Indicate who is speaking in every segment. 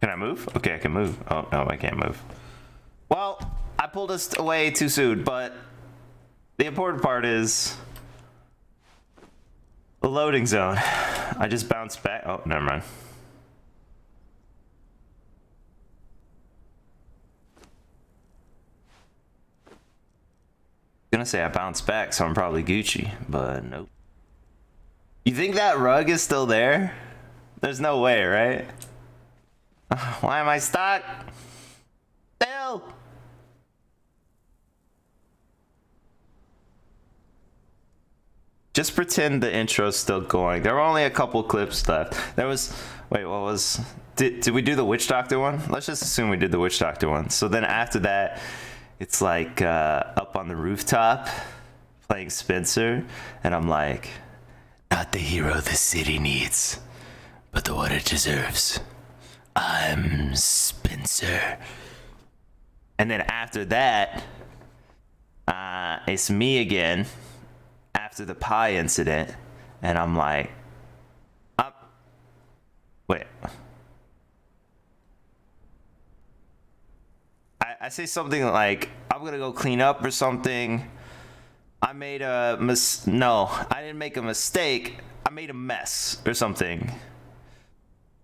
Speaker 1: Can I move? Okay, I can move. Oh, no, I can't move. Well, I pulled us away too soon, but the important part is the loading zone. I just bounced back. Oh, never mind. Gonna say I bounced back, so I'm probably Gucci, but nope. You think that rug is still there? There's no way, right? Why am I stuck? Still. Just pretend the intro's still going. There were only a couple clips left. There was, wait, what was, did we do the Witch Doctor one? Let's just assume we did the Witch Doctor one. So then after that, it's like up on the rooftop playing Spencer. And I'm like, not the hero the city needs, but the what it deserves. I'm Spencer. And then after that, it's me again after the pie incident, and I'm like, wait. I say something like, I'm gonna go clean up or something. I made a no, I didn't make a mistake. I made a mess or something.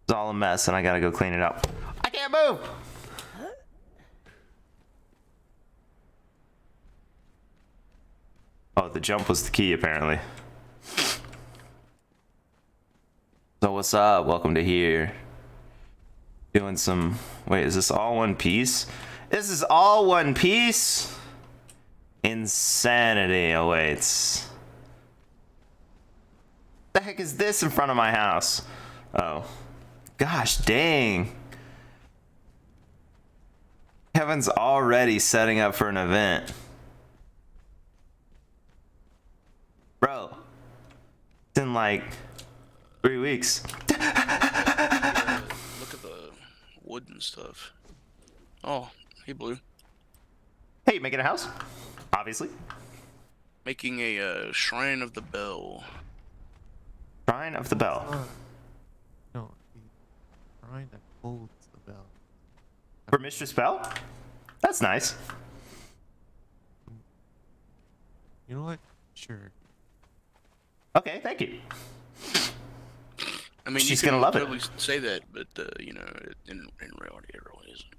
Speaker 1: It's all a mess, and I gotta go clean it up. I can't move. Oh, the jump was the key, apparently. So what's up? Welcome to here. Doing some... Wait, is this all One Piece? This is all One Piece? Insanity awaits. The heck is this in front of my house? Oh. Gosh dang. Kevin's already setting up for an event. Bro, it's in like 3 weeks.
Speaker 2: Look at the wood and stuff. Oh, hey Blue.
Speaker 1: Hey, making a house? Obviously.
Speaker 2: Making a shrine of the bell.
Speaker 1: Shrine of the Bell.
Speaker 3: No, the shrine that holds the bell.
Speaker 1: For Mistress Bell? That's nice.
Speaker 3: You know what? Sure.
Speaker 1: Okay, thank you.
Speaker 2: I mean,
Speaker 1: She's
Speaker 2: you
Speaker 1: gonna
Speaker 2: can
Speaker 1: love it.
Speaker 2: totally say that, but you know, in reality, it really isn't.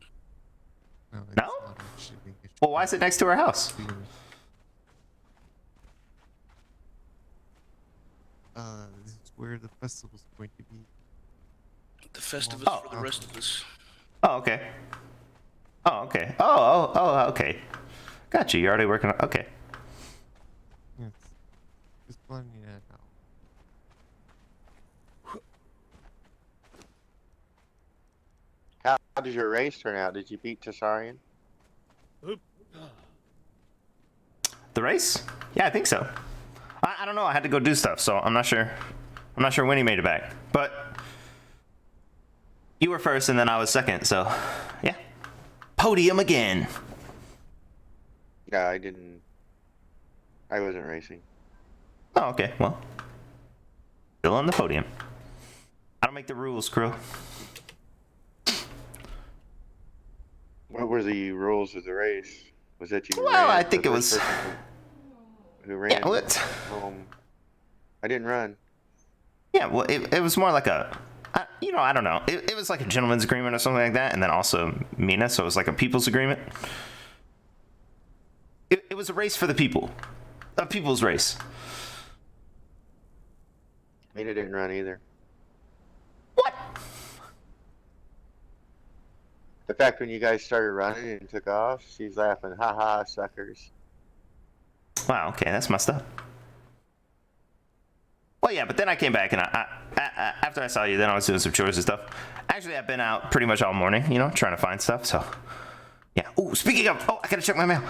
Speaker 3: No? It's
Speaker 1: No?
Speaker 3: not actually a
Speaker 1: Well, why is it next to our house?
Speaker 3: shrine. This is where the festival's going to be.
Speaker 2: The Festivus
Speaker 1: Oh.
Speaker 2: for the rest of us.
Speaker 1: Oh, okay. Oh, okay. Okay. Got you. You're already working on... Okay.
Speaker 3: Yes. Just planning it out.
Speaker 4: How did your race turn out? Did you beat Tasarian?
Speaker 1: The race? Yeah, I think so. I don't know. I had to go do stuff, so I'm not sure. I'm not sure when he made it back. But you were first, and then I was second, so yeah. Podium again.
Speaker 4: Yeah, I didn't. I wasn't racing.
Speaker 1: Oh, okay. Well, still on the podium. I don't make the rules, crew.
Speaker 4: What were the rules of the race? Was that you?
Speaker 1: Well,
Speaker 4: ran
Speaker 1: I think
Speaker 4: the
Speaker 1: it
Speaker 4: first
Speaker 1: was-
Speaker 4: person who ran.
Speaker 1: Yeah, what?
Speaker 4: I didn't run.
Speaker 1: Yeah, well, it was more like a, I don't know. It was like a gentleman's agreement or something like that, and then also Mina, so it was like a people's agreement. It was a race for the people. A people's race.
Speaker 4: Mina didn't run either.
Speaker 1: What?
Speaker 4: The fact when you guys started running and took off, she's laughing. Ha ha, suckers.
Speaker 1: Wow, okay, that's messed up. Well, yeah, but then I came back, and I after I saw you, then I was doing some chores and stuff. Actually, I've been out pretty much all morning, trying to find stuff, so... Yeah. Oh, speaking of... Oh, I gotta check my mail.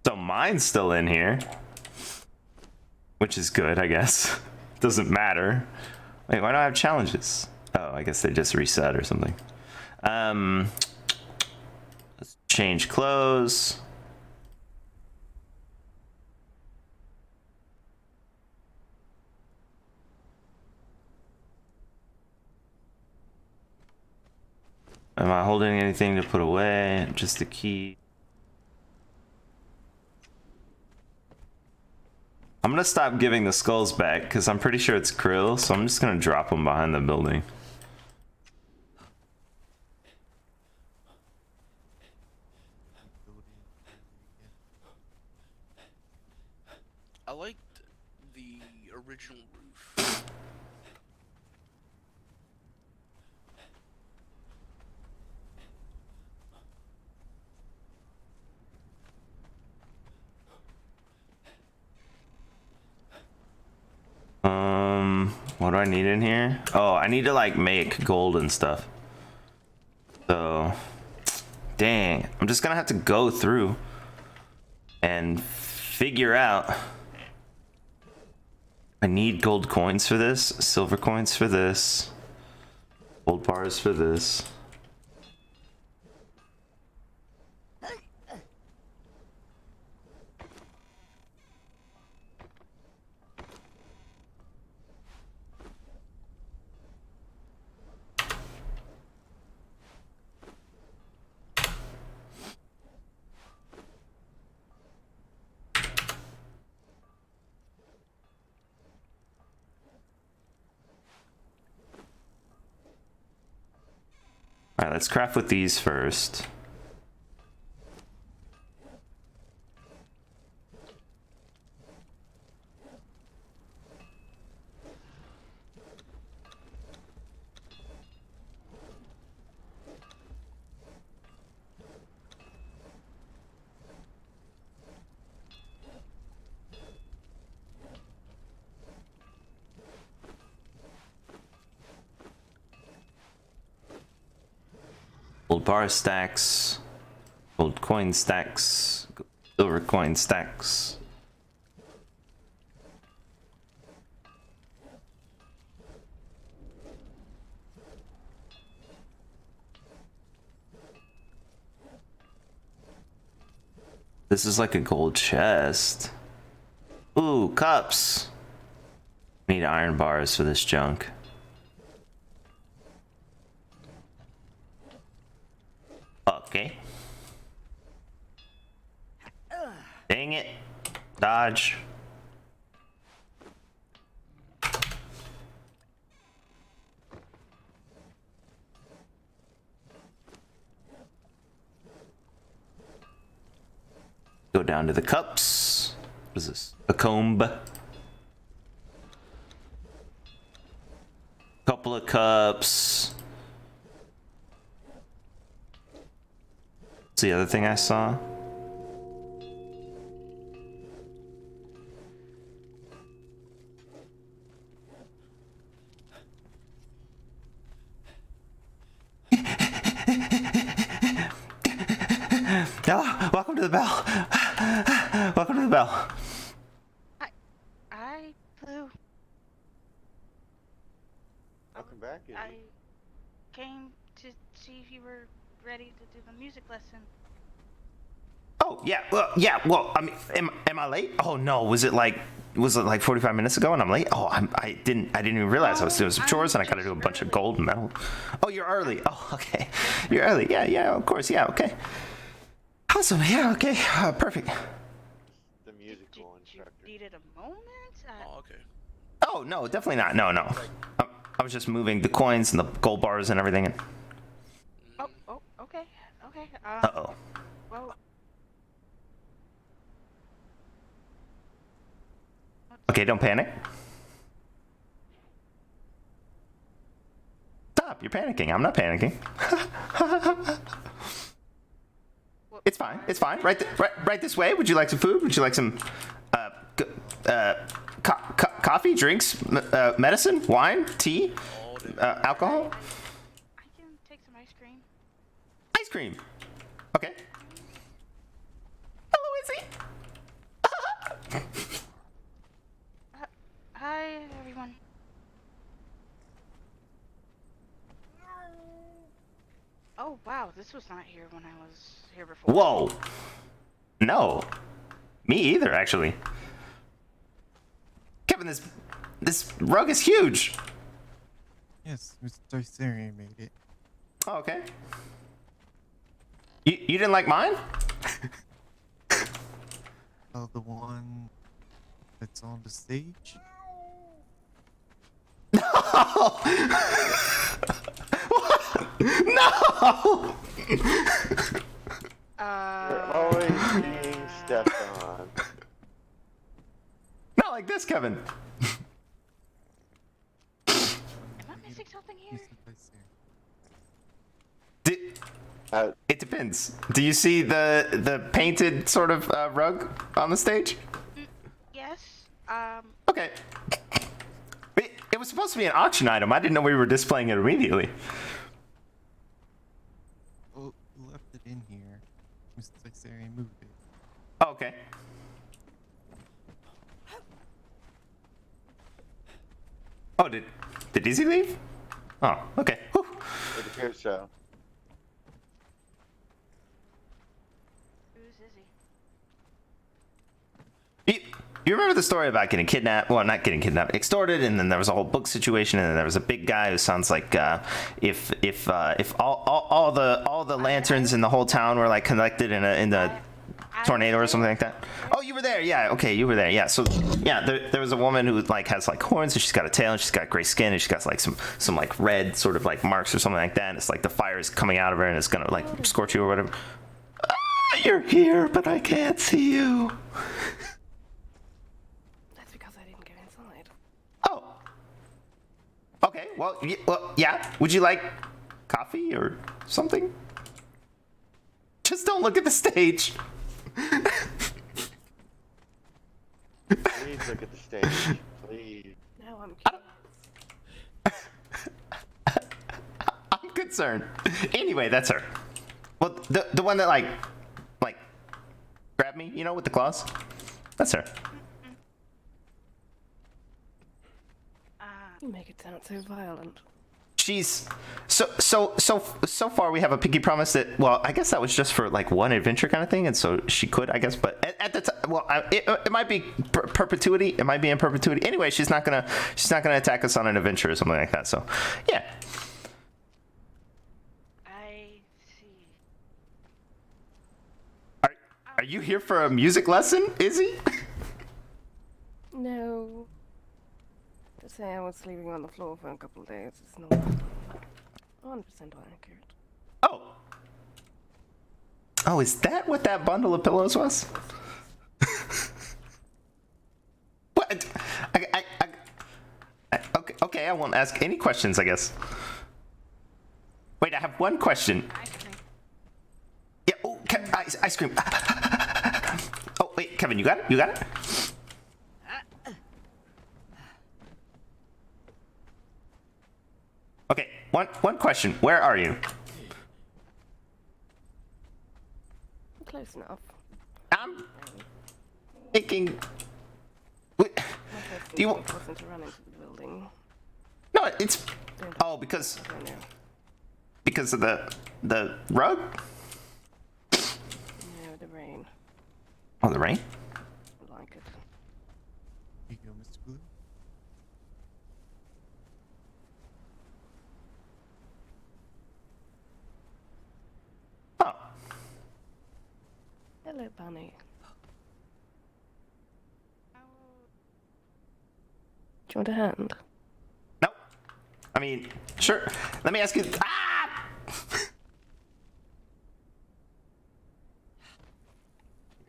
Speaker 1: So mine's still in here. Which is good, I guess. Doesn't matter. Wait, why do I have challenges? I guess they just reset or something. Let's change clothes. Am I holding anything to put away? Just the key. I'm gonna stop giving the skulls back because I'm pretty sure it's krill, so I'm just gonna drop them behind the building.
Speaker 2: I liked the original roof.
Speaker 1: What do I need in here? Oh, I need to like make gold and stuff. So, dang, I'm just gonna have to go through and figure out. I need gold coins for this, silver coins for this, gold bars for this. Alright, let's craft with these first. Gold bar stacks, gold coin stacks, silver coin stacks. This is like a gold chest. Ooh, cups. Need iron bars for this junk. Okay. Dang it. Dodge. Go down to the cups. What is this? A comb. Couple of cups. What's the other thing I saw? Oh, welcome to the bell. Welcome to the bell.
Speaker 5: I Blue.
Speaker 4: Welcome back. Izzy.
Speaker 5: I came to see if you were ready to do the music lesson.
Speaker 1: Oh yeah, well, I mean, am I late? Oh no, was it like 45 minutes ago and I'm late? Oh, I didn't even realize I was doing some chores and I gotta do a bunch of gold and metal. Oh, you're early. Oh, okay, you're early. Yeah, of course. Yeah, okay. Awesome. Yeah, okay. Perfect.
Speaker 4: The musical instructor.
Speaker 5: You needed a moment?
Speaker 2: Oh, okay.
Speaker 1: Oh no, definitely not. No. I was just moving the coins and the gold bars and everything. And...
Speaker 5: Oh, okay.
Speaker 1: Uh-oh.
Speaker 5: Well.
Speaker 1: Okay, don't panic. Stop, you're panicking. I'm not panicking. It's fine. Right this way. Would you like some food? Would you like some coffee, drinks, medicine, wine, tea, alcohol?
Speaker 5: I can take some ice cream.
Speaker 1: Ice cream. Okay. Hello, Izzy.
Speaker 5: Hi, everyone. Oh wow, this was not here when I was here before.
Speaker 1: Whoa. No. Me either, actually. Kevin, this rug is huge.
Speaker 3: Yes, Mr. Siri made it.
Speaker 1: Oh, okay. You didn't like mine?
Speaker 3: Oh, the one that's on the stage?
Speaker 1: No! No!
Speaker 4: You're always being stepped on.
Speaker 1: Not like this, Kevin.
Speaker 5: Am I missing something here?
Speaker 3: Mr. Siri.
Speaker 1: It depends. Do you see the painted sort of rug on the stage?
Speaker 5: Yes.
Speaker 1: Okay. It was supposed to be an auction item. I didn't know we were displaying it immediately.
Speaker 3: Oh, you left it in here. Mr. Siri moved it.
Speaker 1: Oh, okay. Oh, did Izzy leave? Oh, okay. Whew.
Speaker 4: It appears so.
Speaker 5: Who's Izzy?
Speaker 1: You remember the story about getting kidnapped? Well, not getting kidnapped, extorted, and then there was a whole book situation, and then there was a big guy who sounds like if all the lanterns in the whole town were like connected in the tornado or something like that. Oh, you were there. Yeah. Okay, you were there. Yeah. So yeah, there was a woman who like has like horns, and she's got a tail, and she's got gray skin, and she's got like some like red sort of like marks or something like that. And it's like the fire is coming out of her, and it's gonna like scorch you or whatever. You're here, but I can't see you.
Speaker 6: That's because I didn't go inside.
Speaker 1: Oh. Okay. Well, yeah. Would you like coffee or something? Just don't look at the stage.
Speaker 4: Please look at the stage. Please.
Speaker 6: Now I'm curious.
Speaker 1: I'm concerned. Anyway, that's her. Well, the one that like grabbed me, you know, with the claws. That's her.
Speaker 6: You make it sound so violent.
Speaker 1: She's so far we have a pinky promise that, well, I guess that was just for like one adventure kind of thing, and so she could, I guess, but at the time, well, it might be perpetuity. It might be in perpetuity. Anyway, she's not gonna attack us on an adventure or something like that. So, yeah.
Speaker 5: I see.
Speaker 1: Are you here for a music lesson, Izzy?
Speaker 6: No. To say I was sleeping on the floor for a couple of days is not 100% accurate.
Speaker 1: Oh. Oh, is that what that bundle of pillows was? What? Okay, I won't ask any questions, I guess. Wait, I have one question.
Speaker 5: Ice cream.
Speaker 1: Yeah, oh, ice cream. Oh, wait, Kevin, you got it? You got it? Okay, one question. Where are you?
Speaker 6: Close enough.
Speaker 1: I'm thinking. Wait,
Speaker 6: My first
Speaker 1: do you?
Speaker 6: instinct wasn't to run into the building.
Speaker 1: No, it's.
Speaker 6: Don't
Speaker 1: Oh, because
Speaker 6: I don't know.
Speaker 1: because of the rug.
Speaker 6: No, the rain.
Speaker 1: Oh, the rain.
Speaker 6: I like it.
Speaker 3: Here you go, Mr. Blue.
Speaker 1: Oh,
Speaker 6: Hello, Bunny. Do you want a hand?
Speaker 1: no. I mean, sure. Let me ask you. Ah!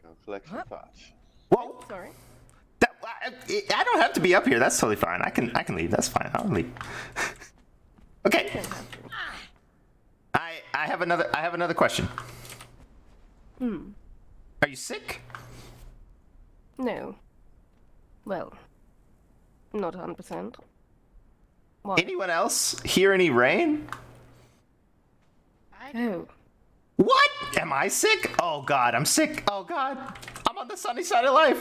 Speaker 4: Go collect some thoughts.
Speaker 1: Whoa.
Speaker 6: Sorry.
Speaker 1: I don't have to be up here. That's totally fine. I can leave. That's fine. I'll leave. Okay.
Speaker 6: You don't have to.
Speaker 1: I have another question.
Speaker 6: Hmm.
Speaker 1: Are you sick?
Speaker 6: No. Well, not 100%. Why?
Speaker 1: Anyone else hear any rain?
Speaker 5: I do.
Speaker 6: Oh.
Speaker 1: What? Am I sick? Oh God, I'm sick. Oh God, I'm on the sunny side of life.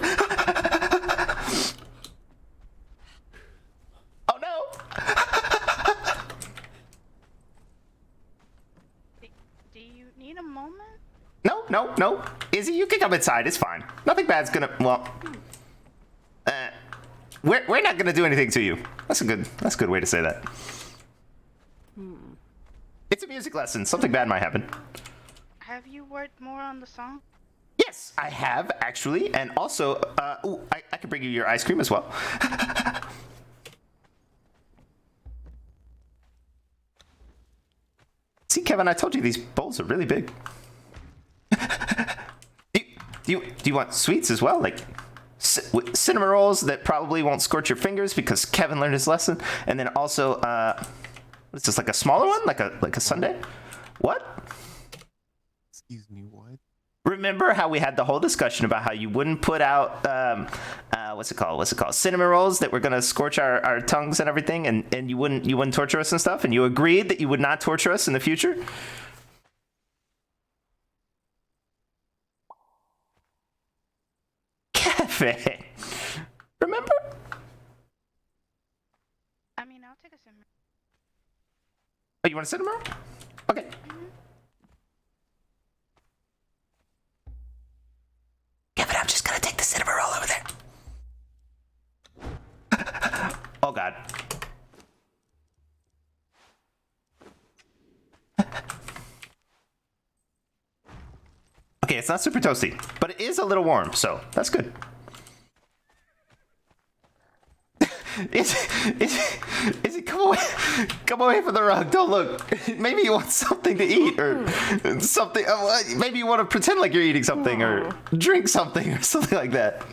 Speaker 1: Oh no.
Speaker 5: need a moment?
Speaker 1: No. Izzy, you can come inside. It's fine. Nothing bad's gonna. Well, we're not gonna do anything to you. That's a good way to say that. It's a music lesson. Something bad might happen.
Speaker 5: Have you worked more on the song?
Speaker 1: Yes, I have actually, and also, I can bring you your ice cream as well. See, Kevin, I told you these bowls are really big. Do you want sweets as well, like cinnamon rolls that probably won't scorch your fingers because Kevin learned his lesson, and then also, what is this, like a smaller one, like a sundae? What?
Speaker 3: Excuse me, what?
Speaker 1: Remember how we had the whole discussion about how you wouldn't put out what's it called? Cinnamon rolls that were gonna scorch our tongues and everything, and you wouldn't torture us and stuff, and you agreed that you would not torture us in the future? Kevin, remember?
Speaker 5: I mean, I'll take a cinnamon.
Speaker 1: Oh, you want a cinnamon roll? Okay. Kevin, I'm just gonna take the cinnamon roll over there. Oh God. Okay, it's not super toasty, but it is a little warm, so that's good. Is it come away from the rug, don't look. Maybe you want something to eat or something, maybe you want to pretend like you're eating something or drink something or something like that.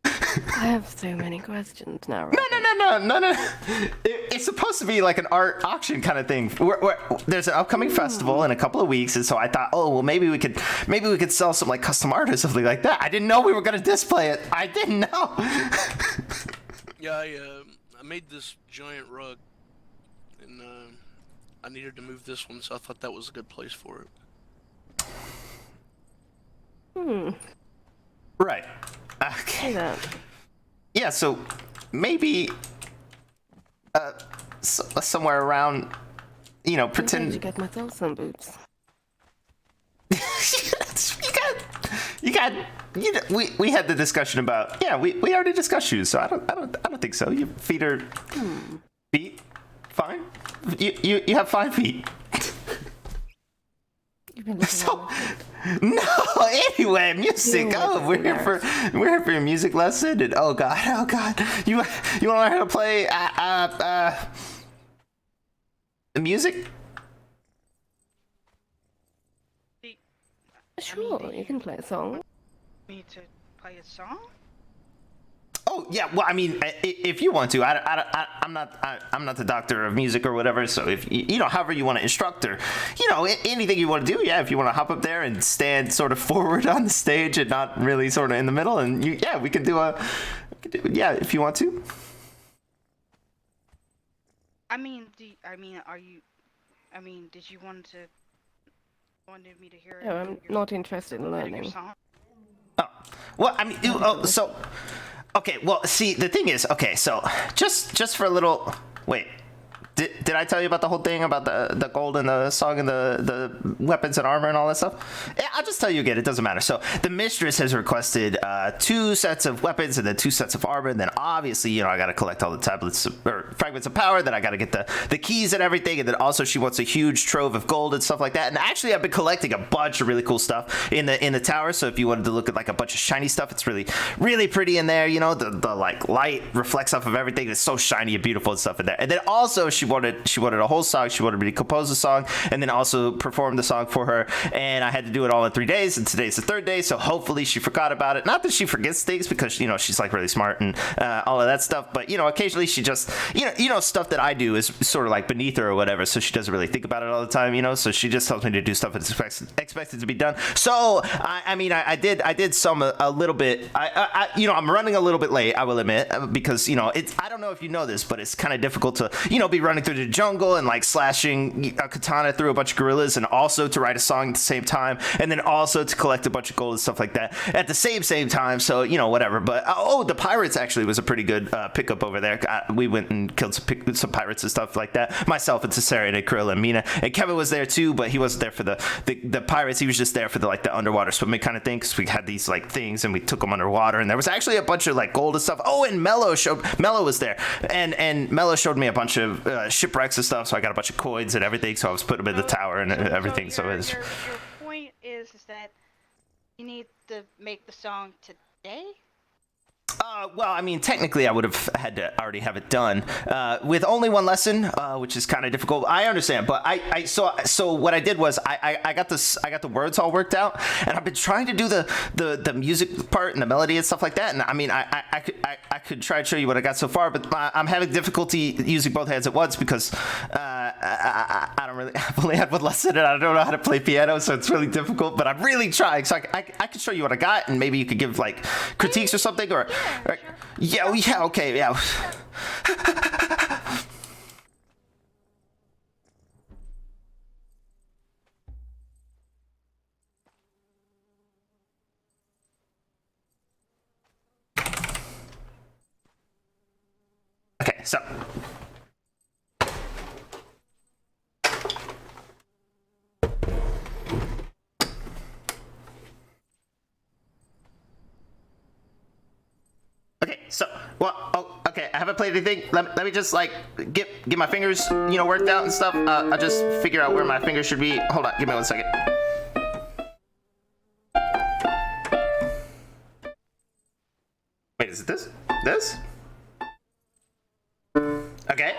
Speaker 6: I have so many questions now.
Speaker 1: No. It's supposed to be like an art auction kind of thing. There's an upcoming festival in a couple of weeks, and so I thought, oh well, maybe we could sell some like custom art or something like that. I didn't know we were gonna display it. I didn't know.
Speaker 2: Yeah, I made this giant rug, and I needed to move this one, so I thought that was a good place for it.
Speaker 1: Right. Okay. Yeah, so maybe somewhere around, pretend.
Speaker 6: I'm going to get myself some boots.
Speaker 1: we had the discussion about, we already discussed shoes, so I don't think so. Your feet are feet fine. You have fine feet.
Speaker 6: You've been looking
Speaker 1: So,
Speaker 6: at my feet.
Speaker 1: no. Anyway, music.
Speaker 6: Yeah,
Speaker 1: We're here for your music lesson, and oh god, you want to learn how to play the music?
Speaker 6: Sure, you can play a song.
Speaker 5: Me to play a song?
Speaker 1: Oh yeah, well I mean, if you want to, I'm not the doctor of music or whatever. So if however you want to instruct or, anything you want to do, if you want to hop up there and stand sort of forward on the stage and not really sort of in the middle, and we can do if you want to.
Speaker 5: Did you wanted me to hear?
Speaker 6: No, I'm not interested in learning.
Speaker 5: Song?
Speaker 1: Oh, well, I mean, so, okay, well, see, the thing is, okay, so, just for a little, wait, did I tell you about the whole thing about the gold and the song and the weapons and armor and all that stuff? Yeah, I'll just tell you again, it doesn't matter. So, the mistress has requested 2 sets of weapons and then 2 sets of armor, and then obviously, I gotta collect all the tablets, or fragments of power, then I gotta get the keys and everything, and then also she wants a huge trove of gold and stuff like that, and actually I've been collecting a bunch of really cool stuff in the tower, so if you wanted to look at like a bunch of shiny stuff, it's really, really pretty in there, the like light reflects off of everything, it's so shiny and beautiful and stuff in there, and then also she wanted a whole song, she wanted me to compose a song, and then also perform the song for her, and I had to do it all in 3 days, and today's the 3rd day, so hopefully she forgot about it. Not that she forgets things, because she's like really smart and all of that stuff, but occasionally she just stuff that I do is sort of like beneath her or whatever, so she doesn't really think about it all the time, so she just tells me to do stuff that's expected to be done. So I did some a little bit. I'm running a little bit late, I will admit, because I don't know if you know this, but it's kind of difficult to be running running through the jungle and like slashing a katana through a bunch of gorillas, and also to write a song at the same time, and then also to collect a bunch of gold and stuff like that at the same time. So whatever. But the pirates actually was a pretty good pickup over there. We went and killed some pirates and stuff like that. Myself and Cesarian and Krill and Mina, and Kevin was there too, but he wasn't there for the pirates. He was just there for the underwater swimming kind of thing, because we had these like things and we took them underwater, and there was actually a bunch of like gold and stuff. Oh, and Mello was there, and Mello showed me a bunch of shipwrecks and stuff, so I got a bunch of coins and everything, so I was putting them in the tower and everything. So it's
Speaker 5: your point is that you need to make the song today.
Speaker 1: well, I mean, technically, I would have had to already have it done with only one lesson, which is kind of difficult. I understand, but so what I did was I got the words all worked out, and I've been trying to do the music part and the melody and stuff like that. And I mean, I could try to show you what I got so far, but I'm having difficulty using both hands at once because I don't really. I've only had one lesson, and I don't know how to play piano, so it's really difficult. But I'm really trying, so I could show you what I got, and maybe you could give like critiques or something, or.
Speaker 5: Sure.
Speaker 1: Yeah, okay, yeah. Okay, so. Okay, so, okay, I haven't played anything. Let me just, like, get my fingers, worked out and stuff. I'll just figure out where my fingers should be. Hold on, give me 1 second. Wait, is it this? This? Okay,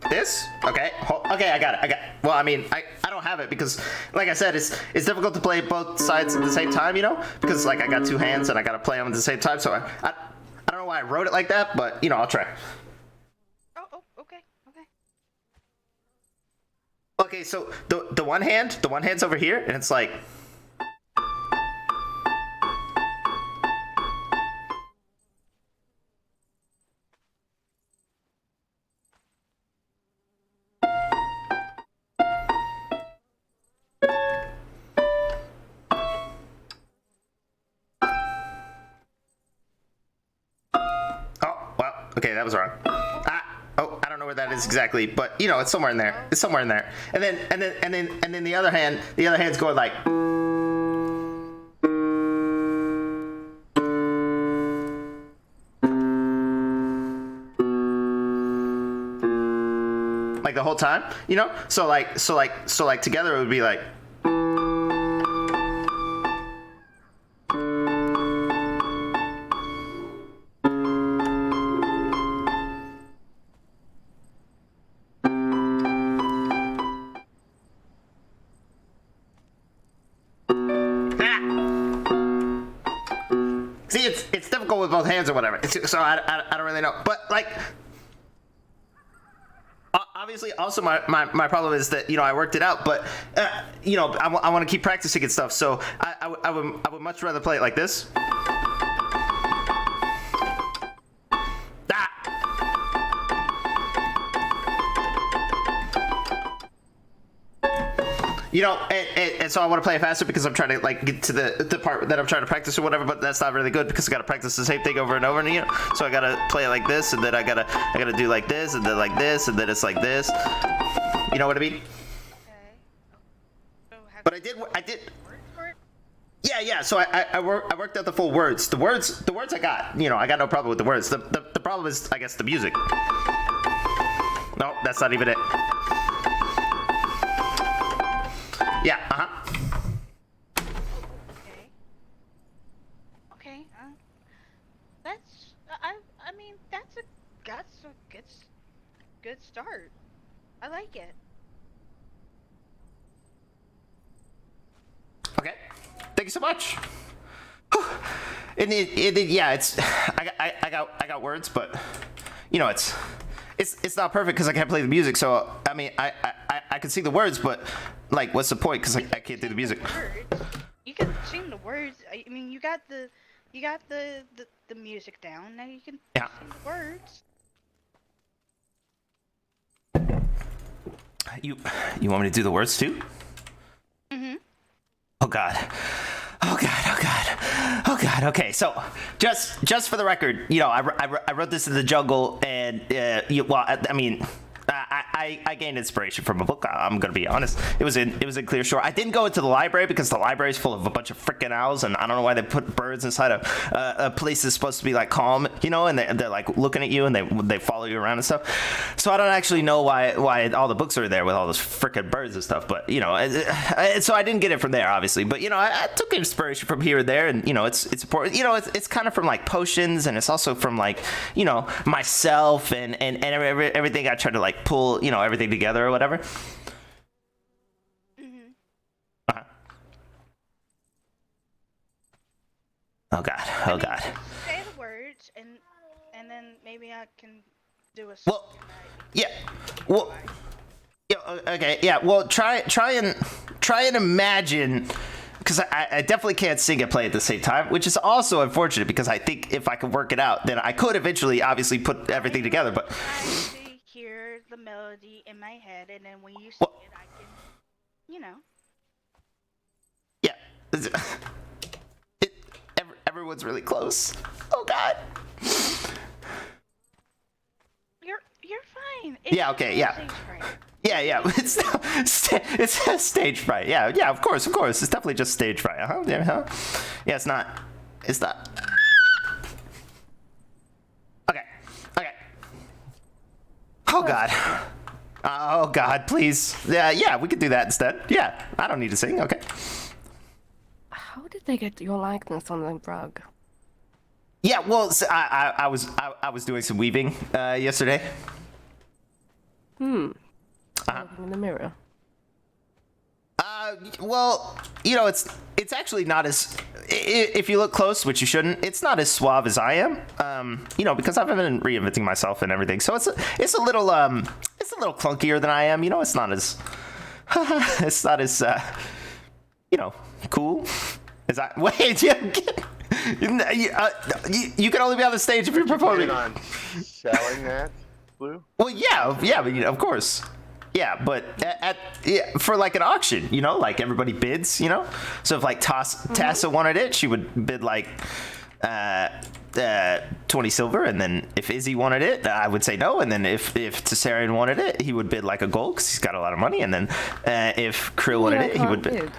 Speaker 1: this? Okay, okay, I got it. Well, I mean, I don't have it because, like I said, it's difficult to play both sides at the same time, because, like, I got two hands and I got to play them at the same time, so I don't know why I wrote it like that, but, I'll try.
Speaker 5: Oh, okay.
Speaker 1: Okay, so the one hand's over here, and it's like... Okay, that was wrong. I don't know where that is exactly, but it's somewhere in there. It's somewhere in there. And then the other hand's going like. Like the whole time, So like together it would be like. See, it's difficult with both hands or whatever. So I don't really know. But like, obviously, also my problem is that I worked it out, but I want to keep practicing and stuff. So I would much rather play it like this. And so I want to play it faster because I'm trying to like get to the part that I'm trying to practice or whatever, but that's not really good because I got to practice the same thing over and over, and so I got to play it like this, and then I gotta do like this, and then like this, and then it's like this. You know what I mean?
Speaker 5: Okay. So
Speaker 1: but I did. Yeah. So I worked out the full words. The words I got. I got no problem with the words. The problem is, I guess, the music. No, that's not even it. Yeah,
Speaker 5: Okay. That's a good start. I like it.
Speaker 1: Okay. Thank you so much. And yeah, it's I got words, but it's not perfect because I can't play the music. So I mean, I can sing the words, but like, what's the point? Because I can't do the music.
Speaker 5: You can sing the words. I mean, you got the music down. Now you can sing the words.
Speaker 1: You want me to do the words too?
Speaker 5: Mm-hmm.
Speaker 1: Oh God. Oh God. Oh God. Oh God. Okay. So just for the record, you know, I wrote this in the jungle, and I mean, I gained inspiration from a book. I'm gonna be honest. It was in Clear Shore. I didn't go into the library because the library is full of a bunch of freaking owls, and I don't know why they put birds inside a place that's supposed to be like calm, you know, and they're like looking at you and they follow you around and stuff. So I don't actually know why all the books are there with all those freaking birds and stuff. But you know, so I didn't get it from there, obviously. But you know, I took inspiration from here and there, and you know, it's important. You know, it's kind of from like potions, and it's also from like, you know, myself and everything. I try to like pull, you know, everything together or whatever.
Speaker 5: Mm-hmm.
Speaker 1: Uh-huh. Oh God. Oh God.
Speaker 5: Say the words, and then maybe I can do a.
Speaker 1: Well, yeah. Well, yeah. Okay. Yeah. Well, try and imagine. Because I definitely can't sing and play at the same time, which is also unfortunate because I think if I could work it out, then I could eventually obviously put everything together. But
Speaker 5: I hear the melody in my head, and then when you sing
Speaker 1: well,
Speaker 5: it, I can, you know.
Speaker 1: yeah, everyone's really close. Oh God.
Speaker 5: You're fine. It's
Speaker 1: Yeah. Okay. Yeah.
Speaker 5: stage fright.
Speaker 1: Yeah. It's stage fright. Yeah. Of course. It's definitely just stage fright. Yeah. It's not. Okay. Oh God. Oh God, please. Yeah, we could do that instead. Yeah, I don't need to sing. Okay.
Speaker 6: How did they get your likeness on the rug?
Speaker 1: Yeah, well, so I was doing some weaving yesterday.
Speaker 6: Looking in the mirror.
Speaker 1: Well, you know, it's actually not as, if you look close, which you shouldn't, it's not as suave as I am. You know, because I've been reinventing myself and everything, so it's a little clunkier than I am. You know, it's not as you know, cool. Is that wait? You can only be on the stage if you're performing.
Speaker 4: On selling that, Blue?
Speaker 1: Well, yeah, but, you know, of course. Yeah, but for like an auction, you know, like everybody bids, you know. So if like Tassa wanted it, she would bid like 20 silver, and then if Izzy wanted it, I would say no, and then if Tessarian wanted it, he would bid like a gold because he's got a lot of money, and then if Krill wanted it, he would bid.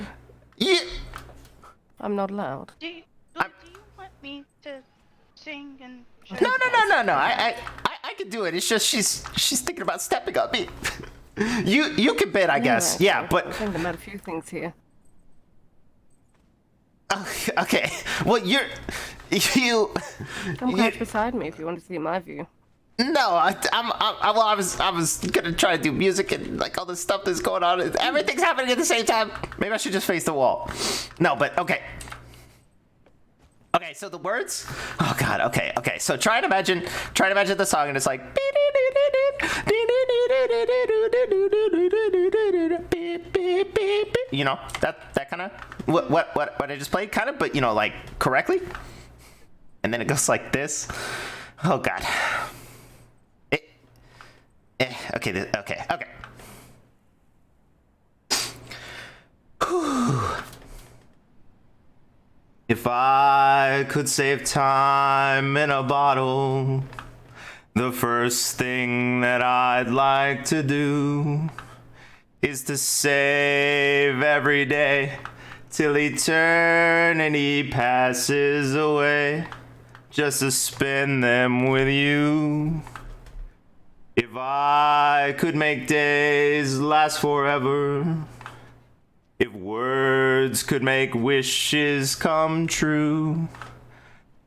Speaker 1: Yeah.
Speaker 6: I'm not allowed.
Speaker 5: Do you want me to sing and?
Speaker 1: No. I can do it. It's just she's thinking about stepping on me. You can bid, I guess.
Speaker 6: Actually,
Speaker 1: Yeah, but
Speaker 6: I'm thinking about a few things here.
Speaker 1: okay. Well, you.
Speaker 6: Come crouch beside me if you want to see my view.
Speaker 1: No, I was gonna try to do music and like all this stuff that's going on. Everything's happening at the same time. Maybe I should just face the wall. No, but okay. Okay, so the words. Oh God. Okay. So try and imagine the song, and it's like. You know, that kind of what I just played, kind of, but you know, like correctly. And then it goes like this. Oh God. Okay. Whew. If I could save time in a bottle, the first thing that I'd like to do is to save every day till eternity passes away, just to spend them with you. If I could make days last forever, if words could make wishes come true,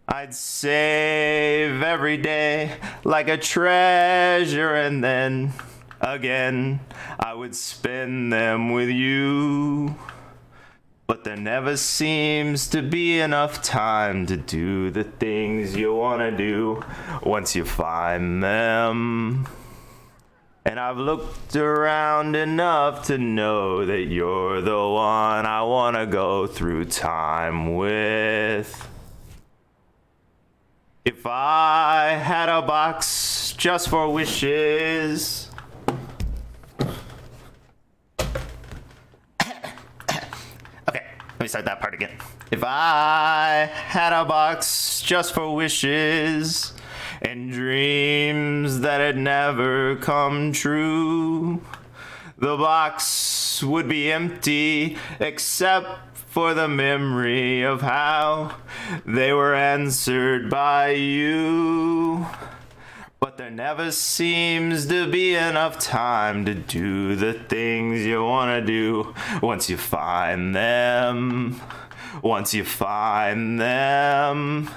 Speaker 1: I'd save every day like a treasure, and then again I would spend them with you. But there never seems to be enough time to do the things you want to do once you find them. And I've looked around enough to know that you're the one I want to go through time with. If I had a box just for wishes, me start that part again. If I had a box just for wishes and dreams that had never come true, the box would be empty except for the memory of how they were answered by you. But there never seems to be enough time to do the things you want to do once you find them. Once you find them.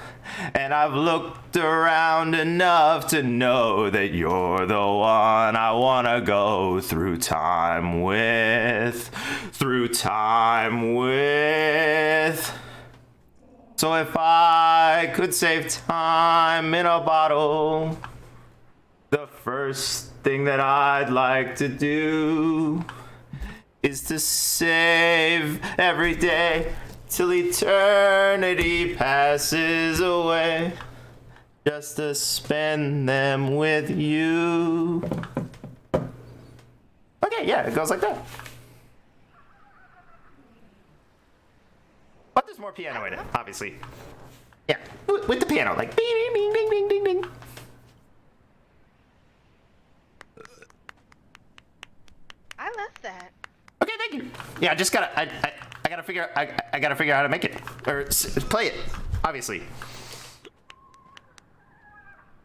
Speaker 1: And I've looked around enough to know that you're the one I want to go through time with. Through time with. So if I could save time in a bottle, the first thing that I'd like to do is to save every day till eternity passes away, just to spend them with you. Okay, yeah, it goes like that. But there's more piano in it, obviously. Yeah, with the piano, like ding ding ding ding ding ding ding.
Speaker 5: I love that.
Speaker 1: Okay, thank you. Yeah, I just gotta, I gotta figure, I gotta figure out how to make it or play it. Obviously.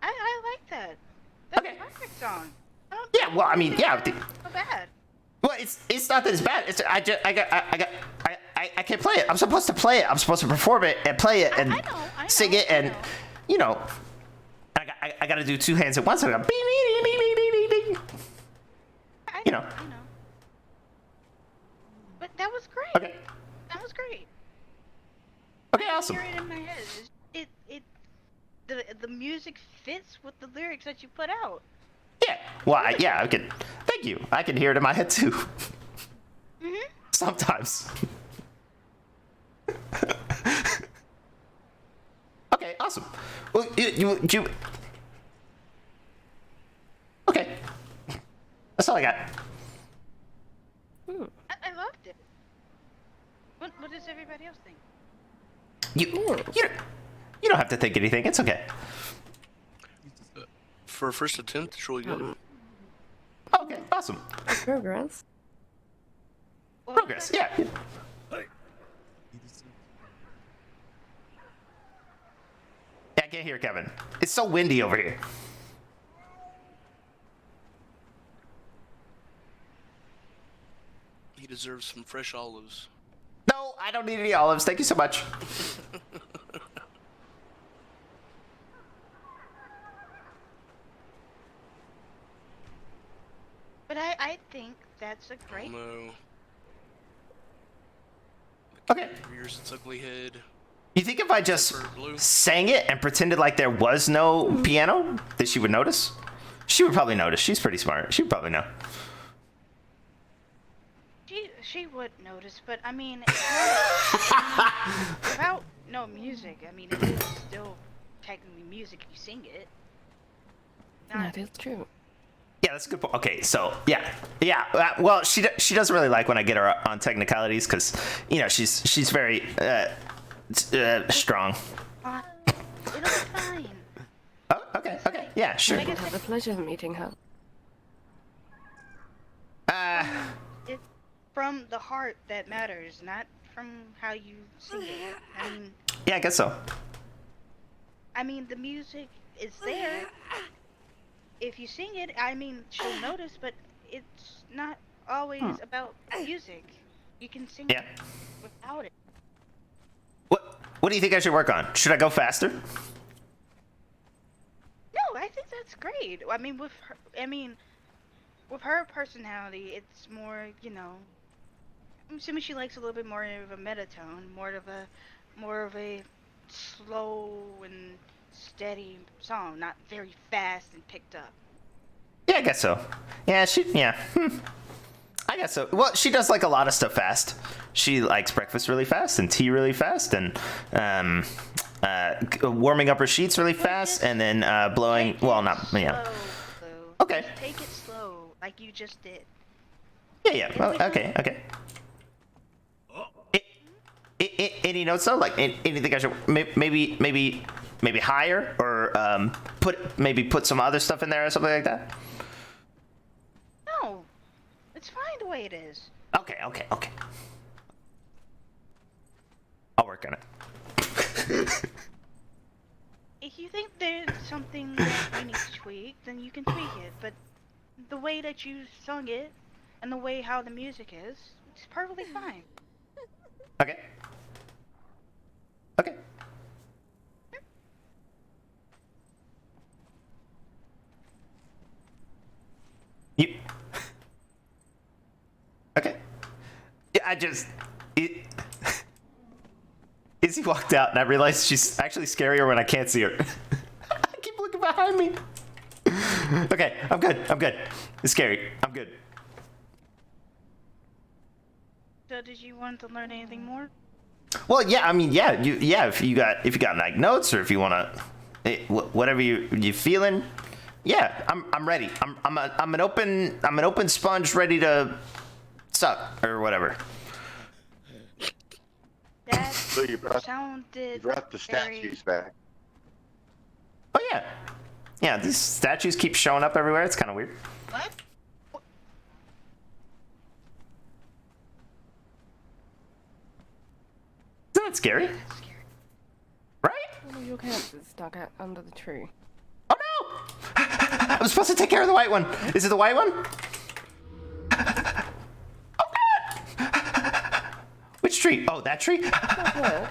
Speaker 5: I like that. That's
Speaker 1: Okay.
Speaker 5: a perfect song.
Speaker 1: Yeah, well, I mean, yeah.
Speaker 5: So bad.
Speaker 1: Well, it's not that it's bad. It's I can't play it. I'm supposed to play it. I'm supposed to perform it and play it and
Speaker 5: I know,
Speaker 1: sing it and
Speaker 5: I know.
Speaker 1: you know, I got to do two hands at once. I go, bing, bing, bing, bing, bing, bing, bing. You know.
Speaker 5: I know. But that was great.
Speaker 1: Okay.
Speaker 5: That was great.
Speaker 1: Okay, awesome.
Speaker 5: I hear it in my head. The music fits with the lyrics that you put out.
Speaker 1: Yeah. Well, yeah, I can. Thank you. I can hear it in my head too.
Speaker 5: Mhm.
Speaker 1: Sometimes. Okay, awesome. Well, you. Okay. That's all I got.
Speaker 5: I loved it. What does everybody else think?
Speaker 1: You don't have to think anything. It's okay.
Speaker 2: For a first attempt, it's really good.
Speaker 1: Okay, awesome.
Speaker 6: Progress.
Speaker 5: Well,
Speaker 1: Progress. Yeah. Yeah, I can't hear Kevin. It's so windy over here.
Speaker 2: He deserves some fresh olives.
Speaker 1: No, I don't need any olives. Thank you so much.
Speaker 5: But I think that's a great.
Speaker 2: No.
Speaker 1: Okay.
Speaker 2: Rears its ugly head.
Speaker 1: You think if I just
Speaker 2: Baxter Blue.
Speaker 1: sang it and pretended like there was no piano, that she would notice? She would probably notice. She's pretty smart. She would probably know.
Speaker 5: She would notice, but I mean, it's not, without no music, I mean, it is still technically music if you sing it.
Speaker 6: That is true.
Speaker 1: Yeah, that's a good point. Okay, so yeah. Well, she doesn't really like when I get her on technicalities because you know she's very strong.
Speaker 5: It'll be fine.
Speaker 1: Oh, okay, yeah, sure.
Speaker 5: Like I
Speaker 6: Had the
Speaker 5: said,
Speaker 6: pleasure of meeting her.
Speaker 5: it's from the heart that matters, not from how you sing it.
Speaker 1: Yeah, I guess so.
Speaker 5: I mean, the music is there. If you sing it, I mean, she'll notice, but it's not always about music. You can sing
Speaker 1: Yeah.
Speaker 5: it without it.
Speaker 1: What do you think I should work on? Should I go faster?
Speaker 5: No, I think that's great. I mean, with her personality, it's more, you know. I'm assuming she likes a little bit more of a metatone, more of a slow and steady song, not very fast and picked up.
Speaker 1: Yeah, I guess so. Yeah, I guess so. Well, she does like a lot of stuff fast. She likes breakfast really fast and tea really fast and warming up her sheets really fast and then blowing. Well, not yeah.
Speaker 5: Slow, Blue.
Speaker 1: Okay.
Speaker 5: Just take it slow, like you just did.
Speaker 1: Yeah. Well, okay. Any notes though? Like anything I should maybe higher or put some other stuff in there or something like that?
Speaker 5: No, it's fine the way it is.
Speaker 1: Okay. I'll work on it.
Speaker 5: If you think there's something that you need to tweak, then you can tweak it. But the way that you sung it and the way how the music is, it's perfectly fine.
Speaker 1: Okay. You. Okay. Yeah, Izzy walked out, and I realized she's actually scarier when I can't see her. I keep looking behind me. Okay, I'm good. It's scary. I'm good.
Speaker 5: So did you want to learn anything more?
Speaker 1: Well, yeah. I mean, yeah. If you got like notes or if you wanna, whatever you feeling. Yeah, I'm ready. I'm an open sponge ready to suck or whatever.
Speaker 5: That
Speaker 4: So you brought
Speaker 5: sounded
Speaker 4: the
Speaker 5: very...
Speaker 4: statues back.
Speaker 1: Oh yeah. Yeah, these statues keep showing up everywhere. It's kind of weird.
Speaker 5: What?
Speaker 1: Isn't that scary?
Speaker 5: That's scary.
Speaker 1: Right?
Speaker 6: One of your cats is stuck out under the tree.
Speaker 1: Oh no! I was supposed to take care of the white one. Is it the white one? Oh god! Which tree? Oh, that tree?
Speaker 6: Not good.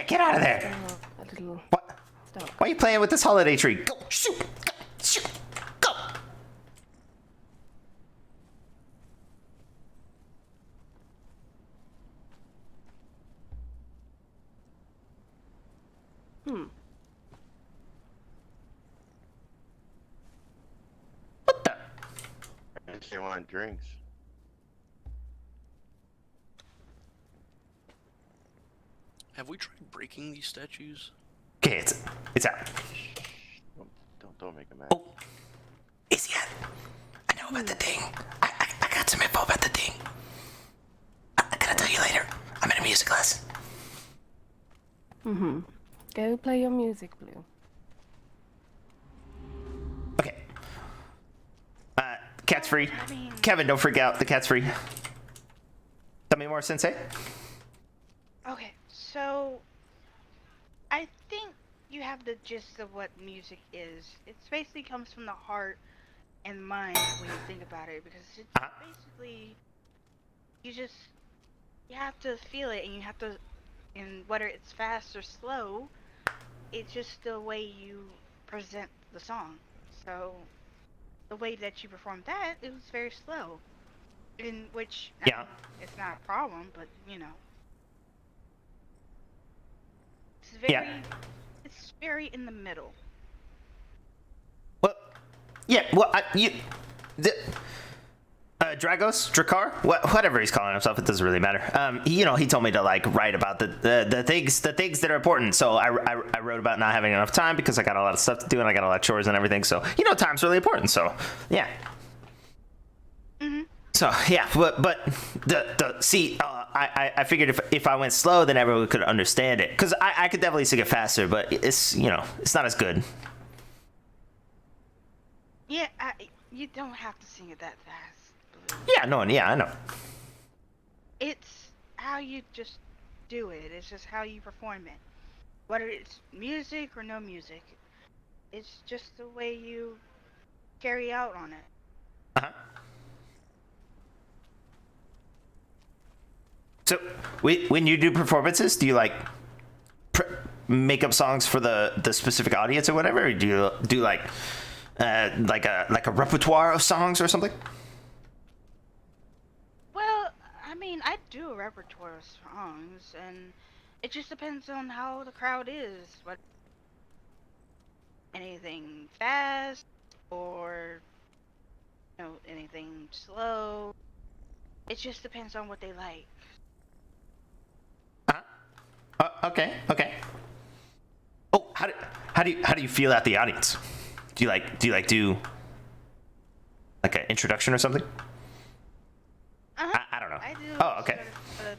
Speaker 1: Get out of there!
Speaker 6: A little
Speaker 1: What?
Speaker 6: stuck.
Speaker 1: Why are you playing with this holiday tree? Go! Shoot! Go! Shoot! Go! What the?
Speaker 4: I guess they want drinks.
Speaker 2: Have we tried breaking these statues?
Speaker 1: Okay, it's out.
Speaker 4: Don't make a mess.
Speaker 1: Oh, is he at? I know about the thing. I got some info about the thing. I'm gonna tell you later. I'm in a music class.
Speaker 6: Go play your music, Blue.
Speaker 1: Okay. Cat's free.
Speaker 5: I mean...
Speaker 1: Kevin, don't freak out. The cat's free. Tell me more, Sensei.
Speaker 5: Okay, so... I think you have the gist of what music is. It basically comes from the heart and mind when you think about it, because it's basically... You have to feel it, and you have to... And whether it's fast or slow, it's just the way you present the song. So, the way that you performed that, it was very slow. In which, I
Speaker 1: Yeah.
Speaker 5: mean, it's not a problem, but, you know. It's very,
Speaker 1: Yeah.
Speaker 5: it's very in the middle.
Speaker 1: Well, yeah. Well, Dracar, whatever he's calling himself, it doesn't really matter. He told me to like write about the things that are important. So I wrote about not having enough time because I got a lot of stuff to do and I got a lot of chores and everything. So time's really important. So yeah.
Speaker 5: Mm-hmm.
Speaker 1: So yeah, but I figured if I went slow, then everyone could understand it. Because I could definitely sing it faster, but it's not as good.
Speaker 5: Yeah, you don't have to sing it that fast.
Speaker 1: Yeah, I know.
Speaker 5: It's how you just do it. It's just how you perform it. Whether it's music or no music. It's just the way you carry out on it.
Speaker 1: Uh-huh. So, when you do performances, do you like make up songs for the specific audience or whatever? Or do you do like a repertoire of songs or something?
Speaker 5: Well, I mean, I do a repertoire of songs, and it just depends on how the crowd is. What anything fast or anything slow. It just depends on what they like.
Speaker 1: Okay. Oh, how do you feel at the audience? Do you do like an introduction or something?
Speaker 5: Uh-huh.
Speaker 1: I don't know.
Speaker 5: I do.
Speaker 1: Oh, okay.
Speaker 5: Sort of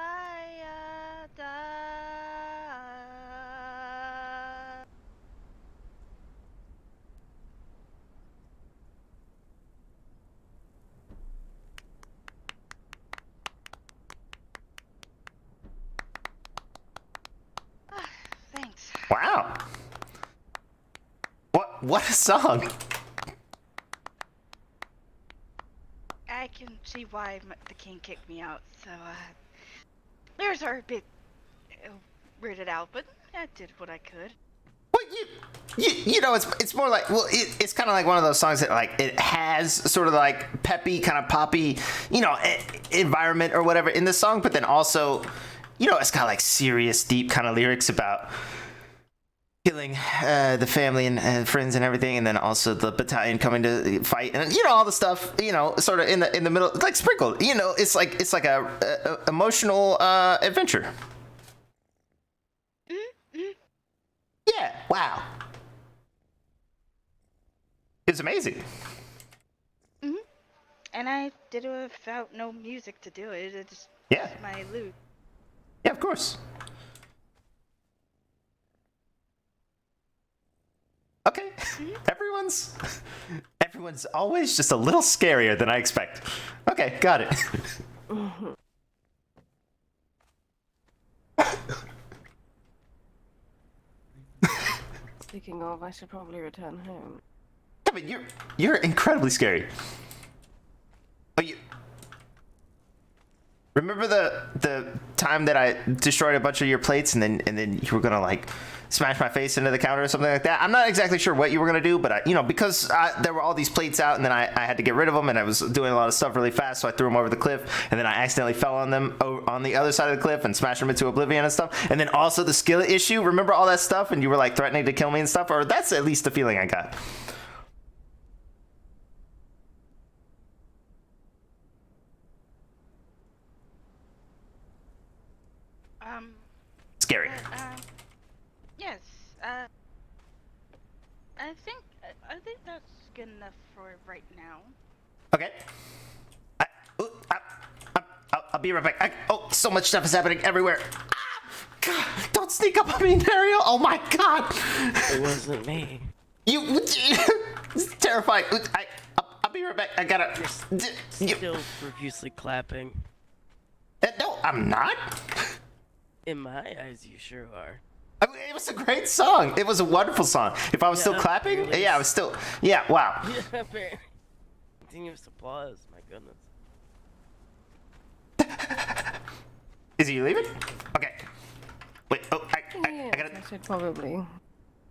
Speaker 1: what a song!
Speaker 5: I can see why the king kicked me out. So lyrics are a bit weirded out, but I did what I could.
Speaker 1: Well, you know, it's more like, well, it's kind of like one of those songs that like it has sort of like peppy, kind of poppy, you know, environment or whatever in the song, but then also, you know, it's got like serious, deep kind of lyrics about killing the family and friends and everything, and then also the battalion coming to fight, and you know, all the stuff, you know, sort of in the middle, like sprinkled, you know, it's like a emotional adventure. Yeah, wow. It's amazing.
Speaker 5: And I did it without no music to do it. It's just my lute.
Speaker 1: Yeah, of course. Okay. Everyone's always just a little scarier than I expect. Okay, got it.
Speaker 6: Speaking of, I should probably return home.
Speaker 1: I mean, you're incredibly scary. Oh, you remember the time that I destroyed a bunch of your plates and then you were gonna like smash my face into the counter or something like that? I'm not exactly sure what you were gonna do, but you know, because there were all these plates out and then I had to get rid of them, and I was doing a lot of stuff really fast, so I threw them over the cliff, and then I accidentally fell on them on the other side of the cliff and smashed them into oblivion and stuff. And then also the skillet issue. Remember all that stuff? And you were like threatening to kill me and stuff, or that's at least the feeling I got. Scary.
Speaker 5: Yes. I think that's good enough for right now.
Speaker 1: Okay. I'll be right back. So much stuff is happening everywhere. God, don't sneak up on me, Dario. Oh my God.
Speaker 7: It wasn't me.
Speaker 1: It's terrifying. I'll be right back. I gotta.
Speaker 7: Still profusely clapping.
Speaker 1: No, I'm not.
Speaker 7: In my eyes, you sure are.
Speaker 1: I mean, it was a great song. It was a wonderful song. If I was still clapping,
Speaker 7: really.
Speaker 1: yeah, I was still. Yeah, wow.
Speaker 7: Yeah, very. Continuous applause. My goodness.
Speaker 1: Is he leaving? Okay. Wait. Oh, I gotta.
Speaker 6: I should probably.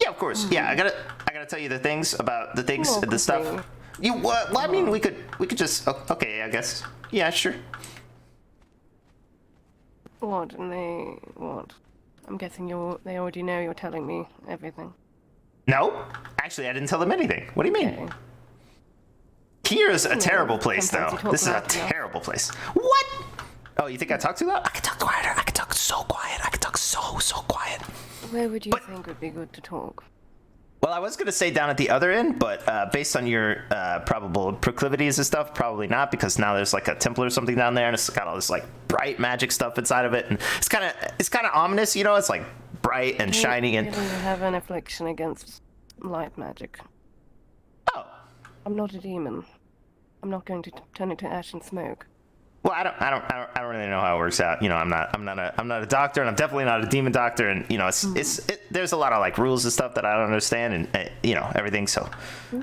Speaker 1: Yeah, of course. Yeah, I gotta tell you the things about the things,
Speaker 6: Well,
Speaker 1: the stuff.
Speaker 6: okay.
Speaker 1: You what? Well, I mean, we could just. Okay, I guess. Yeah, sure.
Speaker 6: What? And they what? I'm guessing they already know you're telling me everything.
Speaker 1: No, actually, I didn't tell them anything. What do you mean?
Speaker 6: Okay.
Speaker 1: Here's a terrible place,
Speaker 6: sometimes
Speaker 1: though.
Speaker 6: you talk
Speaker 1: This is a
Speaker 6: loud enough.
Speaker 1: terrible place. What? Oh, you think I talk too loud? I can talk quieter. I can talk so quiet. I can talk so quiet.
Speaker 6: Where would you think would be good to talk?
Speaker 1: Well, I was going to say down at the other end, but based on your probable proclivities and stuff, probably not, because now there's like a temple or something down there, and it's got all this like bright magic stuff inside of it, and it's kind of ominous, you know. It's like bright and shiny and.
Speaker 6: You don't have an affliction against light magic.
Speaker 1: Oh.
Speaker 6: I'm not a demon. I'm not going to turn into ash and smoke.
Speaker 1: Well, I don't really know how it works out. You know, I'm not a doctor, and I'm definitely not a demon doctor, and you know, there's a lot of like rules and stuff that I don't understand, and you know, everything. So,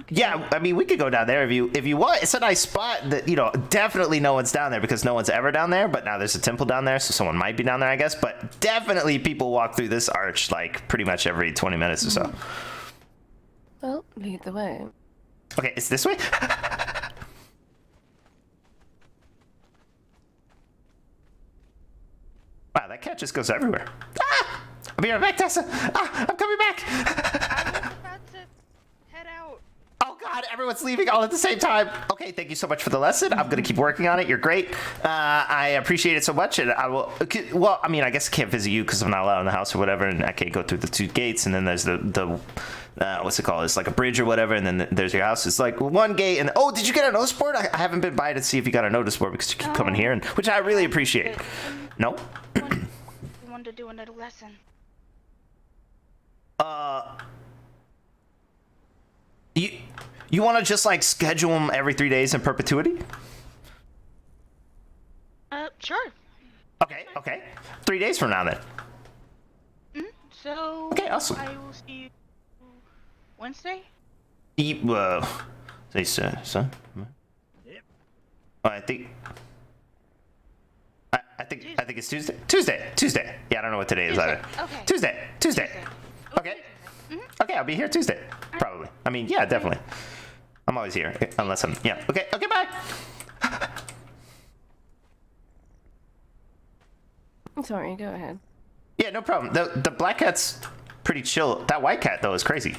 Speaker 1: yeah, I mean, we could go down there if you want. It's a nice spot that, you know, definitely no one's down there because no one's ever down there. But now there's a temple down there, so someone might be down there, I guess. But definitely people walk through this arch like pretty much every 20 minutes or so.
Speaker 6: Well, lead the way.
Speaker 1: Okay, it's this way. Wow, that cat just goes everywhere. Ah! I'll be right back, Tessa. Ah, I'm coming back.
Speaker 5: I was about to head out.
Speaker 1: Oh God, everyone's leaving all at the same time. Okay, thank you so much for the lesson. I'm gonna keep working on it. You're great. I appreciate it so much, and I will. Well, I mean, I guess I can't visit you because I'm not allowed in the house or whatever, and I can't go through the two gates. And then there's the what's it called? It's like a bridge or whatever, and then there's your house. It's like one gate, and oh, did you get a notice board? I haven't been by to see if you got a notice board because you keep coming here, and which I really appreciate. No.
Speaker 5: We wanted to do another lesson.
Speaker 1: You want to just like schedule them every 3 days in perpetuity?
Speaker 5: Sure.
Speaker 1: Okay. 3 days from now then.
Speaker 5: So.
Speaker 1: Okay, awesome.
Speaker 5: I will see you Wednesday.
Speaker 1: Say so. Oh, I think it's Tuesday. Yeah, I don't know what today is either.
Speaker 5: Okay.
Speaker 1: Tuesday. Okay. Okay, I'll be here Tuesday. Probably. I mean, yeah, definitely. I'm always here, unless I'm. Yeah. Okay. Bye.
Speaker 6: I'm sorry, go ahead.
Speaker 1: Yeah, no problem. The black cat's pretty chill. That white cat though is crazy.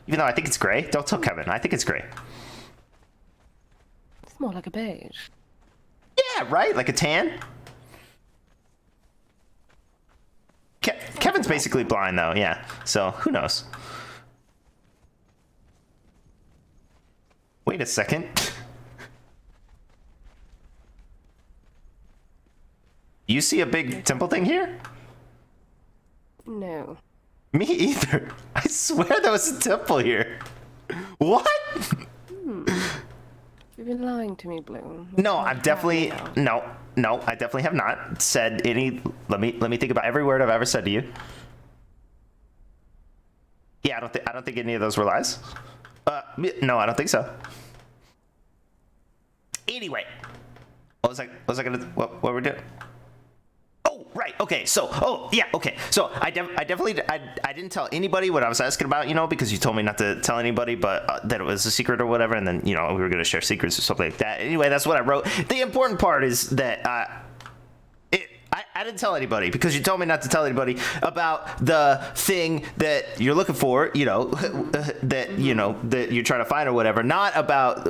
Speaker 1: Even though I think it's gray. Don't tell Kevin. I think it's gray.
Speaker 6: It's more like a beige.
Speaker 1: Yeah, right? Like a tan? Kevin's basically blind though, yeah. So, who knows? Wait a second. You see a big temple thing here?
Speaker 6: No.
Speaker 1: Me either. I swear there was a temple here. What?
Speaker 6: You've been lying to me, Blue.
Speaker 1: No, I've definitely no. I definitely have not said any. Let me think about every word I've ever said to you. Yeah, I don't think any of those were lies. No, I don't think so. Anyway, what was I gonna? What were we doing? Oh, right. Okay. So, okay. So I definitely didn't tell anybody what I was asking about, because you told me not to tell anybody, but that it was a secret or whatever. And then, we were going to share secrets or something like that. Anyway, that's what I wrote. The important part is that, I didn't tell anybody because you told me not to tell anybody about the thing that you're looking for, that you're trying to find or whatever, not about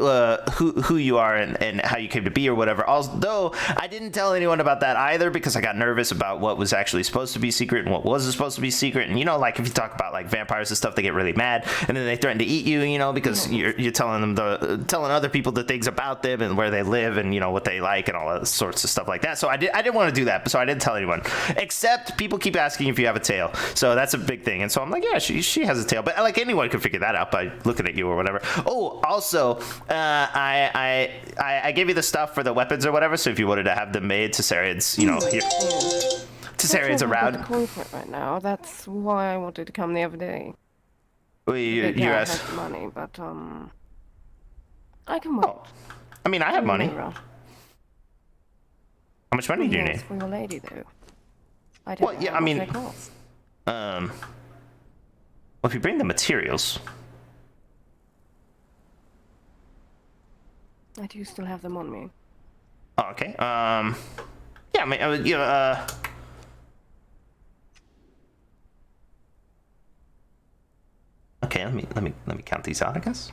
Speaker 1: who you are and how you came to be or whatever. Although I didn't tell anyone about that either because I got nervous about what was actually supposed to be secret and what wasn't supposed to be secret. And like if you talk about like vampires and stuff, they get really mad and then they threaten to eat you, because you're telling them telling other people the things about them and where they live and what they like and all that sorts of stuff like that. So I didn't want to do that, so I didn't tell anyone, except people keep asking if you have a tail, so that's a big thing. And so I'm like, yeah, she has a tail, but like anyone could figure that out by looking at you or whatever. Oh, also, I gave you the stuff for the weapons or whatever, so if you wanted to have them made, Tessarian's, Tessarian's around.
Speaker 6: I don't have the right now. That's why I wanted to come the other day.
Speaker 1: Well, you asked
Speaker 6: have money, but I can wait.
Speaker 1: Oh, I mean, I have money. How much money do you need?
Speaker 6: For your lady, though. I don't know how much they cost.
Speaker 1: Well, if you bring the materials.
Speaker 6: I do still have them on me.
Speaker 1: Oh, okay. Yeah, I mean, okay, let me count these out, I guess.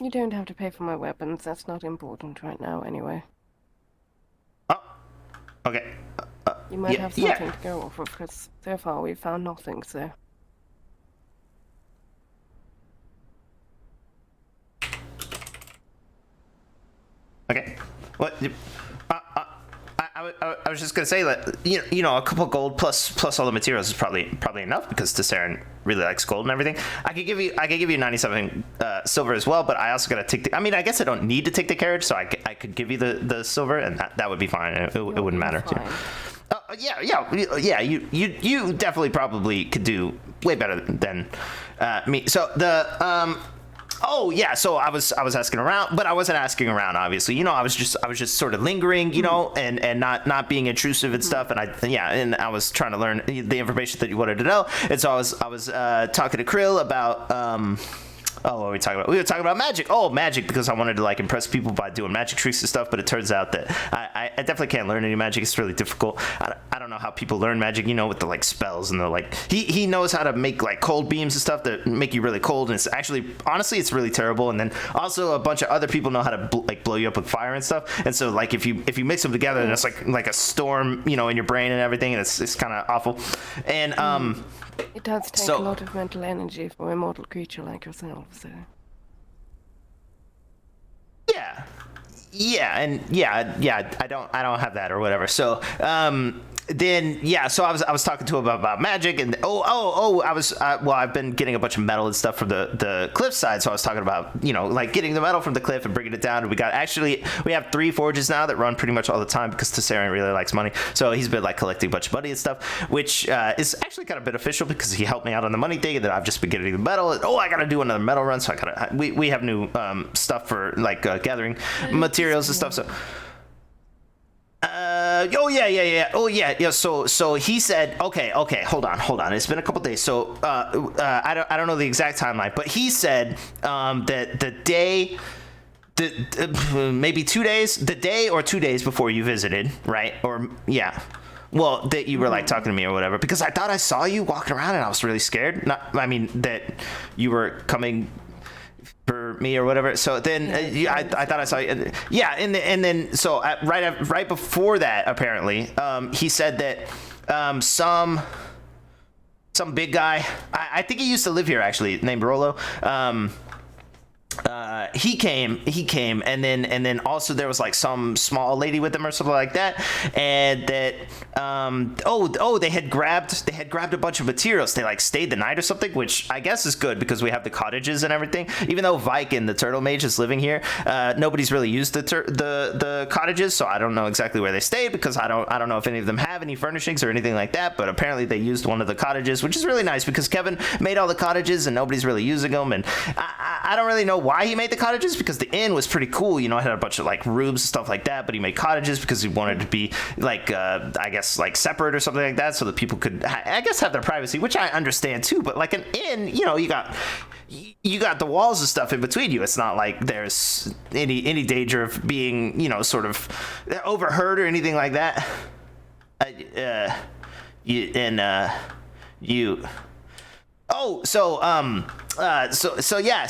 Speaker 6: You don't have to pay for my weapons. That's not important right now, anyway.
Speaker 1: Oh, okay.
Speaker 6: You might have something to go off of, because so far we've found nothing, so...
Speaker 1: Okay. What? I was just gonna say that a couple gold plus all the materials is probably enough because Tessarian really likes gold and everything. I could give you 97 silver as well, but I also gotta take. I mean, I guess I don't need to take the carriage, so I could give you the silver, and that would be fine. It wouldn't matter. Yeah. You definitely probably could do way better than me. So the Oh yeah, so I was asking around, but I wasn't asking around. Obviously, I was just sort of lingering, and not being intrusive and stuff. And I was trying to learn the information that you wanted to know. And so I was talking to Krill about what were we talking about? We were talking about magic. Oh, magic, because I wanted to like impress people by doing magic tricks and stuff. But it turns out that I definitely can't learn any magic. It's really difficult. I don't know how people learn magic, with the like spells and the like. He knows how to make like cold beams and stuff that make you really cold. And it's actually, honestly, it's really terrible. And then also a bunch of other people know how to blow you up with fire and stuff. And so like if you mix them together, and it's like a storm, in your brain and everything, and it's kind of awful. And
Speaker 6: it does take a lot of mental energy for a mortal creature like yourself, so... Yeah, I don't have that or whatever. So,
Speaker 1: then yeah, so I was talking to him about magic, and I've been getting a bunch of metal and stuff from the cliffside, so I was talking about, you know, like getting the metal from the cliff and bringing it down. And we have 3 forges now that run pretty much all the time because Tessarian really likes money, so he's been like collecting a bunch of money and stuff, which is actually kind of beneficial because he helped me out on the money thing, and then I've just been getting the metal. And, I gotta do another metal run, so we have new stuff for like gathering materials and stuff, so. So he said, okay, hold on. It's been a couple days, so I don't know the exact timeline, but he said that the day, maybe 2 days, the day or 2 days before you visited, right? Or yeah. Well, that you were like talking to me or whatever, because I thought I saw you walking around and I was really scared. That you were coming for me or whatever. So then I thought I saw you. Yeah, and then so right before that, apparently, he said that some big guy, I think he used to live here actually, named Rolo. He came, and then also there was like some small lady with him or something like that, and that they had grabbed a bunch of materials. They like stayed the night or something, which I guess is good because we have the cottages and everything. Even though Viking, the turtle mage, is living here, nobody's really used the cottages, so I don't know exactly where they stayed because I don't know if any of them have any furnishings or anything like that. But apparently they used one of the cottages, which is really nice because Kevin made all the cottages and nobody's really using them, and I don't really know why he made the cottages, because the inn was pretty cool, you know, it had a bunch of like rooms and stuff like that, but he made cottages because he wanted to be like I guess like separate or something like that, so that people could I guess have their privacy, which I understand too. But like an inn, you know, you got the walls and stuff in between you. It's not like there's any danger of being, you know, sort of overheard or anything like that.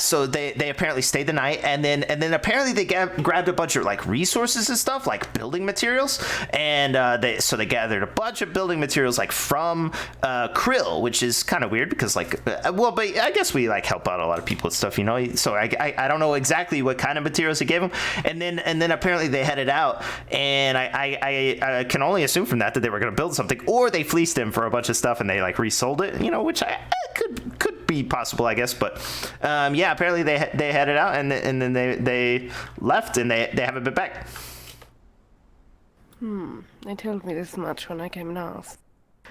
Speaker 1: So they apparently stayed the night, and then apparently they grabbed a bunch of like resources and stuff, like building materials, and they gathered a bunch of building materials like from Krill, which is kind of weird because like but I guess we like help out a lot of people and stuff, you know, so I don't know exactly what kind of materials he gave them, and then apparently they headed out, and I can only assume from that they were going to build something, or they fleeced him for a bunch of stuff and they like resold it, you know, which could be possible, I guess. But apparently they headed out, and then they left, and they haven't been back.
Speaker 6: They told me this much when I came and asked.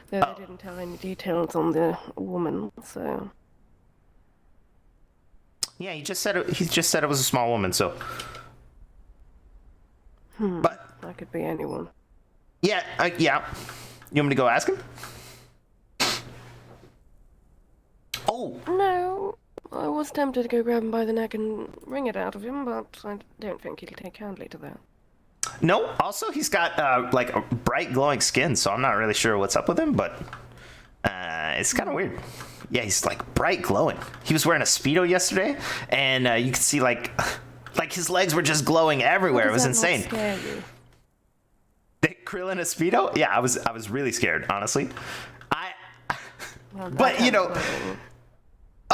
Speaker 6: Though they didn't tell any details on the woman, so.
Speaker 1: Yeah, he just said it was a small woman, so. But
Speaker 6: that could be anyone.
Speaker 1: Yeah. You want me to go ask him? Oh.
Speaker 6: No, I was tempted to go grab him by the neck and wring it out of him, but I don't think he'll take kindly to that.
Speaker 1: No, also he's got like a bright glowing skin, so I'm not really sure what's up with him, but it's kind of weird. Yeah, he's like bright glowing. He was wearing a Speedo yesterday, and you could see like his legs were just glowing everywhere. It was insane.
Speaker 6: Not scare you?
Speaker 1: Krill in a Speedo? Yeah, I was really scared, honestly.
Speaker 6: Well,
Speaker 1: but you know.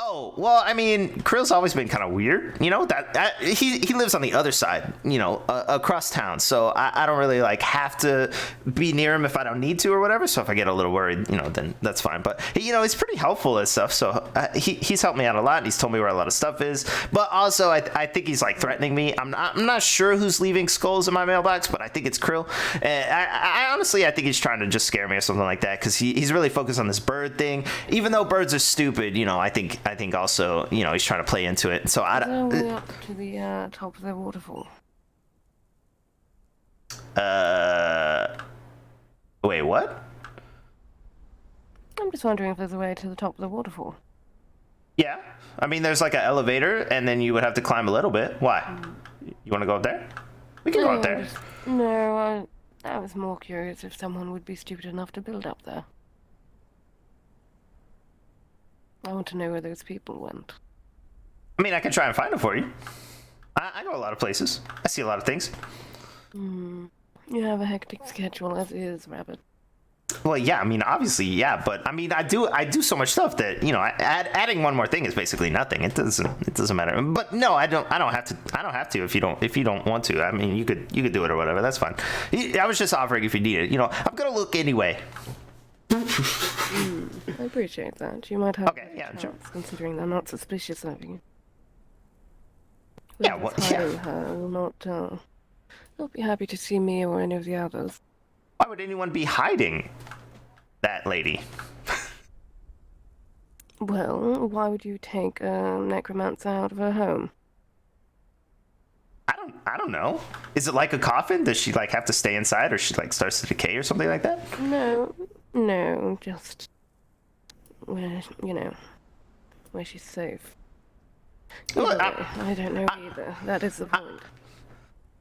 Speaker 1: Oh, well, I mean, Krill's always been kind of weird, you know, that he lives on the other side, you know, across town, so I don't really, like, have to be near him if I don't need to or whatever, so if I get a little worried, you know, then that's fine, but, you know, he's pretty helpful and stuff, so he's helped me out a lot, and he's told me where a lot of stuff is, but also, I think he's, like, threatening me. I'm not sure who's leaving skulls in my mailbox, but I think it's Krill. I honestly, I think he's trying to just scare me or something like that, because he's really focused on this bird thing, even though birds are stupid, you know, I think also, you know, he's trying to play into it. So
Speaker 6: we're up to the top of the waterfall.
Speaker 1: Wait, what?
Speaker 6: I'm just wondering if there's a way to the top of the waterfall.
Speaker 1: Yeah, I mean, there's like an elevator, and then you would have to climb a little bit. Why? You want to go up there? We can go up there.
Speaker 6: No, I was more curious if someone would be stupid enough to build up there. I want to know where those people went.
Speaker 1: I mean, I can try and find them for you. I go a lot of places. I see a lot of things.
Speaker 6: You have a hectic schedule as is, Rabbit.
Speaker 1: Well, yeah, I mean, obviously, yeah, but I mean, I do so much stuff that, you know, adding one more thing is basically nothing. It doesn't matter. But no, I don't have to if you don't want to. I mean, you could do it or whatever. That's fine. I was just offering if you need it. You know, I'm gonna look anyway.
Speaker 6: I appreciate that. You might have
Speaker 1: Okay, yeah, sure.
Speaker 6: considering they're not suspicious of you.
Speaker 1: Yeah, well, yeah.
Speaker 6: Hiding her will not be happy to see me or any of the others.
Speaker 1: Why would anyone be hiding that lady?
Speaker 6: Well, why would you take a necromancer out of her home?
Speaker 1: I don't know. Is it like a coffin? Does she like have to stay inside, or she like starts to decay or something like that?
Speaker 6: No, just where where she's safe.
Speaker 1: Well,
Speaker 6: I don't know either. That is the point.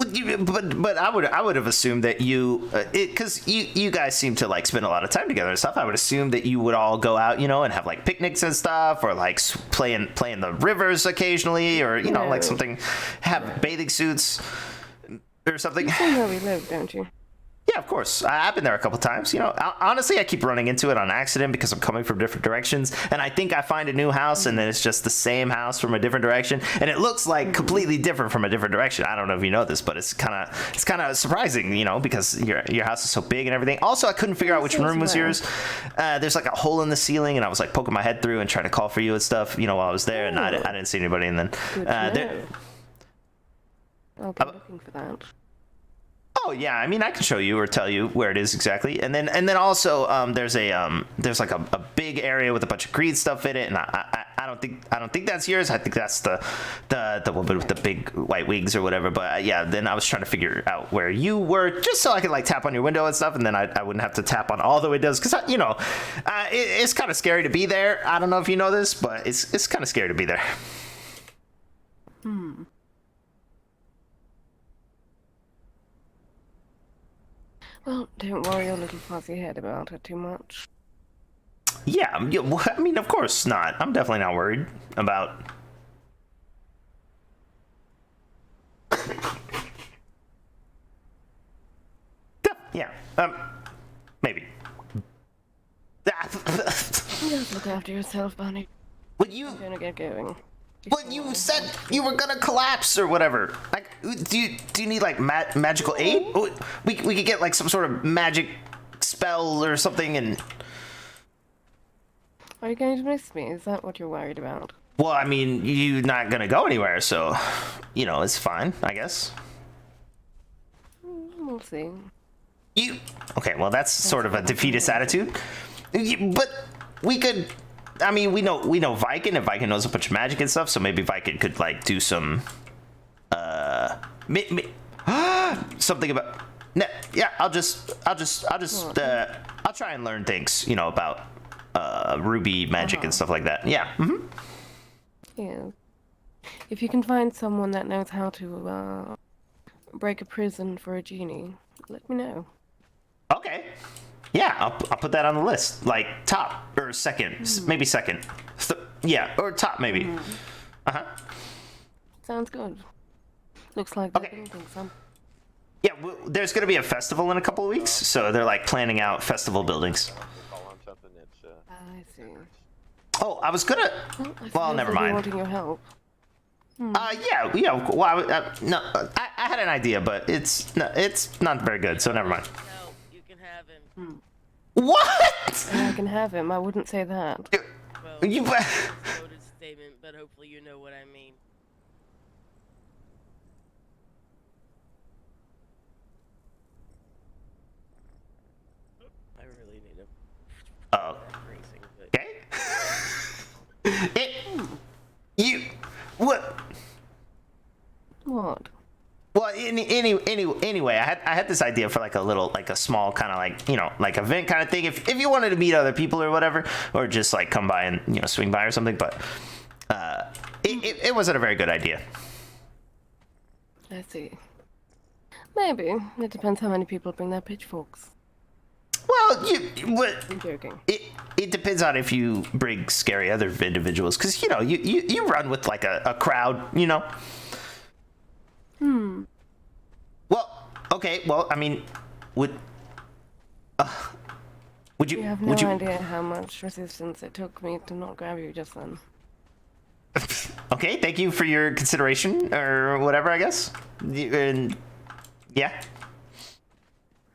Speaker 1: But I would have assumed that you, because you guys seem to like spend a lot of time together and stuff. I would assume that you would all go out, you know, and have like picnics and stuff, or like play in the rivers occasionally, or you know, like something, have bathing suits or something.
Speaker 6: You know where we live, don't you?
Speaker 1: Yeah, of course. I've been there a couple times. You know, honestly, I keep running into it on accident because I'm coming from different directions, and I think I find a new house, and then it's just the same house from a different direction, and it looks like completely different from a different direction. I don't know if you know this, but it's kind of surprising, you know, because your house is so big and everything. Also, I couldn't figure out which room was yours. There's like a hole in the ceiling, and I was like poking my head through and trying to call for you and stuff, you know, while I was there, and I didn't see anybody. And then
Speaker 6: I'll be looking for that.
Speaker 1: Oh yeah, I mean I can show you or tell you where it is exactly, and then also there's like a big area with a bunch of green stuff in it, and I don't think that's yours. I think that's the woman with the big white wings or whatever. But yeah, then I was trying to figure out where you were, just so I could like tap on your window and stuff, and then I wouldn't have to tap on all the windows, because you know it's kind of scary to be there. I don't know if you know this, but it's kind of scary to be there.
Speaker 6: Well, don't worry your little fuzzy head about her too much.
Speaker 1: Yeah, well, I mean, of course not. I'm definitely not worried about. Yeah, maybe.
Speaker 6: Just look after yourself, Bunny.
Speaker 1: Would you?
Speaker 6: I'm gonna get going.
Speaker 1: But you said you were gonna collapse or whatever. Like, do you need like magical aid? We could get like some sort of magic spell or something. And
Speaker 6: are you going to miss me? Is that what you're worried about?
Speaker 1: well, I mean, you're not gonna go anywhere, so you know it's fine, I guess.
Speaker 6: We'll see.
Speaker 1: Okay? Well, that's sort of a defeatist attitude. But we could. I mean, we know Viking, and Viking knows a bunch of magic and stuff, so maybe Viking could like do some something about. Yeah, I'll try and learn things, you know, about ruby magic and stuff like that. Yeah.
Speaker 6: Yeah. If you can find someone that knows how to break a prison for a genie, let me know.
Speaker 1: Okay. Yeah, I'll put that on the list. Like top or second, maybe second. Yeah, or top maybe.
Speaker 6: Sounds good. Looks like
Speaker 1: Okay.
Speaker 6: they're building some.
Speaker 1: Yeah, there's gonna be a festival in a couple of weeks, so they're like planning out festival buildings.
Speaker 4: Call on something that's
Speaker 6: I see.
Speaker 1: Oh, I was gonna.
Speaker 6: Well, I
Speaker 1: Well,
Speaker 6: suppose
Speaker 1: never
Speaker 6: they'll be
Speaker 1: mind.
Speaker 6: wanting your help.
Speaker 1: Yeah. Well, I had an idea, but it's not very good, so never mind.
Speaker 7: No, you can have him.
Speaker 1: What?
Speaker 6: I can have him. I wouldn't say that.
Speaker 7: Well,
Speaker 1: You.
Speaker 7: loaded statement, but hopefully you know what I mean. I really need a
Speaker 1: Oh.
Speaker 7: racing, but
Speaker 1: Okay. What?
Speaker 6: What?
Speaker 1: Well, anyway, I had this idea for like a small kind of like, you know, like event kind of thing. If you wanted to meet other people or whatever, or just like come by and, you know, swing by or something, but it wasn't a very good idea.
Speaker 6: I see. Maybe. It depends how many people bring their pitchforks.
Speaker 1: Well,
Speaker 6: I'm joking.
Speaker 1: it depends on if you bring scary other individuals, because you know you run with like a crowd, you know. Well, okay. Well, I mean, Would
Speaker 6: You
Speaker 1: you?
Speaker 6: have no
Speaker 1: Would you?
Speaker 6: idea how much resistance it took me to not grab you just then.
Speaker 1: Okay, thank you for your consideration or whatever. I guess. And yeah.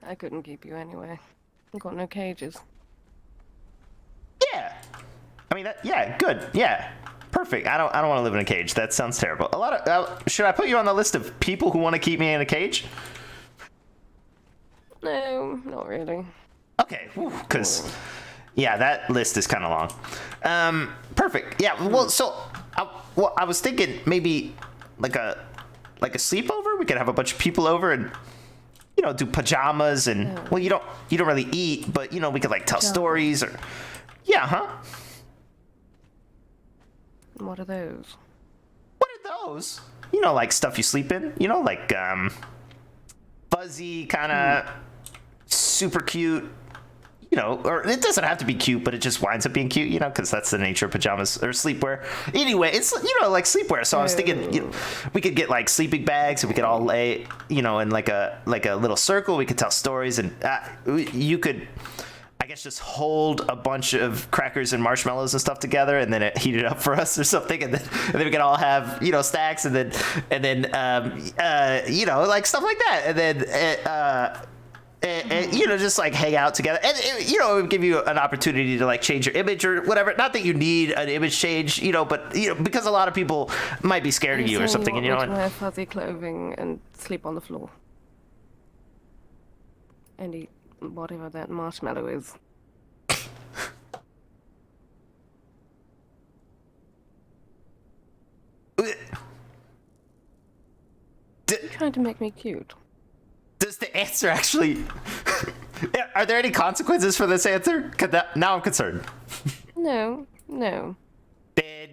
Speaker 6: I couldn't keep you anyway. I've got no cages.
Speaker 1: Yeah. I mean, yeah, good. Yeah. Perfect. I don't want to live in a cage. That sounds terrible. A lot of should I put you on the list of people who want to keep me in a cage?
Speaker 6: No, not really.
Speaker 1: Okay, because yeah, that list is kind of long. Perfect. Yeah. Well, so I was thinking maybe like a sleepover. We could have a bunch of people over and do pajamas and well, you don't really eat, but we could like tell stories or yeah, huh?
Speaker 6: What are those?
Speaker 1: What are those? Like stuff you sleep in. Like fuzzy kind of super cute. Or it doesn't have to be cute, but it just winds up being cute, because that's the nature of pajamas or sleepwear. Anyway, it's, like sleepwear. So I was thinking, we could get like sleeping bags and we could all lay, in like a little circle. We could tell stories and you could, I guess, just hold a bunch of crackers and marshmallows and stuff together and then heat it up for us or something. And then we could all have, stacks and then like stuff like that. And then, and just like hang out together, and it would give you an opportunity to like change your image or whatever. Not that you need an image change, but because a lot of people might be scared of you or something, and
Speaker 6: wear fuzzy clothing and sleep on the floor and eat whatever that marshmallow is. You're trying to make me cute.
Speaker 1: Does the answer actually? Are there any consequences for this answer? Now I'm concerned.
Speaker 6: No.
Speaker 1: Then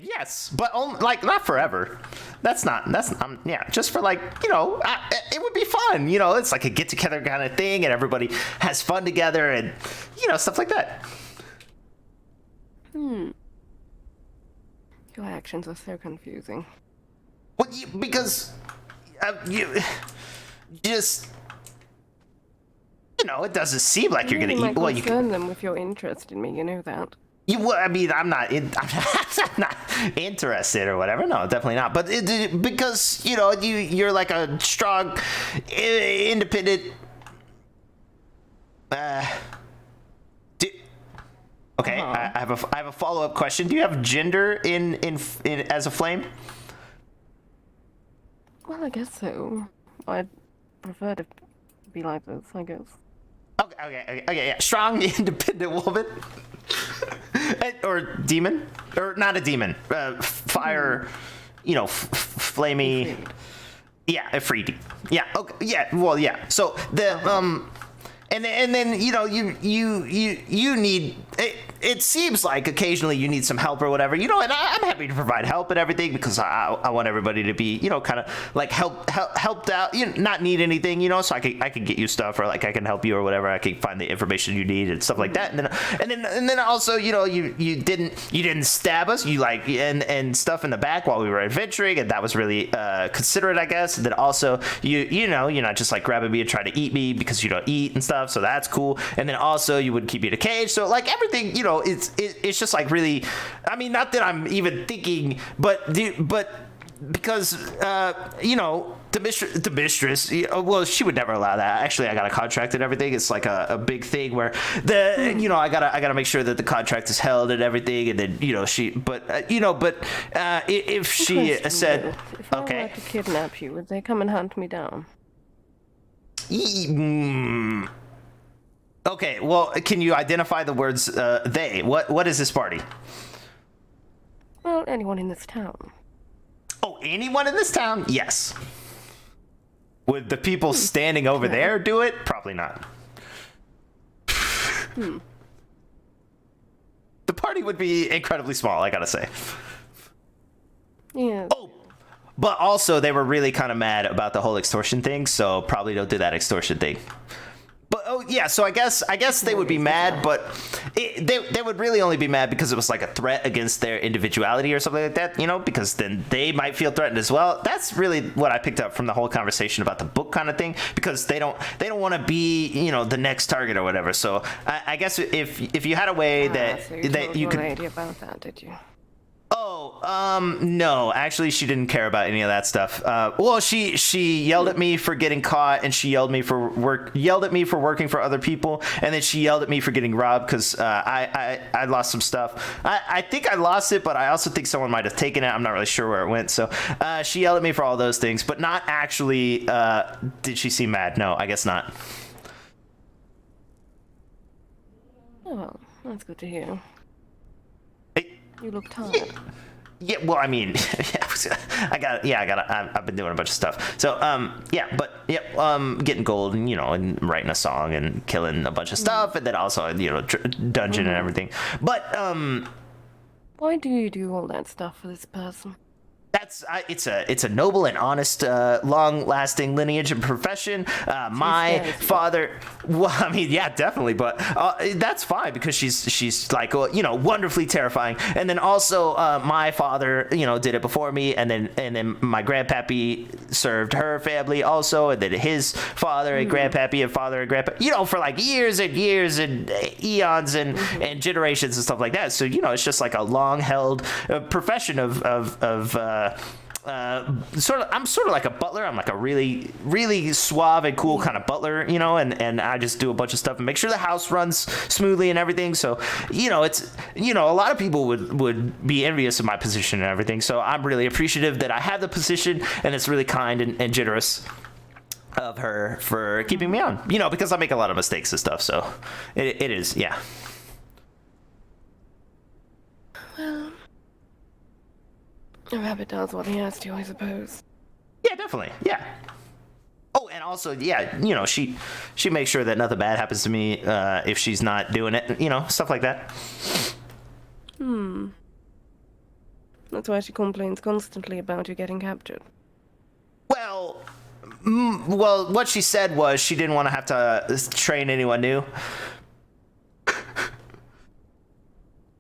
Speaker 1: yes, but like not forever. That's yeah, just for like it would be fun. It's like a get together kind of thing, and everybody has fun together, and stuff like that.
Speaker 6: Your actions are so confusing.
Speaker 1: Well, because you just. It doesn't seem like you're gonna eat. Well, you
Speaker 6: concern them with your interest in me. You know that.
Speaker 1: I mean, I'm not interested or whatever. No, definitely not. But because you're like a strong, independent. Okay, I have a follow-up question. Do you have gender in as a flame?
Speaker 6: Well, I guess so. I'd prefer to be like this, I guess.
Speaker 1: Okay, yeah. Strong, independent woman. Or demon. Or not a demon. Fire, flamey. Yeah, a free demon. Yeah, okay, yeah, well, yeah. So, and then you need... It seems like occasionally you need some help or whatever, and I'm happy to provide help and everything because I want everybody to be, kind of like helped out, not need anything, so I can get you stuff or like I can help you or whatever. I can find the information you need and stuff like that. And then also, you didn't stab us, you like and stuff in the back while we were adventuring, and that was really considerate, I guess. And then also you're not just like grabbing me and trying to eat me because you don't eat and stuff, so that's cool. And then also you would keep me in a cage, so like everything, it's just like really, I mean, not that I'm even thinking, but because the mistress, well, she would never allow that. Actually, I got a contract and everything. It's like a big thing where I gotta make sure that the contract is held and everything, and then if she said,
Speaker 6: if I were to kidnap you, would they come and hunt me down?
Speaker 1: Okay, well, can you identify the words they? What is this party?
Speaker 6: Well, anyone in this town.
Speaker 1: Oh, anyone in this town? Yes. Would the people standing over there do it? Probably not. The party would be incredibly small, I gotta say.
Speaker 6: Yeah.
Speaker 1: Oh, but also they were really kind of mad about the whole extortion thing, so probably don't do that extortion thing. But oh yeah, so I guess they would be mad, but they would really only be mad because it was like a threat against their individuality or something like that, you know, because then they might feel threatened as well. That's really what I picked up from the whole conversation about the book kind of thing, because they don't want to be, you know, the next target or whatever. So I guess if you had a way that
Speaker 6: so
Speaker 1: that you
Speaker 6: told
Speaker 1: could.
Speaker 6: your lady about that, did you?
Speaker 1: No, actually she didn't care about any of that stuff. Well, she yelled at me for getting caught, and she yelled at me for working for other people, and then she yelled at me for getting robbed because I lost some stuff. I think I lost it, but I also think someone might have taken it. I'm not really sure where it went. So she yelled at me for all those things, but not actually did she seem mad. No, I guess not.
Speaker 6: Oh, well, that's good to hear.
Speaker 1: Hey,
Speaker 6: You look tired.
Speaker 1: yeah, well, I mean, I've been doing a bunch of stuff. So, getting gold and, you know, and writing a song and killing a bunch of stuff, and then also, you know, dungeon and everything. But,
Speaker 6: Why do you do all that stuff for this person?
Speaker 1: it's a noble and honest, long-lasting lineage and profession. My father, well, I mean, yeah, definitely, but that's fine because she's like, you know, wonderfully terrifying. And then also, my father, you know, did it before me, and then my grandpappy served her family also, and then his father and grandpappy and father and grandpa, you know, for like years and years and eons and generations and stuff like that. So, you know, it's just like a long-held profession of I'm sort of like a butler. I'm like a really, really suave and cool kind of butler, you know, and I just do a bunch of stuff and make sure the house runs smoothly and everything. So, you know, it's, you know, a lot of people would be envious of my position and everything. So I'm really appreciative that I have the position, and it's really kind and generous of her for keeping me on, you know, because I make a lot of mistakes and stuff. So it is, yeah.
Speaker 6: Well, a rabbit does what he has to, I suppose.
Speaker 1: Yeah, definitely. Yeah. Oh, and also, yeah, you know, she makes sure that nothing bad happens to me if she's not doing it, you know, stuff like that.
Speaker 6: That's why she complains constantly about you getting captured.
Speaker 1: Well, what she said was she didn't want to have to train anyone new.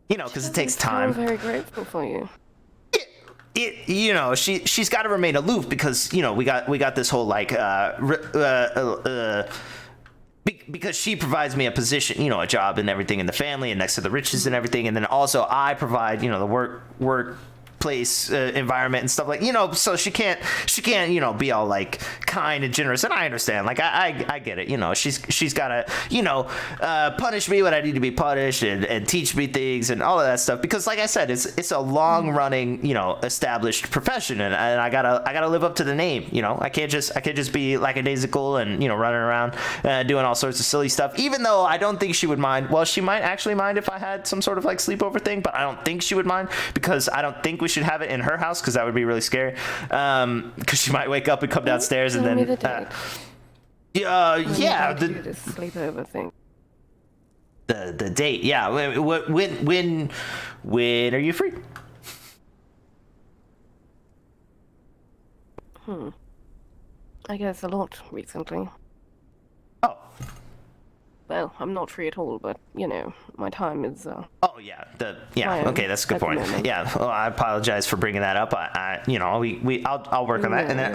Speaker 1: You know, because it takes time.
Speaker 6: I'm very grateful for you.
Speaker 1: You know, she's got to remain aloof because, you know, we got this whole like because she provides me a position, you know, a job and everything in the family and next to the riches and everything, and then also I provide, you know, the workplace environment and stuff, like, you know, so she can't, you know, be all like kind and generous, and I understand, like I get it, you know, she's gotta, you know, punish me when I need to be punished and teach me things and all of that stuff, because like I said, it's a long running, you know, established profession, and I gotta live up to the name, you know. I can't just be like a daisical and, you know, running around doing all sorts of silly stuff, even though I don't think she would mind. Well, she might actually mind if I had some sort of like sleepover thing, but I don't think she would mind, because I don't think we should have it in her house, because that would be really scary, because she might wake up and come downstairs and
Speaker 6: Tell me
Speaker 1: then
Speaker 6: the date.
Speaker 1: yeah,
Speaker 6: this sleepover thing.
Speaker 1: the date, yeah. When are you free?
Speaker 6: I guess a lot recently.
Speaker 1: Oh,
Speaker 6: Well, I'm not free at all, but, you know, my time is,
Speaker 1: oh yeah,
Speaker 6: Fine.
Speaker 1: okay, that's a good
Speaker 6: At the
Speaker 1: point.
Speaker 6: moment.
Speaker 1: Yeah, well, I apologize for bringing that up. I you know, I'll work on that, and then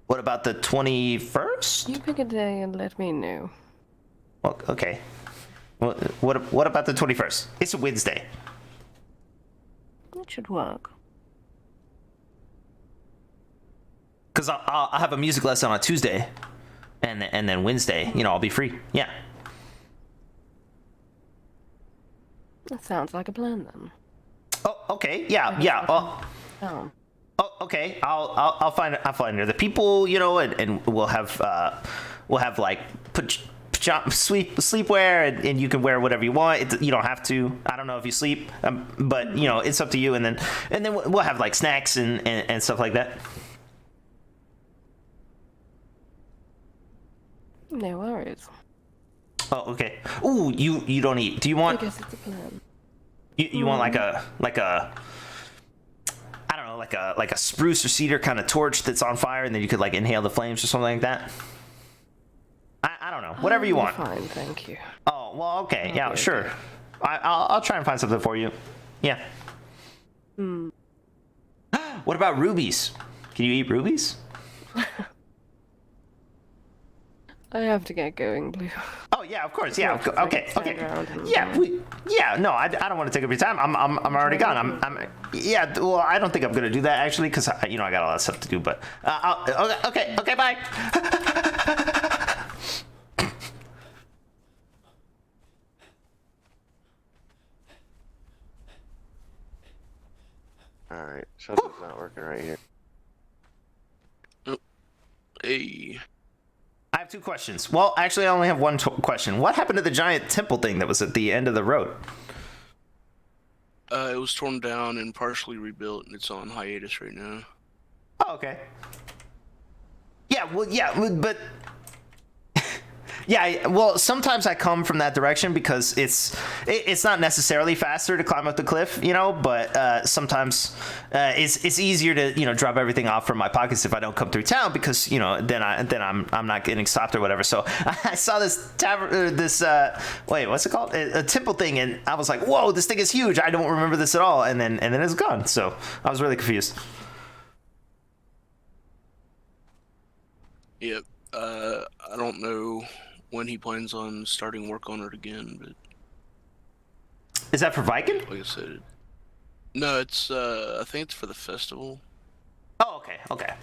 Speaker 1: what about the 21st?
Speaker 6: you pick a day and let me know.
Speaker 1: Well, okay. Well, what about the 21st? It's a Wednesday.
Speaker 6: That should work.
Speaker 1: Because I'll have a music lesson on Tuesday, and then Wednesday, you know, I'll be free. Yeah.
Speaker 6: That sounds like a plan, then.
Speaker 1: Oh, okay. Yeah.
Speaker 6: Oh.
Speaker 1: Oh, okay. I'll find the people, you know, and we'll have like sleepwear, and you can wear whatever you want. You don't have to. I don't know if you sleep, but you know, it's up to you. And then we'll have like snacks and stuff like that.
Speaker 6: No worries.
Speaker 1: Oh, okay. Ooh, you don't eat. Do you
Speaker 6: I
Speaker 1: want?
Speaker 6: guess it's a plan.
Speaker 1: You want like a like a spruce or cedar kind of torch that's on fire, and then you could like inhale the flames or something like that. I don't know. Whatever you want.
Speaker 6: Fine, thank you.
Speaker 1: Oh well, okay.
Speaker 6: I'll
Speaker 1: Yeah,
Speaker 6: be
Speaker 1: sure.
Speaker 6: okay.
Speaker 1: I'll try and find something for you. Yeah.
Speaker 6: Hmm.
Speaker 1: What about rubies? Can you eat rubies?
Speaker 6: I have to get going, Blue.
Speaker 1: Oh yeah, of course. Yeah.
Speaker 6: Well,
Speaker 1: Okay.
Speaker 6: stand
Speaker 1: Okay.
Speaker 6: around and,
Speaker 1: Yeah. Yeah. No, I don't want to take up your time. I'm already gone. Yeah. Well, I don't think I'm gonna do that actually, because I got a lot of stuff to do. But okay. Bye.
Speaker 4: Alright, something's not working right here.
Speaker 2: Hey.
Speaker 1: I have 2 questions. Well, actually, I only have one question. What happened to the giant temple thing that was at the end of the road?
Speaker 2: It was torn down and partially rebuilt, and it's on hiatus right now.
Speaker 1: Oh, okay. Yeah, but yeah, well, sometimes I come from that direction because it's not necessarily faster to climb up the cliff, but sometimes it's easier to drop everything off from my pockets if I don't come through town, because then I'm not getting stopped or whatever. So I saw this what's it called, a temple thing, and I was like, whoa, this thing is huge. I don't remember this at all, and then it's gone. So I was really confused.
Speaker 2: Yep. I don't know when he plans on starting work on it again, but
Speaker 1: Is that for Viking?
Speaker 2: like I said, no, it's I think it's for the festival.
Speaker 1: Oh, okay.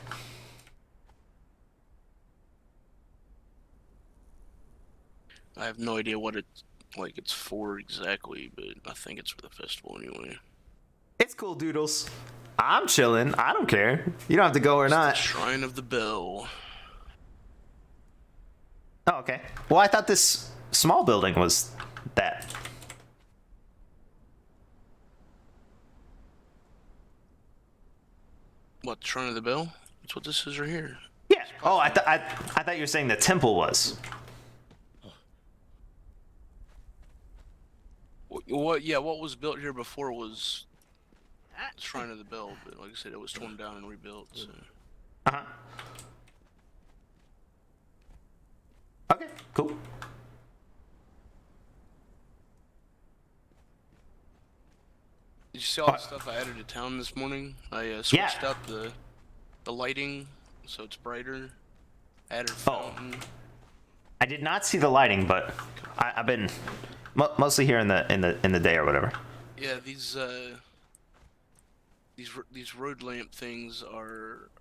Speaker 2: I have no idea what it's for exactly, but I think it's for the festival anyway.
Speaker 1: It's cool, doodles. I'm chilling. I don't care. You don't have to go or
Speaker 2: It's the
Speaker 1: not.
Speaker 2: Shrine of the Bell.
Speaker 1: Oh, okay. Well, I thought this small building was that.
Speaker 2: What, Shrine of the Bell? That's what this is right here.
Speaker 1: Yeah. Oh, I thought you were saying the temple was.
Speaker 2: What? Yeah, what was built here before was Shrine of the Bell, but like I said, it was torn down and rebuilt. So.
Speaker 1: Uh-huh. Okay, cool.
Speaker 2: Did you see all the stuff I added to town this morning? I switched up the lighting so it's brighter. Added fountain.
Speaker 1: I did not see the lighting, but I've been mostly here in the day or whatever.
Speaker 2: Yeah, these road lamp things are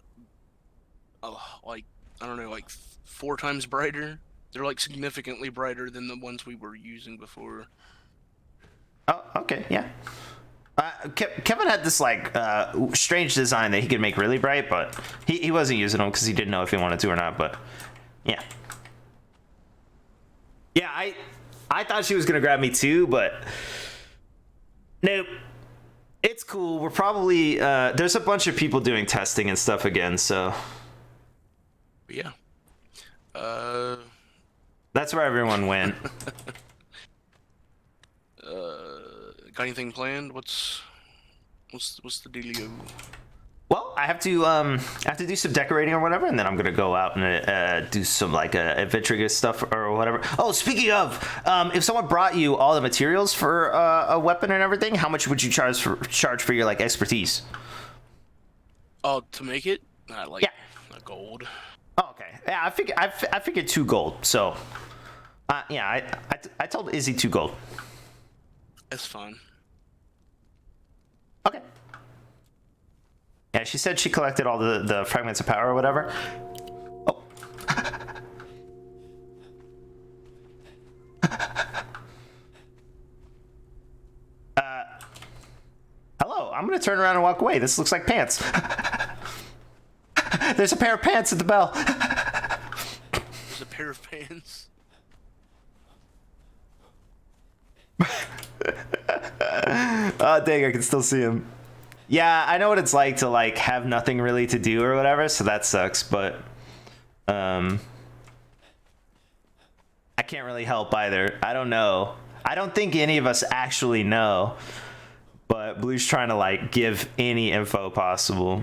Speaker 2: like, I don't know, like 4 times brighter. They're like significantly brighter than the ones we were using before.
Speaker 1: Oh, okay, yeah. Kevin had this like strange design that he could make really bright, but he wasn't using them because he didn't know if he wanted to or not. But yeah, I thought she was gonna grab me too, but nope. It's cool. We're probably there's a bunch of people doing testing and stuff again, so
Speaker 2: yeah.
Speaker 1: That's where everyone went.
Speaker 2: Got anything planned? What's the dealio?
Speaker 1: Well, I have to do some decorating or whatever, and then I'm gonna go out and do some like adventurous stuff or whatever. Oh, speaking of, if someone brought you all the materials for a weapon and everything, how much would you charge for your like expertise?
Speaker 2: Oh, to make it? Like a gold.
Speaker 1: Oh, okay. Yeah, I figured 2 gold. So, yeah, I told Izzy 2 gold.
Speaker 2: That's fine.
Speaker 1: Okay. Yeah, she said she collected all the fragments of power or whatever. Oh. Hello, I'm gonna turn around and walk away. This looks like pants. There's a pair of pants at the bell.
Speaker 2: There's a pair of pants.
Speaker 1: Oh, dang, I can still see him. Yeah, I know what it's like to like have nothing really to do or whatever, so that sucks, but I can't really help either. I don't know. I don't think any of us actually know. But Blue's trying to like give any info possible.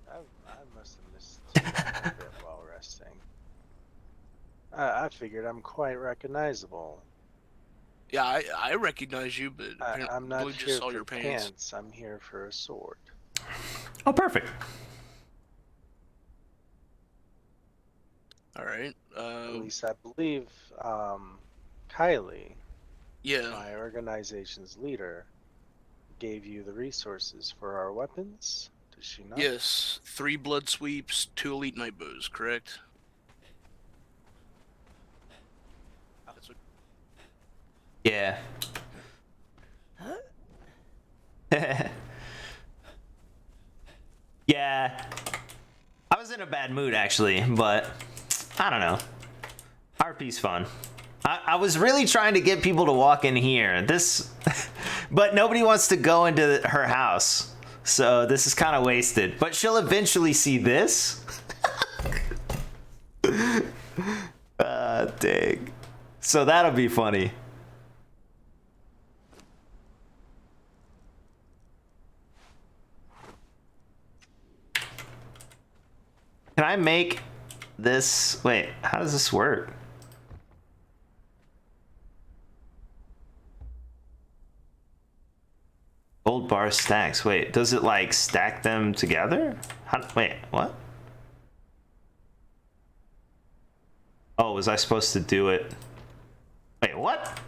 Speaker 8: I must have missed a bit while resting. I figured I'm quite recognizable.
Speaker 2: Yeah, I recognize you, but apparently
Speaker 8: I'm not
Speaker 2: Blue
Speaker 8: here
Speaker 2: just saw
Speaker 8: for
Speaker 2: your pants.
Speaker 8: pants. I'm here for a sword.
Speaker 1: Oh, perfect.
Speaker 2: All right.
Speaker 8: At least I believe Kylie,
Speaker 2: Yeah.
Speaker 8: my organization's leader, gave you the resources for our weapons. Does she not?
Speaker 2: Yes. 3 blood sweeps, 2 elite night bows. Correct. That's what...
Speaker 1: Yeah. Yeah. I was in a bad mood actually, but I don't know. RP's fun. I was really trying to get people to walk in here. This, but nobody wants to go into her house. So this is kind of wasted. But she'll eventually see this. Dang. So that'll be funny. Can I make this? Wait, how does this work? Gold bar stacks. Wait, does it like stack them together? Wait, what? Oh, was I supposed to do it? Wait, what?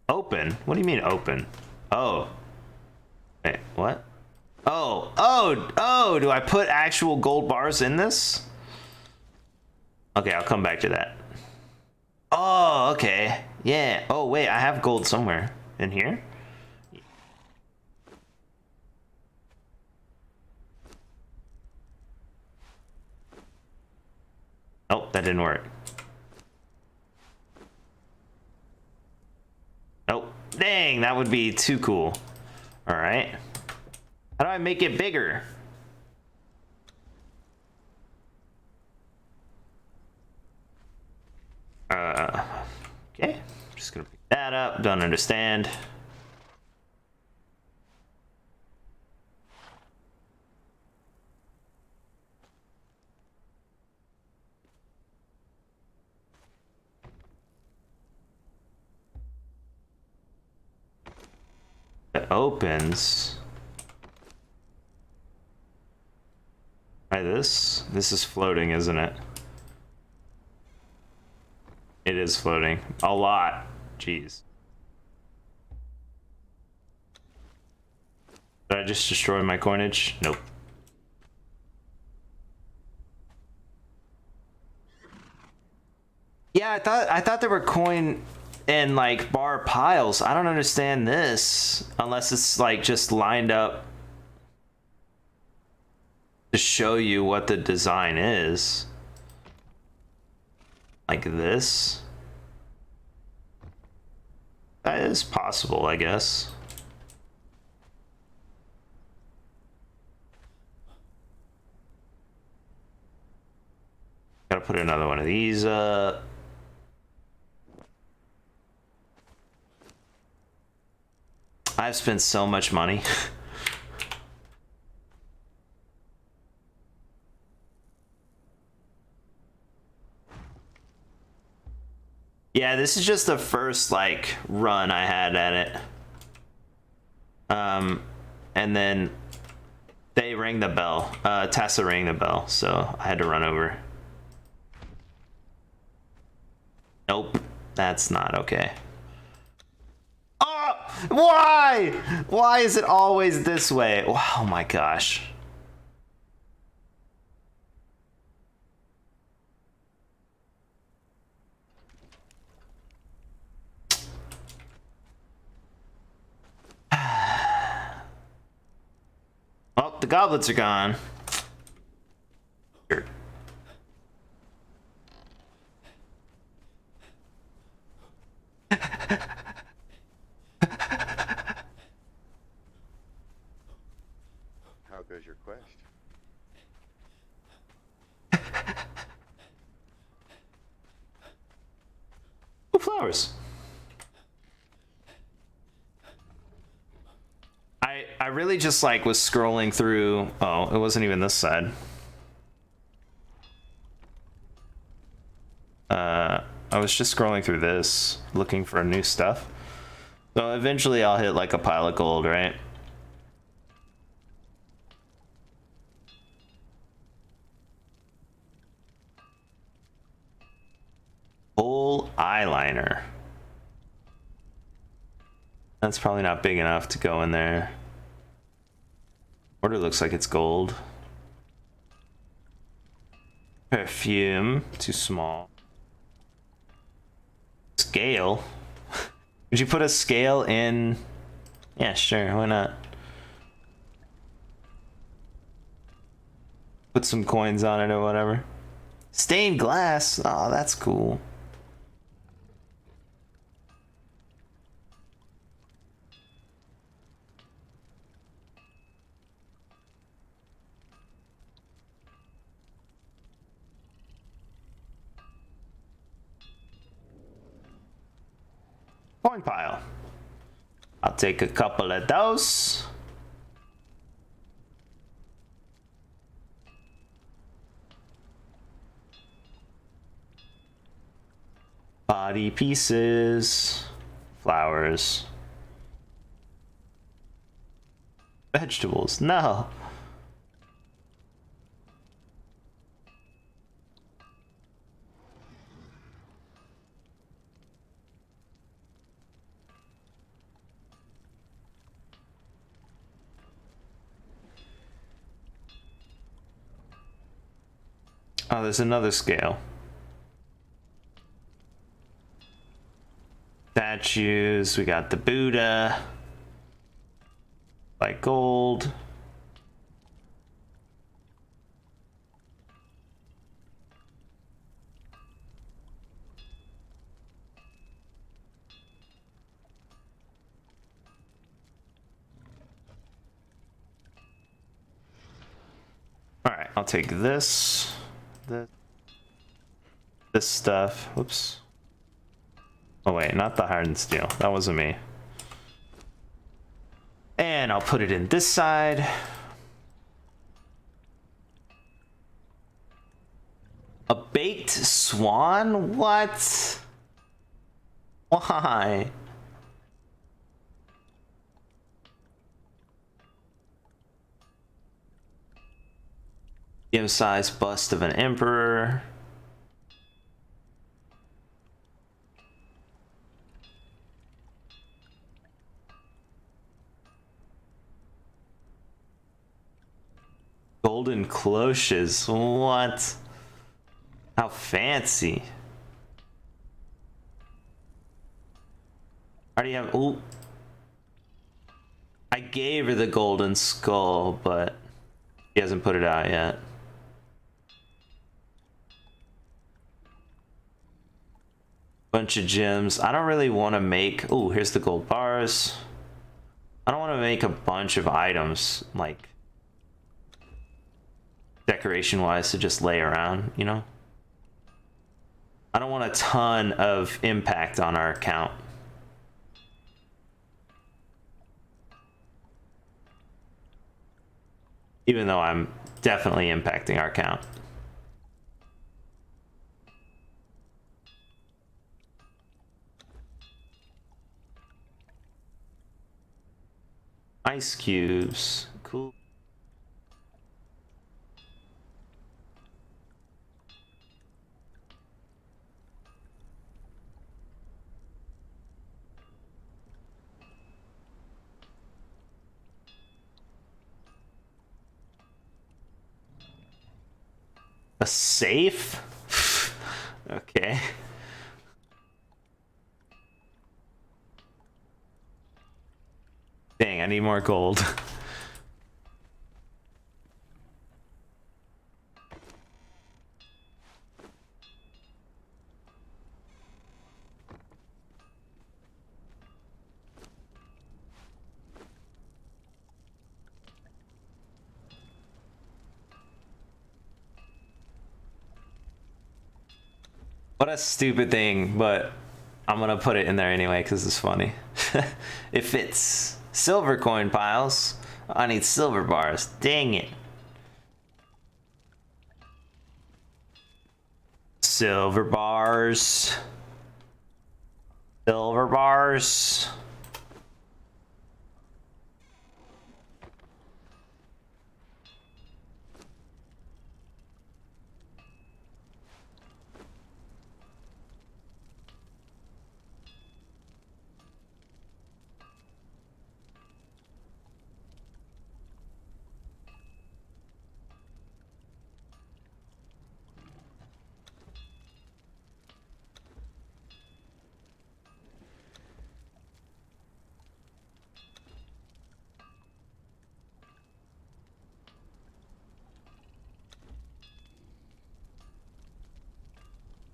Speaker 1: Open? What do you mean open? Oh. Wait, what? Oh, do I put actual gold bars in this? Okay, I'll come back to that. Oh, okay. Yeah. Oh, wait, I have gold somewhere. In here? Nope, that didn't work. Nope. Dang, that would be too cool. All right. How do I make it bigger? Okay. Just gonna pick that up. Don't understand. It opens. Try this. This is floating, isn't it? It is floating. A lot. Jeez. Did I just destroy my coinage? Nope. Yeah, I thought there were coin and like bar piles. I don't understand this unless it's like just lined up to show you what the design is. Like this. That is possible, I guess. Gotta put another one of these up. I've spent so much money. Yeah, this is just the first like run I had at it. And then they rang the bell. Tessa rang the bell, so I had to run over. Nope, that's not okay. Oh, why? Why is it always this way? Oh my gosh. Oh, the goblets are gone. Sure.
Speaker 4: How goes your quest?
Speaker 1: flowers. I really just like was scrolling through. Oh, it wasn't even this side. I was just scrolling through this, looking for new stuff. So eventually I'll hit like a pile of gold, right? Full eyeliner. That's probably not big enough to go in there. Order looks like it's gold. Perfume, too small. Scale. Would you put a scale in? Yeah, sure, why not? Put some coins on it or whatever. Stained glass. Oh, that's cool. Coin pile. I'll take a couple of those. Body pieces. Flowers. Vegetables. No. Oh, there's another scale. Statues. We got the Buddha. Like gold. All right, I'll take this. This stuff. Whoops. Oh wait, not the hardened steel. That wasn't me. And I'll put it in this side. A baked swan? What? Why? Medium-sized bust of an emperor. Golden cloches. What? How fancy. I already have. Ooh. I gave her the golden skull, but she hasn't put it out yet. Bunch of gems. I don't really want to make. Oh, here's the gold bars. I don't want to make a bunch of items like decoration wise to just lay around, you know? I don't want a ton of impact on our account. Even though I'm definitely impacting our account. Ice cubes. Cool. A safe? Okay. Dang, I need more gold. What a stupid thing, but I'm gonna put it in there anyway because it's funny. It fits. Silver coin piles. I need silver bars. Dang it. Silver bars. Silver bars.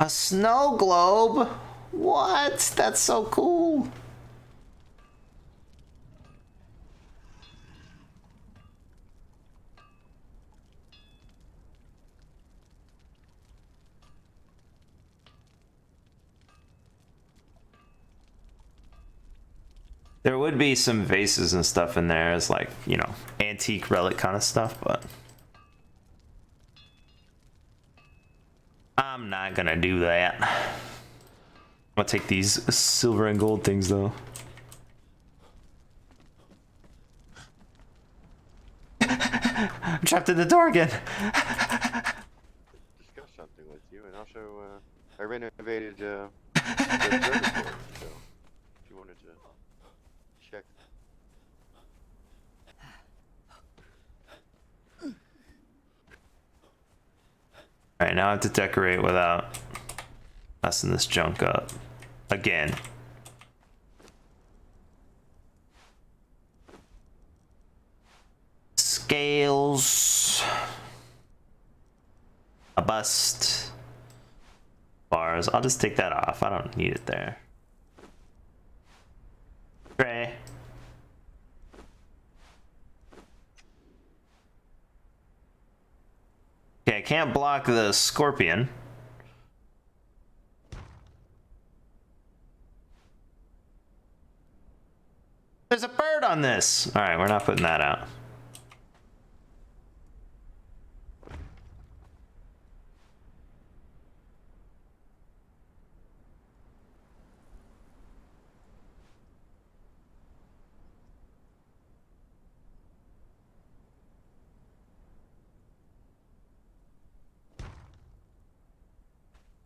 Speaker 1: A snow globe? What? That's so cool. There would be some vases and stuff in there as like, you know, antique relic kind of stuff, but I'm not gonna do that. I'm gonna take these silver and gold things though. I'm trapped in the door again.
Speaker 4: Discuss something with you, and also I renovated the observatory, so if you wanted to check.
Speaker 1: Alright, now I have to decorate without messing this junk up. Again. Scales. A bust. Bars. I'll just take that off. I don't need it there. Tray. Okay, I can't block the scorpion. There's a bird on this. All right, we're not putting that out.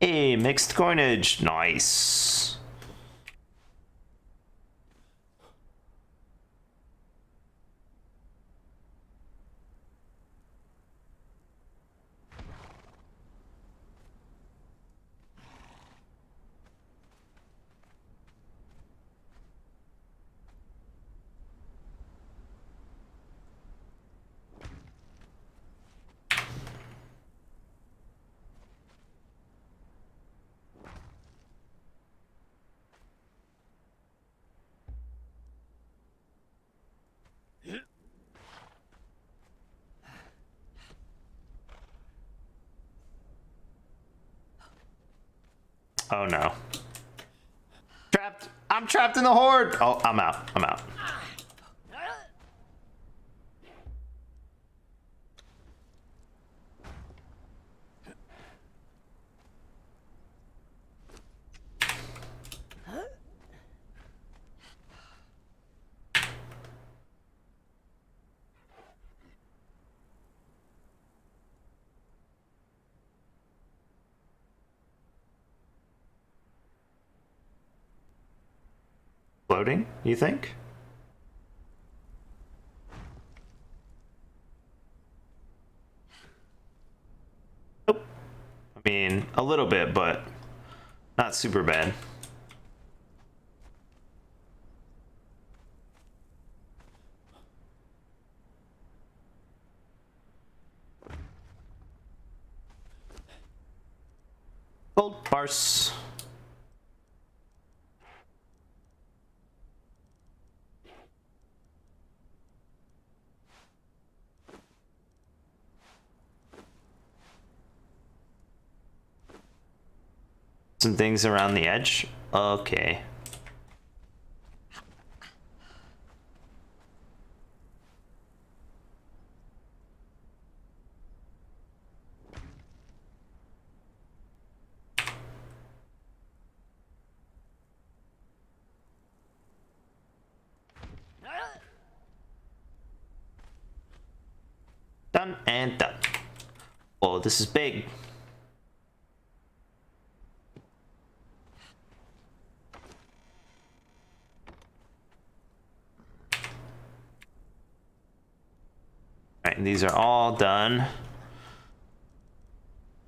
Speaker 1: Hey, mixed coinage. Nice. Oh no. Trapped. I'm trapped in the horde. Oh, I'm out. I'm out. Floating, you think? Nope. I mean, a little bit, but not super bad. Gold bars. Some things around the edge. Okay. Done and done. Oh, this is big. Alright, and these are all done.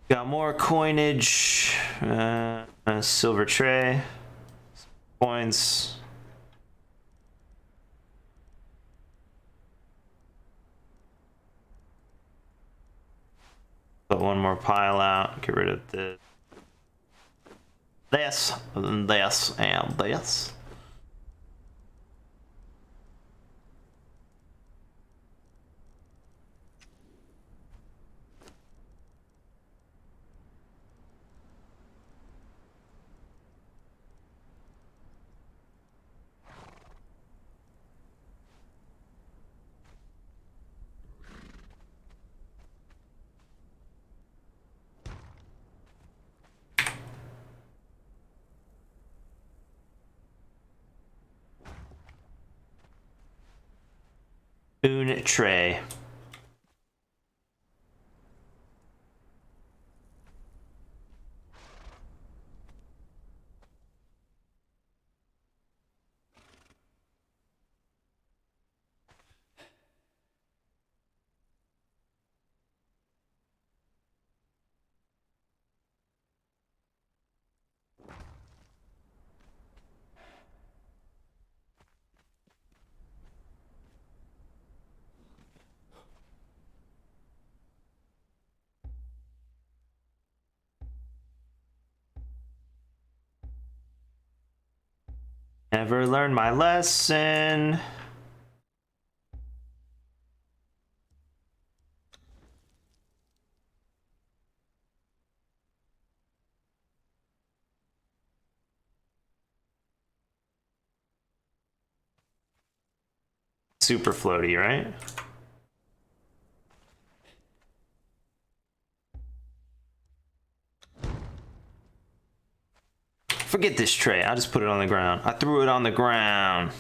Speaker 1: Got more coinage. A silver tray. Coins. Put one more pile out. Get rid of this. This, and this, and this. Spoon tray. Never learned my lesson. Super floaty, right? Forget this tray. I'll just put it on the ground. I threw it on the ground.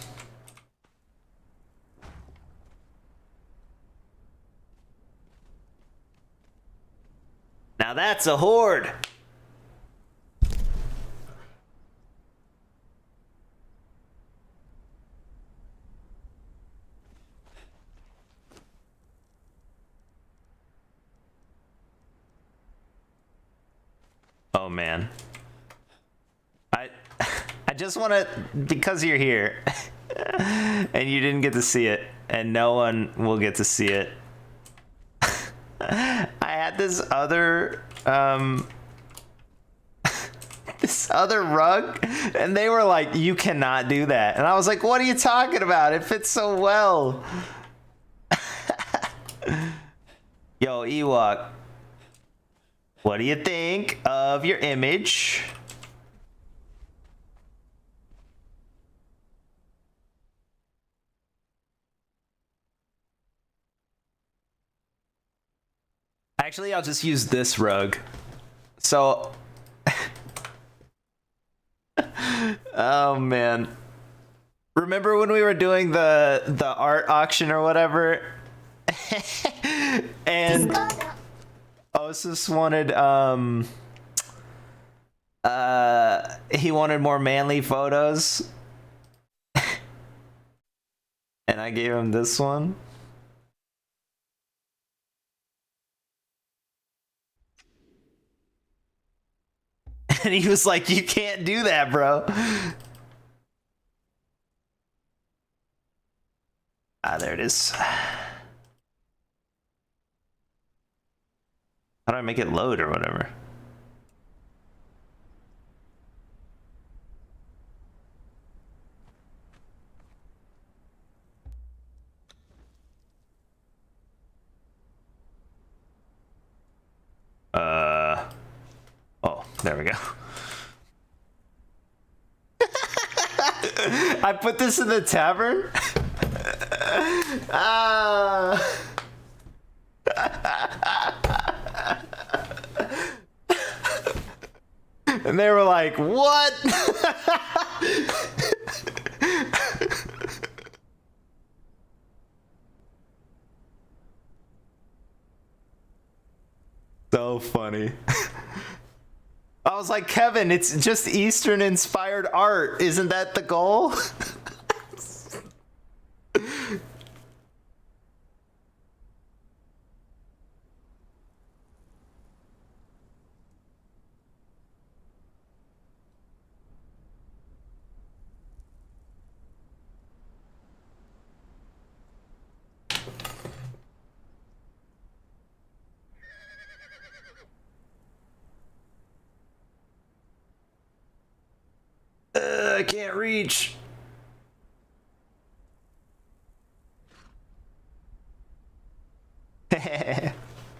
Speaker 1: Now that's a horde. Oh man. I just want to, because you're here and you didn't get to see it and no one will get to see it. I had this other this other rug and they were like, you cannot do that. And I was like, what are you talking about? It fits so well. Yo, Ewok, what do you think of your image? Actually, I'll just use this rug. So, oh man. Remember when we were doing the art auction or whatever? And Osis wanted he wanted more manly photos. And I gave him this one. And he was like, you can't do that, bro. Ah, there it is. How do I make it load or whatever? Oh, there we go. I put this in the tavern. Ah. And they were like, "What?" So funny. I was like, Kevin, it's just Eastern inspired art. Isn't that the goal? I can't reach.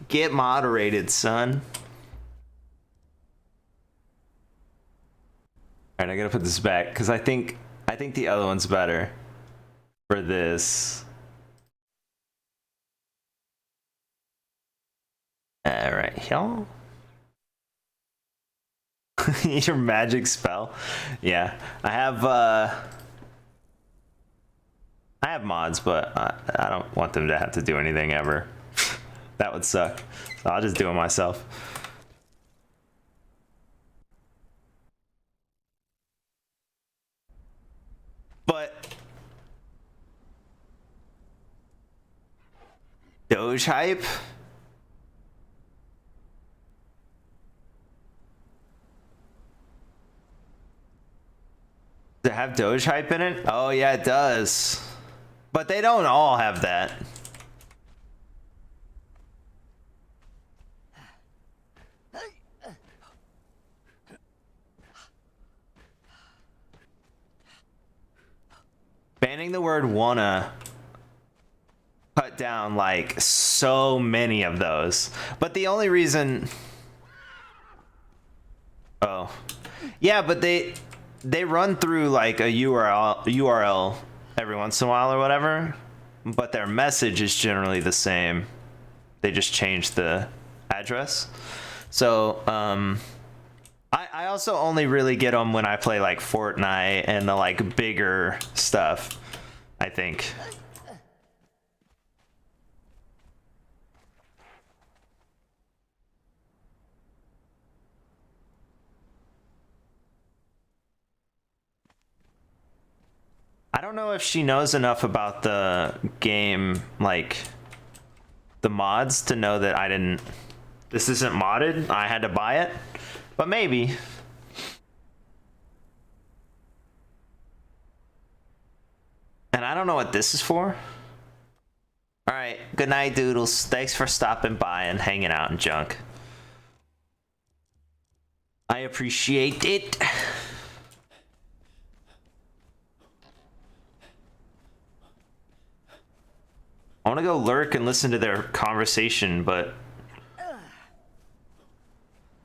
Speaker 1: Get moderated, son. Alright, I gotta put this back because I think the other one's better for this. Alright, y'all. Your magic spell. Yeah, I have mods, but I don't want them to have to do anything ever. That would suck. So I'll just do it myself. But Doge hype? Does it have Doge hype in it? Oh yeah, it does. But they don't all have that. Banning the word wanna cut down like so many of those. But the only reason... Oh. Yeah, but they run through like a URL every once in a while or whatever, but their message is generally the same. They just change the address. So I also only really get them when I play like Fortnite and the like bigger stuff, I think. I don't know if she knows enough about the game, like the mods, to know that this isn't modded. I had to buy it, but maybe. And I don't know what this is for. All right, good night, Doodles. Thanks for stopping by and hanging out and junk. I appreciate it. I want to go lurk and listen to their conversation, but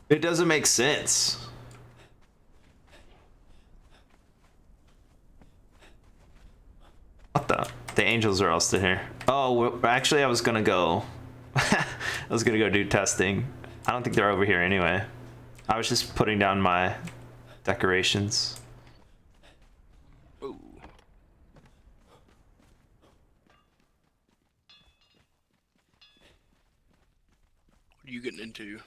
Speaker 1: it doesn't make sense. What the angels are all still here. Oh, actually I was gonna go do testing. I don't think they're over here anyway. I was just putting down my decorations.
Speaker 2: Ooh. What are you getting into?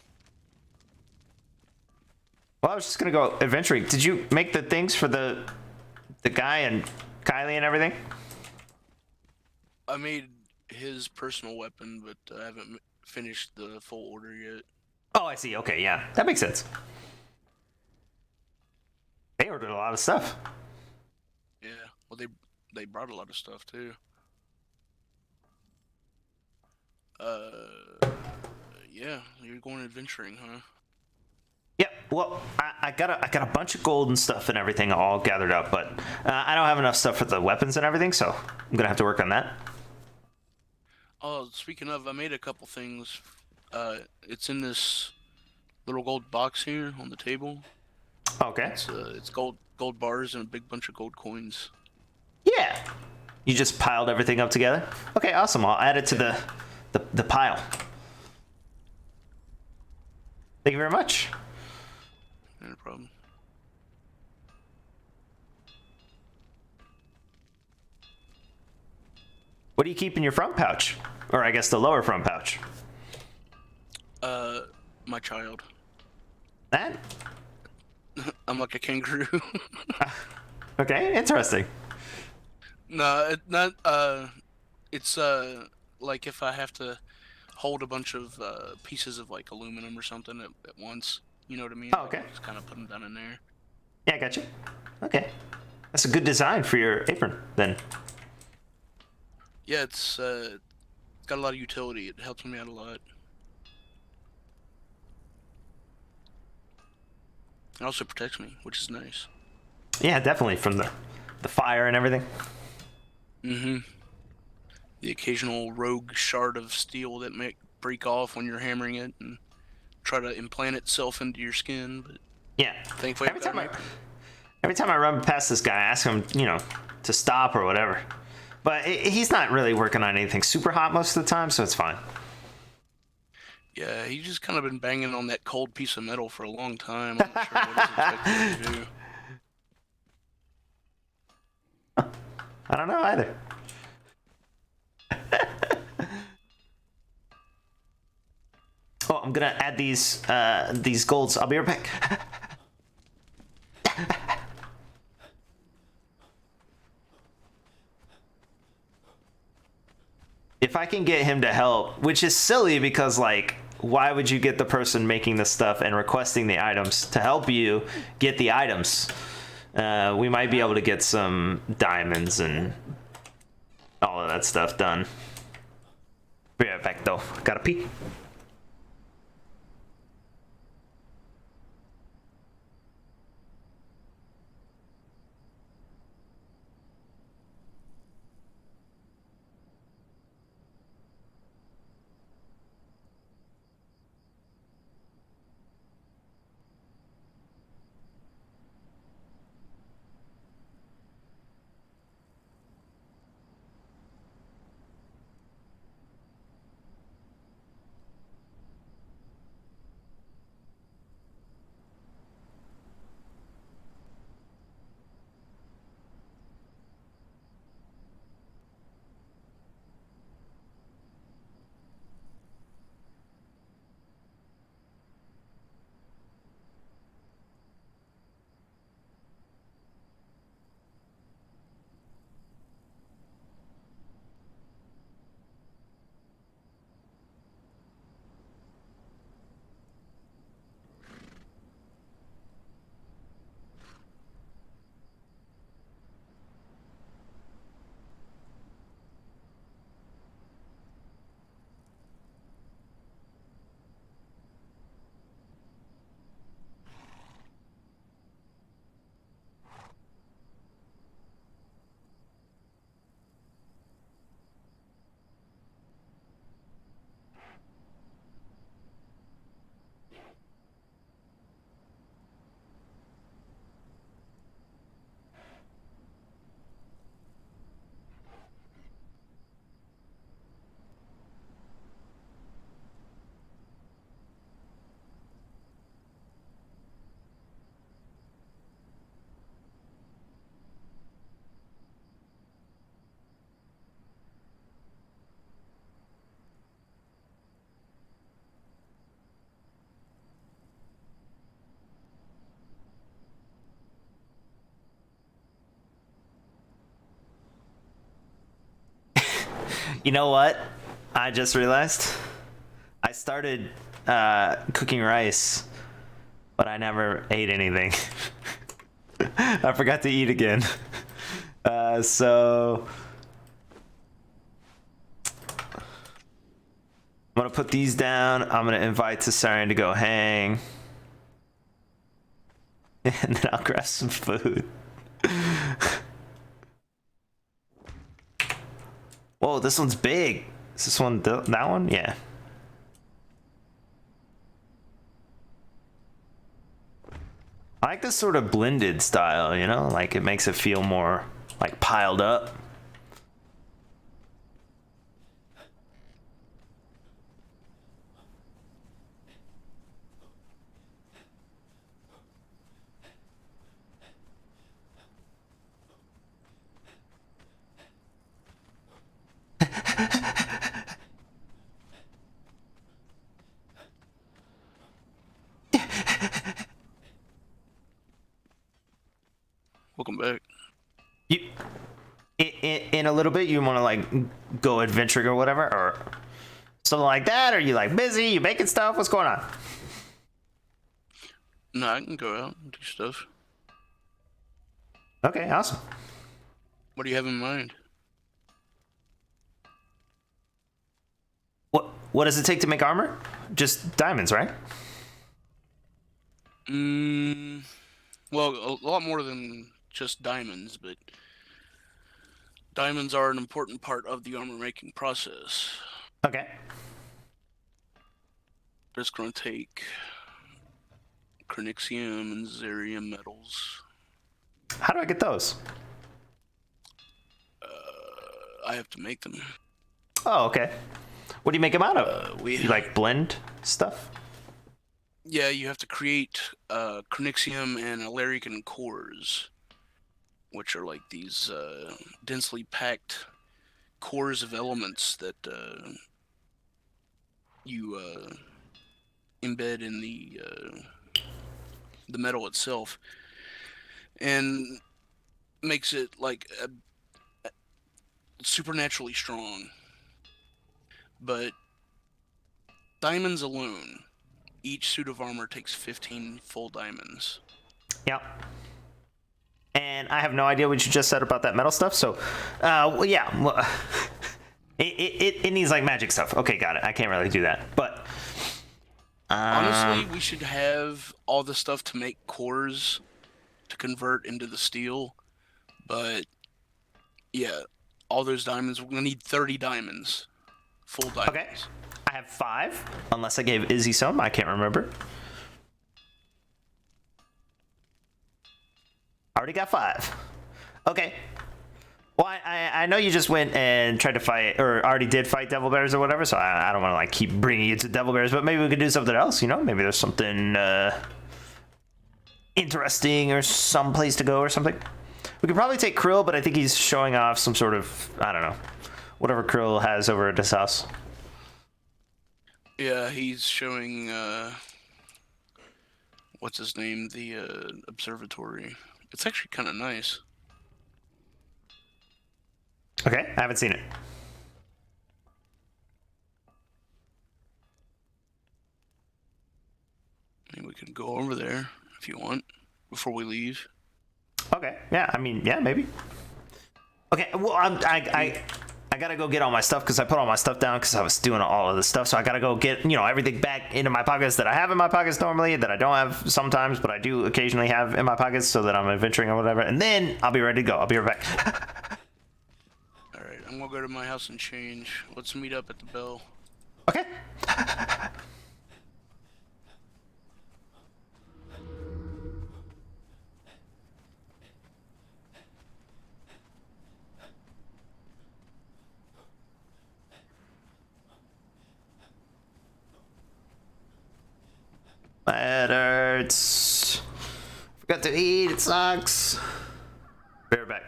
Speaker 1: Well, I was just gonna go adventuring. Did you make the things for the guy and Kylie and everything?
Speaker 2: I made his personal weapon, but I haven't finished the full order yet.
Speaker 1: Oh, I see. Okay, yeah, that makes sense. They ordered a lot of stuff.
Speaker 2: Yeah, well they brought a lot of stuff too. Yeah, you're going adventuring, huh?
Speaker 1: Yep. Well, I got a bunch of gold and stuff and everything all gathered up, but I don't have enough stuff for the weapons and everything, so I'm gonna have to work on that.
Speaker 2: Oh, speaking of, I made a couple things. It's in this little gold box here on the table.
Speaker 1: Okay.
Speaker 2: It's gold bars and a big bunch of gold coins.
Speaker 1: You just piled everything up together? Okay, awesome. I'll add it to the pile. Thank you very much.
Speaker 2: No problem.
Speaker 1: What do you keep in your front pouch? Or I guess the lower front pouch?
Speaker 2: My child.
Speaker 1: That?
Speaker 2: I'm like a kangaroo.
Speaker 1: Okay, interesting.
Speaker 2: No, not. It's like if I have to hold a bunch of pieces of like aluminum or something at once. You know what I mean?
Speaker 1: Oh, okay.
Speaker 2: Just kind of put them down in there.
Speaker 1: Yeah, I got you. Okay. That's a good design for your apron, then.
Speaker 2: Yeah, it's got a lot of utility. It helps me out a lot. It also protects me, which is nice.
Speaker 1: Yeah, definitely, from the fire and everything.
Speaker 2: Mm-hmm. The occasional rogue shard of steel that might break off when you're hammering it and try to implant itself into your skin, but
Speaker 1: Yeah.
Speaker 2: thankfully
Speaker 1: Every time I run past this guy, I ask him, to stop or whatever. But he's not really working on anything super hot most of the time, so it's fine.
Speaker 2: Yeah, he's just kind of been banging on that cold piece of metal for a long time. I'm not sure what he's expecting to do.
Speaker 1: I don't know either. Oh, I'm gonna add these golds. I'll be right back. If I can get him to help, which is silly because, like, why would you get the person making the stuff and requesting the items to help you get the items? We might be able to get some diamonds and all of that stuff done. Be right back, though. Gotta pee. You know what? I just realized I started cooking rice, but I never ate anything. I forgot to eat again. So I'm gonna put these down. I'm gonna invite Tessarian to go hang, and then I'll grab some food. Whoa, this one's big. Is this one that one? Yeah. I like this sort of blended style, like it makes it feel more like piled up.
Speaker 2: Welcome back.
Speaker 1: You, in a little bit, you want to like go adventuring or whatever, or something like that? Or you like busy? You making stuff? What's going on?
Speaker 2: No, I can go out and do stuff.
Speaker 1: Okay, awesome.
Speaker 2: What do you have in mind?
Speaker 1: What does it take to make armor? Just diamonds, right?
Speaker 2: Well, a lot more than just diamonds, but diamonds are an important part of the armor making process.
Speaker 1: Okay.
Speaker 2: It's going to take Chronicium and Zerium metals.
Speaker 1: How do I get those?
Speaker 2: I have to make them.
Speaker 1: Oh, okay. What do you make them out of? You like blend stuff?
Speaker 2: Yeah, you have to create Chronicium and Alarican cores, which are like these densely packed cores of elements that you embed in the metal itself, and makes it like supernaturally strong. But diamonds alone, each suit of armor takes 15 full diamonds.
Speaker 1: Yep. And I have no idea what you just said about that metal stuff. So, well, yeah, well, it needs like magic stuff. Okay, got it. I can't really do that, but
Speaker 2: honestly, we should have all the stuff to make cores to convert into the steel. But yeah, all those diamonds. We're gonna need 30 diamonds, full diamonds.
Speaker 1: Okay. I have 5, unless I gave Izzy some. I can't remember. Already got 5. Okay. Well, I know you just went and tried to fight, or already did fight devil bears or whatever, so I don't want to like keep bringing you to devil bears, but maybe we could do something else, you know? Maybe there's something interesting or some place to go or something. We could probably take Krill, but I think he's showing off some sort of, I don't know, whatever Krill has over at his house.
Speaker 2: Yeah, he's showing what's his name? The observatory. It's actually kind of nice.
Speaker 1: Okay, I haven't seen it.
Speaker 2: I mean, we could go over there if you want before we leave.
Speaker 1: Okay, yeah, I mean, yeah, maybe. Okay, well, I gotta go get all my stuff because I put all my stuff down because I was doing all of this stuff. So I gotta go get, you know, everything back into my pockets that I have in my pockets normally, that I don't have sometimes, but I do occasionally have in my pockets so that I'm adventuring or whatever. And then I'll be ready to go. I'll be right back.
Speaker 2: All right, I'm gonna go to my house and change. Let's meet up at the bell.
Speaker 1: Okay. My head hurts. Forgot to eat. It sucks. Be right back.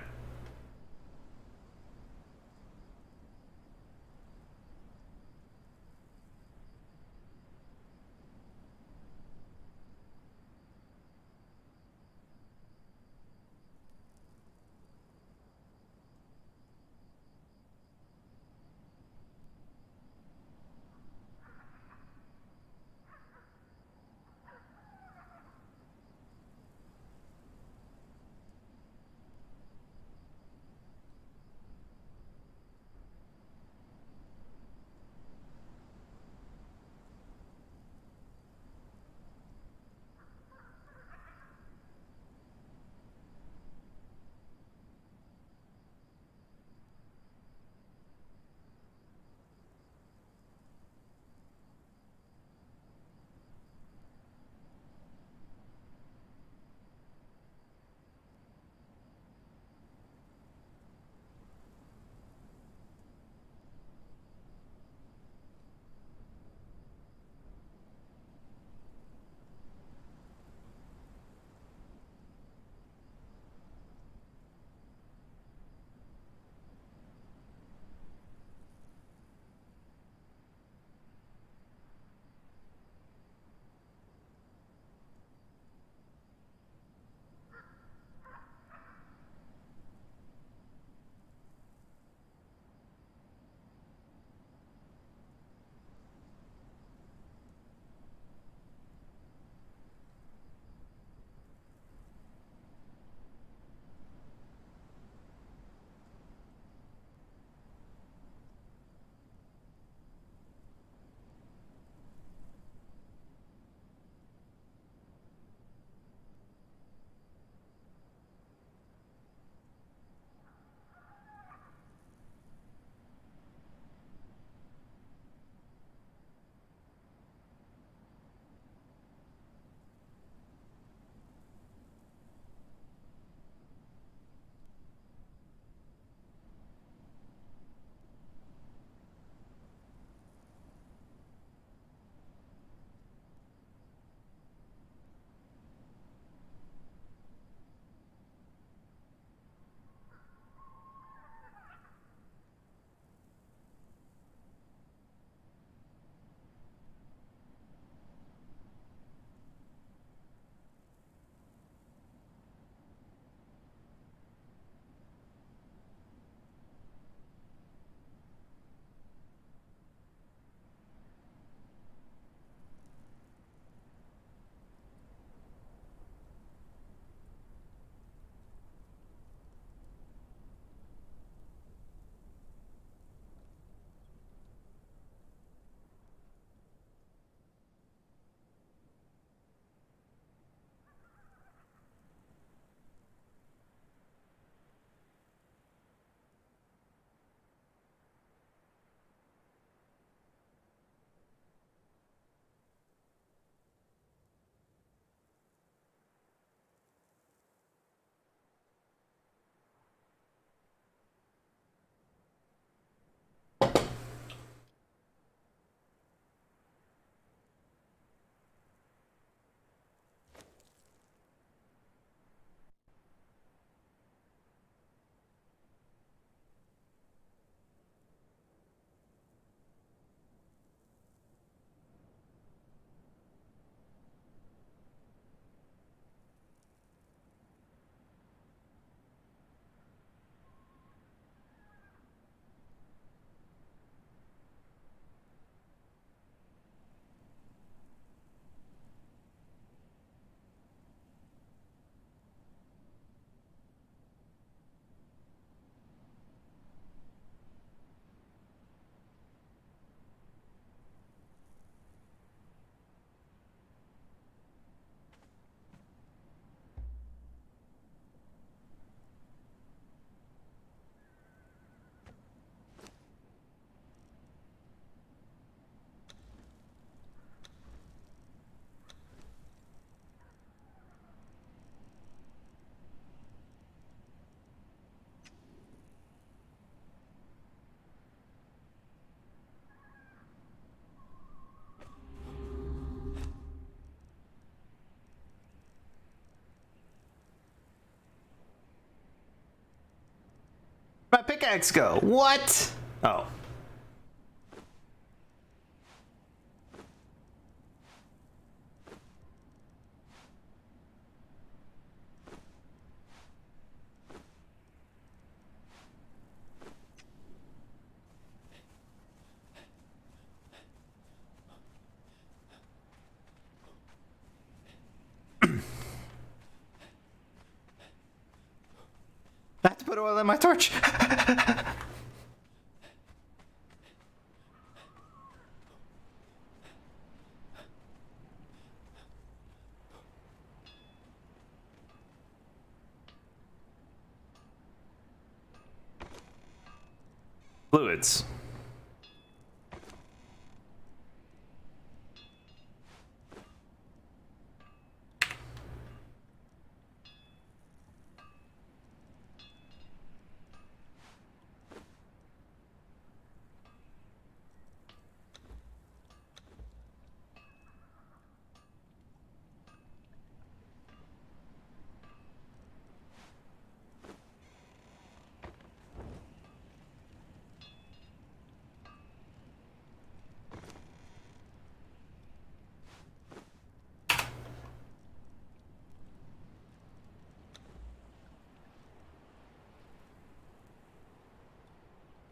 Speaker 1: My pickaxe go. What? Oh. I have to put oil in my torch. Fluids.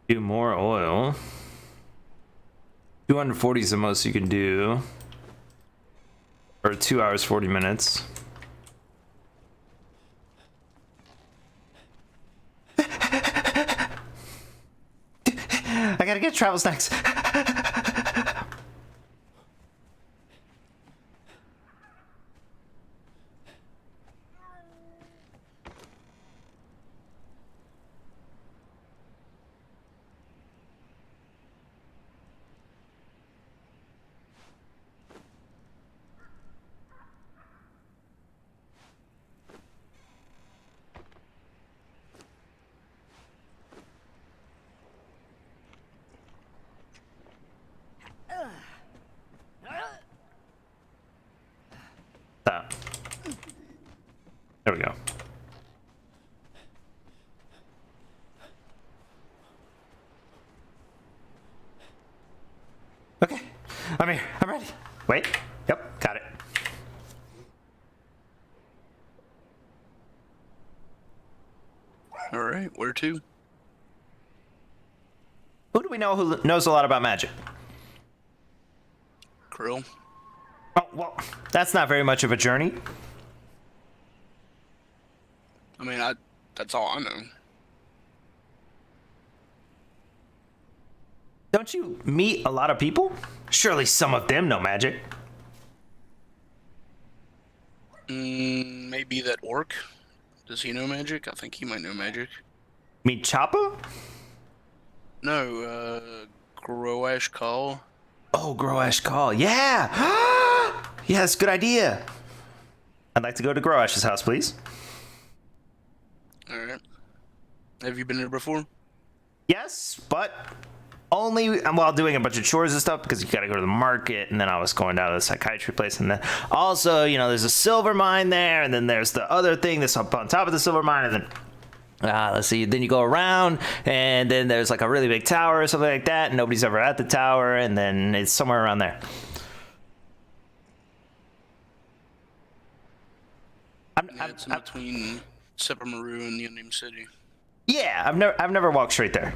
Speaker 1: Do more oil. 240 is the most you can do. Or 2 hours, 40 minutes. I gotta get travel snacks. That. There we go. Okay, I'm here. I'm ready. Wait. Yep, got it.
Speaker 2: All right, where to?
Speaker 1: Who do we know who knows a lot about magic?
Speaker 2: Krill.
Speaker 1: Oh, well, that's not very much of a journey.
Speaker 2: I mean, that's all I know.
Speaker 1: Don't you meet a lot of people? Surely some of them know magic.
Speaker 2: Maybe that orc. Does he know magic? I think he might know magic.
Speaker 1: Meet Choppa?
Speaker 2: No, Groash Call.
Speaker 1: Oh, Groash Call. Yeah! Yes, good idea. I'd like to go to Groash's house, please.
Speaker 2: Alright. Have you been there before?
Speaker 1: Yes, but only while doing a bunch of chores and stuff, because you gotta go to the market, and then I was going down to the psychiatry place, and then also, you know, there's a silver mine there, and then there's the other thing that's up on top of the silver mine, and then let's see, then you go around, and then there's like a really big tower or something like that, and nobody's ever at the tower, and then it's somewhere around there.
Speaker 2: It's in between Sepamaru and the unnamed city.
Speaker 1: Yeah, I've never walked straight there.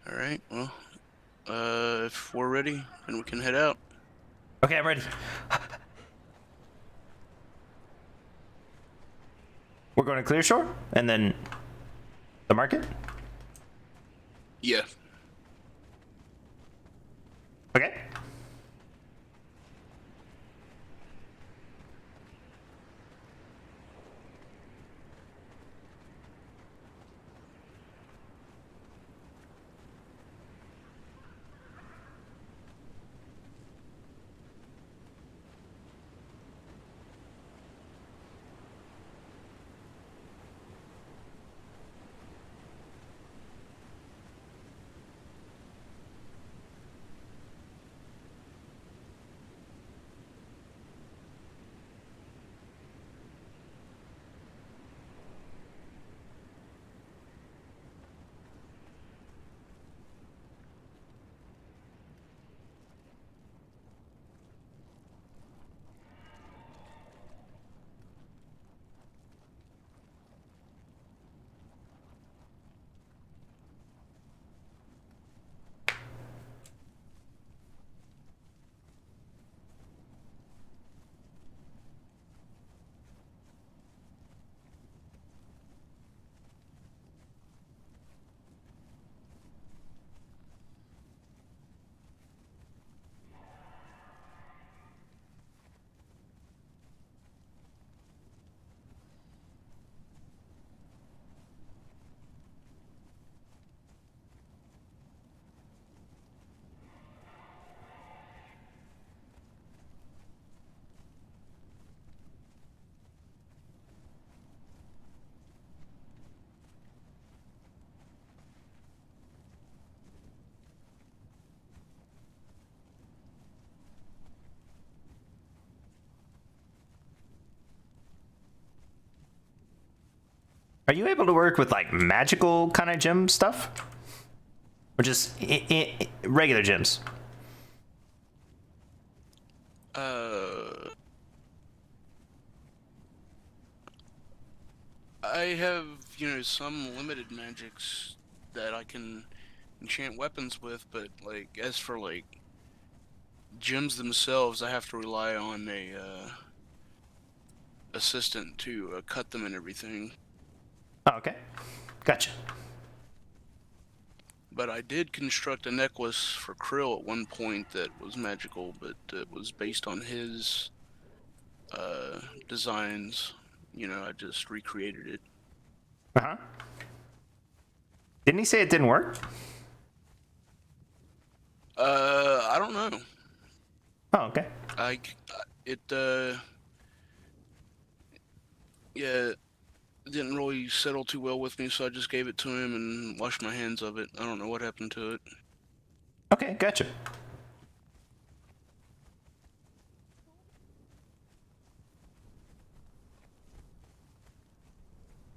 Speaker 2: Alright, well, if we're ready, then we can head out.
Speaker 1: Okay, I'm ready. We're going to Clear Shore, and then the market?
Speaker 2: Yeah.
Speaker 1: Okay. Are you able to work with like magical kind of gem stuff, or just regular gems?
Speaker 2: I have, some limited magics that I can enchant weapons with, but like as for like gems themselves, I have to rely on a assistant to cut them and everything.
Speaker 1: Oh, okay, gotcha.
Speaker 2: But I did construct a necklace for Krill at one point that was magical, but it was based on his designs. I just recreated it.
Speaker 1: Uh-huh. Didn't he say it didn't work?
Speaker 2: I don't know.
Speaker 1: Oh, okay.
Speaker 2: Yeah, it didn't really settle too well with me, so I just gave it to him and washed my hands of it. I don't know what happened to it.
Speaker 1: Okay, gotcha.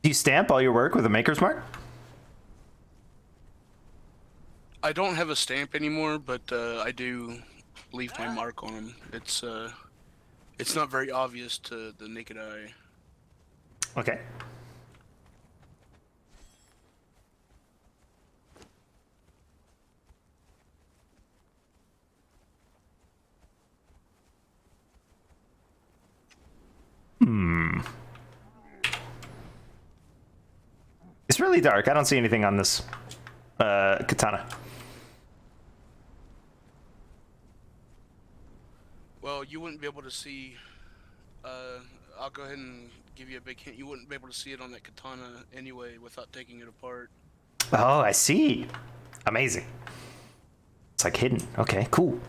Speaker 1: Do you stamp all your work with a maker's mark?
Speaker 2: I don't have a stamp anymore, but I do leave my mark on them. It's not very obvious to the naked eye.
Speaker 1: Okay. It's really dark. I don't see anything on this katana.
Speaker 2: Well, you wouldn't be able to see. I'll go ahead and give you a big hint. You wouldn't be able to see it on that katana anyway without taking it apart.
Speaker 1: Oh, I see. Amazing. It's like hidden. Okay, cool.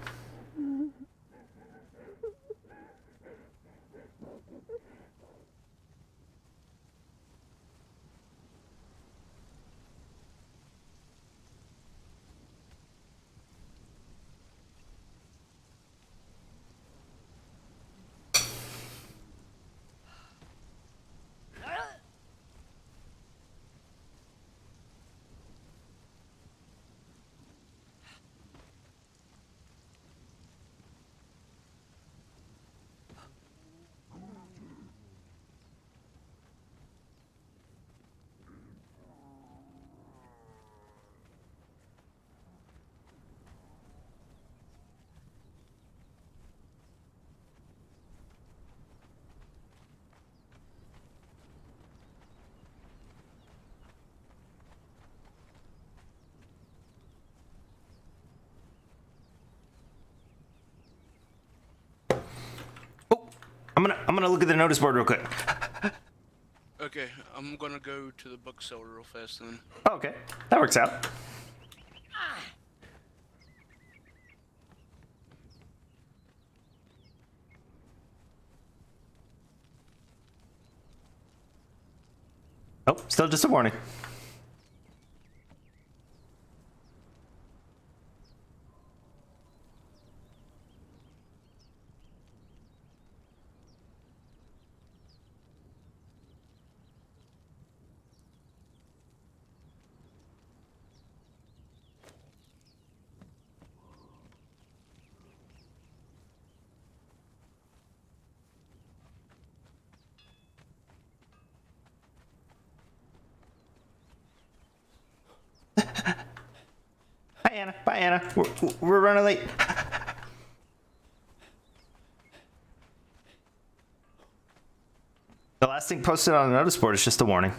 Speaker 1: I'm gonna look at the notice board real quick.
Speaker 2: Okay, I'm gonna go to the bookseller real fast then.
Speaker 1: Oh, okay, that works out. Oh, still just a warning. Hi, Anna. Bye, Anna. We're running late. The last thing posted on the notice board is just a warning.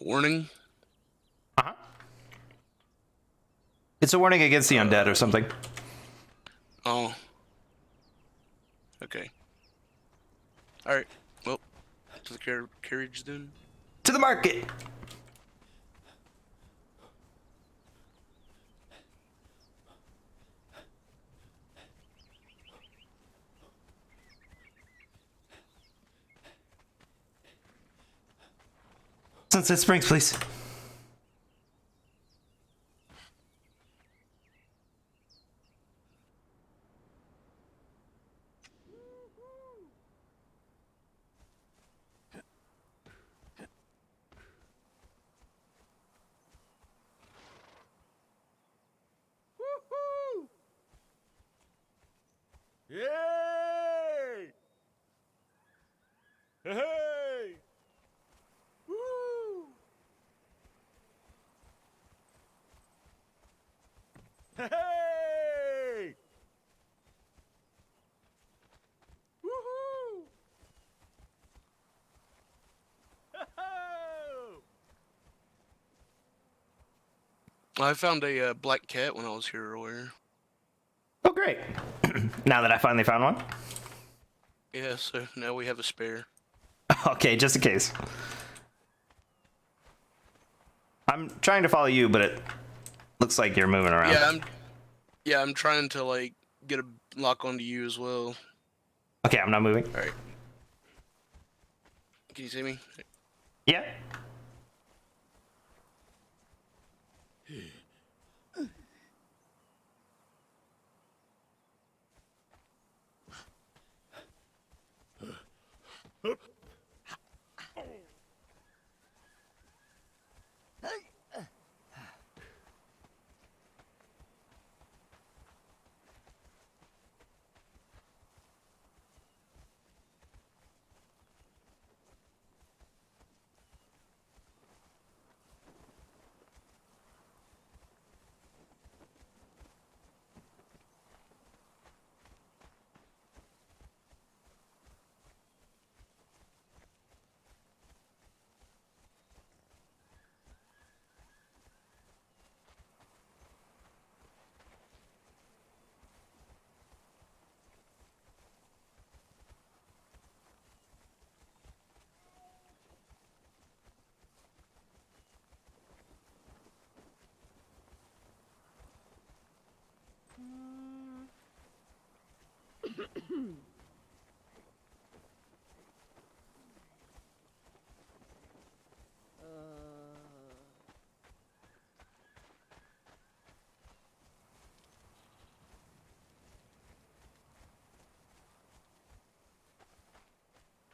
Speaker 2: Warning?
Speaker 1: Uh-huh. It's a warning against the undead or something.
Speaker 2: Oh. Okay. Alright, well, to the carriage then.
Speaker 1: To the market! Sunset Springs, please.
Speaker 7: Hey! Woohoo! Ho-ho!
Speaker 2: I found a black cat when I was here earlier.
Speaker 1: Oh, great. Now that I finally found one.
Speaker 2: Yeah, so now we have a spare.
Speaker 1: Okay, just in case. I'm trying to follow you, but it looks like you're moving around.
Speaker 2: Yeah, I'm trying to like get a lock onto you as well.
Speaker 1: Okay, I'm not moving.
Speaker 2: All right. Can you see me?
Speaker 1: Yeah.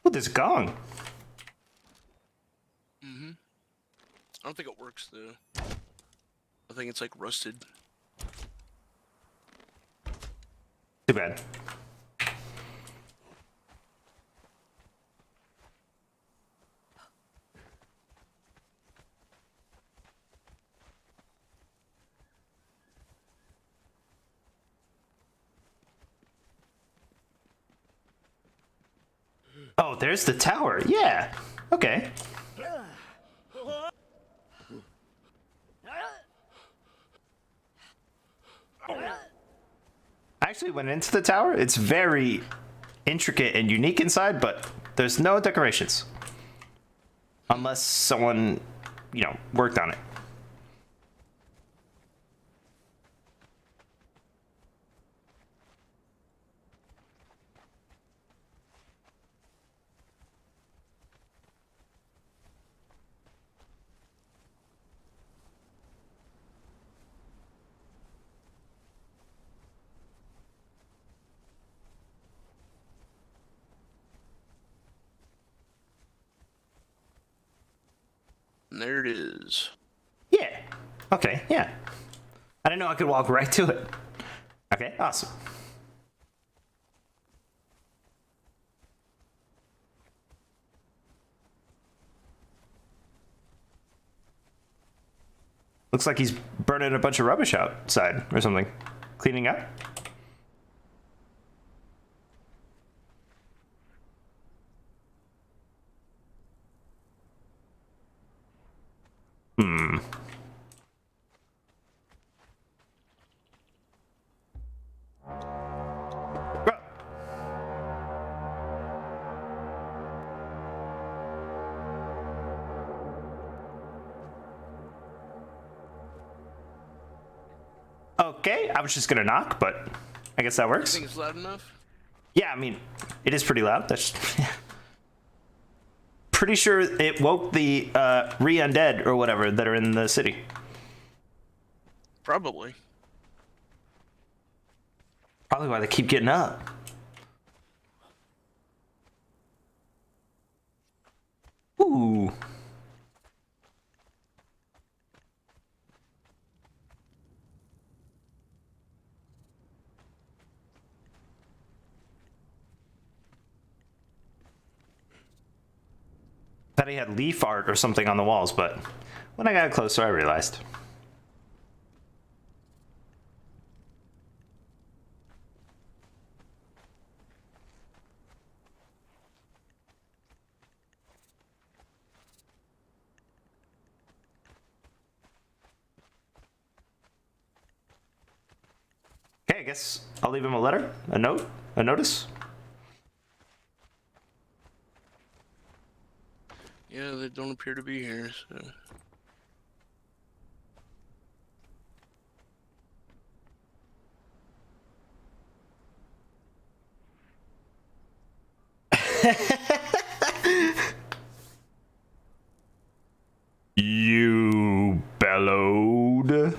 Speaker 1: Oh, there's a gong.
Speaker 2: Mm-hmm. I don't think it works though. I think it's like rusted.
Speaker 1: Too bad. Oh, there's the tower. Yeah. Okay. I actually went into the tower. It's very intricate and unique inside, but there's no decorations. Unless someone, worked on it.
Speaker 2: And there it is.
Speaker 1: Yeah. Okay, yeah. I didn't know I could walk right to it. Okay, awesome. Looks like he's burning a bunch of rubbish outside or something. Cleaning up? Hmm. Okay, I was just gonna knock, but I guess that
Speaker 2: You
Speaker 1: works.
Speaker 2: think it's loud enough?
Speaker 1: Yeah, I mean, it is pretty loud. That's pretty sure it woke the re-undead or whatever that are in the city.
Speaker 2: Probably.
Speaker 1: Probably why they keep getting up. Ooh. Thought he had leaf art or something on the walls, but when I got closer, I realized. I guess I'll leave him a letter, a note, a notice.
Speaker 2: Yeah, they don't appear to be here, so.
Speaker 1: You bellowed.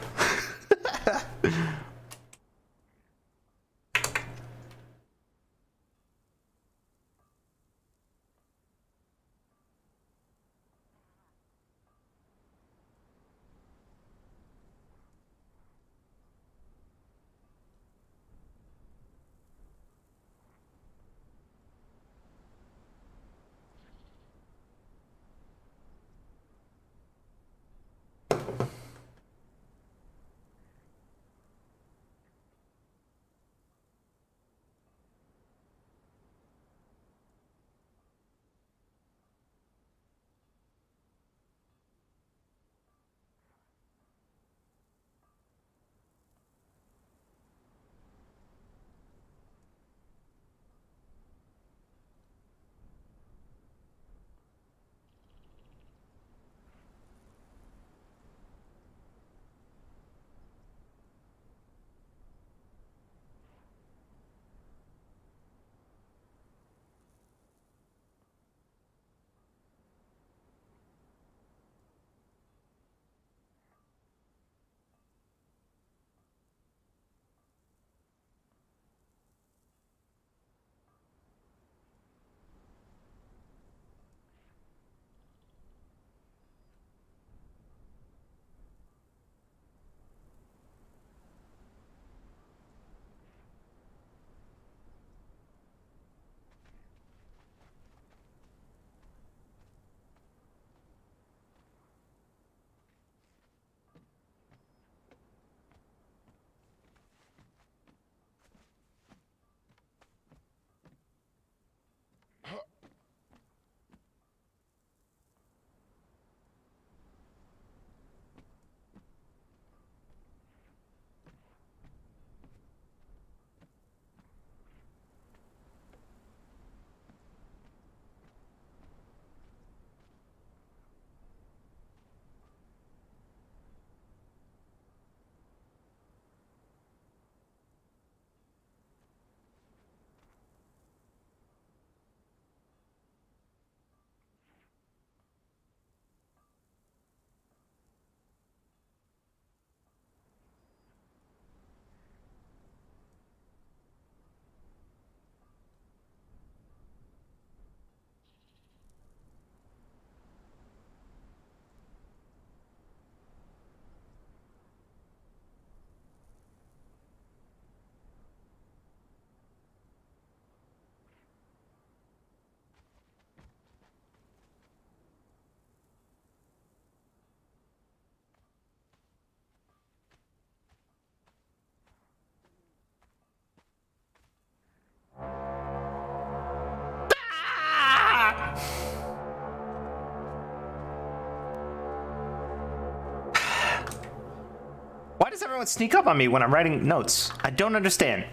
Speaker 1: Why does everyone sneak up on me when I'm writing notes? I don't understand.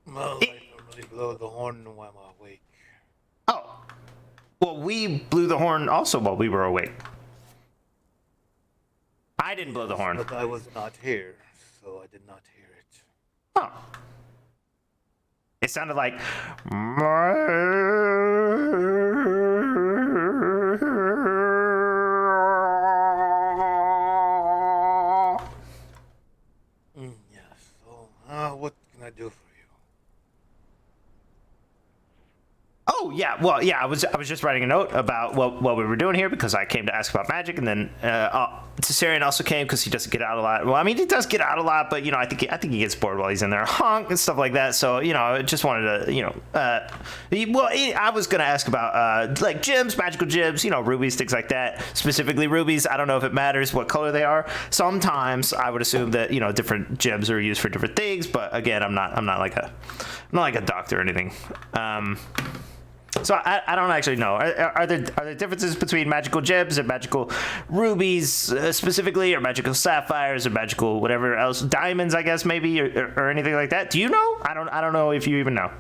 Speaker 3: Well, I normally blow the horn while I'm awake.
Speaker 1: Oh. Well, we blew the horn also while we were awake. I didn't blow the horn.
Speaker 3: But I was not here, so I did not hear it.
Speaker 1: Oh. It sounded like.
Speaker 3: Yes, so, what can I do for you?
Speaker 1: Oh yeah, well yeah, I was just writing a note about what we were doing here because I came to ask about magic, and then Cesarion also came because he doesn't get out a lot. Well, I mean he does get out a lot, but you know I think he gets bored while he's in there, honk and stuff like that. So you know, I just wanted to I was gonna ask about like gems, magical gems, you know, rubies, things like that. Specifically rubies. I don't know if it matters what color they are. Sometimes I would assume that you know different gems are used for different things, but again, I'm not like a doctor or anything. So I don't actually know. Are there differences between magical gems and magical rubies specifically, or magical sapphires, or magical whatever else, diamonds, I guess maybe, or anything like that? Do you know? I don't know if you even know.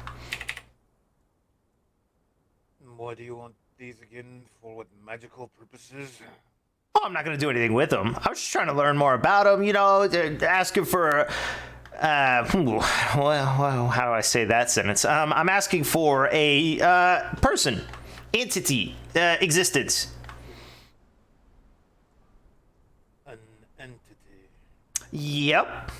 Speaker 9: Why do you want these again? For what magical purposes?
Speaker 1: Oh, I'm not gonna do anything with them. I was just trying to learn more about them. You know, asking for. Well, how do I say that sentence? I'm asking for a person, entity, existence.
Speaker 9: An entity.
Speaker 1: Yep.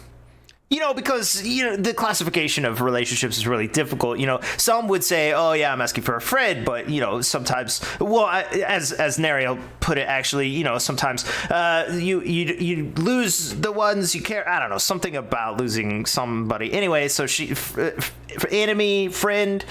Speaker 1: You know, because, you know, the classification of relationships is really difficult. You know, some would say, oh, yeah, I'm asking for a friend. But, you know, sometimes, well, as Nario put it, actually, you know, sometimes you lose the ones you care. I don't know, something about losing somebody. Anyway, so enemy, friend,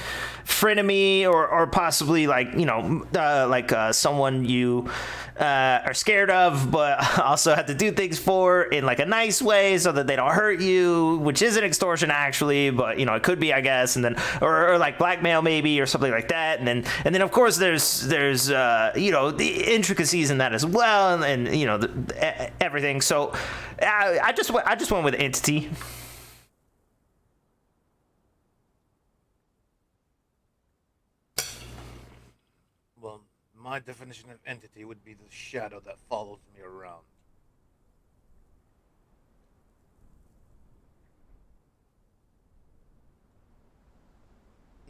Speaker 1: frenemy, or possibly, like, you know, someone you are scared of, but also have to do things for in like a nice way so that they don't hurt you, which isn't extortion actually, but you know, it could be, I guess. And then or like blackmail maybe, or something like that. And then of course there's you know, the intricacies in that as well, and you know, everything. So I just went with entity.
Speaker 9: My definition of entity would be the shadow that follows me around.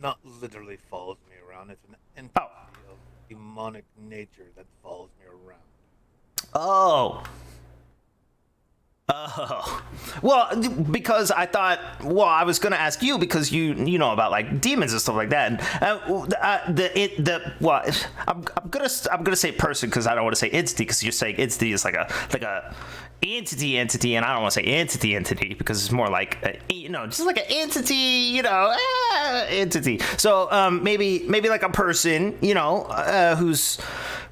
Speaker 9: Not literally follows me around, it's an entity of demonic nature that follows me around.
Speaker 1: Oh. Well, because I thought, well, I was gonna ask you because you know about like demons and stuff like that. And I'm gonna say person because I don't want to say entity, because you're saying entity is like a entity, and I don't want to say entity because it's more like you know, just like an entity, you know, entity. So maybe like a person, you know, who's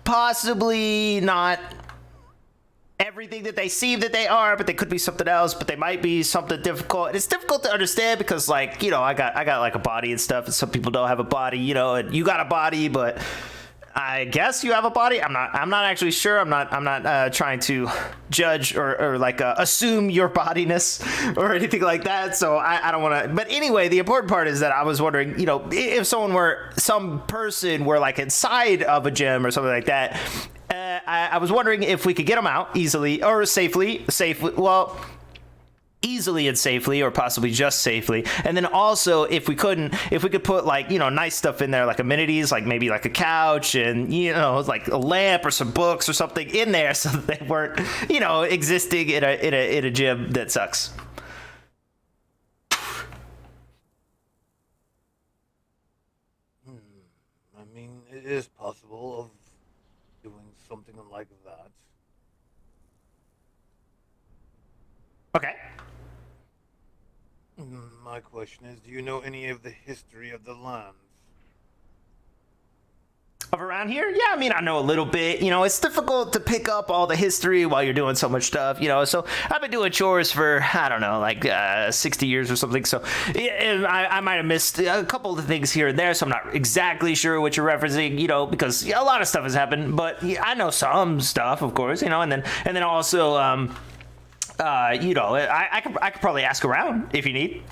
Speaker 1: possibly not everything that they seem that they are, but they could be something else, but they might be something difficult. And it's difficult to understand because, like, you know, I got like a body and stuff, and some people don't have a body, you know, and you got a body, but I guess you have a body. I'm not actually sure. I'm not trying to judge or like assume your bodiness or anything like that. So I don't want to. But anyway, the important part is that I was wondering, you know, if some person were like inside of a gym or something like that. I was wondering if we could get them out easily or safely. Well, easily and safely, or possibly just safely. And then also, if we could put like, you know, nice stuff in there, like amenities, like maybe like a couch and, you know, like a lamp or some books or something in there, so that they weren't, you know, existing in a gym that sucks.
Speaker 9: I mean, it is possible of doing something like that.
Speaker 1: Okay.
Speaker 9: My question is, do you know any of the history of the lands?
Speaker 1: Of around here? Yeah, I mean, I know a little bit. You know, it's difficult to pick up all the history while you're doing so much stuff, you know. So I've been doing chores for, I don't know, like 60 years or something. So I might have missed a couple of things here and there. So I'm not exactly sure what you're referencing, you know, because a lot of stuff has happened. But I know some stuff, of course, you know. And then also, you know, I could probably ask around if you need.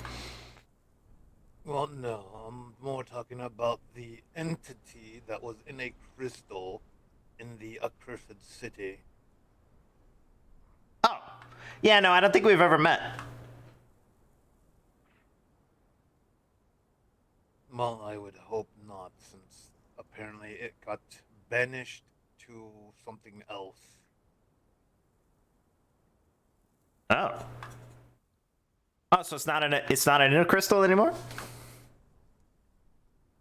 Speaker 9: Well, no, I'm more talking about the entity that was in a crystal in the accursed city.
Speaker 1: Oh, yeah, no, I don't think we've ever met.
Speaker 9: Well, I would hope not, since apparently it got banished to something else.
Speaker 1: Oh. Oh, so it's not in a crystal anymore?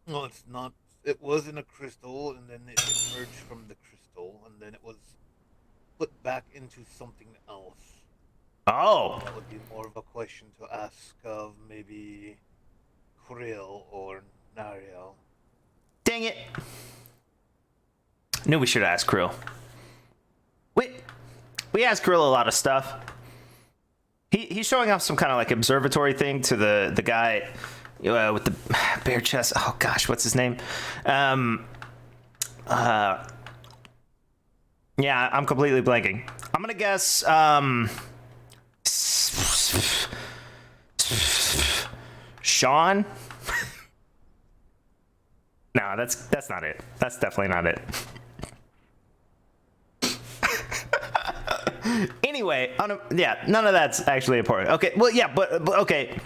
Speaker 9: No, it's not. It was in a crystal, and then it emerged from the crystal, and then it was put back into something else.
Speaker 1: Oh.
Speaker 9: That would be more of a question to ask of maybe Krill or Nariel.
Speaker 1: Dang it. Knew we should ask Krill. We asked Krill a lot of stuff. He's showing off some kind of like observatory thing to the guy with the bare chest. Oh gosh, what's his name? Yeah, I'm completely blanking. I'm gonna guess Sean. No, that's not it. That's definitely not it. Anyway, yeah, none of that's actually important. Okay, well, yeah, but okay.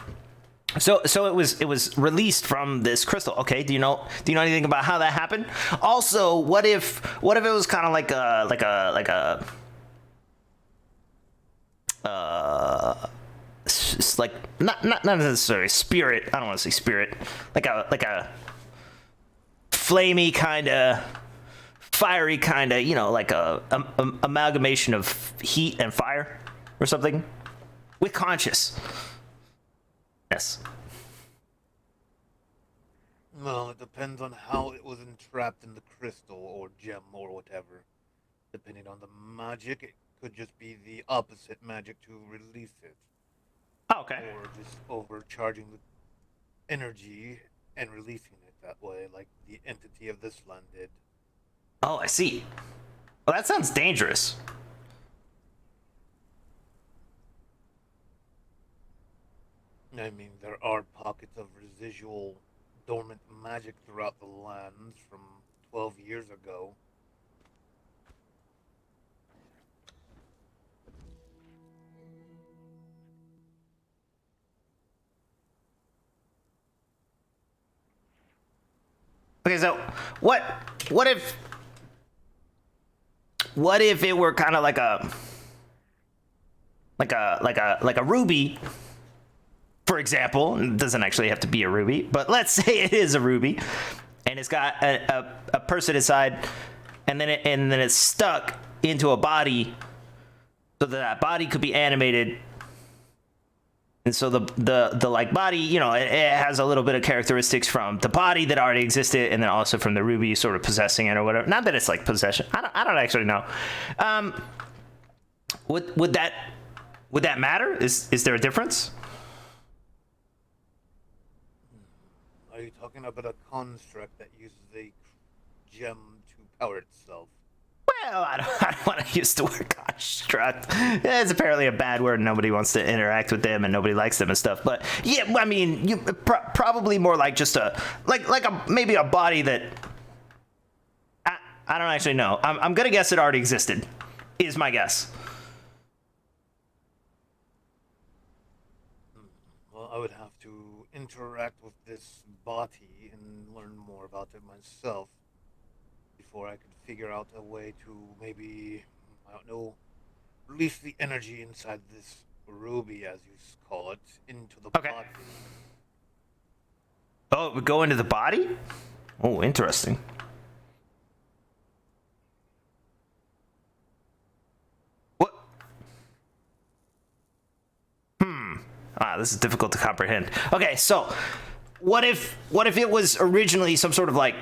Speaker 1: So it was released from this crystal. Okay, do you know anything about how that happened? Also, what if it was kind of like like not necessarily spirit. I don't want to say spirit. Like a flamey kind of, fiery kind of, like a amalgamation of heat and fire or something with conscious. Yes.
Speaker 9: Well, it depends on how it was entrapped in the crystal or gem or whatever. Depending on the magic, it could just be the opposite magic to release it.
Speaker 1: Oh, okay.
Speaker 9: Or just overcharging the energy and releasing it that way, like the entity of this land did.
Speaker 1: Oh, I see. Well, that sounds dangerous.
Speaker 9: I mean, there are pockets of residual dormant magic throughout the lands from 12 years ago.
Speaker 1: Okay, so what if it were kind of like a ruby, for example? It doesn't actually have to be a ruby, but let's say it is a ruby, and it's got a person inside, and then it's stuck into a body, so that body could be animated. And so the like body, it has a little bit of characteristics from the body that already existed, and then also from the ruby sort of possessing it or whatever. Not that it's like possession. I don't actually know. Would that matter? Is there a difference?
Speaker 9: Are you talking about a construct that uses a gem to power itself?
Speaker 1: Well, I don't want to use the word construct. It's apparently a bad word. Nobody wants to interact with them, and nobody likes them and stuff. But yeah, I mean, you probably more like just maybe a body that I don't actually know. I'm gonna guess it already existed. Is my guess.
Speaker 9: Well, I would have to interact with this body and learn more about it myself before I could figure out a way to maybe, I don't know, release the energy inside this ruby, as you call it, into the body.
Speaker 1: Oh, it would go into the body? Oh, interesting. What? This is difficult to comprehend. Okay, so what if it was originally some sort of like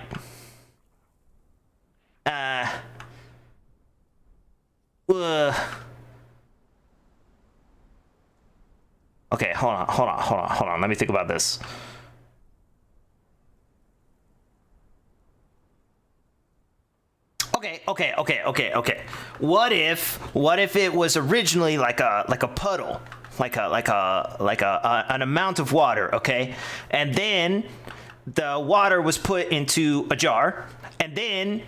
Speaker 1: okay, hold on. Let me think about this. Okay. What if it was originally like a puddle, like an amount of water, okay? And then the water was put into a jar, and then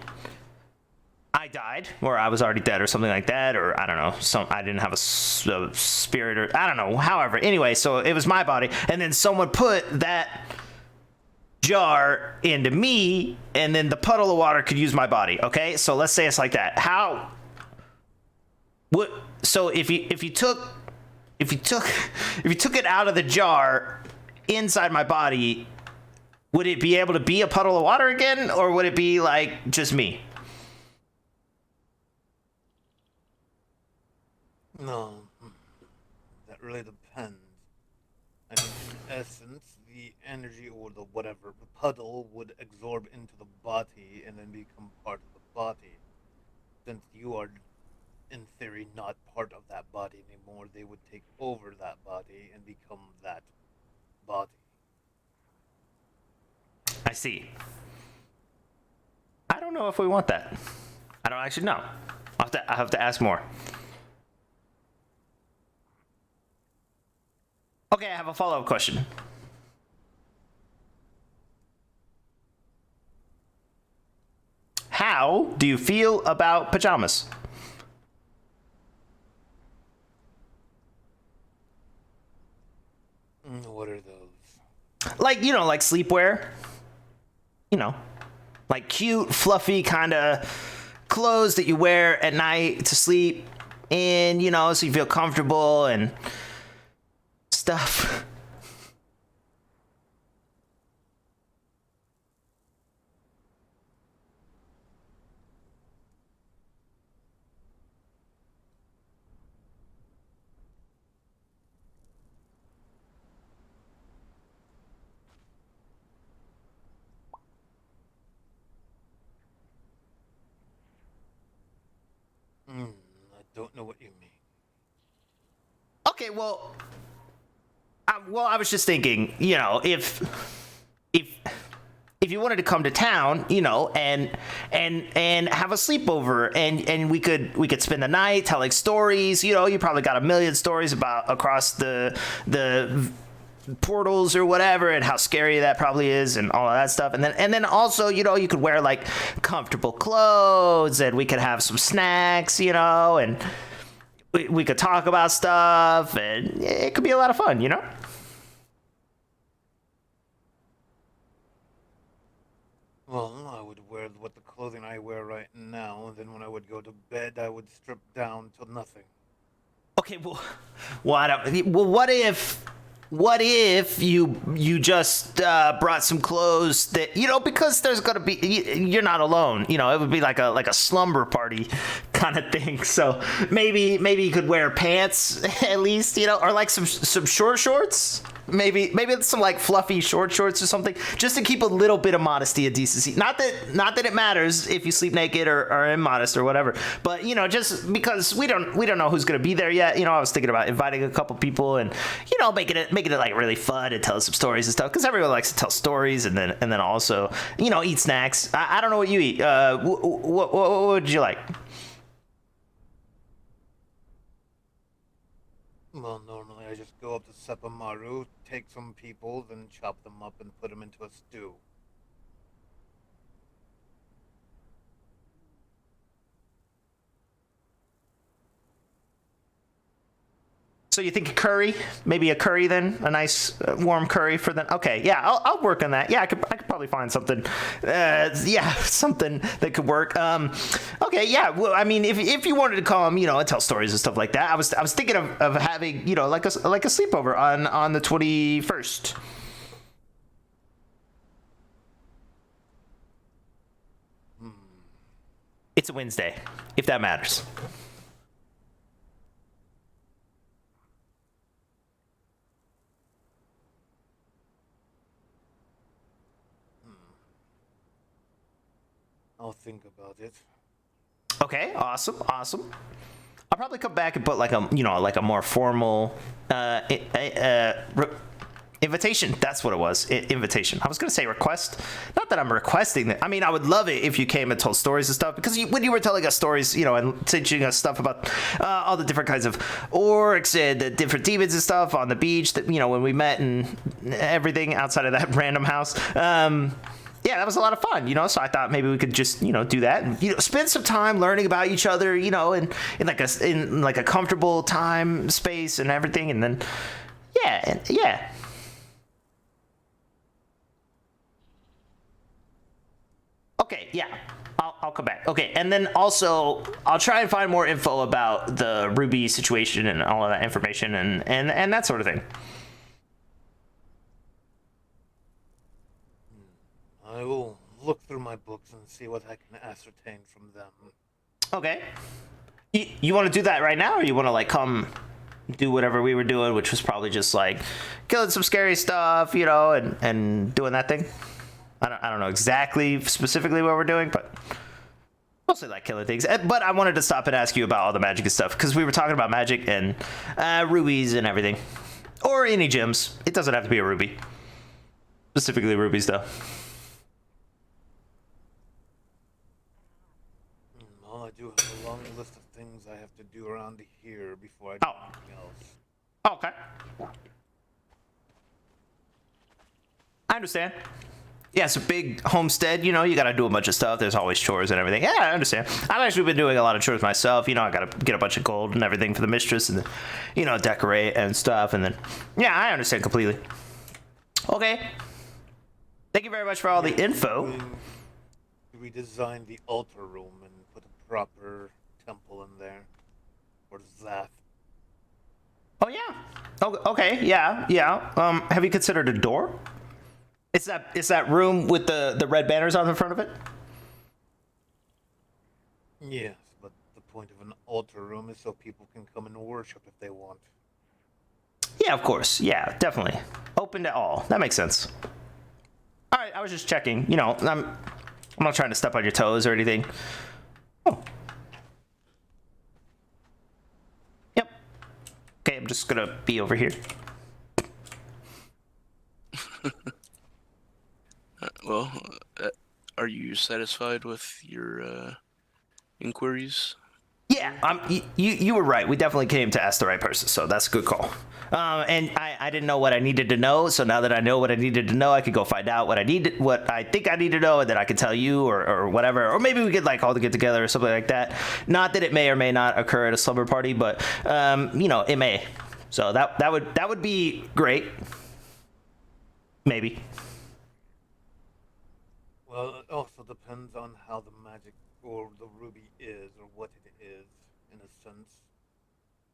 Speaker 1: I died, or I was already dead, or something like that, or I don't know. I didn't have a spirit, or I don't know. However, anyway, so it was my body, and then someone put that jar into me, and then the puddle of water could use my body. Okay, so let's say it's like that. So if you took it out of the jar inside my body, would it be able to be a puddle of water again, or would it be like just me?
Speaker 9: No, that really depends. I mean, in essence, the energy or the whatever, the puddle would absorb into the body and then become part of the body. Since you are, in theory, not part of that body anymore, they would take over that body and become that body.
Speaker 1: see. I don't know if we want that. I don't actually know. I have to ask more. Okay, I have a follow-up question. How do you feel about pajamas?
Speaker 9: What are those?
Speaker 1: Like, like sleepwear. Like cute, fluffy kind of clothes that you wear at night to sleep in, so you feel comfortable and stuff.
Speaker 9: I don't know what you mean.
Speaker 1: Okay, well, I was just thinking, if you wanted to come to town, and have a sleepover, and we could spend the night telling stories. You probably got a million stories about across the portals or whatever, and how scary that probably is, and all of that stuff. And then also, you could wear like comfortable clothes, and we could have some snacks, and we could talk about stuff, and it could be a lot of fun,
Speaker 9: Well, I would wear what the clothing I wear right now, and then when I would go to bed, I would strip down to nothing.
Speaker 1: Okay, well, what if you just brought some clothes that, because there's gonna be, you're not alone, it would be like a slumber party kind of thing. So maybe you could wear pants at least, or like some short shorts. Maybe some like fluffy short shorts or something, just to keep a little bit of modesty and decency. Not that it matters if you sleep naked or immodest or whatever, but just because we don't know who's gonna be there yet. I was thinking about inviting a couple people and making it like really fun and telling some stories and stuff, because everyone likes to tell stories, and then also eat snacks. I don't know what you eat. What would you like?
Speaker 9: Well, normally I just go up to Sepamaru, take some people, then chop them up and put them into a stew.
Speaker 1: So you think a curry? Maybe a curry then? A nice warm curry for them? Okay, yeah, I'll work on that. Yeah, I could probably find something. Something that could work. Okay, yeah. Well, I mean, if you wanted to come, and tell stories and stuff like that, I was thinking of having, like a sleepover on the 21st. It's a Wednesday, if that matters.
Speaker 9: I'll think about it.
Speaker 1: Okay, awesome. I'll probably come back and put like a more formal invitation. That's what it was. Invitation. I was gonna say request. Not that I'm requesting it. I mean, I would love it if you came and told stories and stuff, because when you were telling us stories, and teaching us stuff about all the different kinds of orcs and the different demons and stuff on the beach, that when we met and everything outside of that random house. Yeah, that was a lot of fun, so I thought maybe we could just, do that and, spend some time learning about each other, in like a comfortable time, space and everything. And then, yeah. Okay, yeah, I'll come back. Okay, and then also I'll try and find more info about the Ruby situation and all of that information and that sort of thing.
Speaker 9: I will look through my books and see what I can ascertain from them.
Speaker 1: Okay. You want to do that right now, or you want to like come do whatever we were doing, which was probably just like killing some scary stuff, and doing that thing? I don't know exactly specifically what we're doing, but mostly like killing things. But I wanted to stop and ask you about all the magic and stuff, because we were talking about magic and rubies and everything, or any gems. It doesn't have to be a ruby. Specifically rubies, though.
Speaker 9: long list of things I have to do around here before I do anything else.
Speaker 1: Okay. I understand. Yeah, it's a big homestead, you know, you gotta do a bunch of stuff. There's always chores and everything. Yeah, I understand. I've actually been doing a lot of chores myself. You know, I gotta get a bunch of gold and everything for the mistress and, you know, decorate and stuff. And then, yeah, I understand completely. Okay. Thank you very much for all the info.
Speaker 9: We designed the altar room and put a proper temple in there. Or Zath.
Speaker 1: Oh, yeah. Oh, okay, yeah. Have you considered a door? Is that room with the red banners on the front of it?
Speaker 9: Yes, but the point of an altar room is so people can come and worship if they want.
Speaker 1: Yeah, of course. Yeah, definitely. Open to all. That makes sense. All right, I was just checking. You know, I'm not trying to step on your toes or anything. Oh. Yep. Okay, I'm just gonna be over here.
Speaker 2: Well, are you satisfied with your inquiries?
Speaker 1: Yeah, you were right. We definitely came to ask the right person, so that's a good call. And I didn't know what I needed to know, so now that I know what I needed to know, I could go find out what I think I need to know, and then I could tell you or whatever. Or maybe we could like all get together or something like that. Not that it may or may not occur at a slumber party, but you know, it may. So that would be great. Maybe.
Speaker 9: Well, it also depends on how the magic or the ruby is, or what it is, in a sense.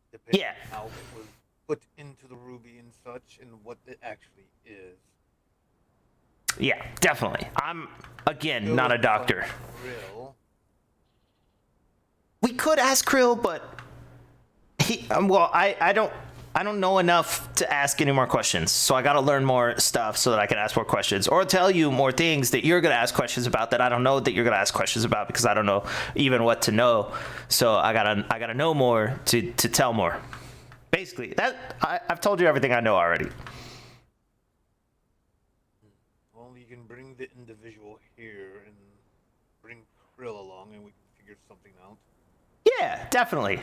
Speaker 9: Depending on how it was put into the ruby and such, and what it actually is.
Speaker 1: Yeah, definitely. I'm, again, not a doctor.
Speaker 9: Krill.
Speaker 1: We could ask Krill, but well, I don't know enough to ask any more questions, so I gotta learn more stuff so that I can ask more questions, or tell you more things that you're gonna ask questions about that I don't know that you're gonna ask questions about because I don't know even what to know. So I gotta know more to tell more. Basically, I've told you everything I know already.
Speaker 9: Well, you can bring the individual here and bring Krill along, and we can figure something out.
Speaker 1: Yeah, definitely.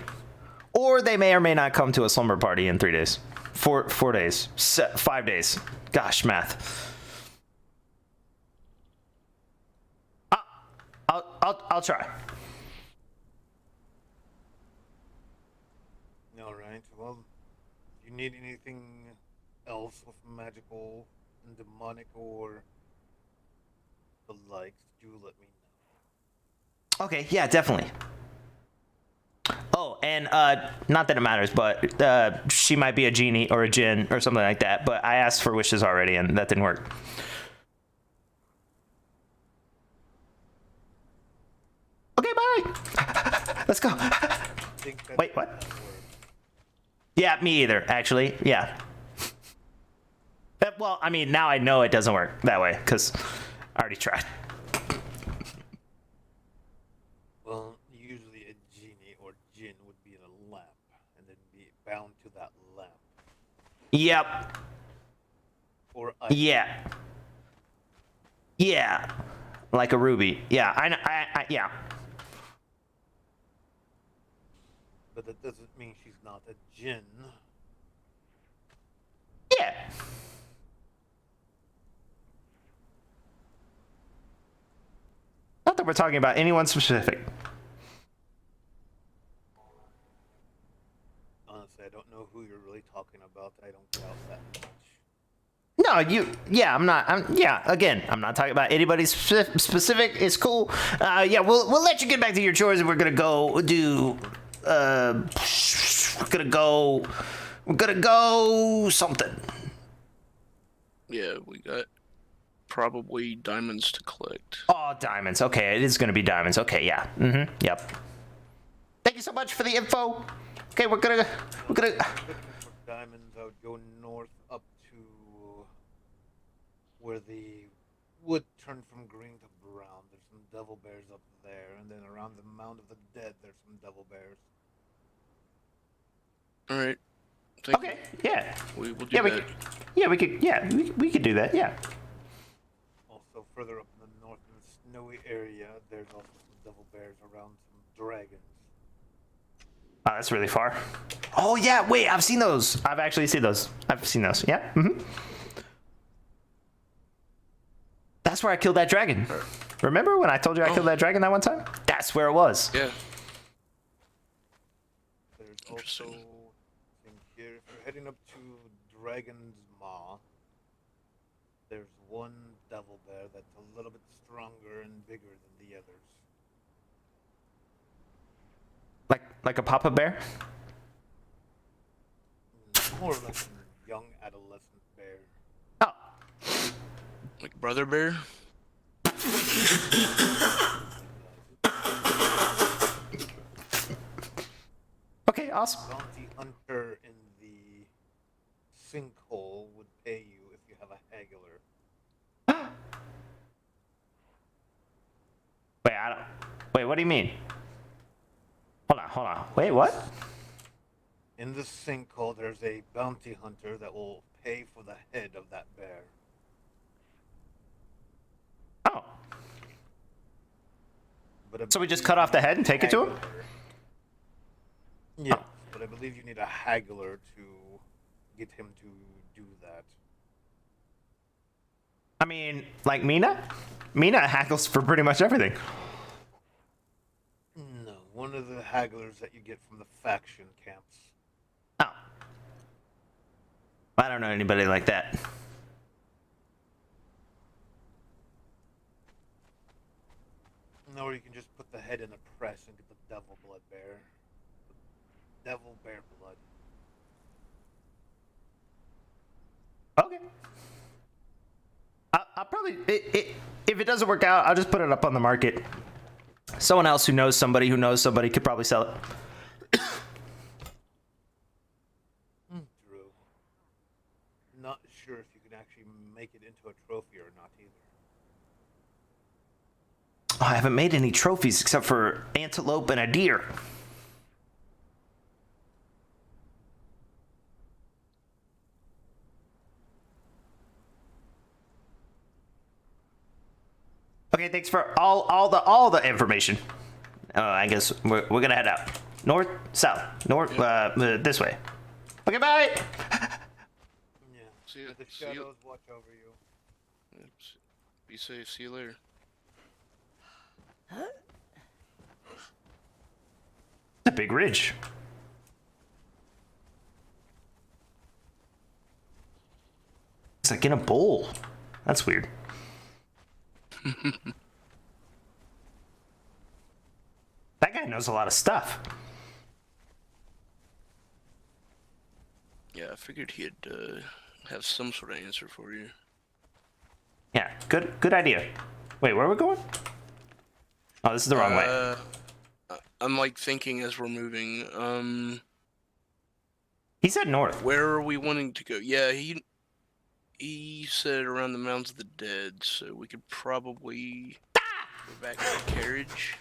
Speaker 1: Or they may or may not come to a slumber party in 3 days. 4 days. 5 days. Gosh, math. I'll try.
Speaker 9: Alright, well, if you need anything else with magical and demonic or the likes, do let me know.
Speaker 1: Okay, yeah, definitely. Oh, and not that it matters, but she might be a genie or a djinn or something like that, but I asked for wishes already and that didn't work. Okay, bye. Let's go. Wait, what? Yeah, me either, actually. Yeah. Well, I mean, now I know it doesn't work that way because I already tried.
Speaker 9: Well, usually a genie or djinn would be in a lamp and then be bound to that lamp.
Speaker 1: Yep.
Speaker 9: Or
Speaker 1: yeah. Yeah. Like a ruby. Yeah, I yeah.
Speaker 9: But that doesn't mean she's not a djinn.
Speaker 1: Yeah. Not that we're talking about anyone specific.
Speaker 9: Honestly, I don't know who you're really talking about. I don't doubt that much.
Speaker 1: No, yeah, again, I'm not talking about anybody specific. It's cool. Yeah, we'll let you get back to your chores, and we're gonna go do, we're gonna go something.
Speaker 2: Yeah, we got probably diamonds to collect.
Speaker 1: Oh, diamonds. Okay, it is gonna be diamonds. Okay, yeah. Mm-hmm. Yep. Thank you so much for the info. Okay, we're gonna.
Speaker 9: Looking for diamonds, I would go north up to where the wood turned from green to brown. There's some devil bears up there, and then around the Mound of the Dead, there's some devil bears.
Speaker 2: All right.
Speaker 1: Okay. Yeah.
Speaker 2: We will do that.
Speaker 1: We could do that. Yeah.
Speaker 9: Also, further up in the north, in the snowy area, there's also some devil bears around some dragons.
Speaker 1: Oh, that's really far. Oh yeah, wait, I've seen those. I've actually seen those. I've seen those. Yeah. That's where I killed that dragon. Remember when I told you I killed that dragon that one time? That's where it was.
Speaker 2: Yeah.
Speaker 9: There's also in here, if you're heading up to Dragon's Maw, there's one devil bear that's a little bit stronger and bigger than the others.
Speaker 1: Like a papa bear?
Speaker 9: More like a young adolescent bear.
Speaker 1: Oh.
Speaker 2: Like brother bear.
Speaker 1: Okay, awesome.
Speaker 9: Bounty hunter in the sinkhole would pay you if you have a haggler.
Speaker 1: Wait, what do you mean? Hold on. Wait, what?
Speaker 9: In the sinkhole, there's a bounty hunter that will pay for the head of that bear.
Speaker 1: Oh.
Speaker 9: But
Speaker 1: So we just cut off the head and take it to him?
Speaker 9: Yes, but I believe you need a haggler to get him to do that.
Speaker 1: I mean, like Mina? Mina haggles for pretty much everything.
Speaker 9: No, one of the hagglers that you get from the faction camps.
Speaker 1: Oh. I don't know anybody like that.
Speaker 9: Or you can just put the head in a press and get the devil blood bear. Devil bear blood.
Speaker 1: Okay. I'll probably, if it doesn't work out, I'll just put it up on the market. Someone else who knows somebody could probably sell it.
Speaker 9: True. Not sure if you can actually make it into a trophy or not either.
Speaker 1: Oh, I haven't made any trophies except for antelope and a deer. Okay, thanks for all the information. I guess we're gonna head out. North, south, north, this way. Okay, bye.
Speaker 9: Yeah.
Speaker 2: See you.
Speaker 9: The
Speaker 2: See you.
Speaker 9: shadows watch over you.
Speaker 2: Be safe. See you later.
Speaker 1: It's a big ridge. It's like in a bowl. That's weird. That guy knows a lot of stuff.
Speaker 2: Yeah, I figured he'd have some sort of answer for you.
Speaker 1: Yeah, good idea. Wait, where are we going? Oh, this is the wrong way.
Speaker 2: I'm like thinking as we're moving.
Speaker 1: He said north.
Speaker 2: Where are we wanting to go? Yeah, he said around the Mounds of the Dead, so we could probably go back to the carriage.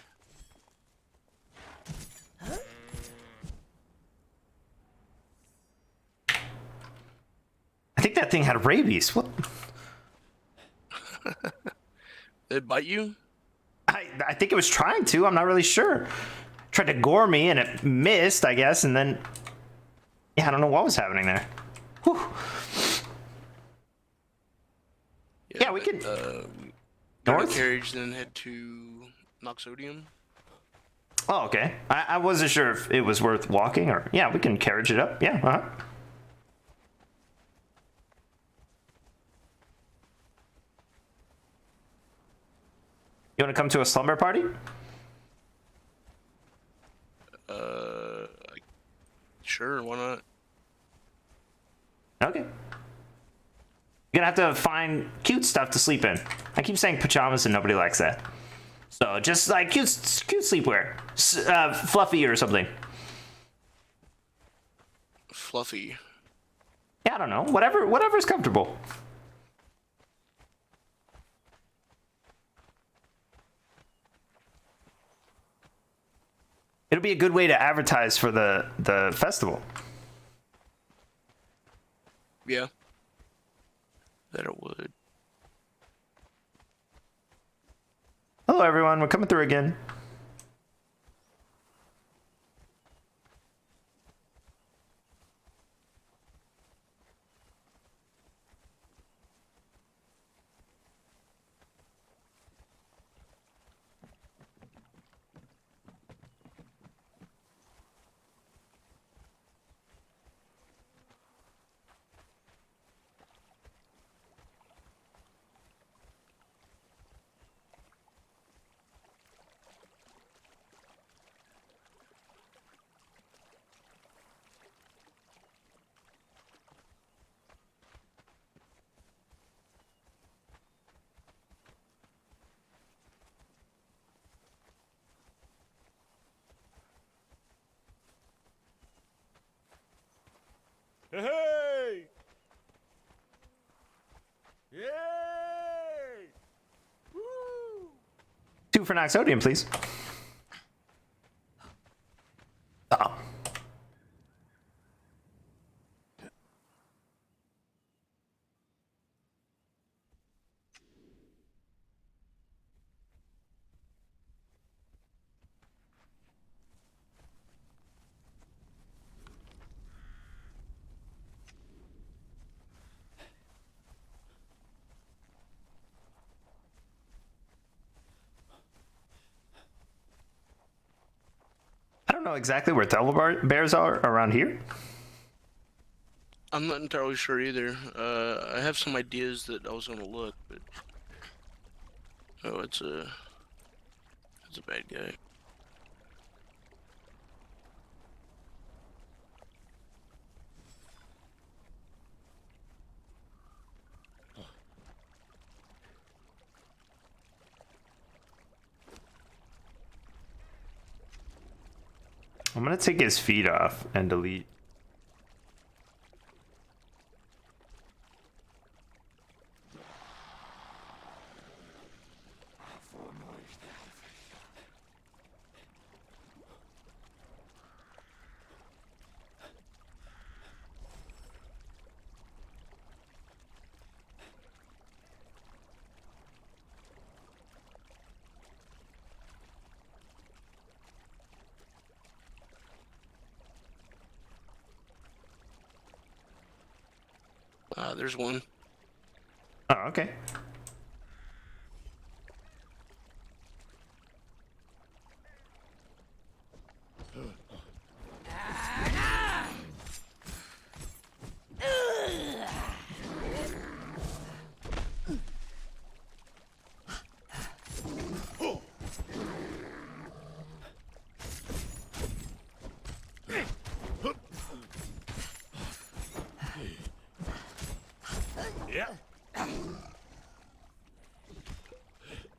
Speaker 1: I think that thing had rabies. What?
Speaker 2: Did it bite you?
Speaker 1: I think it was trying to. I'm not really sure. Tried to gore me and it missed, I guess, and then yeah, I don't know what was happening there. Whew. Yeah, we can
Speaker 2: go
Speaker 1: north?
Speaker 2: to carriage, then head to Noxodium.
Speaker 1: Oh, okay. I wasn't sure if it was worth walking or yeah, we can carriage it up. Yeah, uh-huh. You want to come to a slumber party?
Speaker 2: Sure, why not?
Speaker 1: Okay. You're gonna have to find cute stuff to sleep in. I keep saying pajamas and nobody likes that. So just like cute sleepwear, fluffy or something.
Speaker 2: Fluffy.
Speaker 1: Yeah, I don't know. Whatever's comfortable. It'll be a good way to advertise for the festival.
Speaker 2: Yeah. That it would.
Speaker 1: Hello, everyone. We're coming through again. for Noxodium, please. Oh. I don't know exactly where Thelma bears are around here.
Speaker 2: I'm not entirely sure either. I have some ideas that I was gonna look, but oh, it's a bad guy.
Speaker 1: I'm gonna take his feet off and delete.
Speaker 2: There's one.
Speaker 1: Oh, okay.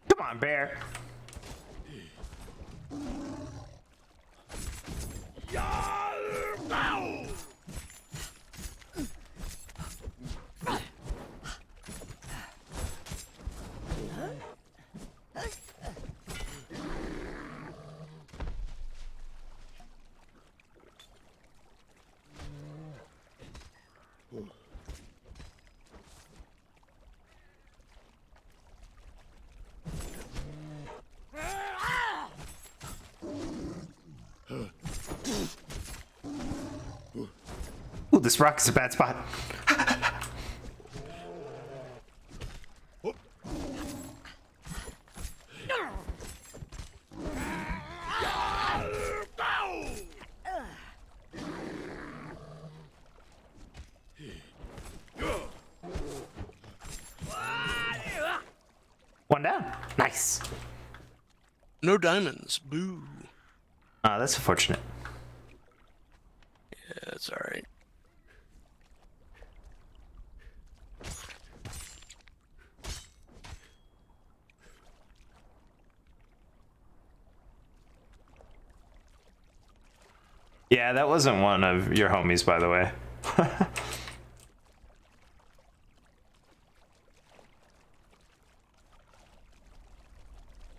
Speaker 1: Come on, bear. Ooh, this rock is a bad spot. One down. Nice.
Speaker 2: No diamonds. Boo.
Speaker 1: That's unfortunate.
Speaker 2: Yeah, that's all right.
Speaker 1: Yeah, that wasn't one of your homies, by the way.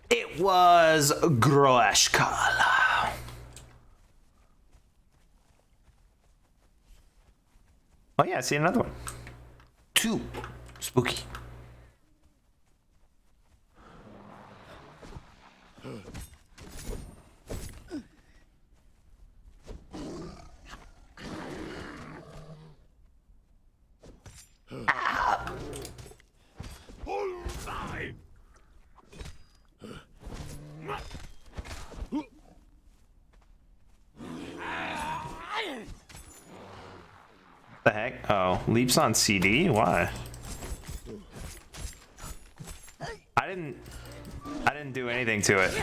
Speaker 1: It was Groashkal. Oh yeah, I see another one. Two. Spooky. The heck? Oh, leaps on CD? Why? I didn't do anything to it.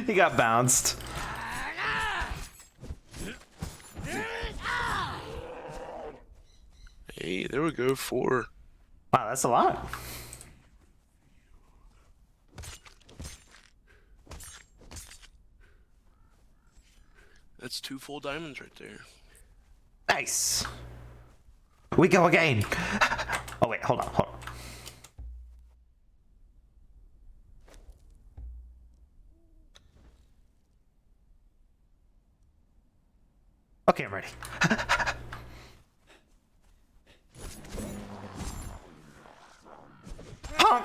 Speaker 1: He got bounced.
Speaker 2: Hey, there we go. 4.
Speaker 1: Wow, that's a lot.
Speaker 2: That's 2 full diamonds right there.
Speaker 1: Nice. We go again. Oh wait, hold on. Okay, I'm ready. Honk.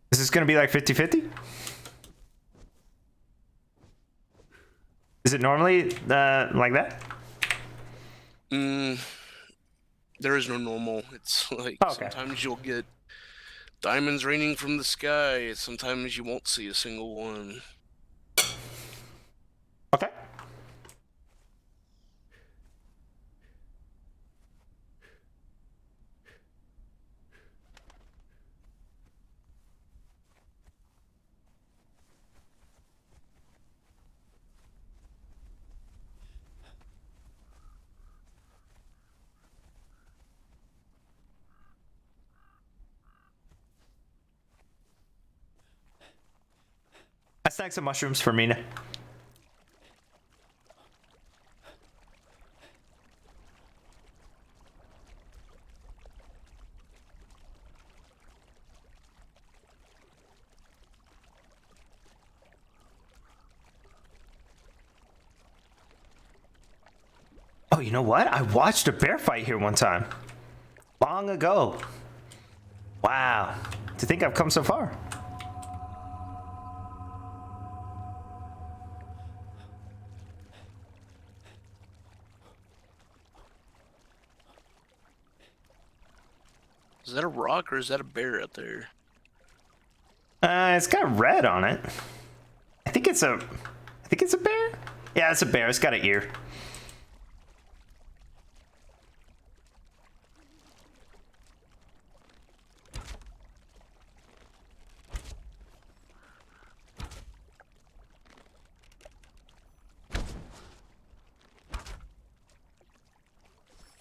Speaker 1: Is this gonna be like 50-50? Is it normally like that?
Speaker 2: There is no normal. It's like
Speaker 1: Okay.
Speaker 2: sometimes you'll get diamonds raining from the sky. Sometimes you won't see a single one.
Speaker 1: Okay. I snagged some mushrooms for Mina. Oh, you know what? I watched a bear fight here one time. Long ago. Wow. To think I've come so far.
Speaker 2: Is that a rock or is that a bear out there?
Speaker 1: It's got red on it. I think it's a bear. Yeah, it's a bear. It's got an ear.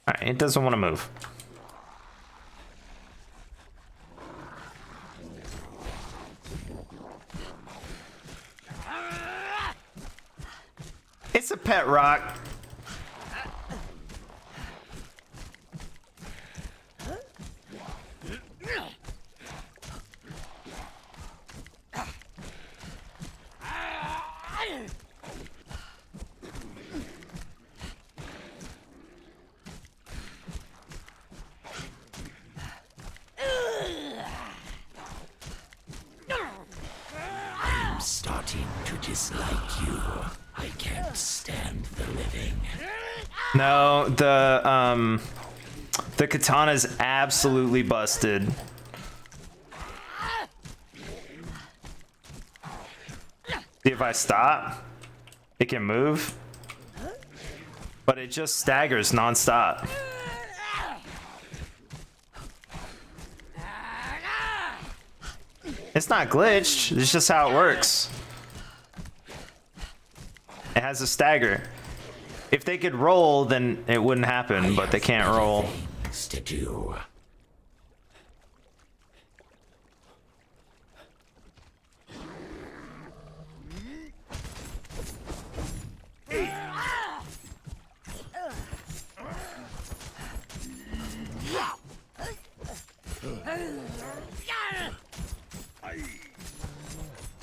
Speaker 1: All right, it doesn't want to move. It's a pet rock.
Speaker 10: I'm starting to dislike you. I can't stand the living.
Speaker 1: No, the katana's absolutely busted. See, if I stop, it can move, but it just staggers nonstop. It's not glitched, it's just how it works. It has a stagger. If they could roll, then it wouldn't happen, but they can't roll.
Speaker 10: Things to do.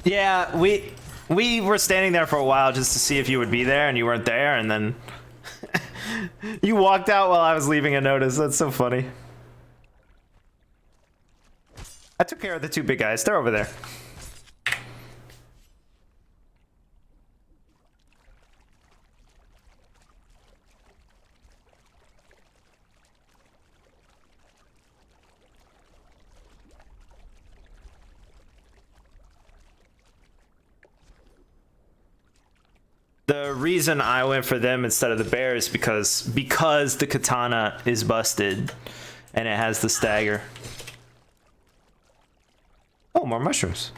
Speaker 1: Yeah, we were standing there for a while just to see if you would be there, and you weren't there, and then you walked out while I was leaving a notice. That's so funny. I took care of the two big guys. They're over there. The reason I went for them instead of the bear is because the katana is busted and it has the stagger. Oh, more mushrooms.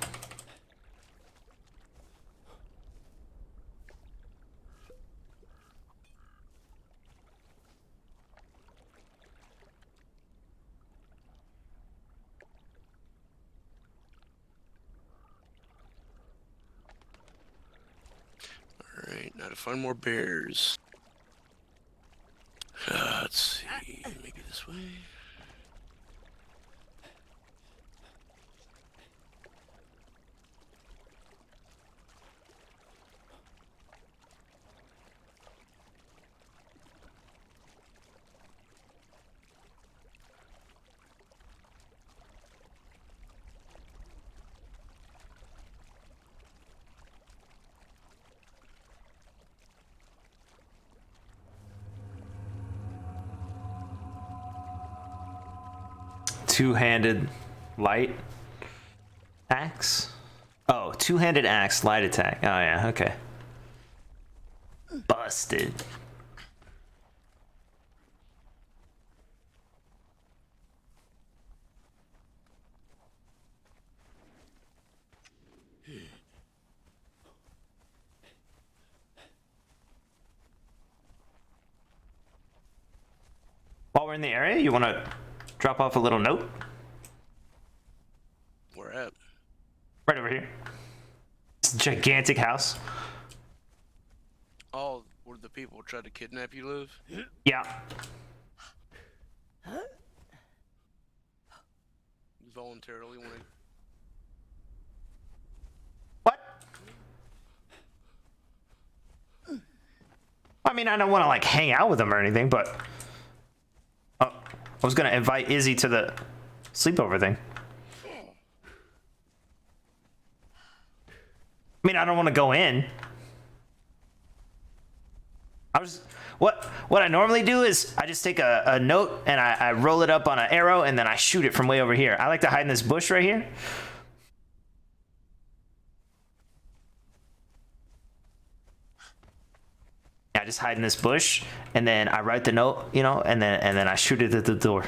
Speaker 2: Alright, now to find more bears. Let's see. Maybe this way.
Speaker 1: Two-handed light axe. Oh, two-handed axe light attack. Oh yeah, okay. Busted. While we're in the area, you want to drop off a little note?
Speaker 2: Where at?
Speaker 1: Right over here. It's a gigantic house.
Speaker 2: Oh, where the people tried to kidnap you live?
Speaker 1: Yeah.
Speaker 2: You voluntarily want to...
Speaker 1: What? I mean, I don't want to like hang out with them or anything, but I was gonna invite Izzy to the sleepover thing. I mean, I don't want to go in. What I normally do is I just take a note and I roll it up on an arrow and then I shoot it from way over here. I like to hide in this bush right here. I just hide in this bush and then I write the note, you know, and then I shoot it at the door.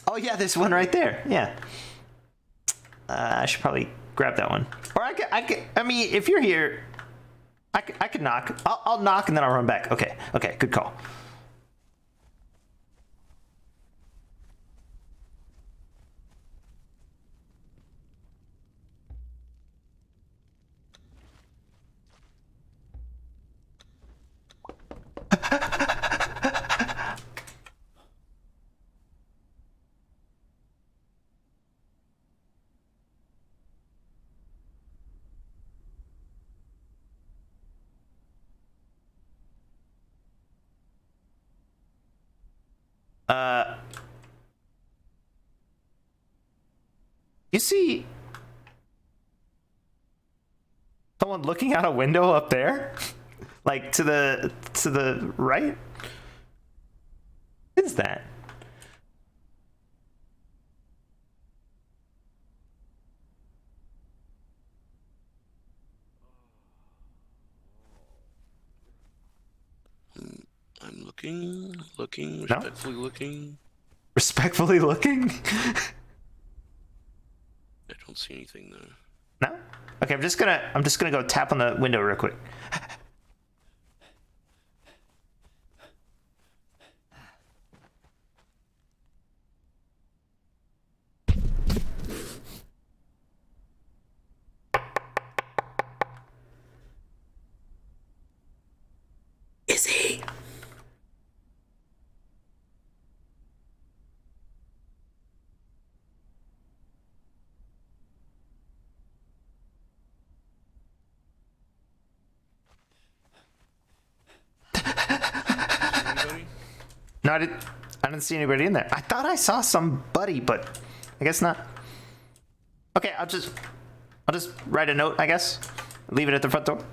Speaker 1: Oh yeah, there's one right there. Yeah. I should probably grab that one. Or I mean, if you're here, I could knock. I'll knock and then I'll run back. Okay, good call. You see someone looking out a window up there? Like to the right? What is that?
Speaker 2: I'm looking, respectfully looking.
Speaker 1: Respectfully looking?
Speaker 2: I don't don't see anything though.
Speaker 1: No? Okay, I'm just gonna go tap on the window real quick.
Speaker 10: Is he?
Speaker 2: Anybody?
Speaker 1: No, I didn't see anybody in there. I thought I saw somebody, but I guess not. Okay, I'll just write a note, I guess. Leave it at the front door.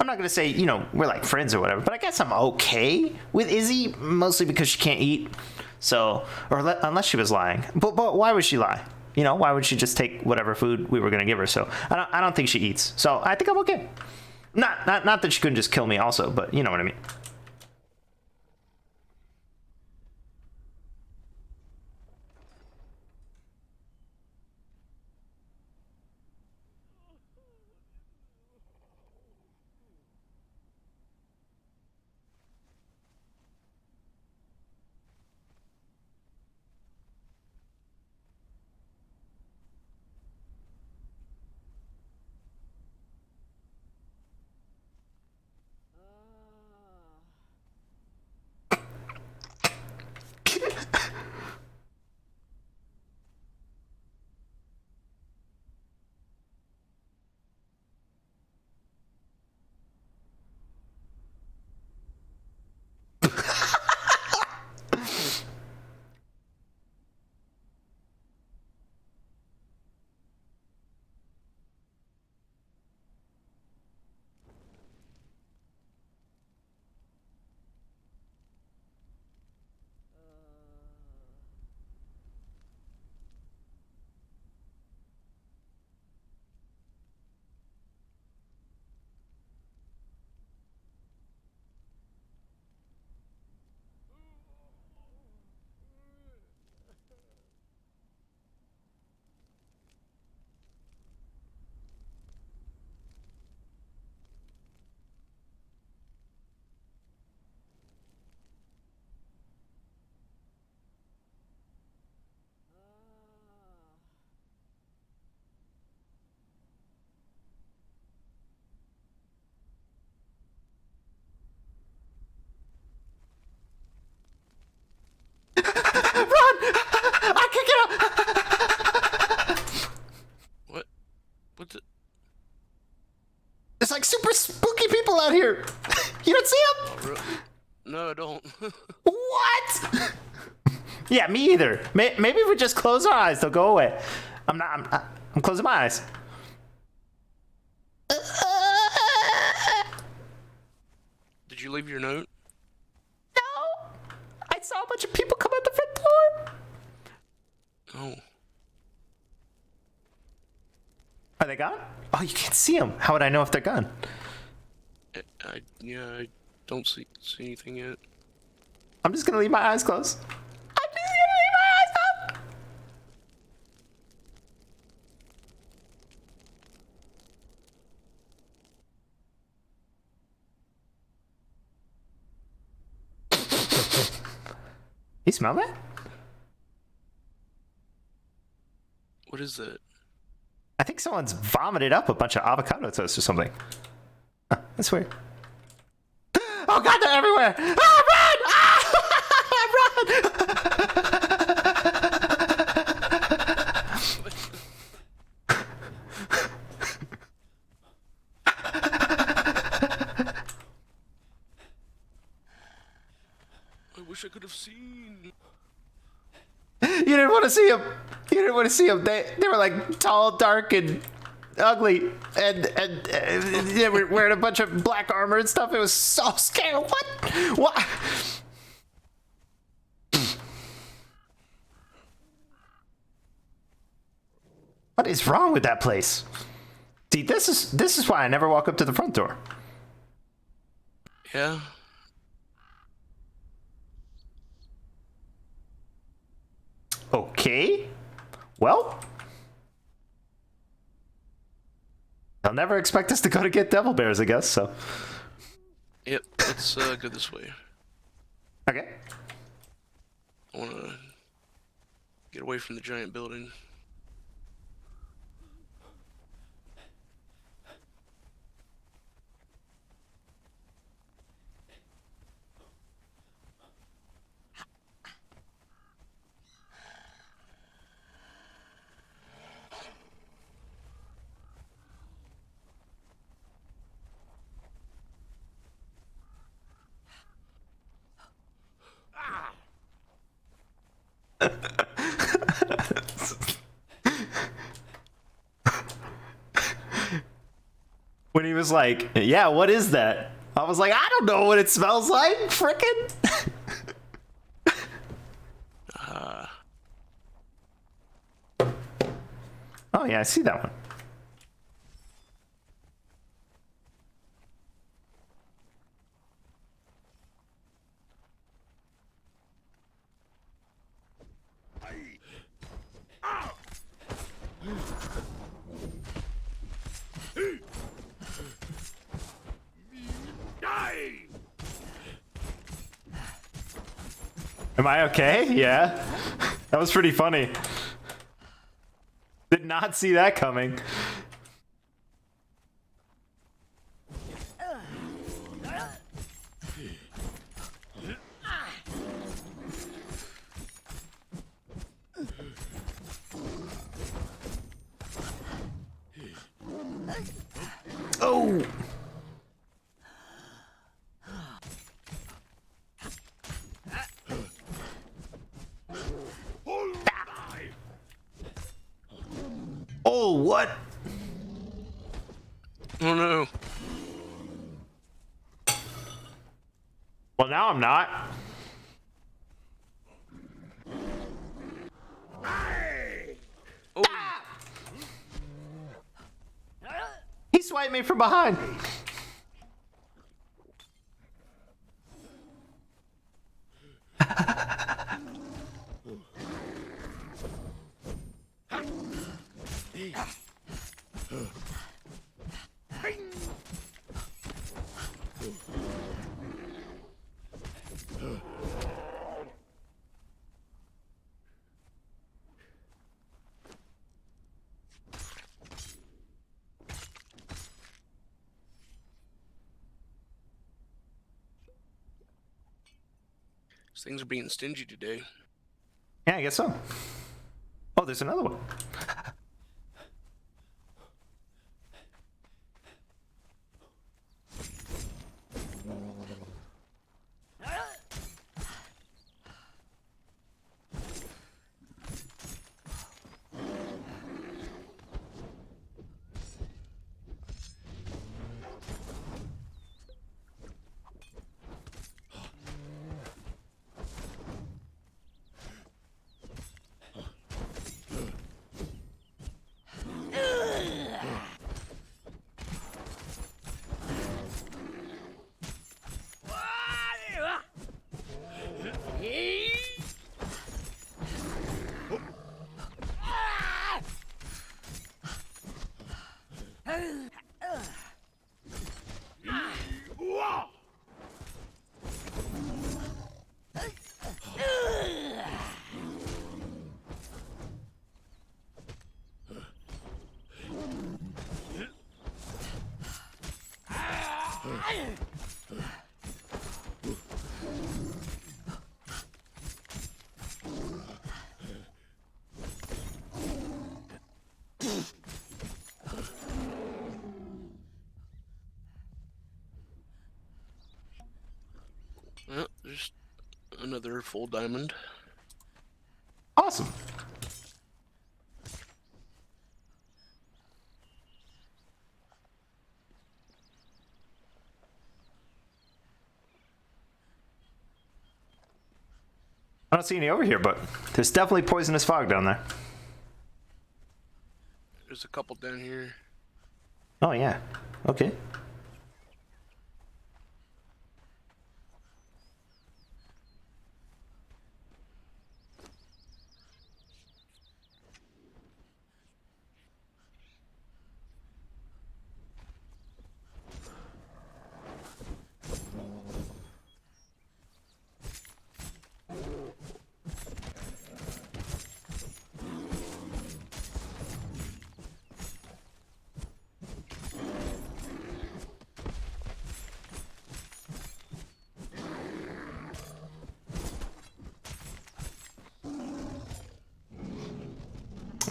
Speaker 1: I'm not gonna say, you know, we're like friends or whatever, but I guess I'm okay with Izzy, mostly because she can't eat. So, unless she was lying. But why would she lie? You know, why would she just take whatever food we were gonna give her? So I don't think she eats. So I think I'm okay. Not that she couldn't just kill me also, but you know what I mean. There's like super spooky people out here. You don't see them?
Speaker 2: No, I don't.
Speaker 1: What? Yeah, me either. Maybe if we just close our eyes, they'll go away. I'm closing my eyes.
Speaker 2: Did you leave your note?
Speaker 1: No. I saw a bunch of people come out the front door.
Speaker 2: Oh.
Speaker 1: Are they gone? Oh, you can't see them. How would I know if they're gone?
Speaker 2: I don't see anything yet.
Speaker 1: I'm just gonna leave my eyes closed. I'm just gonna leave my eyes closed. You smell that?
Speaker 2: What is that?
Speaker 1: I think someone's vomited up a bunch of avocado toast or something. That's weird. Oh god, they're everywhere! Ah, run! Run!
Speaker 2: I wish I could have seen.
Speaker 1: You didn't want to see them. You didn't want to see them. They were like tall, dark, and ugly, and they were wearing a bunch of black armor and stuff. It was so scary. What? What is wrong with that place? See, this is why I never walk up to the front door.
Speaker 2: Yeah,
Speaker 1: Okay. Well, I'll never expect us to go to get devil bears, I guess, so.
Speaker 2: Yep, let's go this way.
Speaker 1: Okay.
Speaker 2: I want to get away from the giant building.
Speaker 1: When he was like, yeah, what is that? I was like, I don't know what it smells like, frickin'. Oh, yeah, I see that one. Am I okay? Yeah. That was pretty funny. Did not see that coming. Oh! Oh, what?
Speaker 2: Oh no.
Speaker 1: Well, now I'm not.
Speaker 2: Oh.
Speaker 1: He swiped me from behind.
Speaker 2: Things are being stingy today.
Speaker 1: Yeah, I guess so. Oh, there's another one.
Speaker 2: Well, there's another full diamond.
Speaker 1: Awesome. I don't see any over here, but there's definitely poisonous fog down there.
Speaker 2: There's a couple down here.
Speaker 1: Oh, yeah. Okay.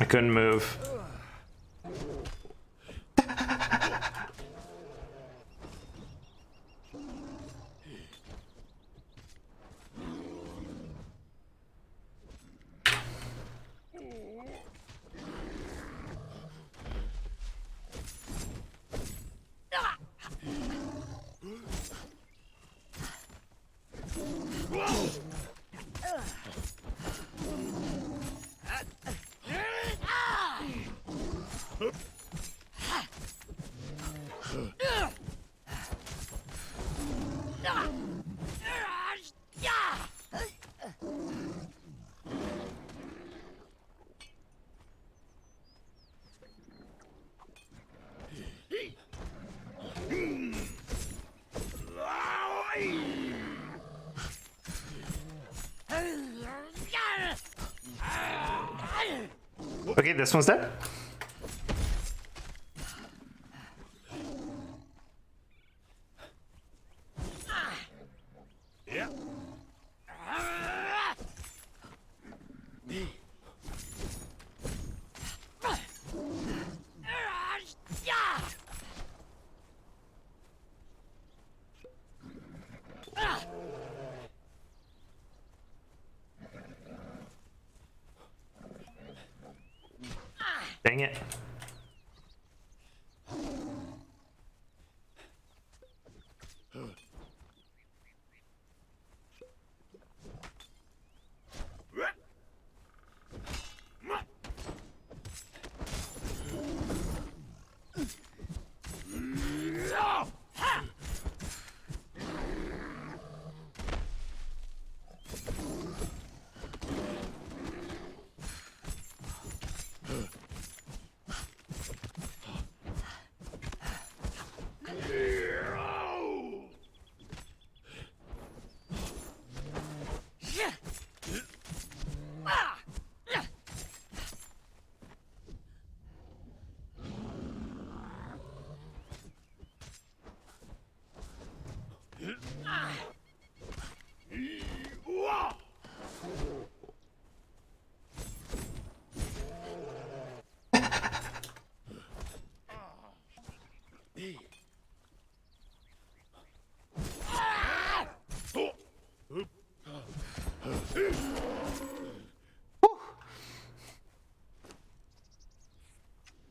Speaker 1: I couldn't move. Okay, this one's dead. Dang it.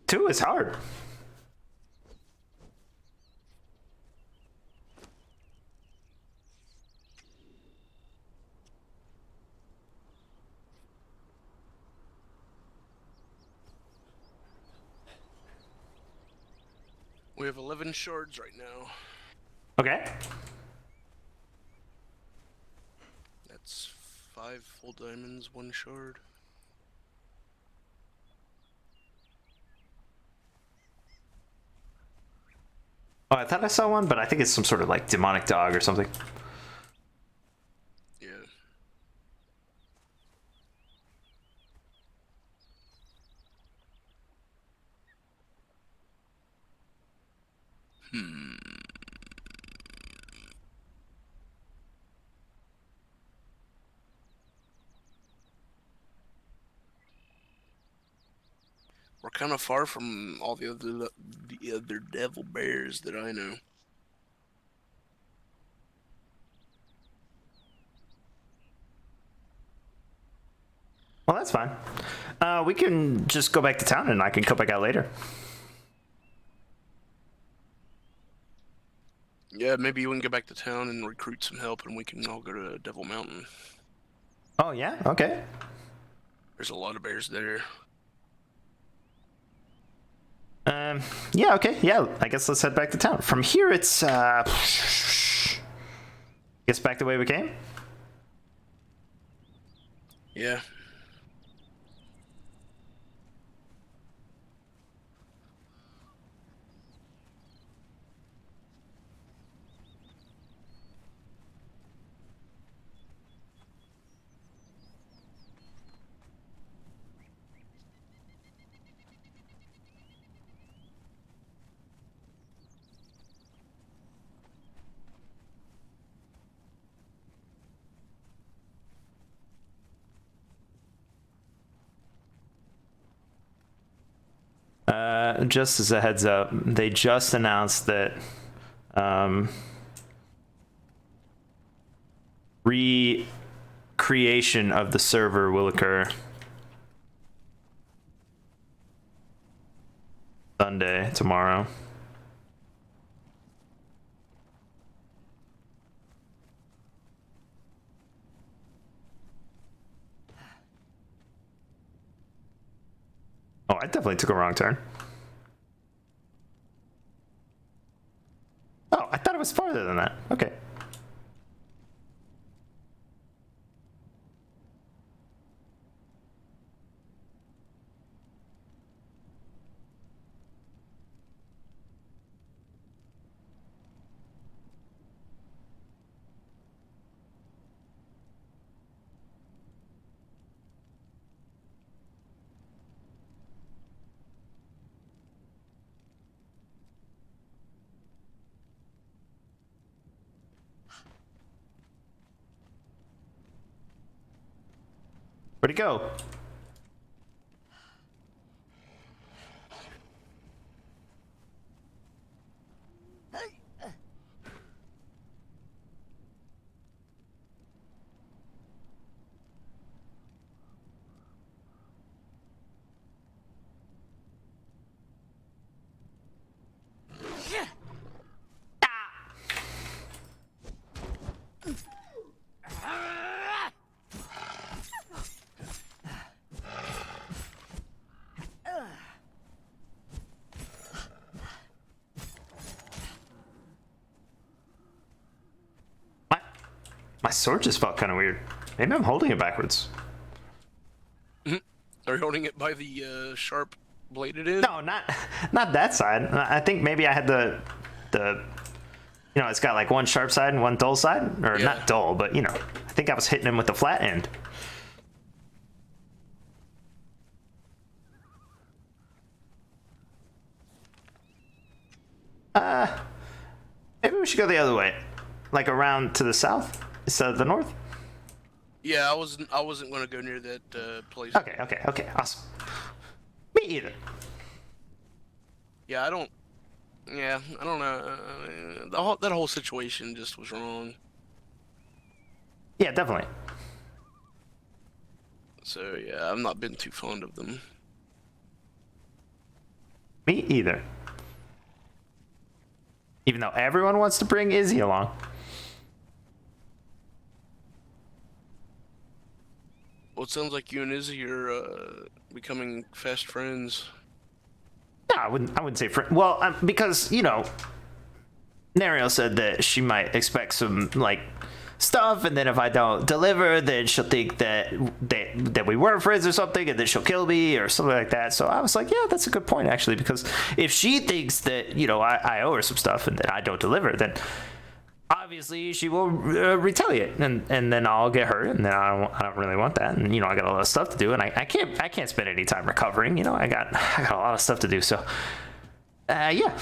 Speaker 1: Two is hard.
Speaker 2: We have 11 shards right now.
Speaker 1: Okay.
Speaker 2: That's 5 full diamonds, 1 shard.
Speaker 1: Oh, I thought I saw one, but I think it's some sort of like demonic dog or something.
Speaker 2: Yeah. We're kind of far from all the other devil bears that I know.
Speaker 1: Well, that's fine. We can just go back to town and I can come back out later.
Speaker 2: Yeah, maybe you can get back to town and recruit some help and we can all go to Devil Mountain.
Speaker 1: Oh, yeah? Okay.
Speaker 2: There's a lot of bears there.
Speaker 1: Yeah, okay. Yeah, I guess let's head back to town. From here, it's, guess back the way we came?
Speaker 2: Yeah.
Speaker 1: Just as a heads up, they just announced that recreation of the server will occur Sunday, tomorrow. Oh, I definitely took a wrong turn. Oh, I thought it was farther than that. Okay. Where'd he go? My sword just felt kind of weird. Maybe I'm holding it backwards.
Speaker 2: Are you holding it by the sharp bladed end?
Speaker 1: No, not that side. I think maybe I had the you know, it's got like one sharp side and one dull side, or not dull, but you know, I think I was hitting him with the flat end. Maybe we should go the other way, like around to the south instead of the north.
Speaker 2: Yeah, I wasn't going to go near that place.
Speaker 1: Okay, awesome. Me either.
Speaker 2: Yeah, I don't know. That whole situation just was wrong.
Speaker 1: Yeah, definitely.
Speaker 2: So yeah, I've not been too fond of them.
Speaker 1: Me either. Even though everyone wants to bring Izzy along.
Speaker 2: Well, it sounds like you and Izzy are becoming fast friends.
Speaker 1: No, I wouldn't say friend. Well, because you know, Nariel said that she might expect some like stuff, and then if I don't deliver, then she'll think that we weren't friends or something, and then she'll kill me or something like that. So I was like, yeah, that's a good point actually, because if she thinks that, you know, I owe her some stuff and that I don't deliver, then obviously she will retaliate, and then I'll get hurt, and then I don't really want that, and you know, I got a lot of stuff to do, and I can't spend any time recovering. You know, I got a lot of stuff to do. So yeah.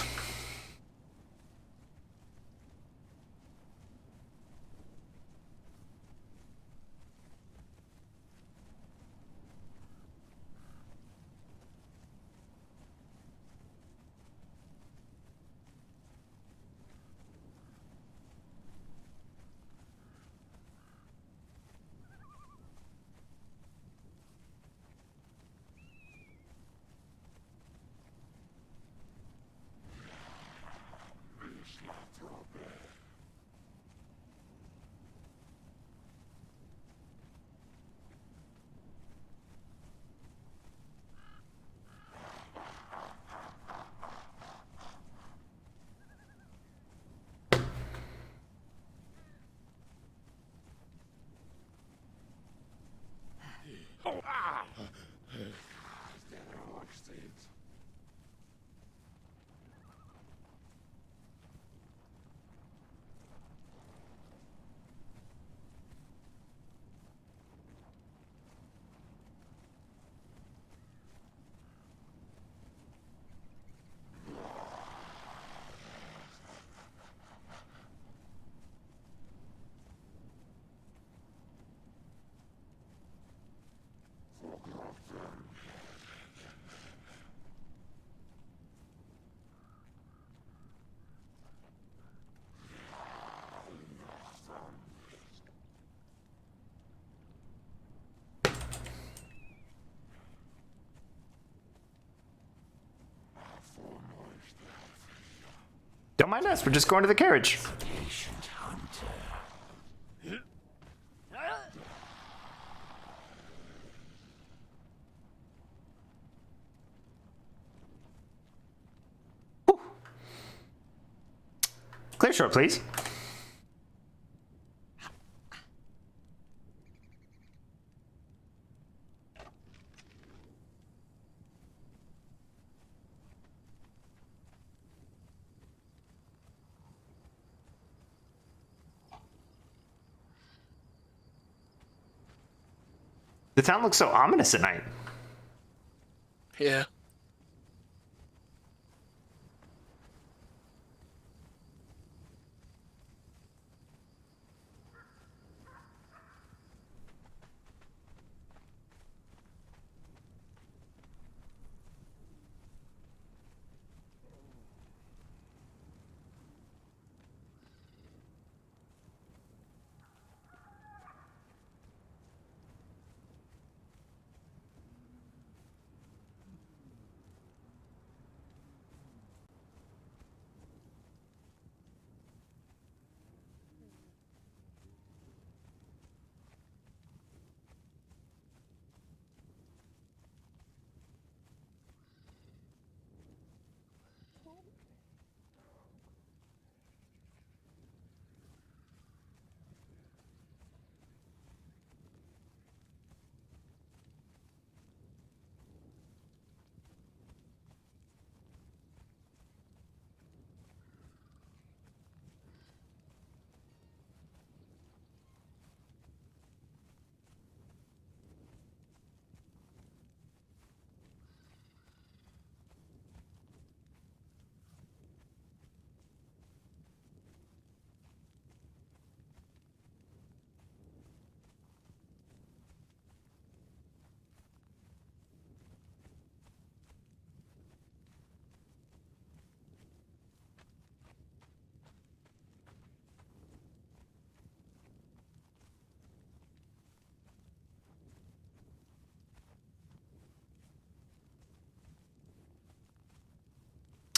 Speaker 1: Don't mind us. We're just going to the carriage.
Speaker 10: Patient hunter.
Speaker 1: Clear short, please. The town looks so ominous at night.
Speaker 2: Yeah.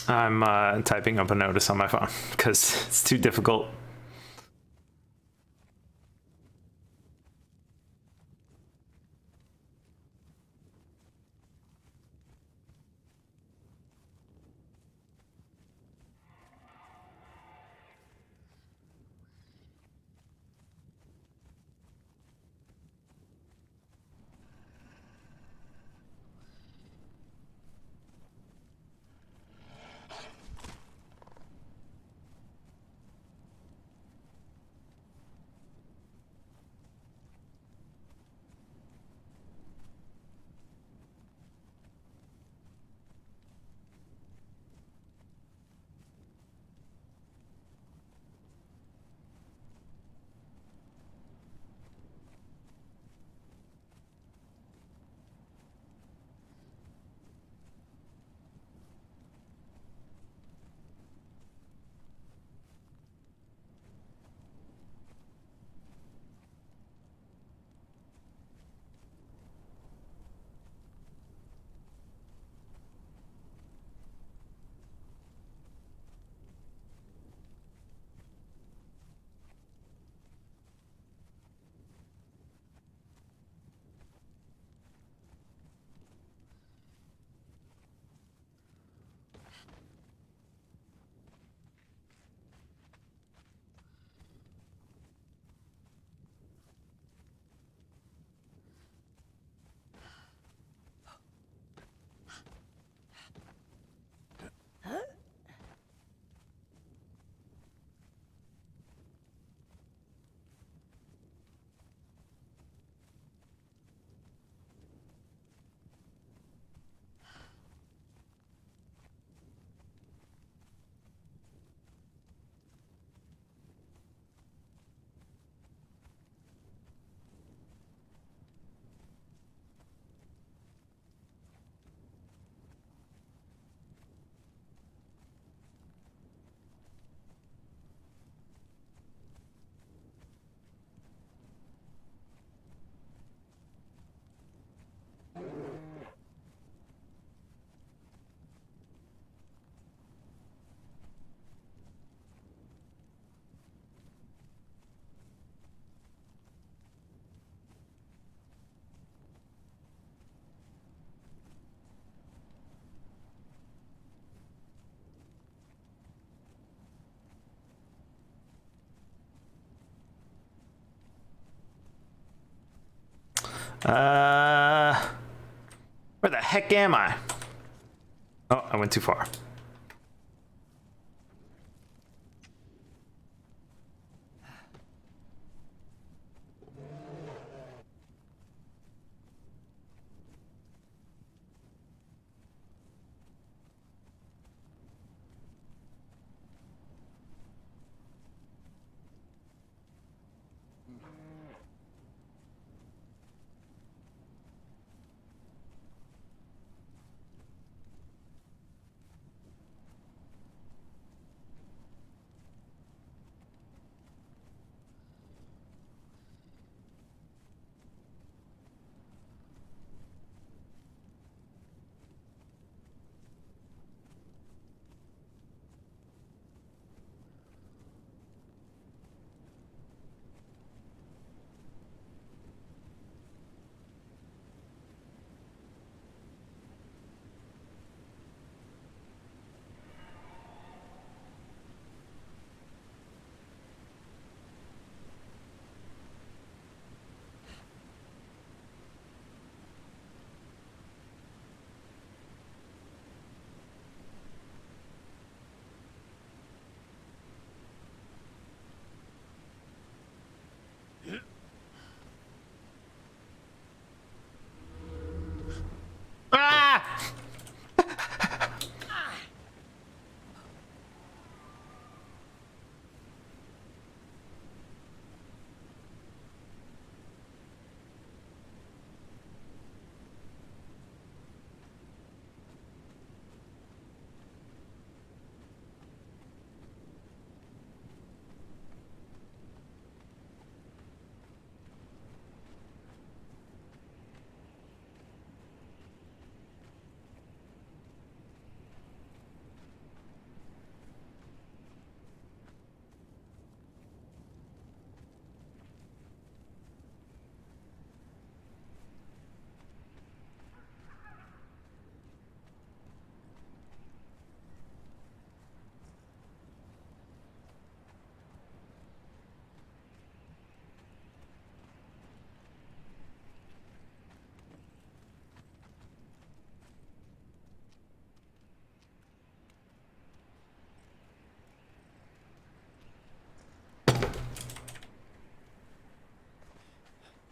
Speaker 1: I'm typing up a notice on my phone because it's too difficult. Where the heck am I? Oh, I went too far. Ah!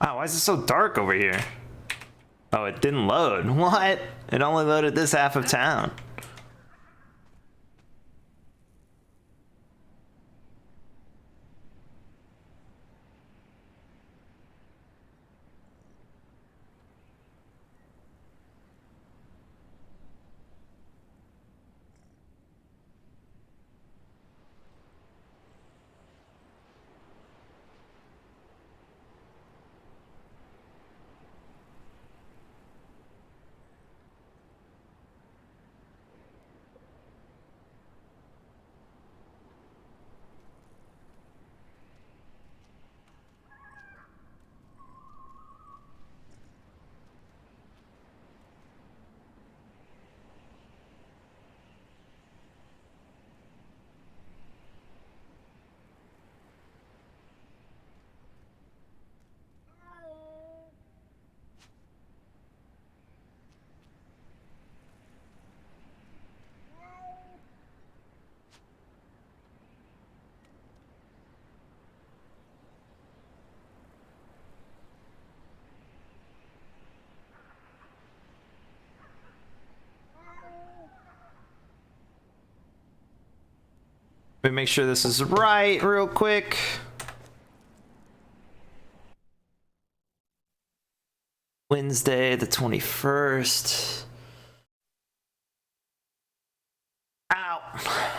Speaker 1: Wow, why is it so dark over here? Oh, it didn't load. What? It only loaded this half of town. Let me make sure this is right real quick. Wednesday the 21st. Ow.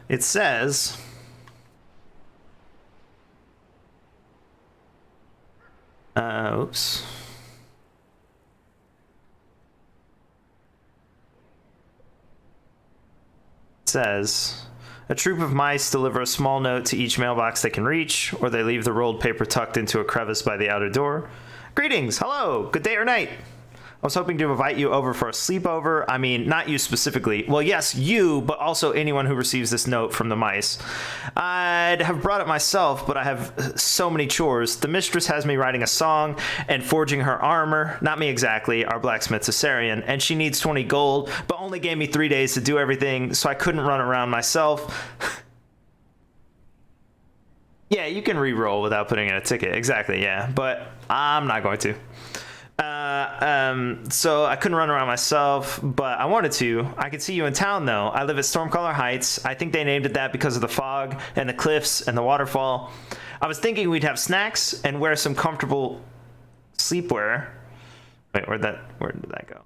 Speaker 1: It says... oops. It says... A troop of mice deliver a small note to each mailbox they can reach, or they leave the rolled paper tucked into a crevice by the outer door. Greetings, hello, good day or night. I was hoping to invite you over for a sleepover. I mean, not you specifically. Well, yes, you, but also anyone who receives this note from the mice. I'd have brought it myself, but I have so many chores. The mistress has me writing a song and forging her armor. Not me exactly, our blacksmith Caesarian. And she needs 20 gold, but only gave me 3 days to do everything, so I couldn't run around myself. Yeah, you can re-roll without putting in a ticket. Exactly, yeah. But I'm not going to. So I couldn't run around myself, but I wanted to. I could see you in town, though. I live at Stormcaller Heights. I think they named it that because of the fog and the cliffs and the waterfall. I was thinking we'd have snacks and wear some comfortable sleepwear. Wait, where did that go?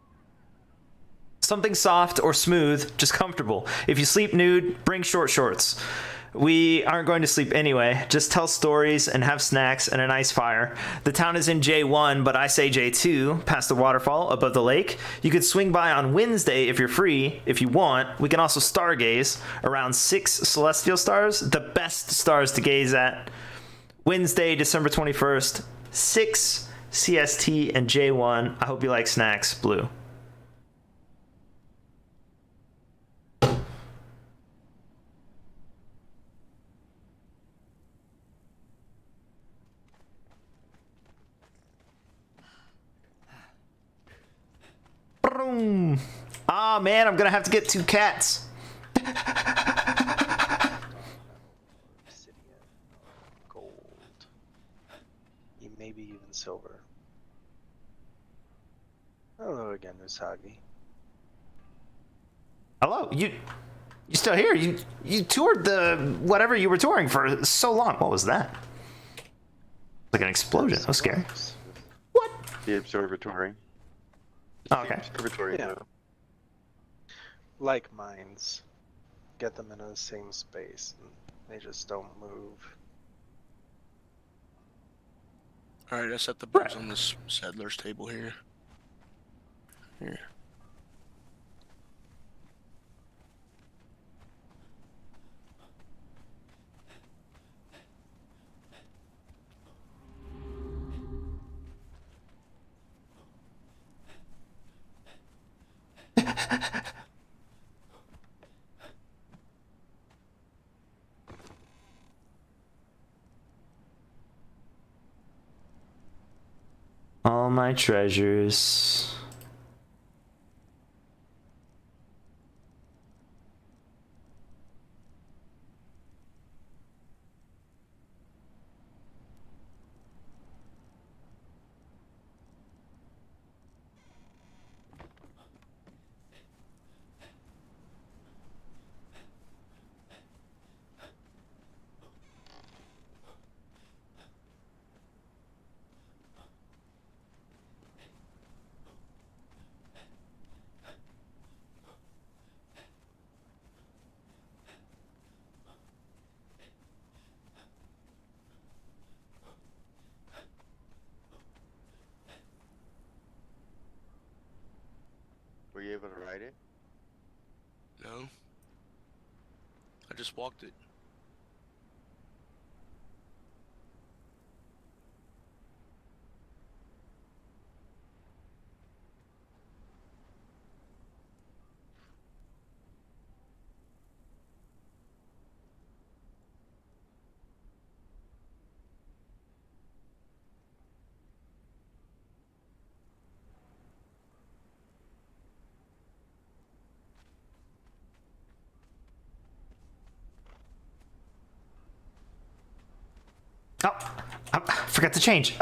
Speaker 1: Something soft or smooth, just comfortable. If you sleep nude, bring short shorts. We aren't going to sleep anyway. Just tell stories and have snacks and a nice fire. The town is in J1, but I say J2, past the waterfall above the lake. You could swing by on Wednesday if you're free, if you want. We can also stargaze around 6 celestial stars, the best stars to gaze at. Wednesday, December 21st, 6 CST and J1. I hope you like snacks. Blue. Ah, man, I'm gonna have to get 2 cats.
Speaker 8: Obsidian, gold, maybe even silver. Hello again, Usagi.
Speaker 1: Hello, you still here? You toured the whatever you were touring for so long. What was that? Like an explosion. That was scary. What?
Speaker 4: The observatory.
Speaker 1: Oh, okay.
Speaker 4: Observatory,
Speaker 8: Yeah.
Speaker 4: though.
Speaker 8: Like mines, get them in the same space, and they just don't move.
Speaker 2: Alright, I set the birds on this settler's table here. Here.
Speaker 1: All my treasures.
Speaker 4: Were you able to ride it?
Speaker 2: No. I just walked it.
Speaker 1: Oh, I forgot to change.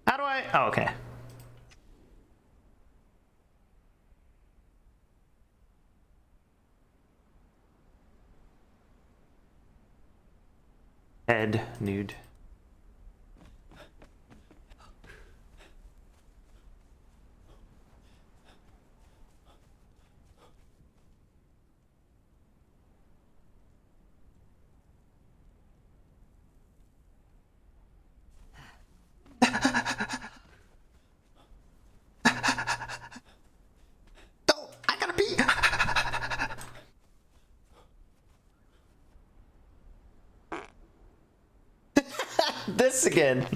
Speaker 1: How do I? Oh, okay. Head nude. This again.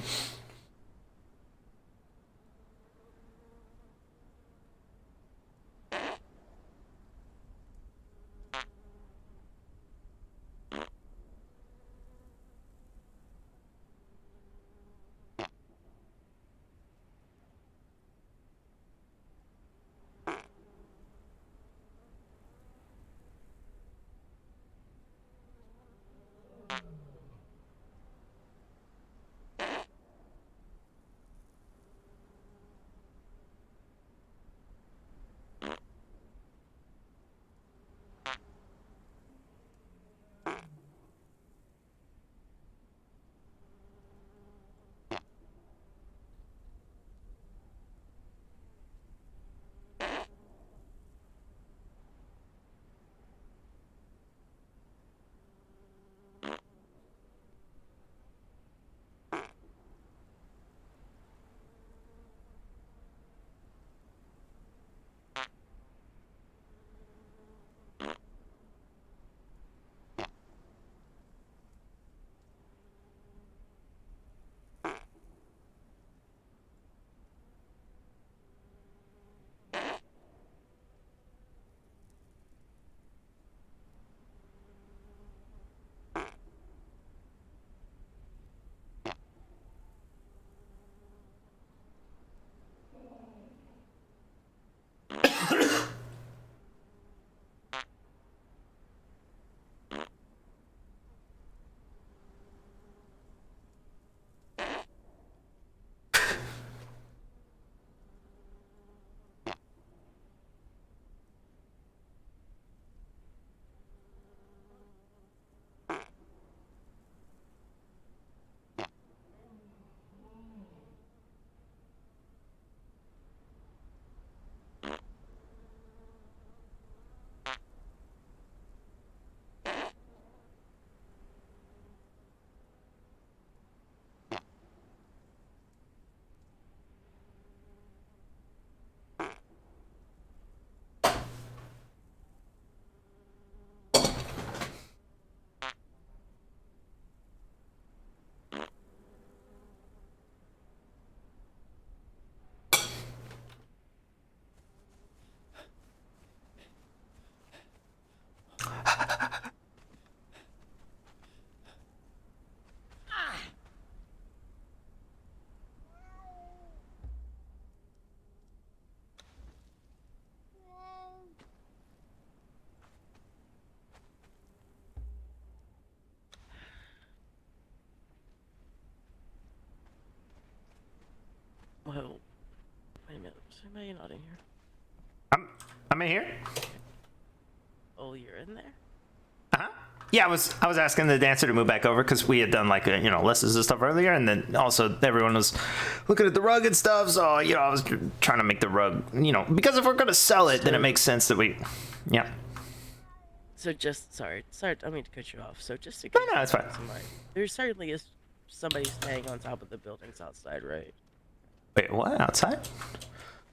Speaker 7: Well, wait a minute. Is anybody not in here?
Speaker 1: I'm in here.
Speaker 7: Oh, you're in there?
Speaker 1: Uh-huh. Yeah, I was asking the dancer to move back over because we had done like lessons and stuff earlier, and then also everyone was looking at the rug and stuff. So I was trying to make the rug, because if we're gonna sell it, then it makes sense that we, yeah.
Speaker 7: So sorry, I don't mean to cut you off. So just to
Speaker 1: No, it's fine.
Speaker 7: There certainly is somebody staying on top of the buildings outside, right?
Speaker 1: Wait, what? Outside?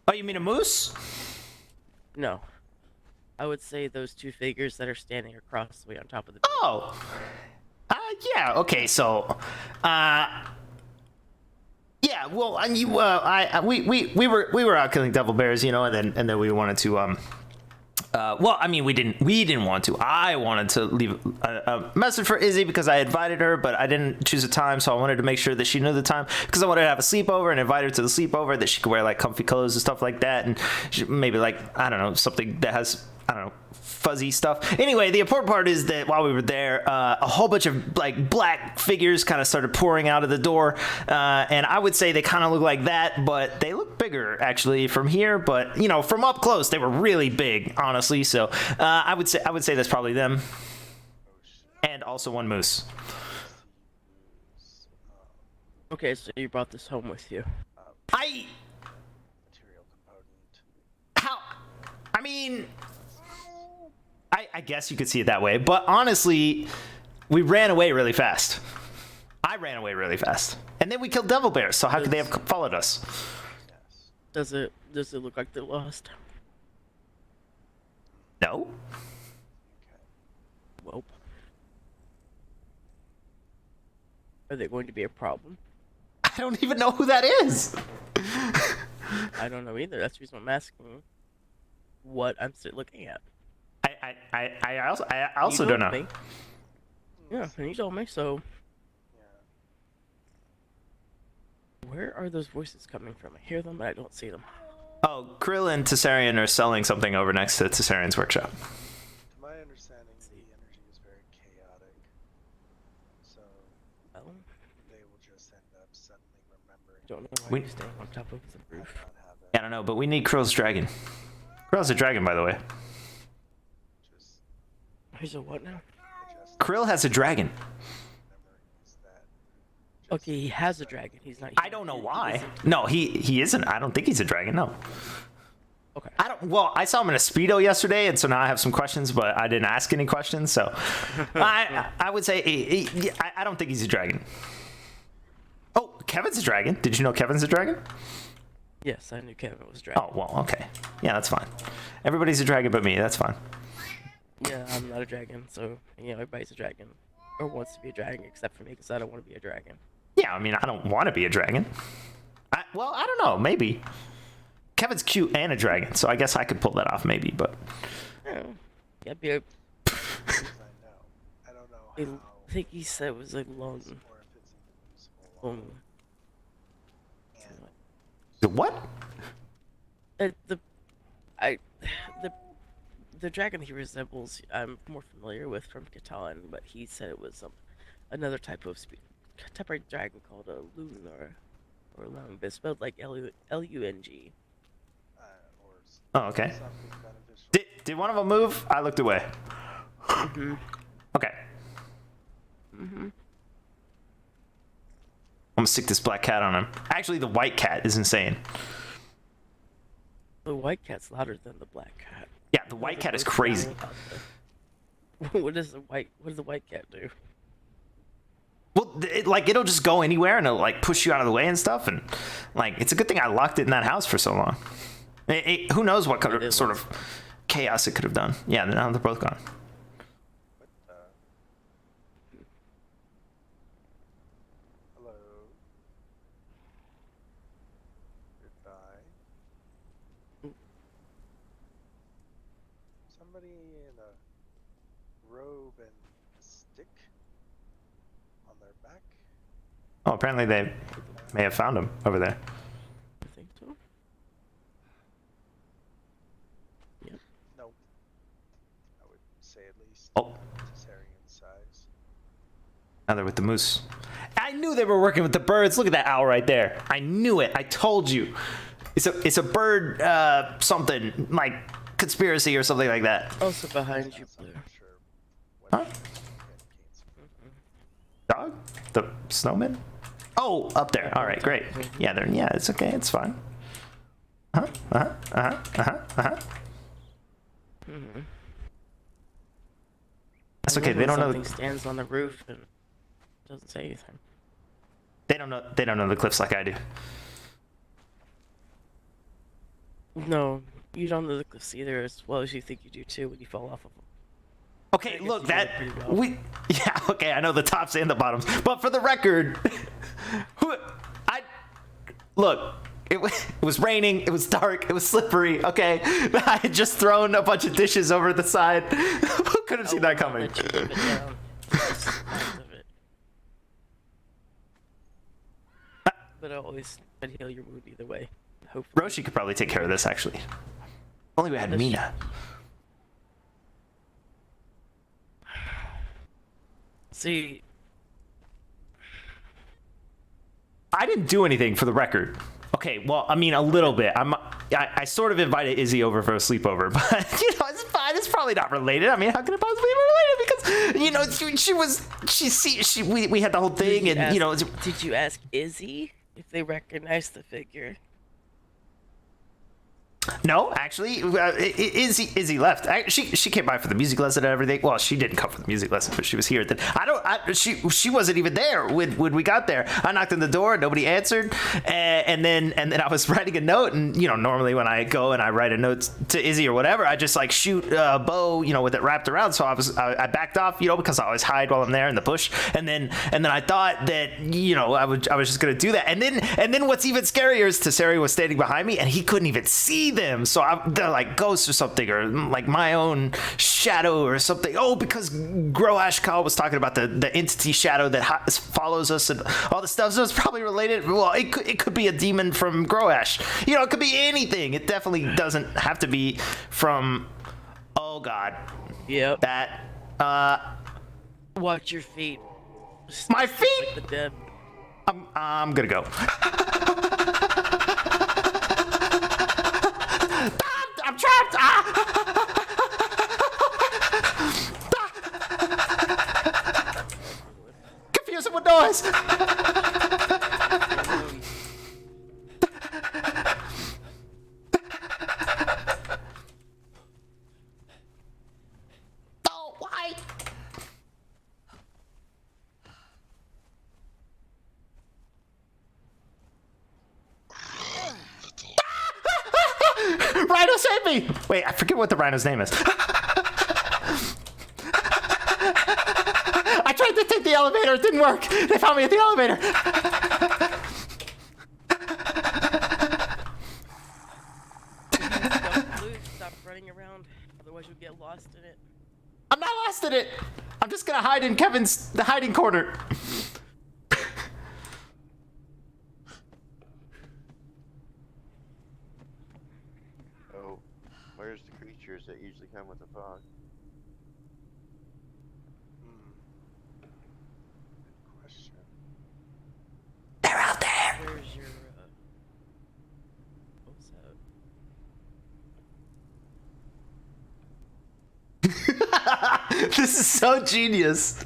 Speaker 1: Oh, you mean a moose?
Speaker 7: No. I would say those two figures that are standing across the way on top of the building.
Speaker 1: Oh. Yeah. Okay. So, yeah. Well, and we were out killing devil bears, and then we wanted to well, I mean, we didn't want to. I wanted to leave a message for Izzy because I invited her, but I didn't choose a time, so I wanted to make sure that she knew the time because I wanted to have a sleepover and invite her to the sleepover that she could wear like comfy clothes and stuff like that, and maybe like I don't know, something that has fuzzy stuff. Anyway, the important part is that while we were there, a whole bunch of like black figures kind of started pouring out of the door, and I would say they kind of look like that, but they look bigger actually from here. But from up close, they were really big, honestly. So I would say that's probably them, and also one moose.
Speaker 7: Okay, so you brought this home with you.
Speaker 1: I
Speaker 8: Material component.
Speaker 1: how? I mean, I guess you could see it that way, but honestly, we ran away really fast. I ran away really fast, and then we killed devil bears. So how could they have followed us?
Speaker 7: Does it look like they're lost?
Speaker 1: No.
Speaker 7: Well, are they going to be a problem?
Speaker 1: I don't even know who that is.
Speaker 7: I don't know either. That's the reason I'm asking what I'm still looking at.
Speaker 1: I also
Speaker 7: You
Speaker 1: don't
Speaker 7: told
Speaker 1: know.
Speaker 7: me. Yeah, and you told me, so where are those voices coming from? I hear them, but I don't see them.
Speaker 1: Oh, Krill and Tessarian are selling something over next to Tessarian's workshop.
Speaker 8: To my understanding, the energy is very chaotic. So
Speaker 7: Well,
Speaker 8: they will just end up suddenly remembering.
Speaker 7: don't know why
Speaker 1: We-
Speaker 7: you're staying on top of the roof.
Speaker 8: Not have it.
Speaker 1: Yeah, I don't know, but we need Krill's dragon. Krill's a dragon, by the way.
Speaker 8: Just
Speaker 7: Here's a what now?
Speaker 8: adjust
Speaker 1: Krill has a dragon.
Speaker 8: memories that.
Speaker 7: Okay, he has a dragon. He's not.
Speaker 1: I don't know
Speaker 7: he
Speaker 1: why.
Speaker 7: isn't.
Speaker 1: No, he isn't. I don't think he's a dragon. No.
Speaker 7: Okay.
Speaker 1: I don't. Well, I saw him in a speedo yesterday, and so now I have some questions, but I didn't ask any questions. So, I would say I don't think he's a dragon. Oh, Kevin's a dragon. Did you know Kevin's a dragon?
Speaker 7: Yes, I knew Kevin was a dragon.
Speaker 1: Oh well, okay. Yeah, that's fine. Everybody's a dragon but me. That's fine.
Speaker 7: Yeah, I'm not a dragon, so everybody's a dragon, or wants to be a dragon, except for me, because I don't want to be a dragon.
Speaker 1: Yeah, I mean, I don't want to be a dragon. Well, I don't know. Maybe. Kevin's cute and a dragon, so I guess I could pull that off, maybe. But
Speaker 7: Yeah, yeah, be a,
Speaker 8: I know. I don't know how.
Speaker 7: I think he said it was like long.
Speaker 8: Or if it's even useful.
Speaker 7: Um,
Speaker 8: And
Speaker 1: the what?
Speaker 7: The dragon he resembles, I'm more familiar with from Catan, but he said it was another type of dragon called a loon or lung, but it's spelled like Lung.
Speaker 8: or
Speaker 1: Oh, okay.
Speaker 8: something beneficial.
Speaker 1: Did one of them move? I looked away.
Speaker 7: Mm-hmm.
Speaker 1: Okay.
Speaker 7: Mm-hmm.
Speaker 1: I'm gonna stick this black cat on him. Actually, the white cat is insane.
Speaker 7: The white cat's louder than the black cat.
Speaker 1: Yeah, the white cat is crazy.
Speaker 7: What does the white cat do?
Speaker 1: Well, it'll just go anywhere and it'll like push you out of the way and stuff. And like, it's a good thing I locked it in that house for so long. Who knows what sort of chaos it could have done. Yeah, now they're both gone.
Speaker 8: Hello. Goodbye. Somebody in a robe and a stick on their back.
Speaker 1: Oh, apparently they may have found him over there.
Speaker 7: I think so. Yep.
Speaker 8: No. I would say at least
Speaker 1: Oh,
Speaker 8: Caesarean size.
Speaker 1: now they're with the moose. I knew they were working with the birds. Look at that owl right there. I knew it. I told you. It's a bird something like conspiracy or something like that.
Speaker 7: Also behind you,
Speaker 8: I'm
Speaker 7: Blue.
Speaker 8: not sure what
Speaker 1: Huh?
Speaker 8: indicates.
Speaker 1: Dog? The snowman? Oh, up there. All right, great. Yeah, it's okay. It's fine.
Speaker 7: Mm-hmm.
Speaker 1: That's okay. They don't know.
Speaker 7: Something stands on the roof and doesn't say anything.
Speaker 1: They don't know. They don't know the cliffs like I do.
Speaker 7: No, you don't know the cliffs either as well as you think you do too when you fall off of them.
Speaker 1: Okay,
Speaker 7: I guess
Speaker 1: look
Speaker 7: you know
Speaker 1: that
Speaker 7: it pretty well.
Speaker 1: we. Yeah, okay. I know the tops and the bottoms, but for the record, look. It was raining. It was dark. It was slippery. Okay, I had just thrown a bunch of dishes over the side. Who could have seen that coming?
Speaker 7: Let you keep it down. Just the size of it. But I always try to heal your wound either way. Hopefully.
Speaker 1: Roshi could probably take care of this actually. Only we had
Speaker 7: Does she?
Speaker 1: Mina.
Speaker 7: See,
Speaker 1: I didn't do anything for the record. Okay, well, I mean a little bit. I sort of invited Izzy over for a sleepover, but it's it's probably not related. I mean, how could it possibly be related? Because, you know, we had the whole thing, and, you know.
Speaker 7: Did you ask Izzy if they recognized the figure?
Speaker 1: No, actually, Izzy left. She came by for the music lesson and everything. Well, she didn't come for the music lesson, but she was here. Then she wasn't even there when we got there. I knocked on the door, nobody answered, and then I was writing a note. And you know, normally when I go and I write a note to Izzy or whatever, I just like shoot a bow, you know, with it wrapped around. So I backed off, you know, because I always hide while I'm there in the bush. And then I thought that, you know, I was just gonna do that. And then what's even scarier is Tesseri was standing behind me and he couldn't even see them, so they're like ghosts or something, or like my own shadow or something. Oh, because Groashkal was talking about the entity shadow that follows us and all the stuff, so it's probably related. Well, it could be a demon from Groash, you know, it could be anything. It definitely doesn't have to be from, oh god,
Speaker 7: yep,
Speaker 1: that
Speaker 7: watch your feet.
Speaker 1: My feet,
Speaker 7: like the dead.
Speaker 1: I'm gonna go. I'm trapped! Confusing with noise! Oh, why? Rhino saved me! Wait, I forget what the rhino's name is. I tried to take the elevator, it didn't work. They found me at the elevator.
Speaker 7: Stop running around, otherwise you'll get lost in it.
Speaker 1: I'm not lost in it. I'm just gonna hide in Kevin's hiding corner.
Speaker 4: Where's the creatures that usually come with the fog?
Speaker 8: Good question.
Speaker 1: They're out there.
Speaker 7: Where's your what's that?
Speaker 1: This is so genius.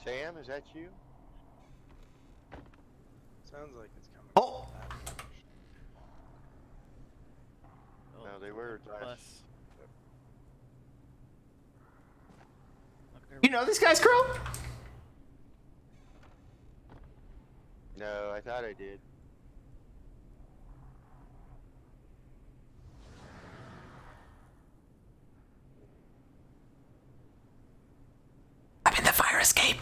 Speaker 4: Sam, is that you?
Speaker 8: Sounds like it's coming.
Speaker 1: Oh.
Speaker 4: No, they were last.
Speaker 1: You know these guys, Crow?
Speaker 4: No, I thought I did.
Speaker 1: I'm in the fire escape.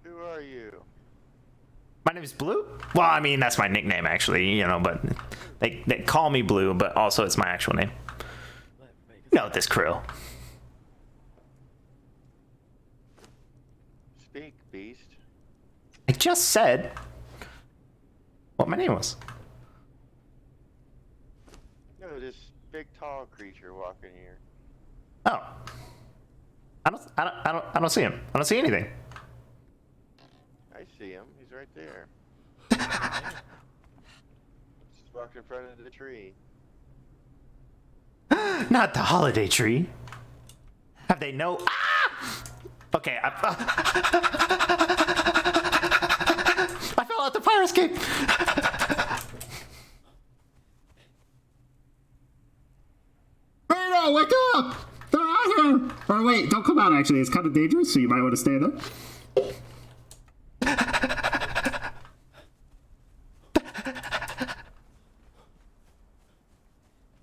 Speaker 4: Who are you?
Speaker 1: My name is Blue? Well, I mean, that's my nickname, actually, you know, but they call me Blue, but also it's my actual name. You know this crew.
Speaker 4: Speak, beast.
Speaker 1: I just said what my name was.
Speaker 4: No, this big tall creature walking here.
Speaker 1: Oh. I don't see him. I don't see anything.
Speaker 4: I see him. He's right there. Just walked in front of the tree.
Speaker 1: Not the holiday tree. Have they no? Ah! Okay, I fell out the fire escape. Reno, wake up! They're out here. Or wait, don't come out. Actually, it's kind of dangerous, so you might want to stay there.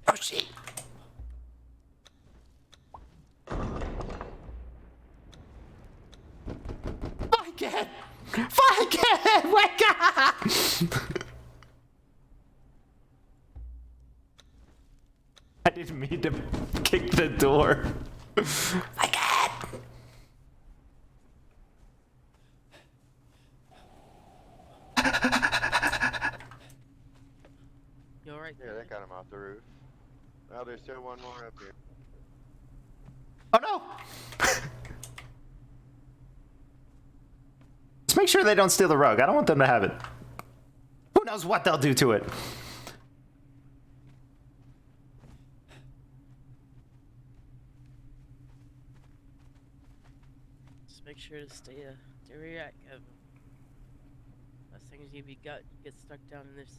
Speaker 1: Oh shit! Again! Fight again! Wake up! I didn't mean to kick the door. Again!
Speaker 7: You alright?
Speaker 4: Yeah, that got him off the roof. Well, there's still one more up here.
Speaker 1: Oh no! Just make sure they don't steal the rug. I don't want them to have it. Who knows what they'll do to it?
Speaker 7: Just make sure to stay where you're at, Kevin. Last thing is you get stuck down in this.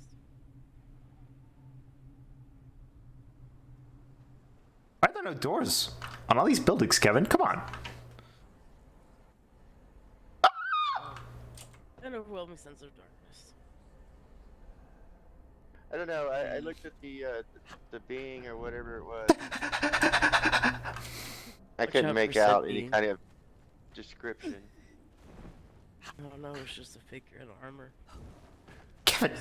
Speaker 1: Why are there no doors on all these buildings, Kevin? Come on.
Speaker 7: An overwhelming sense of darkness.
Speaker 4: I don't know. I looked at the being or whatever it was. I couldn't make out any kind of description.
Speaker 7: Oh no, it's just a figure in armor.
Speaker 1: Kevin.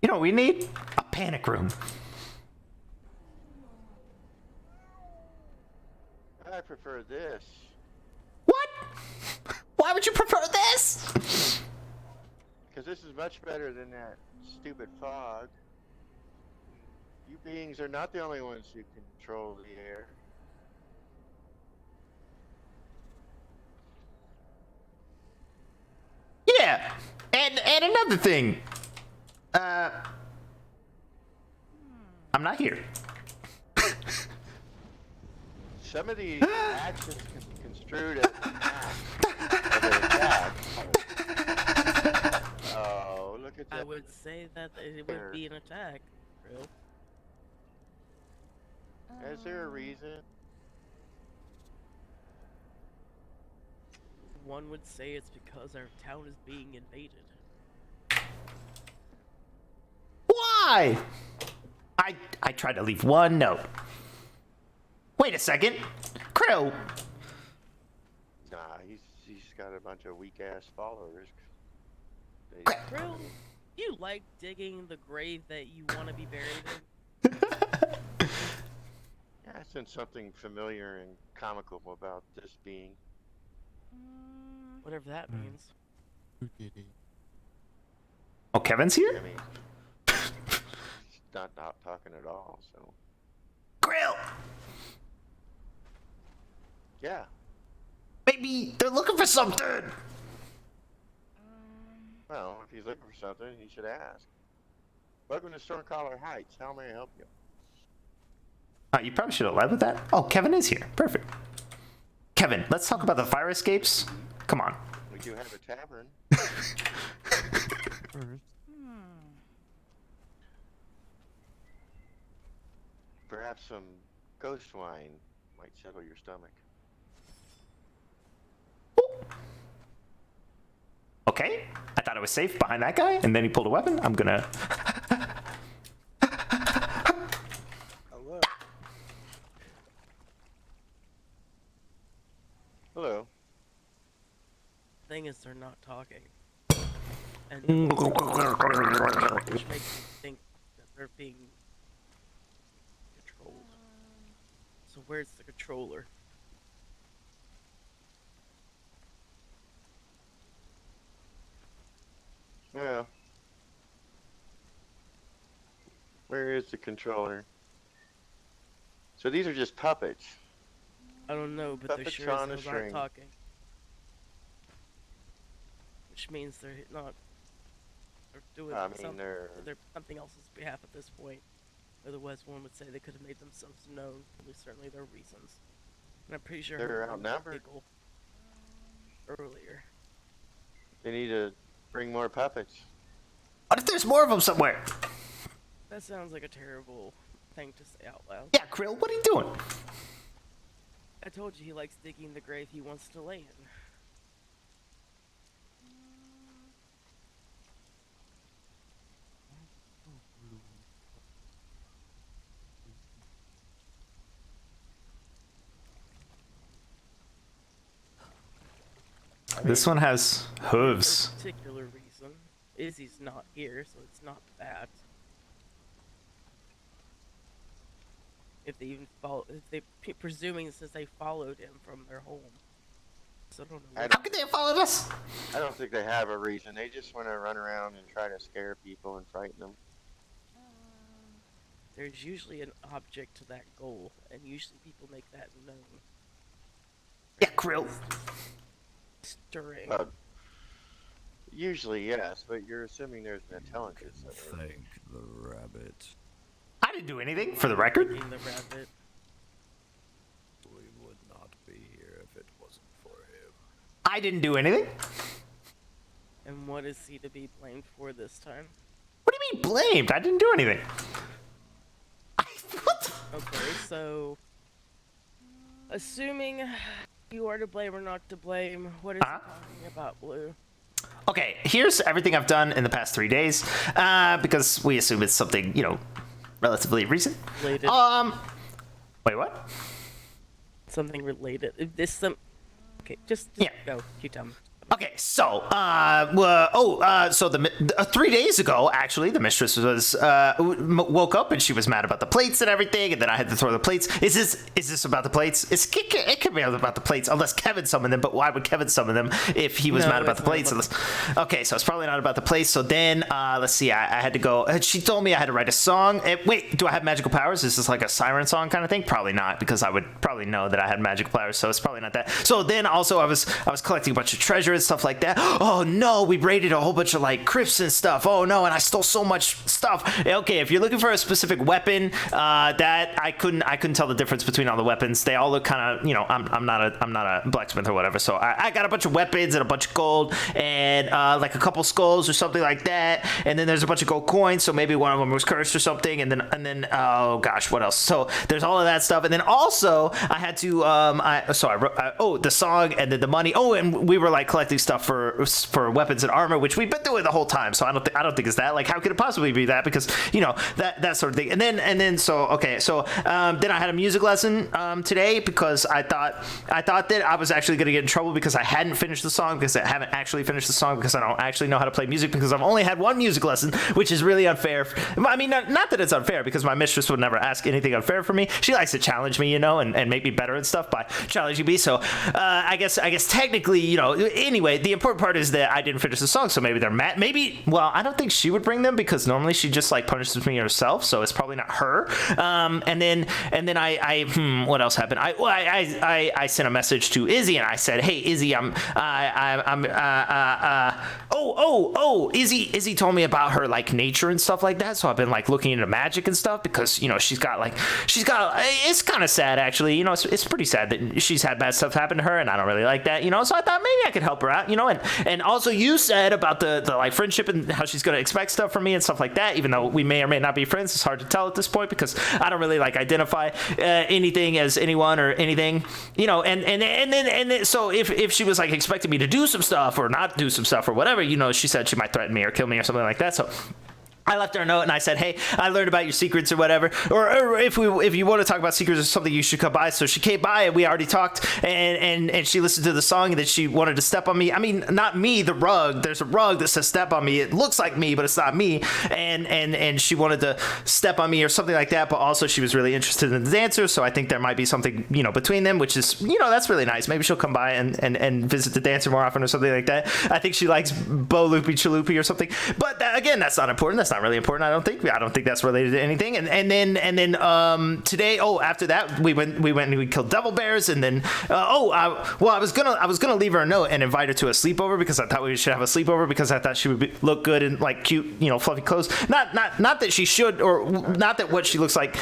Speaker 1: You know what we need? A panic room.
Speaker 4: I prefer this.
Speaker 1: What? Why would you prefer this?
Speaker 4: Because this is much better than that stupid fog. You beings are not the only ones who control the air.
Speaker 1: Yeah. And another thing. I'm not here.
Speaker 4: Some of these actions can be construed as an attack. Oh, look at that.
Speaker 7: I would say that it would be an attack, real.
Speaker 4: Is there a reason?
Speaker 7: One would say it's because our town is being invaded.
Speaker 1: Why? I tried to leave one note. Wait a second. Krill.
Speaker 4: Nah, he's got a bunch of weak ass followers.
Speaker 7: Real, you like digging the grave that you want to be buried in?
Speaker 4: Yeah, I sense something familiar and comical about this being.
Speaker 7: Whatever that means.
Speaker 3: Who did it?
Speaker 1: Oh, Kevin's here?
Speaker 4: I mean, he's not talking at all, so.
Speaker 1: Krill!
Speaker 4: Yeah.
Speaker 1: Maybe they're looking for something.
Speaker 4: Well, if he's looking for something, he should ask. Welcome to Stormcaller Heights. How may I help you?
Speaker 1: You probably should have led with that. Oh, Kevin is here. Perfect. Kevin, let's talk about the fire escapes. Come on.
Speaker 4: We do have a tavern.
Speaker 3: First.
Speaker 4: Perhaps some ghost wine might settle your stomach.
Speaker 1: Okay. I thought I was safe behind that guy, and then he pulled a weapon. I'm gonna...
Speaker 8: Hello.
Speaker 4: Hello.
Speaker 7: Thing is, they're not talking. And which makes me think that they're being controlled. So where's the controller?
Speaker 4: Yeah. Where is the controller? So these are just puppets.
Speaker 7: I don't know, but they're
Speaker 4: Puppets
Speaker 7: sure
Speaker 4: on a
Speaker 7: as hell not
Speaker 4: string.
Speaker 7: talking. Which means they're not. They're doing
Speaker 4: I mean,
Speaker 7: something.
Speaker 4: they're
Speaker 7: Something else's behalf at this point. Otherwise, one would say they could have made themselves known. At least, certainly, their reasons. And I'm pretty sure
Speaker 4: They're
Speaker 7: her name was
Speaker 4: outnumbered.
Speaker 7: Pickle earlier.
Speaker 4: they need to bring more puppets.
Speaker 1: What if there's more of them somewhere?
Speaker 7: That sounds like a terrible thing to say out loud.
Speaker 1: Yeah, Krill, what are you doing?
Speaker 7: I told you he likes digging the grave he wants to lay in.
Speaker 1: This one has hooves.
Speaker 7: For a particular reason. Izzy's not here, so it's not that. If they even follow, if they presuming since they followed him from their home. So I don't know.
Speaker 1: How could they have followed us?
Speaker 4: I don't think they have a reason. They just want to run around and try to scare people and frighten them.
Speaker 7: There's usually an object to that goal, and usually people make that known.
Speaker 1: Yeah, Krill.
Speaker 7: Stirring.
Speaker 4: Usually, yes, but you're assuming there's an intelligence.
Speaker 10: Thank the rabbit.
Speaker 1: I didn't do anything, for the record.
Speaker 7: The rabbit.
Speaker 10: We would not be here if it wasn't for him.
Speaker 1: I didn't do anything.
Speaker 7: And what is he to be blamed for this time?
Speaker 1: What do you mean blamed? I didn't do anything. What?
Speaker 7: Okay, so assuming you are to blame or not to blame, what is he talking about, Blue?
Speaker 1: Okay, here's everything I've done in the past 3 days, because we assume it's something, you know, relatively recent.
Speaker 7: Related.
Speaker 1: Wait, what?
Speaker 7: Something related. If this some. Okay, just
Speaker 1: Yeah.
Speaker 7: go. You tell me.
Speaker 1: Okay, so, so 3 days ago, actually, the mistress was, woke up and she was mad about the plates and everything, and then I had to throw the plates. Is this about the plates? It could be about the plates, unless Kevin summoned them, but why would Kevin summon them if he was mad about the plates? Okay, so it's probably not about the plates. So then, let's see, I had to go, she told me I had to write a song. Wait, do I have magical powers? Is this like a siren song kind of thing? Probably not, because I would probably know that I had magical powers, so it's probably not that. So then also I was collecting a bunch of treasure and stuff like that. Oh no, we raided a whole bunch of like crypts and stuff. Oh no, and I stole so much stuff. Okay, if you're looking for a specific weapon, that I couldn't tell the difference between all the weapons. They all look kind of, you know, I'm not a blacksmith or whatever. So I got a bunch of weapons and a bunch of gold and like a couple skulls or something like that. And then there's a bunch of gold coins. So maybe one of them was cursed or something. And then oh gosh, what else? So there's all of that stuff. And then also I had to I wrote the song and then the money. Oh, and we were like collecting stuff for weapons and armor, which we've been doing the whole time. So I don't think it's that. Like, how could it possibly be that? Because, you know, that sort of thing. And then so okay, so then I had a music lesson today because I thought that I was actually going to get in trouble because I hadn't finished the song, because I haven't actually finished the song, because I don't actually know how to play music, because I've only had one music lesson, which is really unfair. I mean, not that it's unfair, because my mistress would never ask anything unfair for me. She likes to challenge me, you know, and make me better and stuff by challenging me. So I guess technically, you know, anyway, the important part is that I didn't finish the song, so maybe they're mad. Maybe, well, I don't think she would bring them, because normally she just like punishes me herself, so it's probably not her. And then I what else happened? I sent a message to Izzy and I said, hey Izzy, Izzy told me about her like nature and stuff like that, so I've been like looking into magic and stuff, because, you know, she's got it's kind of sad actually, you know, it's pretty sad that she's had bad stuff happen to her, and I don't really like that, you know, so I thought maybe I could help her out, you know. And also you said about the like friendship and how she's going to expect stuff from me and stuff like that, even though we may or may not be friends. It's hard to tell at this point, because I don't really like identify anything as anyone or anything, you know. And then so if she was like expecting me to do some stuff or not do some stuff or whatever, you know, she said she might threaten me or kill me or something like that. So I left her a note and I said, hey, I learned about your secrets or whatever, or if you want to talk about secrets or something, you should come by. So she came by and we already talked, and she listened to the song, and that she wanted to step on me. I mean, not me, the rug. There's a rug that says step on me. It looks like me, but it's not me. And she wanted to step on me or something like that, but also she was really interested in the dancer. So I think there might be something, you know, between them, which is, you know, that's really nice. Maybe she'll come by and visit the dancer more often or something like that. I think she likes Bo Loopy Chalupi or something, but again, that's not important. That's not really important. I don't think that's related to anything. And then today, after that we went and we killed devil bears, and then I was gonna leave her a note and invite her to a sleepover, because I thought we should have a sleepover, because I thought she would look good in like cute, you know, fluffy clothes. Not that she should, or not that what she looks like.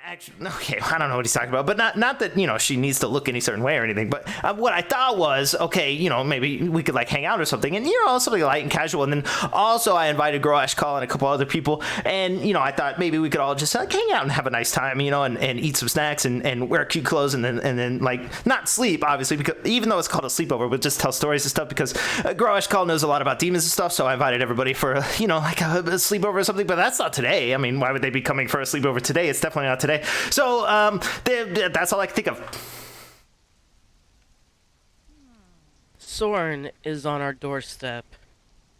Speaker 1: Actually, okay, I don't know what he's talking about, but not that, you know, she needs to look any certain way or anything, but what I thought was, okay, you know, maybe we could like hang out or something, and, you know, something light and casual. And then also I invited Girl Ash Call and a couple other people, and, you know, I thought maybe we could all just like hang out and have a nice time, you know, and eat some snacks and wear cute clothes, and then like not sleep, obviously, because even though it's called a sleepover, but just tell stories and stuff, because Girl Ash Call knows a lot about demons and stuff. So I invited everybody for, you know, like a sleepover or something, but that's not today. I mean, why would they be coming for a sleepover today? It's definitely not today. So that's all I can think of.
Speaker 7: Soren is on our doorstep,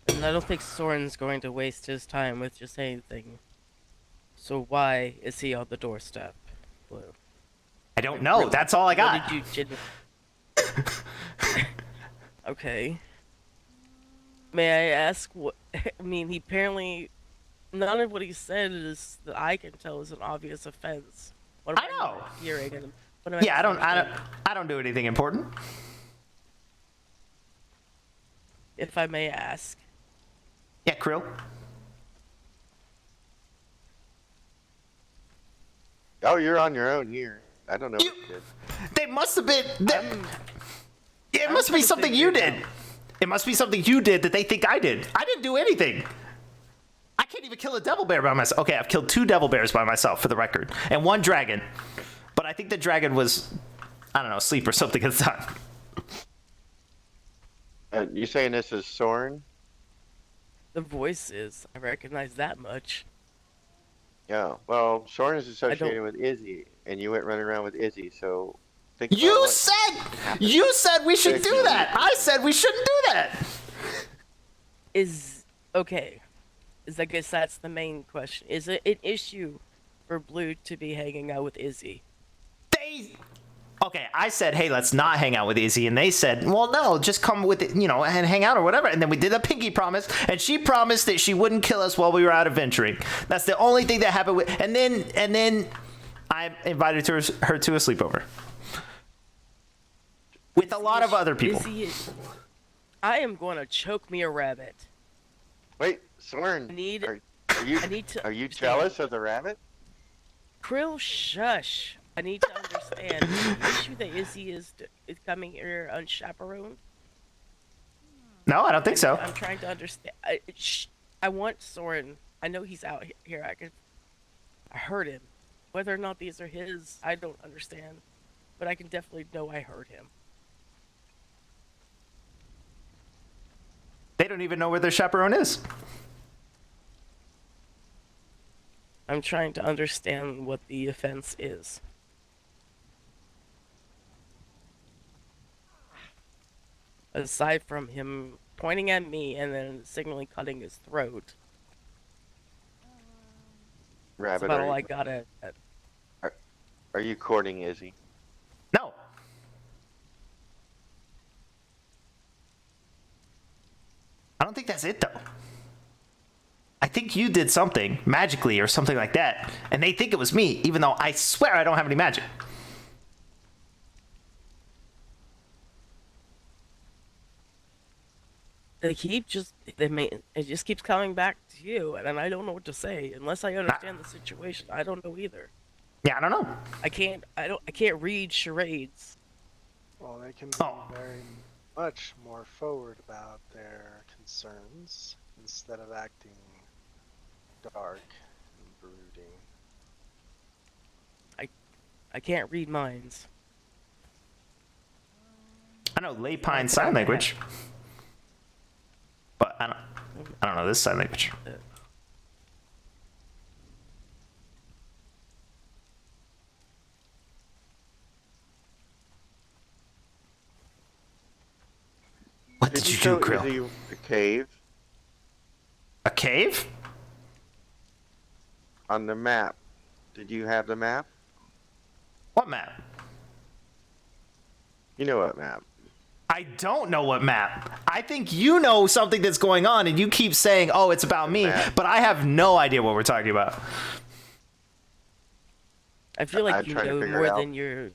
Speaker 7: and I don't think Soren's going to waste his time with just anything. So why is he on the doorstep, Blue?
Speaker 1: I don't know. That's all I got.
Speaker 7: What did you Okay. May I ask what? I mean, he apparently none of what he said is that I can tell is an obvious offense. What am
Speaker 1: I know.
Speaker 7: not hearing? And what am
Speaker 1: Yeah,
Speaker 7: misunderstanding?
Speaker 1: I don't do anything important.
Speaker 7: If I may ask.
Speaker 1: Yeah, Krill.
Speaker 4: Oh, you're on your own here. I don't know what you did.
Speaker 1: They must have been. It must be something you did. It must be something you did that they think I did. I didn't do anything. I can't even kill a devil bear by myself. Okay, I've killed 2 devil bears by myself, for the record, and 1 dragon. But I think the dragon was, I don't know, asleep or something at the time.
Speaker 4: You saying this is Soren?
Speaker 7: The voice is. I recognize that much.
Speaker 4: Yeah. Well, Soren is associated with Izzy, and you went running around with Izzy, so think about
Speaker 1: You
Speaker 4: what
Speaker 1: said
Speaker 4: happened.
Speaker 1: you said we should do that. I said we shouldn't do that.
Speaker 7: Okay. I guess that's the main question. Is it an issue for Blue to be hanging out with Izzy?
Speaker 1: Okay, I said, hey, let's not hang out with Izzy, and they said, well, no, just come with it, and hang out or whatever. And then we did a pinky promise, and she promised that she wouldn't kill us while we were out adventuring. That's the only thing that happened with. And then I invited her to a sleepover with a lot of other people.
Speaker 7: I am going to choke me a rabbit.
Speaker 4: Wait, Soren. Are you jealous of the rabbit?
Speaker 7: Krill, shush. I need to understand. The issue that Izzy is coming here unchaperoned?
Speaker 1: No, I don't think so.
Speaker 7: I'm trying to understand. I want Soren. I know he's out here. I heard him. Whether or not these are his, I don't understand. But I can definitely know I heard him.
Speaker 1: They don't even know where their chaperone is.
Speaker 7: I'm trying to understand what the offense is. Aside from him pointing at me and then signaling cutting his throat.
Speaker 4: Rabbit,
Speaker 7: that's about all I got at.
Speaker 4: Are you courting Izzy?
Speaker 1: No. I don't think that's it, though. I think you did something magically or something like that, and they think it was me, even though I swear I don't have any magic.
Speaker 7: It just keeps coming back to you, and I don't know what to say unless I understand the situation. I don't know either.
Speaker 1: Yeah, I don't know.
Speaker 7: I can't read charades.
Speaker 8: Well, they can be very much more forward about their concerns instead of acting dark and brooding.
Speaker 7: I can't read minds.
Speaker 1: I know Lay Pine sign language, but I don't know this sign language. What did you do, Krill?
Speaker 4: Izzy the cave?
Speaker 1: A cave?
Speaker 4: On the map. Did you have the map?
Speaker 1: What map?
Speaker 4: You know what map?
Speaker 1: I don't know what map. I think you know something that's going on, and you keep saying, "Oh, it's about me," but I have no idea what we're talking about.
Speaker 7: I feel like you know more than you're.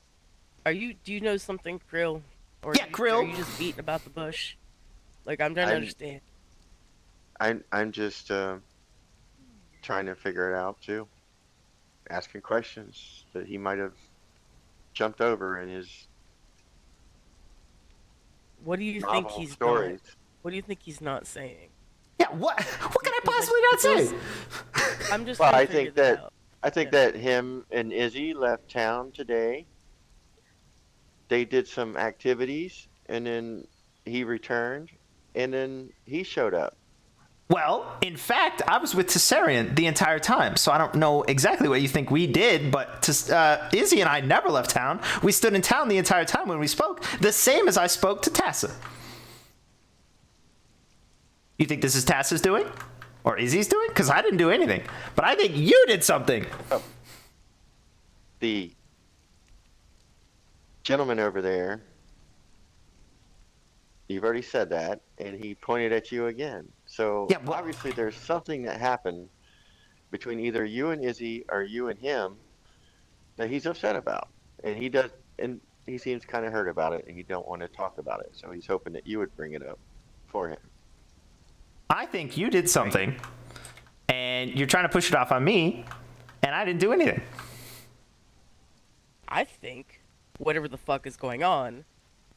Speaker 7: Do you know something, Krill? Or
Speaker 1: Krill.
Speaker 7: Are you just beating about the bush? Like, I'm trying to understand.
Speaker 4: I'm just trying to figure it out too. Asking questions that he might have jumped over in his.
Speaker 7: What do you think he's
Speaker 4: stories.
Speaker 7: What do you think he's not saying?
Speaker 1: Yeah, what can I possibly not say?
Speaker 7: I'm just.
Speaker 4: Well, I think that him and Izzy left town today. They did some activities, and then he returned, and then he showed up.
Speaker 1: Well, in fact, I was with Tessarian the entire time, so I don't know exactly what you think we did, but Izzy and I never left town. We stood in town the entire time when we spoke, the same as I spoke to Tassa. You think this is Tass's doing? Or Izzy's doing? Because I didn't do anything. But I think you did something.
Speaker 4: Oh. The gentleman over there, you've already said that, and he pointed at you again. So
Speaker 1: Yeah, well-
Speaker 4: obviously there's something that happened between either you and Izzy or you and him that he's upset about. And he seems kind of hurt about it, and he don't want to talk about it. So he's hoping that you would bring it up for him.
Speaker 1: I think you did something, and you're trying to push it off on me, and I didn't do anything.
Speaker 7: I think whatever the fuck is going on,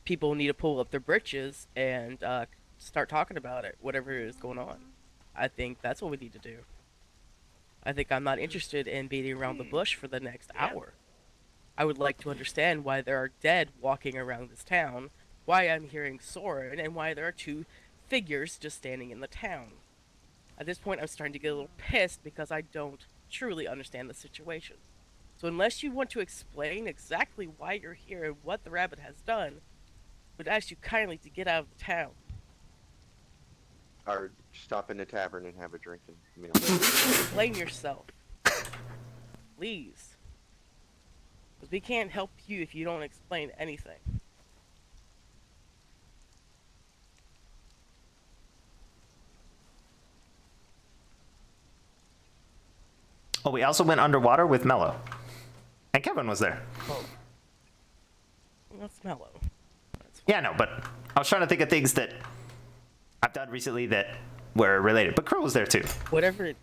Speaker 7: people need to pull up their britches and start talking about it. Whatever is going on, I think that's what we need to do. I think I'm not interested in beating around the bush for the next hour. I would like to understand why there are dead walking around this town, why I'm hearing Soren, and why there are two figures just standing in the town. At this point, I'm starting to get a little pissed because I don't truly understand the situation. So unless you want to explain exactly why you're here and what the rabbit has done, I would ask you kindly to get out of the town.
Speaker 4: Or stop in the tavern and have a drink and meal.
Speaker 7: Explain yourself. Please. Because we can't help you if you don't explain anything.
Speaker 1: Oh, we also went underwater with Mello. And Kevin was there.
Speaker 7: Oh. That's mellow.
Speaker 1: Yeah, no, but I was trying to think of things that I've done recently that were related. But Crow was there too.
Speaker 7: Whatever it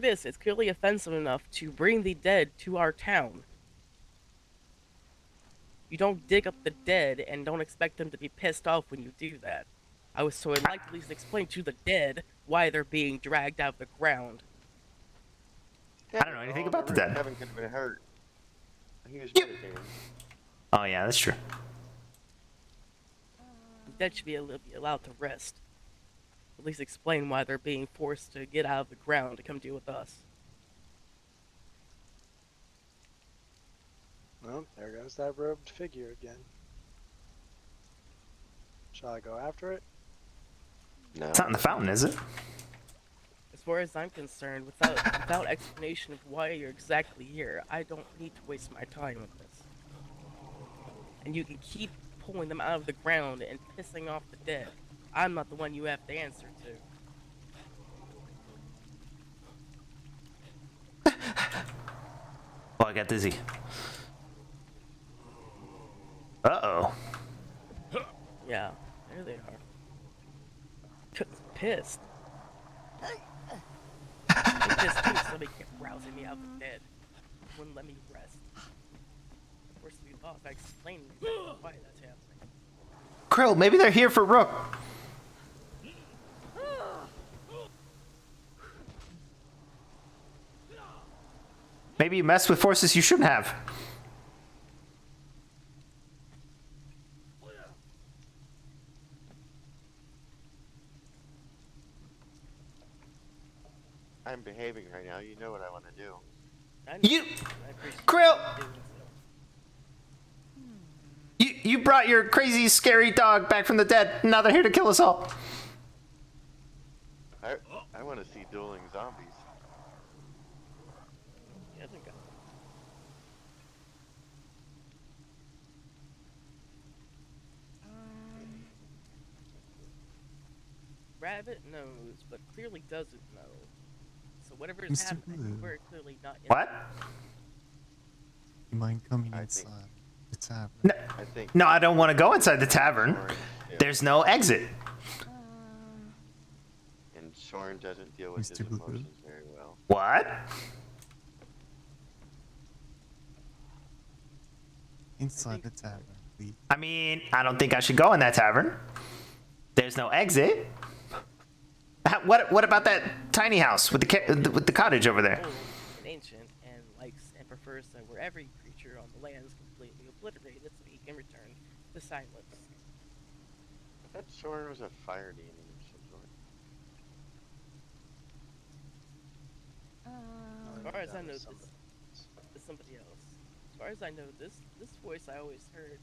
Speaker 7: is, it's clearly offensive enough to bring the dead to our town. You don't dig up the dead and don't expect them to be pissed off when you do that. I would like to at least explain to the dead why they're being dragged out of the ground.
Speaker 1: I don't know anything about the dead.
Speaker 4: Kevin could have been hurt. He was meditating.
Speaker 1: Oh, yeah, that's true.
Speaker 7: The dead should be allowed to rest. At least explain why they're being forced to get out of the ground to come deal with us.
Speaker 8: Well, there goes that robed figure again. Shall I go after it?
Speaker 4: No.
Speaker 1: It's not in the fountain, is it?
Speaker 7: As far as I'm concerned, without explanation of why you're exactly here, I don't need to waste my time with this. And you can keep pulling them out of the ground and pissing off the dead. I'm not the one you have to answer to.
Speaker 1: Oh, I got dizzy. Uh-oh.
Speaker 7: Yeah, there they are. Pissed. I'm pissed too, somebody kept rousing me out of the bed. Wouldn't let me rest. Forced me off by explaining why that's happening.
Speaker 1: Krill, maybe they're here for Rook. Maybe you messed with forces you shouldn't have.
Speaker 4: I'm behaving right now. You know what I want to do.
Speaker 1: You, Krill, you brought your crazy, scary dog back from the dead. Now they're here to kill us all.
Speaker 4: I want to see dueling zombies.
Speaker 7: He hasn't got Rabbit knows, but clearly doesn't know. So whatever is
Speaker 3: Mr.
Speaker 7: happening,
Speaker 3: Blue.
Speaker 7: we're clearly not in.
Speaker 1: What?
Speaker 3: You mind coming
Speaker 4: I
Speaker 3: inside
Speaker 4: think-
Speaker 3: the tavern?
Speaker 1: No,
Speaker 4: I think.
Speaker 1: no, I don't want to go inside the tavern.
Speaker 4: Yeah.
Speaker 1: There's no exit.
Speaker 4: And Soren doesn't deal with his
Speaker 3: Mr. Blue.
Speaker 4: emotions very well.
Speaker 1: What?
Speaker 3: Inside the tavern, please.
Speaker 1: I mean, I don't think I should go in that tavern. There's no exit. What about that tiny house with the cottage over there?
Speaker 7: Old and ancient and likes and prefers that where every creature on the land is completely obliterated so he can return to silence.
Speaker 4: I thought Soren was a fire demon of some sort.
Speaker 7: As far as I know, this is somebody else. As far as I know, this voice I always heard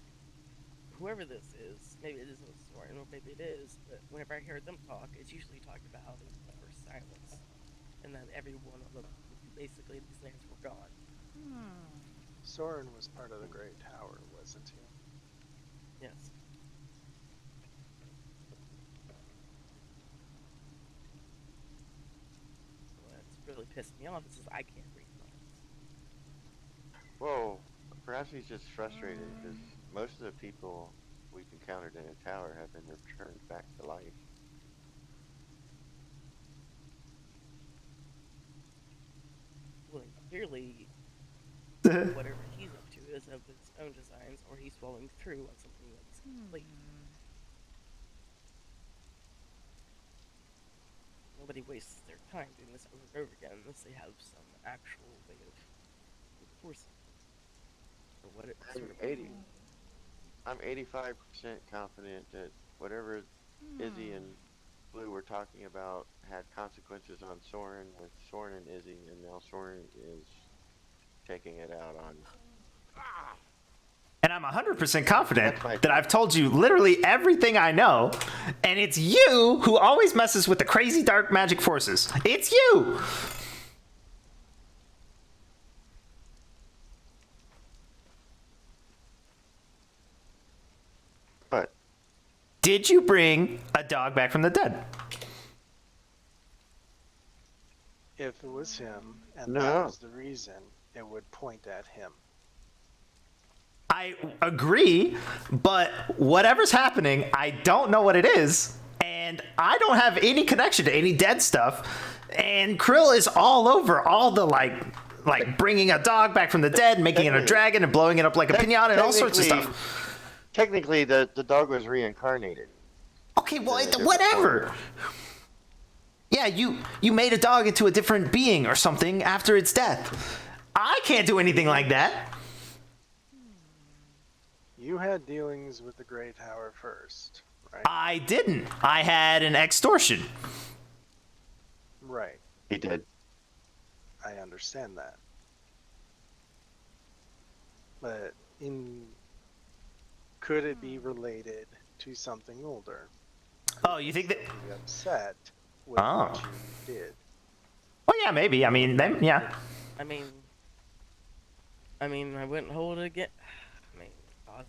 Speaker 7: whoever this is, maybe it isn't Soren, or maybe it is, but whenever I hear them talk, it's usually talking about how they prefer silence, and then everyone on the basically these lands were gone.
Speaker 8: Soren was part of the Great Tower, wasn't he?
Speaker 7: Yes. What's really pissed me off is I can't read minds.
Speaker 4: Whoa, perhaps he's just frustrated because most of the people we've encountered in a tower have been returned back to life.
Speaker 7: Well, clearly, whatever he's up to is of his own designs, or he's following through on something that's complete. Nobody wastes their time doing this over and over again unless they have some actual way of enforcing it. Or what it sort of
Speaker 4: 80. I'm 85% confident that whatever Izzy and Blue were talking about had consequences on Soren with Soren and Izzy, and now Soren is taking it out on.
Speaker 1: And I'm 100% confident that I've told you literally everything I know, and it's you who always messes with the crazy dark magic forces. It's you!
Speaker 4: What?
Speaker 1: Did you bring a dog back from the dead?
Speaker 8: If it was him, and
Speaker 4: No.
Speaker 8: that was the reason, it would point at him.
Speaker 1: I agree, but whatever's happening, I don't know what it is, and I don't have any connection to any dead stuff, and Krill is all over all the, like bringing a dog back from the dead, making it a dragon, and blowing it up like a pinata, and all sorts of stuff.
Speaker 4: Technically, the dog was reincarnated.
Speaker 1: Okay, well, whatever. Yeah, you made a dog into a different being or something after its death. I can't do anything like that.
Speaker 8: You had dealings with the Great Tower first, right?
Speaker 1: I didn't. I had an extortion.
Speaker 8: Right.
Speaker 4: He did.
Speaker 8: I understand that. But could it be related to something older?
Speaker 1: Oh, you think that?
Speaker 8: Be upset with what you did.
Speaker 1: Well, yeah, maybe. I mean, yeah.
Speaker 7: I mean, I wouldn't hold it again. I mean,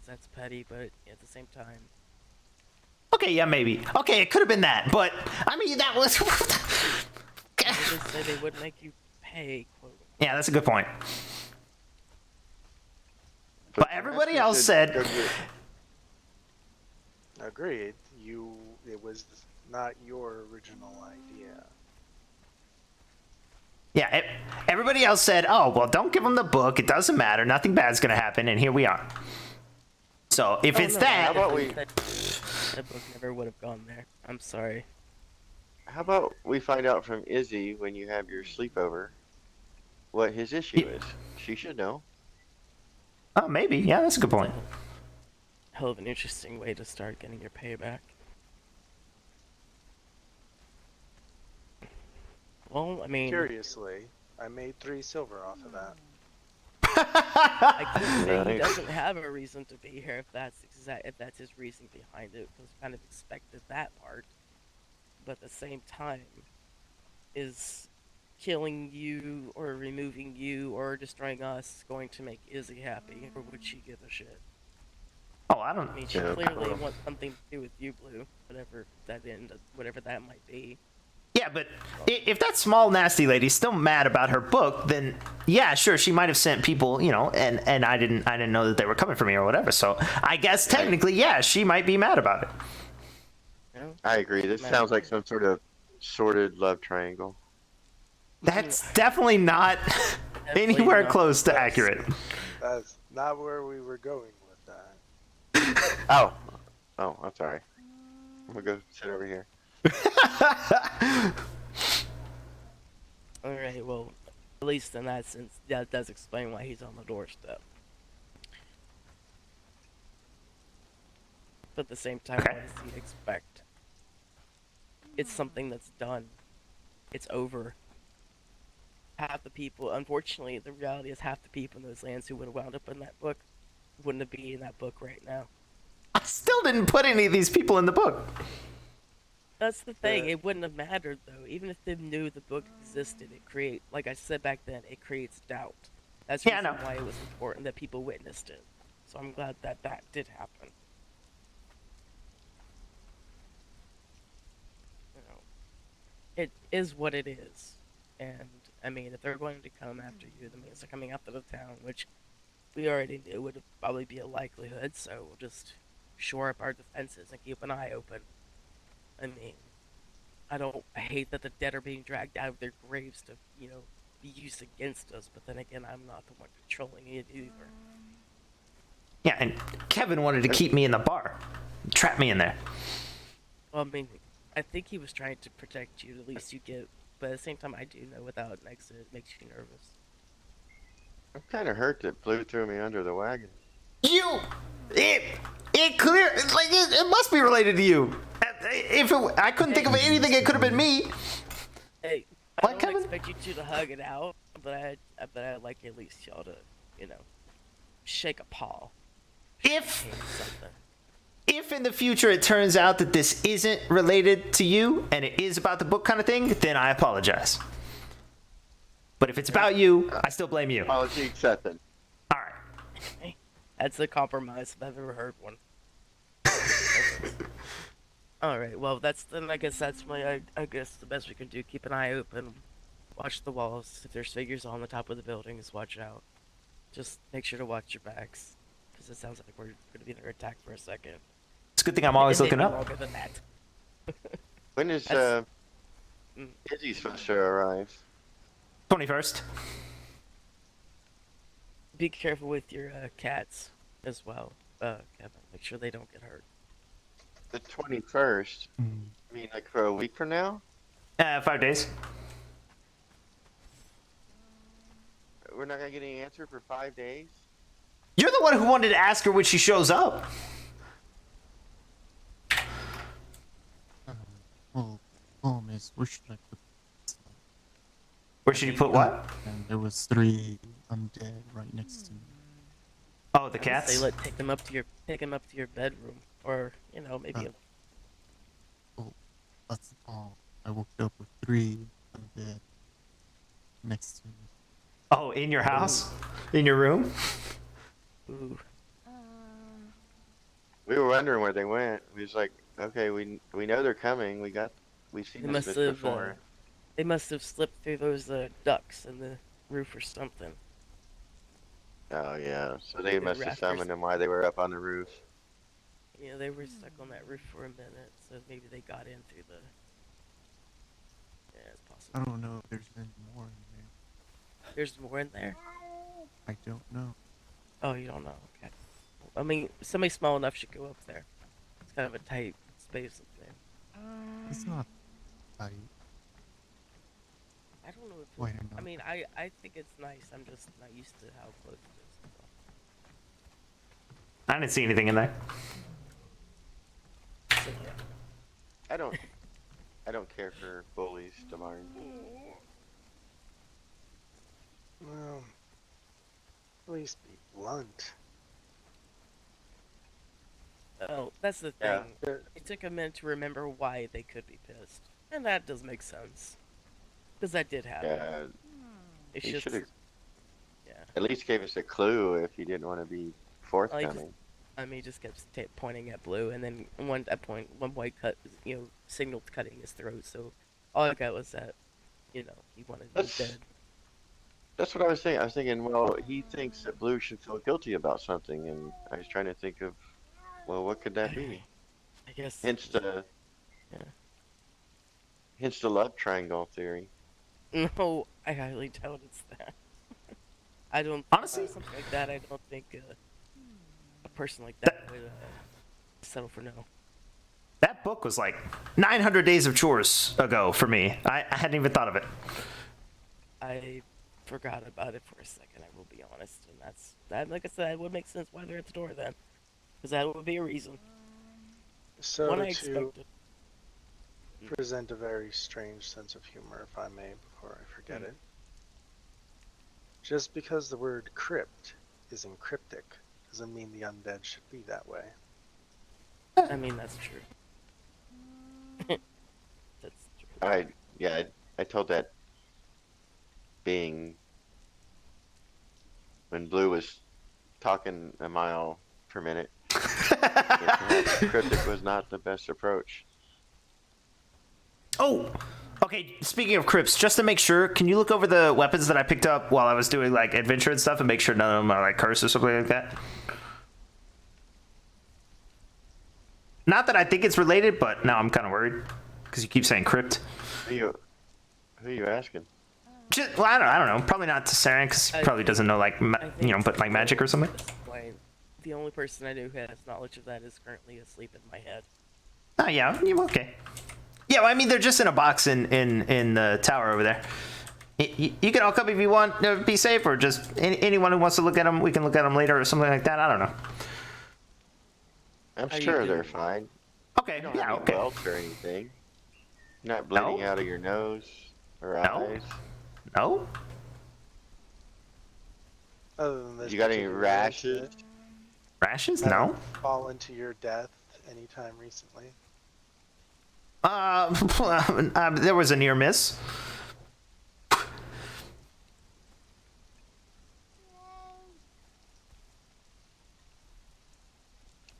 Speaker 7: that's petty, but at the same time.
Speaker 1: Okay, yeah, maybe. Okay, it could have been that, but I mean, that was.
Speaker 7: They just say they would make you pay. Quote.
Speaker 1: Yeah, that's a good point. But everybody else said.
Speaker 8: Agreed. It was not your original idea.
Speaker 1: Yeah, everybody else said, "Oh, well, don't give them the book. It doesn't matter. Nothing bad's gonna happen." And here we are. So if it's that,
Speaker 4: how about we?
Speaker 7: That book never would have gone there. I'm sorry.
Speaker 4: How about we find out from Izzy when you have your sleepover what his issue is? She should know.
Speaker 1: Oh, maybe. Yeah, that's a good point.
Speaker 7: Hell of an interesting way to start getting your payback. Well, I mean,
Speaker 8: Curiously, I made 3 silver off of that.
Speaker 7: I could say he doesn't have a reason to be here if that's his reason behind it, because I kind of expected that part. But at the same time, is killing you or removing you or destroying us going to make Izzy happy, or would she give a shit?
Speaker 1: Oh, I don't.
Speaker 7: I mean, she clearly wants something to do with you, Blue. Whatever that might be.
Speaker 1: Yeah, but if that small nasty lady's still mad about her book, then yeah, sure, she might have sent people, and I didn't know that they were coming for me or whatever. So I guess technically, yeah, she might be mad about it.
Speaker 4: I agree. This sounds like some sort of sordid love triangle.
Speaker 1: That's definitely not anywhere close to accurate.
Speaker 8: That's not where we were going with that.
Speaker 4: Oh, I'm sorry. I'm gonna go sit over here.
Speaker 7: Alright, well, at least in that sense, that does explain why he's on the doorstep. But at the same time, what does he expect? It's something that's done. It's over. Half the people, unfortunately, the reality is half the people in those lands who would have wound up in that book wouldn't be in that book right now.
Speaker 1: I still didn't put any of these people in the book.
Speaker 7: That's the thing. It wouldn't have mattered though. Even if they knew the book existed, like I said back then, it creates doubt. That's the
Speaker 1: Yeah, I
Speaker 7: reason
Speaker 1: know.
Speaker 7: why it was important that people witnessed it. So I'm glad that did happen. You know, it is what it is. And I mean, if they're going to come after you, that means they're coming after the town, which we already knew would probably be a likelihood. So we'll just shore up our defenses and keep an eye open. I mean, I hate that the dead are being dragged out of their graves to, be used against us, but then again, I'm not the one controlling it either.
Speaker 1: Yeah, and Kevin wanted to keep me in the bar. Trap me in there.
Speaker 7: Well, I mean, I think he was trying to protect you, at least you get, but at the same time, I do know without an exit, it makes you nervous.
Speaker 4: I'm kind of hurt that Blue threw me under the wagon.
Speaker 1: It clear, like, it must be related to you. I couldn't think of anything, it could have been me.
Speaker 7: Hey, I don't expect you two to hug it out, but I'd like at least y'all to, shake a paw.
Speaker 1: If in the future it turns out that this isn't related to you and it is about the book kind of thing, then I apologize. But if it's about you, I still blame you.
Speaker 4: Apology accepted.
Speaker 1: All right.
Speaker 7: That's a compromise if I've ever heard one. All right. Well, I guess that's I guess the best we can do. Keep an eye open. Watch the walls. If there's figures on the top of the buildings, watch out. Just make sure to watch your backs, because it sounds like we're going to be under attack for a second.
Speaker 1: It's a good thing I'm always looking up.
Speaker 7: Longer than that.
Speaker 4: When is Izzy supposed to arrive?
Speaker 1: 21st.
Speaker 7: Be careful with your cats as well, Kevin. Make sure they don't get hurt.
Speaker 4: The 21st? I mean, like for a week from now?
Speaker 1: 5 days.
Speaker 4: We're not gonna get any answer for 5 days?
Speaker 1: You're the one who wanted to ask her when she shows up.
Speaker 3: Well, problem is, where should I put this?
Speaker 1: Where should you put what?
Speaker 3: And there was 3 undead right next to me.
Speaker 1: Oh, the cats?
Speaker 7: Say, take them up to your bedroom, or maybe.
Speaker 3: That's all. I woke up with 3 undead next to me.
Speaker 1: Oh, in your house? In your room?
Speaker 7: Ooh.
Speaker 4: We were wondering where they went. We was like, okay, we know they're coming. We've seen this before.
Speaker 7: They must have slipped through those ducts in the roof or something.
Speaker 4: Oh yeah, so they must have summoned them while they were up on the roof.
Speaker 7: Yeah, they were stuck on that roof for a minute, so maybe they got in through the. Yeah, it's possible.
Speaker 3: I don't know if there's any more in there.
Speaker 7: There's more in there?
Speaker 3: I don't know.
Speaker 7: Oh, you don't know? Okay. I mean, somebody small enough should go up there. It's kind of a tight space up there.
Speaker 3: It's not tight.
Speaker 7: I don't know if.
Speaker 3: Why not?
Speaker 7: I mean, I think it's nice. I'm just not used to how close it is.
Speaker 1: I didn't see anything in there.
Speaker 7: So, yeah.
Speaker 4: I don't care for bullies, Damari.
Speaker 8: Well, at least be blunt.
Speaker 7: Oh, that's the thing.
Speaker 4: Yeah.
Speaker 7: It took a minute to remember why they could be pissed, and that does make sense, because that did happen.
Speaker 4: Yeah,
Speaker 7: It's
Speaker 4: he
Speaker 7: just,
Speaker 4: should have
Speaker 7: yeah.
Speaker 4: at least gave us a clue if he didn't want to be forthcoming.
Speaker 7: He just kept pointing at Blue, and then one boy signaled cutting his throat. So all I got was that, he wanted him dead.
Speaker 4: That's what I was saying. I was thinking, well, he thinks that Blue should feel guilty about something, and I was trying to think of, well, what could that be?
Speaker 7: I guess.
Speaker 4: Hence the love triangle theory.
Speaker 7: No, I highly doubt it's that. I don't.
Speaker 1: Honestly,
Speaker 7: something like that. I don't think a person like that would settle for no.
Speaker 1: That book was like 900 days of chores ago for me. I hadn't even thought of it.
Speaker 7: I forgot about it for a second. I will be honest, and that. Like I said, it would make sense why they're at the door then, because that would be a reason.
Speaker 8: So
Speaker 7: One I
Speaker 8: to
Speaker 7: expected.
Speaker 8: present a very strange sense of humor, if I may, before I forget it. Just because the word crypt is encryptic doesn't mean the undead should be that way.
Speaker 7: I mean, that's true. That's true.
Speaker 4: I told that being when Blue was talking a mile per minute. Perhaps cryptic was not the best approach.
Speaker 1: Oh, okay. Speaking of crypts, just to make sure, can you look over the weapons that I picked up while I was doing like adventure and stuff, and make sure none of them are like cursed or something like that? Not that I think it's related, but now I'm kind of worried because you keep saying crypt.
Speaker 4: Who you asking?
Speaker 1: Just, well, I don't know. Probably not to Saren because he probably doesn't know like but like magic or something.
Speaker 7: The only person I know who has knowledge of that is currently asleep in my head.
Speaker 1: Oh yeah, okay. Yeah, well, I mean they're just in a box in the tower over there. You can all come if you want to be safe, or just anyone who wants to look at them, we can look at them later or something like that. I don't know.
Speaker 4: I'm sure they're fine.
Speaker 1: Okay,
Speaker 4: You don't
Speaker 1: yeah,
Speaker 4: have any
Speaker 1: okay.
Speaker 4: welts or anything. You're not bleeding out of your nose or eyes.
Speaker 1: No.
Speaker 8: Other than this
Speaker 4: You got any
Speaker 8: particular
Speaker 4: rashes?
Speaker 8: incident,
Speaker 1: Rashes?
Speaker 8: have
Speaker 1: No.
Speaker 8: you fallen to your death anytime recently?
Speaker 1: There was a near miss.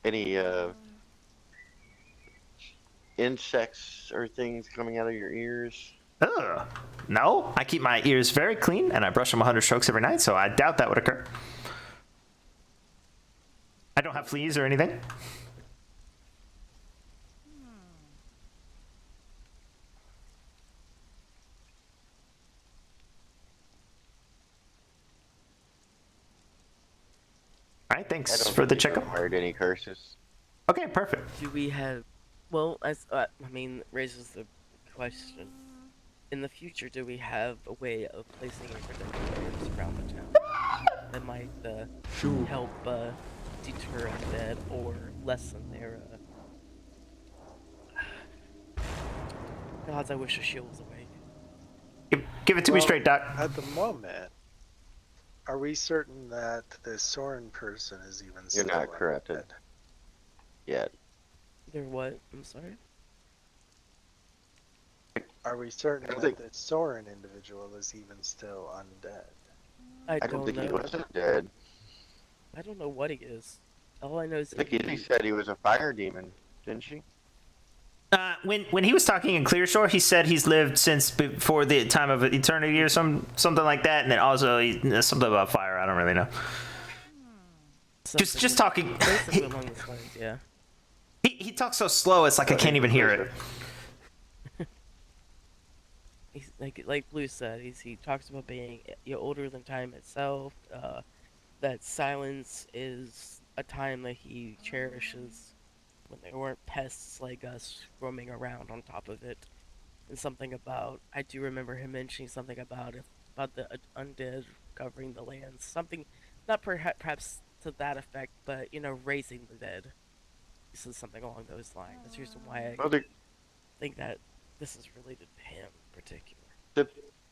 Speaker 4: Any insects or things coming out of your ears?
Speaker 1: Ugh. No, I keep my ears very clean and I brush them 100 strokes every night, so I doubt that would occur. I don't have fleas or anything. All right, thanks for the checkup.
Speaker 4: Heard any curses?
Speaker 1: Okay, perfect.
Speaker 7: Do we have? Well, as I mean, raises the question. In the future, do we have a way of placing protective around the town that might help deter undead or lessen their? Gods, I wish a shield was awake.
Speaker 1: Give it to me straight, Doc.
Speaker 8: At the moment, are we certain that the Soren person is even
Speaker 4: You're
Speaker 8: still
Speaker 4: not corrupted
Speaker 8: undead?
Speaker 4: yet.
Speaker 7: They're what? I'm sorry?
Speaker 8: Are we certain that the Soren individual is even still undead?
Speaker 7: I
Speaker 4: don't think
Speaker 7: know.
Speaker 4: he was dead.
Speaker 7: I don't know what he is. All I know is
Speaker 4: I think he said he was a fire demon, didn't she?
Speaker 1: When he was talking in Clearshore, he said he's lived since before the time of eternity or something like that, and then also something about fire. I don't really know. Just talking.
Speaker 7: Basically along those lines, yeah.
Speaker 1: He talks so slow, it's like I can't even hear it.
Speaker 7: He's like Blue said, he talks about being older than time itself. That silence is a time that he cherishes when there weren't pests like us roaming around on top of it. And something about, I do remember him mentioning something about the undead covering the lands. Something, not perhaps to that effect, but raising the dead. This is something along those lines. That's the reason why I think that this is related to him in particular.
Speaker 4: The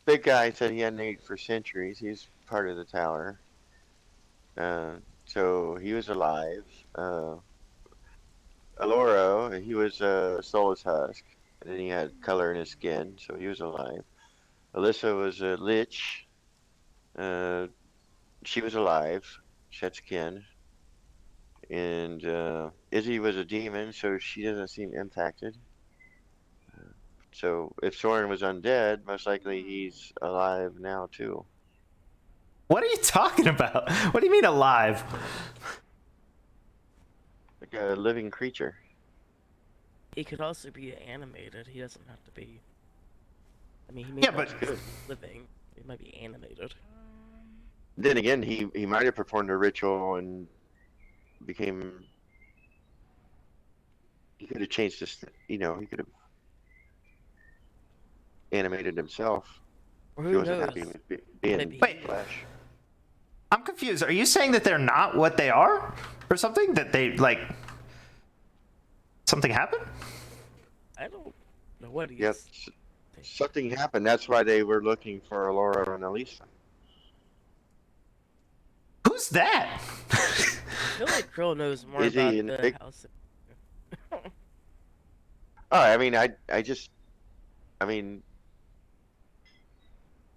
Speaker 4: big guy said he hadn't ate for centuries. He's part of the tower. So he was alive. Aloro, he was a soulless husk. And then he had color in his skin, so he was alive. Alyssa was a lich. She was alive. She had skin. And Izzy was a demon, so she doesn't seem impacted. So if Soren was undead, most likely he's alive now too.
Speaker 1: What are you talking about? What do you mean alive?
Speaker 4: Like a living creature.
Speaker 7: He could also be animated. He doesn't have to be. I mean, he may
Speaker 1: Yeah,
Speaker 7: not
Speaker 1: but
Speaker 7: be living. He might be animated.
Speaker 4: Then again, he might have performed a ritual and became. He could have changed this. He could have animated himself.
Speaker 7: Or
Speaker 4: He
Speaker 7: who
Speaker 4: wasn't
Speaker 7: knows?
Speaker 4: happy with being
Speaker 7: Maybe.
Speaker 1: Wait.
Speaker 4: flesh.
Speaker 1: I'm confused. Are you saying that they're not what they are, or something? That they like something happened?
Speaker 7: I don't know what he's.
Speaker 4: Yep. Something happened. That's why they were looking for Laura and Elisa.
Speaker 1: Who's that?
Speaker 7: I feel like Krill knows more
Speaker 4: Is he
Speaker 7: about
Speaker 4: in
Speaker 7: the
Speaker 4: big-
Speaker 7: house.
Speaker 4: Oh, I mean, I mean,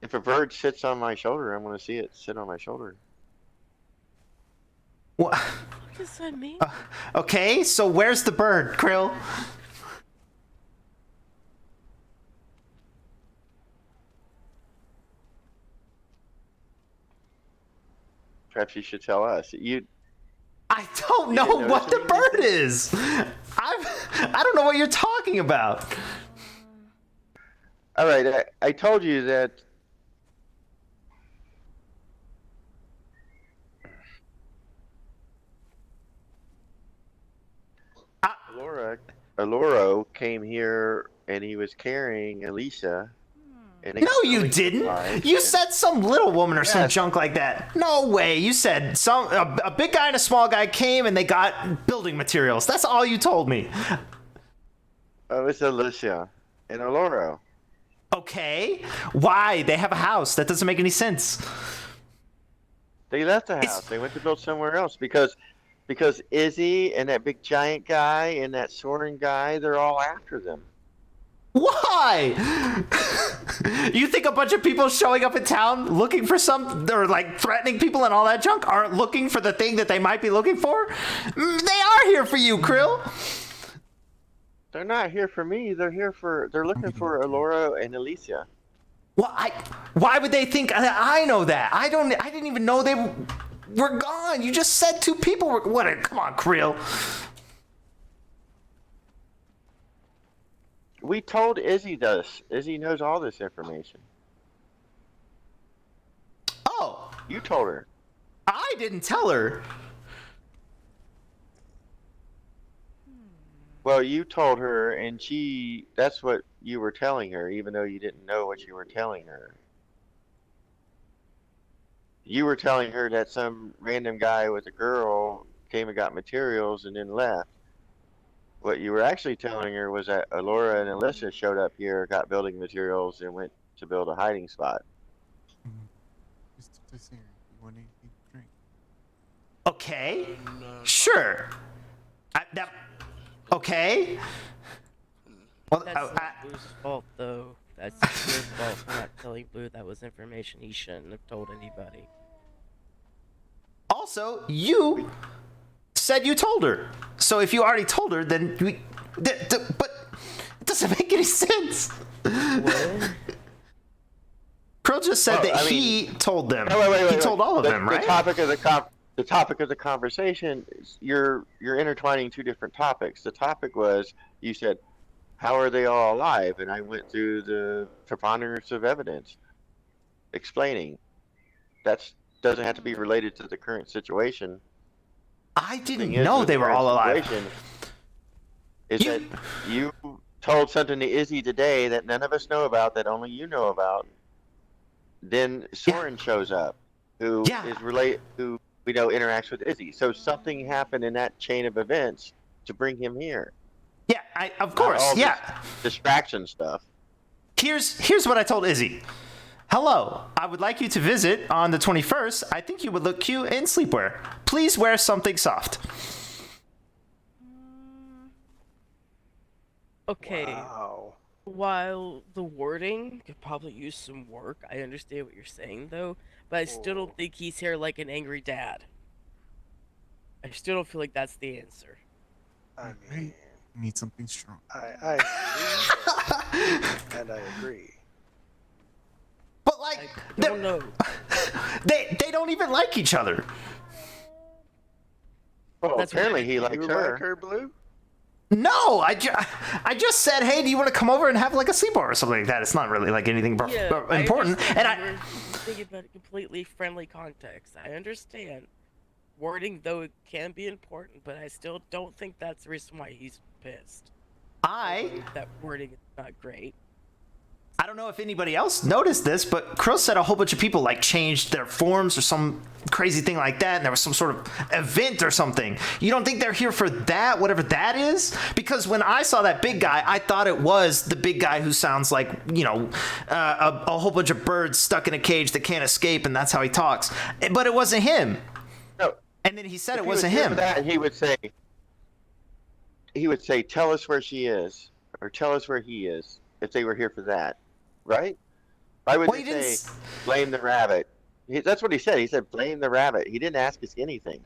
Speaker 4: if a bird sits on my shoulder, I'm gonna see it sit on my shoulder.
Speaker 1: What?
Speaker 7: What does that mean?
Speaker 1: Okay, so where's the bird, Krill?
Speaker 4: Perhaps you should tell us.
Speaker 1: I don't
Speaker 4: You
Speaker 1: know
Speaker 4: didn't
Speaker 1: what
Speaker 4: notice
Speaker 1: the
Speaker 4: anything?
Speaker 1: bird is. I don't know what you're talking about.
Speaker 4: All right, I told you that. Aloro came here and he was carrying Alicia. And
Speaker 1: No, you didn't. You said some little woman or some junk like that. No way. You said a big guy and a small guy came and they got building materials. That's all you told me.
Speaker 4: Oh, it's Alicia and Aloro.
Speaker 1: Okay. Why? They have a house. That doesn't make any sense.
Speaker 4: They left the house. They went to build somewhere else because Izzy and that big giant guy and that Soren guy, they're all after them.
Speaker 1: Why? You think a bunch of people showing up in town looking for or like threatening people and all that junk aren't looking for the thing that they might be looking for? They are here for you, Krill.
Speaker 4: They're not here for me. They're looking for Aloro and Alicia.
Speaker 1: Well, why would they think I know that? I didn't even know they were gone. You just said two people were. Come on, Krill.
Speaker 4: We told Izzy this. Izzy knows all this information.
Speaker 1: Oh.
Speaker 4: You told her.
Speaker 1: I didn't tell her.
Speaker 4: Well, you told her, and that's what you were telling her, even though you didn't know what you were telling her. You were telling her that some random guy with a girl came and got materials and then left. What you were actually telling her was that Alora and Alyssa showed up here, got building materials, and went to build a hiding spot.
Speaker 3: Just here. You want anything to drink?
Speaker 1: Okay. Sure. Okay. Well,
Speaker 7: That's not Blue's fault, though. That's Blue's fault for not telling Blue that was information he shouldn't have told anybody.
Speaker 1: Also, you said you told her. So if you already told her, then but it doesn't make any sense.
Speaker 7: What?
Speaker 1: Krill just said that he told them. He told all of them, right?
Speaker 4: The topic of the conversation is you're intertwining two different topics. The topic was, you said, how are they all alive? And I went through the preponderance of evidence explaining. That doesn't have to be related to the current situation.
Speaker 1: I didn't know they were all alive.
Speaker 4: That you told something to Izzy today that none of us know about, that only you know about. Then Soren shows up, who we know interacts with Izzy. So something happened in that chain of events to bring him here.
Speaker 1: Yeah, of course.
Speaker 4: Distraction stuff.
Speaker 1: Here's what I told Izzy. Hello, I would like you to visit on the 21st. I think you would look cute in sleepwear. Please wear something soft.
Speaker 7: Okay.
Speaker 8: Wow.
Speaker 7: While the wording could probably use some work, I understand what you're saying, though, but I still don't think he's here like an angry dad. I still don't feel like that's the answer.
Speaker 8: I mean,
Speaker 3: You need something strong.
Speaker 8: I agree. And I agree.
Speaker 1: But like,
Speaker 7: I don't know.
Speaker 1: they don't even like each other.
Speaker 4: Well,
Speaker 7: That's
Speaker 4: apparently
Speaker 7: what
Speaker 4: he likes
Speaker 8: You
Speaker 4: her.
Speaker 8: like her, Blue?
Speaker 1: No, I just said, hey, do you want to come over and have like a sleepover or something like that? It's not really like anything important.
Speaker 7: We're thinking about a completely friendly context. I understand. Wording, though, it can be important, but I still don't think that's the reason why he's pissed. That wording is not great.
Speaker 1: I don't know if anybody else noticed this, but Krill said a whole bunch of people like changed their forms or some crazy thing like that, and there was some sort of event or something. You don't think they're here for that, whatever that is? Because when I saw that big guy, I thought it was the big guy who sounds like, a whole bunch of birds stuck in a cage that can't escape, and that's how he talks. But it wasn't him.
Speaker 4: No.
Speaker 1: And then he said
Speaker 4: If
Speaker 1: it
Speaker 4: he was
Speaker 1: wasn't
Speaker 4: here
Speaker 1: him.
Speaker 4: for that, he would say, tell us where she is. or tell us where he is if they were here for that, right? Why would
Speaker 1: Well,
Speaker 4: they
Speaker 1: he didn't
Speaker 4: say blame the rabbit? That's what he said. He said blame the rabbit. He didn't ask us anything.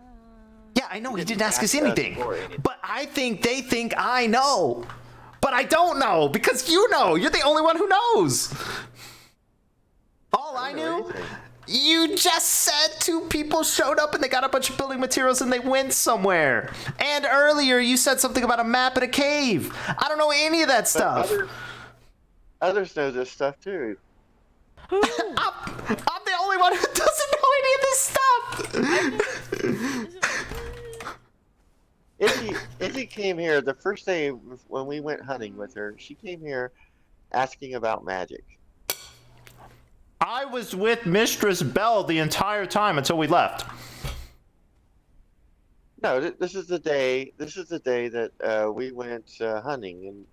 Speaker 1: Yeah, I know he didn't ask us
Speaker 4: us
Speaker 1: anything.
Speaker 4: for anything.
Speaker 1: But I think they think I know. But I don't know because you know. You're the only one who knows. All I
Speaker 4: don't know
Speaker 1: knew,
Speaker 4: anything.
Speaker 1: you just said 2 people showed up and they got a bunch of building materials and they went somewhere. And earlier you said something about a map in a cave. I don't know any of that
Speaker 4: But
Speaker 1: stuff.
Speaker 4: others know this stuff too.
Speaker 1: I'm the only one who doesn't know any of this stuff.
Speaker 4: Izzy came here the first day when we went hunting with her. She came here asking about magic.
Speaker 1: I was with Mistress Belle the entire time until we left.
Speaker 4: No, this is the day. This is the day that we went hunting, and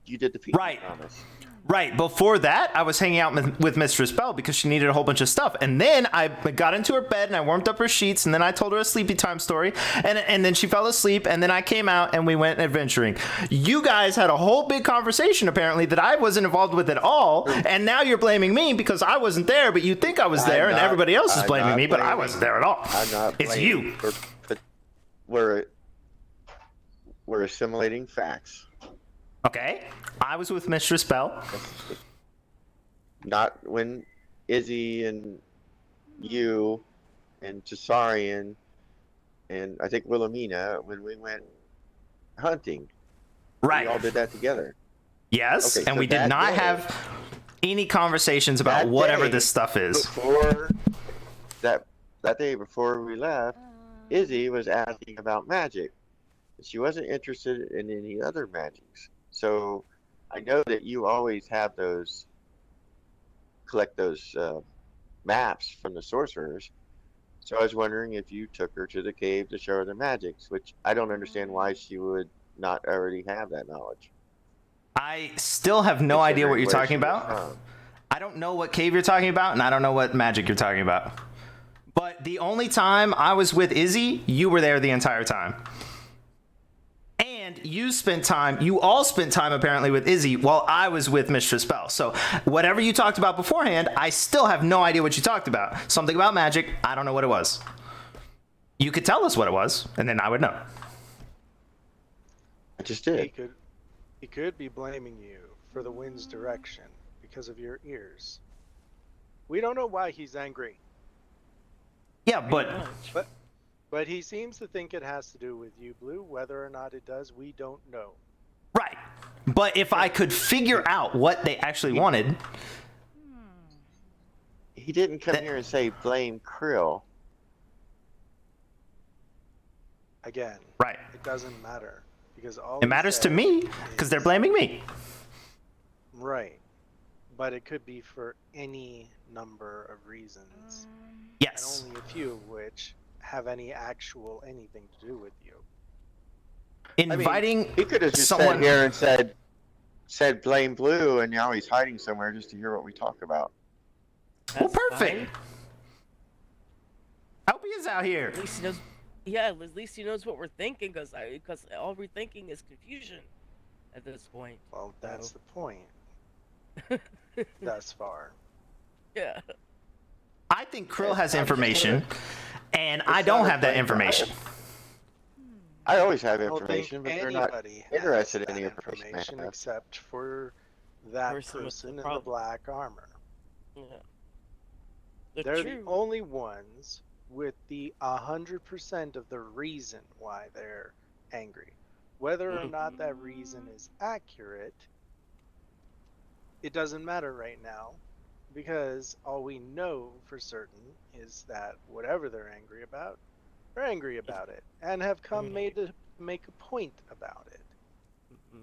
Speaker 4: you did the pizza
Speaker 1: Right.
Speaker 4: promise.
Speaker 1: Right, before that, I was hanging out with Mistress Belle because she needed a whole bunch of stuff. And then I got into her bed and I warmed up her sheets and then I told her a sleepy time story. And then she fell asleep and then I came out and we went adventuring. You guys had a whole big conversation apparently that I wasn't involved with at all. And now you're blaming me because I wasn't there, but you think I was there and everybody else is blaming me, but I wasn't there at all.
Speaker 4: I'm not.
Speaker 1: It's you.
Speaker 4: We're assimilating facts.
Speaker 1: Okay, I was with Mistress Belle.
Speaker 4: Not when Izzy and you and Tasarian and I think Wilhelmina when we went hunting.
Speaker 1: Right.
Speaker 4: We all did that together.
Speaker 1: Yes,
Speaker 4: Okay,
Speaker 1: and
Speaker 4: so
Speaker 1: we did
Speaker 4: that
Speaker 1: not
Speaker 4: day-
Speaker 1: have any conversations about
Speaker 4: that
Speaker 1: whatever
Speaker 4: day
Speaker 1: this stuff is.
Speaker 4: Before that day before we left, Izzy was asking about magic. She wasn't interested in any other magics. So I know that you always have collect those maps from the sorcerers. So I was wondering if you took her to the cave to show her the magics, which I don't understand why she would not already have that knowledge.
Speaker 1: I still have no idea what you're
Speaker 4: Considering
Speaker 1: talking
Speaker 4: where she was
Speaker 1: about.
Speaker 4: from.
Speaker 1: I don't know what cave you're talking about, and I don't know what magic you're talking about. But the only time I was with Izzy, you were there the entire time. And you all spent time apparently with Izzy while I was with Mistress Belle. So whatever you talked about beforehand, I still have no idea what you talked about. Something about magic, I don't know what it was. You could tell us what it was, and then I would know.
Speaker 4: I just did.
Speaker 8: He could be blaming you for the wind's direction because of your ears. We don't know why he's angry,
Speaker 1: Yeah, but
Speaker 8: but he seems to think it has to do with you, Blue. Whether or not it does, we don't know.
Speaker 1: right. But if I could figure out what they actually wanted,
Speaker 4: He didn't come here and say blame Krill.
Speaker 8: Again,
Speaker 1: right.
Speaker 8: it doesn't matter because all
Speaker 1: It
Speaker 8: he
Speaker 1: matters to
Speaker 8: said
Speaker 1: me because they're
Speaker 8: is-
Speaker 1: blaming me.
Speaker 8: Right, but it could be for any number of reasons,
Speaker 1: Yes.
Speaker 8: and only a few of which have anything to do with you.
Speaker 1: Inviting
Speaker 4: He could have just
Speaker 1: someone
Speaker 4: sat here and said blame Blue, and now he's hiding somewhere just to hear what we talk about.
Speaker 1: Well,
Speaker 7: That's
Speaker 1: perfect.
Speaker 7: fine.
Speaker 1: I hope he is out here.
Speaker 7: At least he knows. Yeah, at least he knows what we're thinking, because all we're thinking is confusion at this point.
Speaker 8: Well, that's
Speaker 7: So,
Speaker 8: the point. Thus far.
Speaker 7: yeah.
Speaker 1: I think Krill has information, and I
Speaker 4: It's
Speaker 1: don't
Speaker 4: not
Speaker 1: have that
Speaker 4: a blame for
Speaker 1: information.
Speaker 4: I always have
Speaker 8: I don't think
Speaker 4: information, but they're not
Speaker 8: anybody
Speaker 4: interested
Speaker 8: has
Speaker 4: in
Speaker 8: that
Speaker 4: the information I have.
Speaker 8: except for that
Speaker 7: Person with the
Speaker 8: person in the
Speaker 7: problem.
Speaker 8: black armor.
Speaker 7: Yeah.
Speaker 8: They're
Speaker 7: true.
Speaker 8: the only ones with the 100% of the reason why they're angry. Whether or not that reason is accurate, it doesn't matter right now, because all we know for certain is that whatever they're angry about it, and have come made to make a point about it.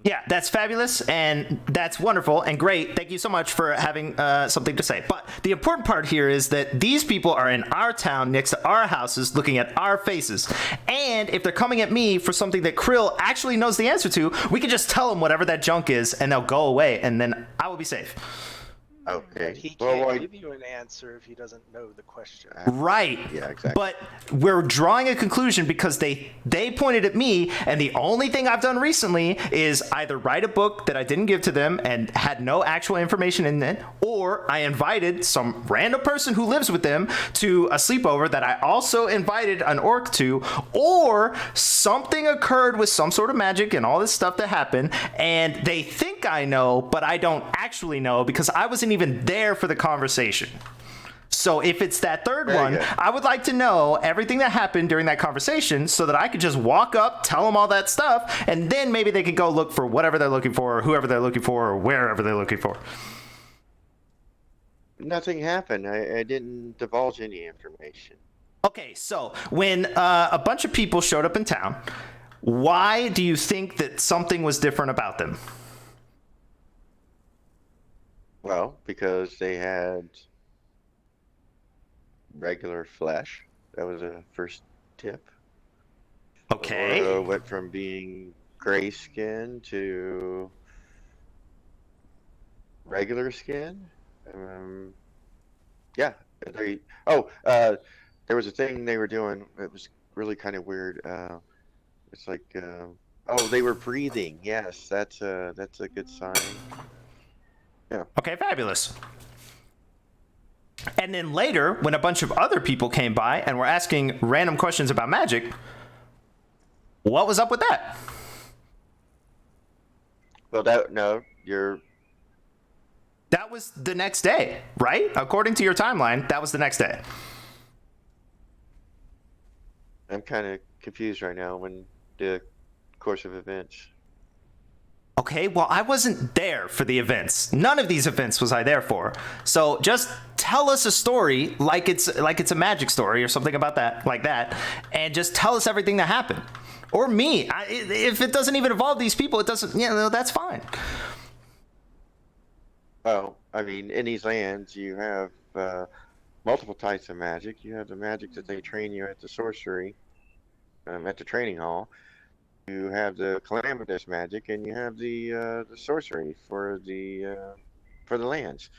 Speaker 1: Yeah, that's fabulous, and that's wonderful and great. Thank you so much for having something to say. But the important part here is that these people are in our town, next to our houses, looking at our faces. And if they're coming at me for something that Krill actually knows the answer to, we can just tell them whatever that junk is, and they'll go away, and then I will be safe.
Speaker 4: Okay.
Speaker 8: He
Speaker 4: Well,
Speaker 8: can't
Speaker 4: why?
Speaker 8: give you an answer if he doesn't know the question.
Speaker 1: Right.
Speaker 4: Yeah, exactly.
Speaker 1: But we're drawing a conclusion because they pointed at me, and the only thing I've done recently is either write a book that I didn't give to them and had no actual information in it, or I invited some random person who lives with them to a sleepover that I also invited an orc to, or something occurred with some sort of magic and all this stuff that happened, and they think I know, but I don't actually know because I wasn't even there for the conversation. So if it's that third
Speaker 4: Very
Speaker 1: one,
Speaker 4: good.
Speaker 1: I would like to know everything that happened during that conversation so that I could just walk up, tell them all that stuff, and then maybe they could go look for whatever they're looking for, or whoever they're looking for, or wherever they're looking for.
Speaker 4: Nothing happened. I didn't divulge any information.
Speaker 1: Okay, so when a bunch of people showed up in town, why do you think that something was different about them?
Speaker 4: Well, because they had regular flesh. That was a first tip.
Speaker 1: Okay.
Speaker 4: Aurora went from being gray skin to regular skin. Yeah. There was a thing they were doing. It was really kind of weird. It's like, they were breathing. Yes, that's a good sign. Yeah.
Speaker 1: Okay, fabulous. And then later, when a bunch of other people came by and were asking random questions about magic, what was up with that?
Speaker 4: Well, that
Speaker 1: was the next day, right? According to your timeline, that was the next day.
Speaker 4: I'm kind of confused right now when the course of events.
Speaker 1: Okay, well, I wasn't there for the events. None of these events was I there for. So just tell us a story like it's a magic story or something about that, like that, and just tell us everything that happened. Or me. If it doesn't even involve these people, it doesn't. That's fine.
Speaker 4: Well, I mean, in these lands, you have multiple types of magic. You have the magic that they train you at the sorcery, at the training hall. You have the calamitous magic, and you have the sorcery for the lands.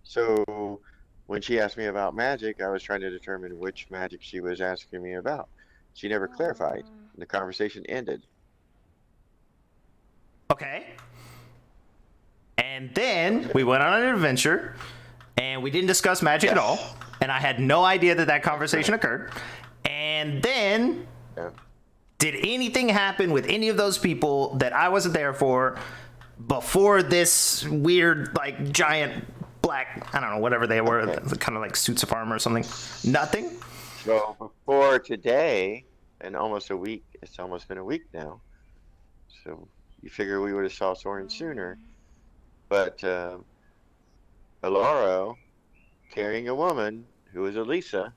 Speaker 4: So when she asked me about magic, I was trying to determine which magic she was asking me about. She never clarified, and the conversation ended.
Speaker 1: Okay. And then we went on an adventure, and we didn't discuss magic at all, and I had no idea that conversation occurred. And then, did anything happen with any of those people that I wasn't there for before this weird, like, giant black, I don't know, whatever they were, kind of like suits of armor or something? Nothing?
Speaker 4: So before today, and almost a week, it's almost been a week now. So you figure we would have saw Soren sooner. But Alaro, carrying a woman who was Elisa,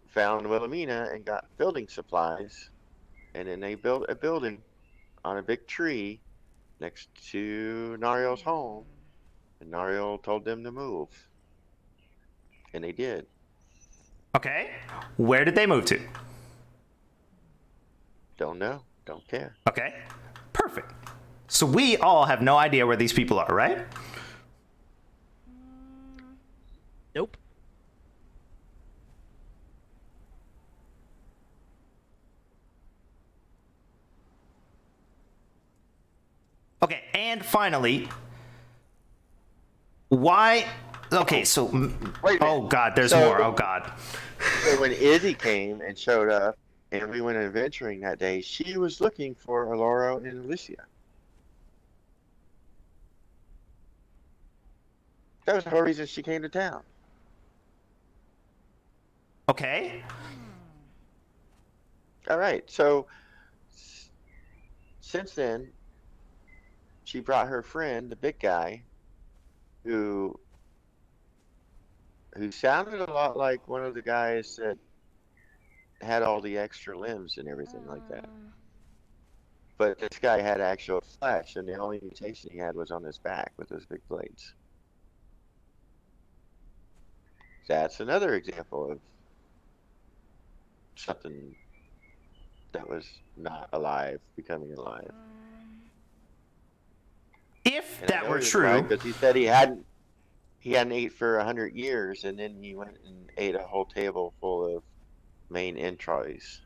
Speaker 4: found Wilhelmina and got building supplies, and then they built a building on a big tree next to Nariel's home, and Nariel told them to move, and they did.
Speaker 1: Okay. Where did they move to?
Speaker 4: Don't know. Don't care.
Speaker 1: Okay. Perfect. So we all have no idea where these people are, right?
Speaker 7: Nope.
Speaker 1: Okay, and finally, why? Okay, so
Speaker 4: Wait a minute.
Speaker 1: oh god, there's
Speaker 4: So-
Speaker 1: more. Oh god.
Speaker 4: So when Izzy came and showed up, and we went adventuring that day, she was looking for Alaro and Alicia. That was the whole reason she came to town.
Speaker 1: Okay.
Speaker 4: All right, so since then, she brought her friend, the big guy, who sounded a lot like one of the guys that had all the extra limbs and everything like that. But this guy had actual flesh, and the only mutation he had was on his back with those big blades. That's another example of something that was not alive becoming alive.
Speaker 1: if
Speaker 4: And I
Speaker 1: that
Speaker 4: know
Speaker 1: were
Speaker 4: he was
Speaker 1: true,
Speaker 4: right, because he said he hadn't ate for 100 years, and then he went and ate a whole table full of main entrails.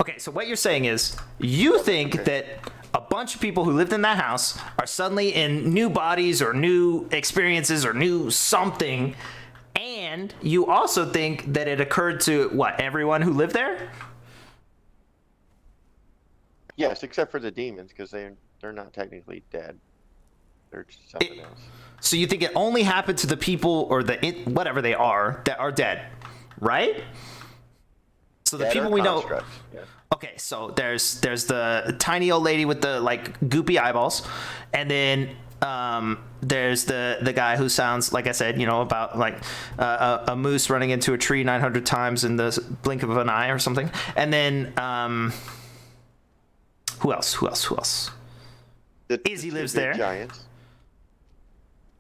Speaker 1: okay, so what you're saying is you think that a bunch of people who lived in that house are suddenly in new bodies or new experiences or new something, and you also think that it occurred to what, everyone who lived there?
Speaker 4: Yes, except for the demons, because they're not technically dead. They're just something else.
Speaker 1: So you think it only happened to the people or whatever they are that are dead, right? So the
Speaker 4: Dead
Speaker 1: people
Speaker 4: or
Speaker 1: we know.
Speaker 4: constructs, yeah.
Speaker 1: Okay, so there's the tiny old lady with the like goopy eyeballs, and then there's the guy who sounds like I said, you know, about like a moose running into a tree 900 times in the blink of an eye or something, and then who else? Izzy lives there.
Speaker 4: Giants.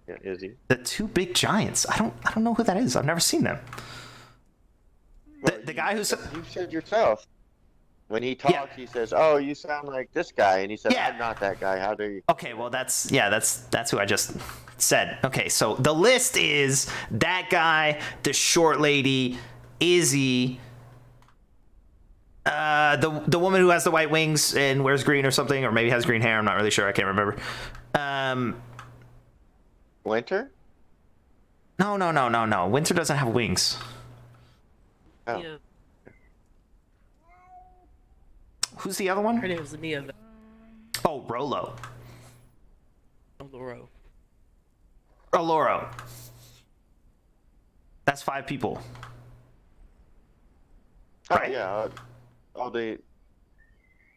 Speaker 4: Yeah, Izzy.
Speaker 1: The two big giants. I don't know who that is. I've never seen them.
Speaker 4: Well,
Speaker 1: The guy who's
Speaker 4: you said yourself. When he talks, he says, "Oh, you sound like this guy," and he says,
Speaker 1: Yeah.
Speaker 4: "I'm not that guy. How dare you?"
Speaker 1: Okay, well that's who I just said. Okay, so the list is that guy, the short lady, Izzy, the woman who has the white wings and wears green or something, or maybe has green hair. I'm not really sure. I can't remember.
Speaker 4: Winter?
Speaker 1: No. Winter doesn't have wings.
Speaker 4: Oh.
Speaker 7: Mia,
Speaker 1: Who's the other one?
Speaker 7: her name is Mia
Speaker 1: Oh, Rolo.
Speaker 7: Loro.
Speaker 1: Loro. That's 5 people.
Speaker 4: Oh
Speaker 1: Right?
Speaker 4: yeah, all the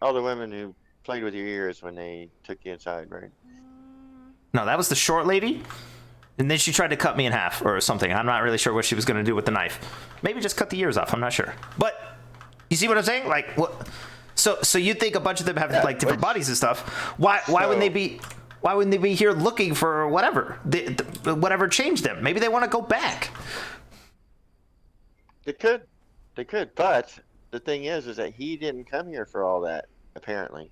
Speaker 4: women who played with your ears when they took you inside, right?
Speaker 1: No, that was the short lady. And then she tried to cut me in half or something. I'm not really sure what she was going to do with the knife. Maybe just cut the ears off. I'm not sure. But you see what I'm saying? Like what? So you think a bunch of them have like different bodies and stuff? Why wouldn't they be? Why wouldn't they be here looking for whatever? Whatever changed them? Maybe they want to go back.
Speaker 4: They could, but the thing is that he didn't come here for all that. Apparently,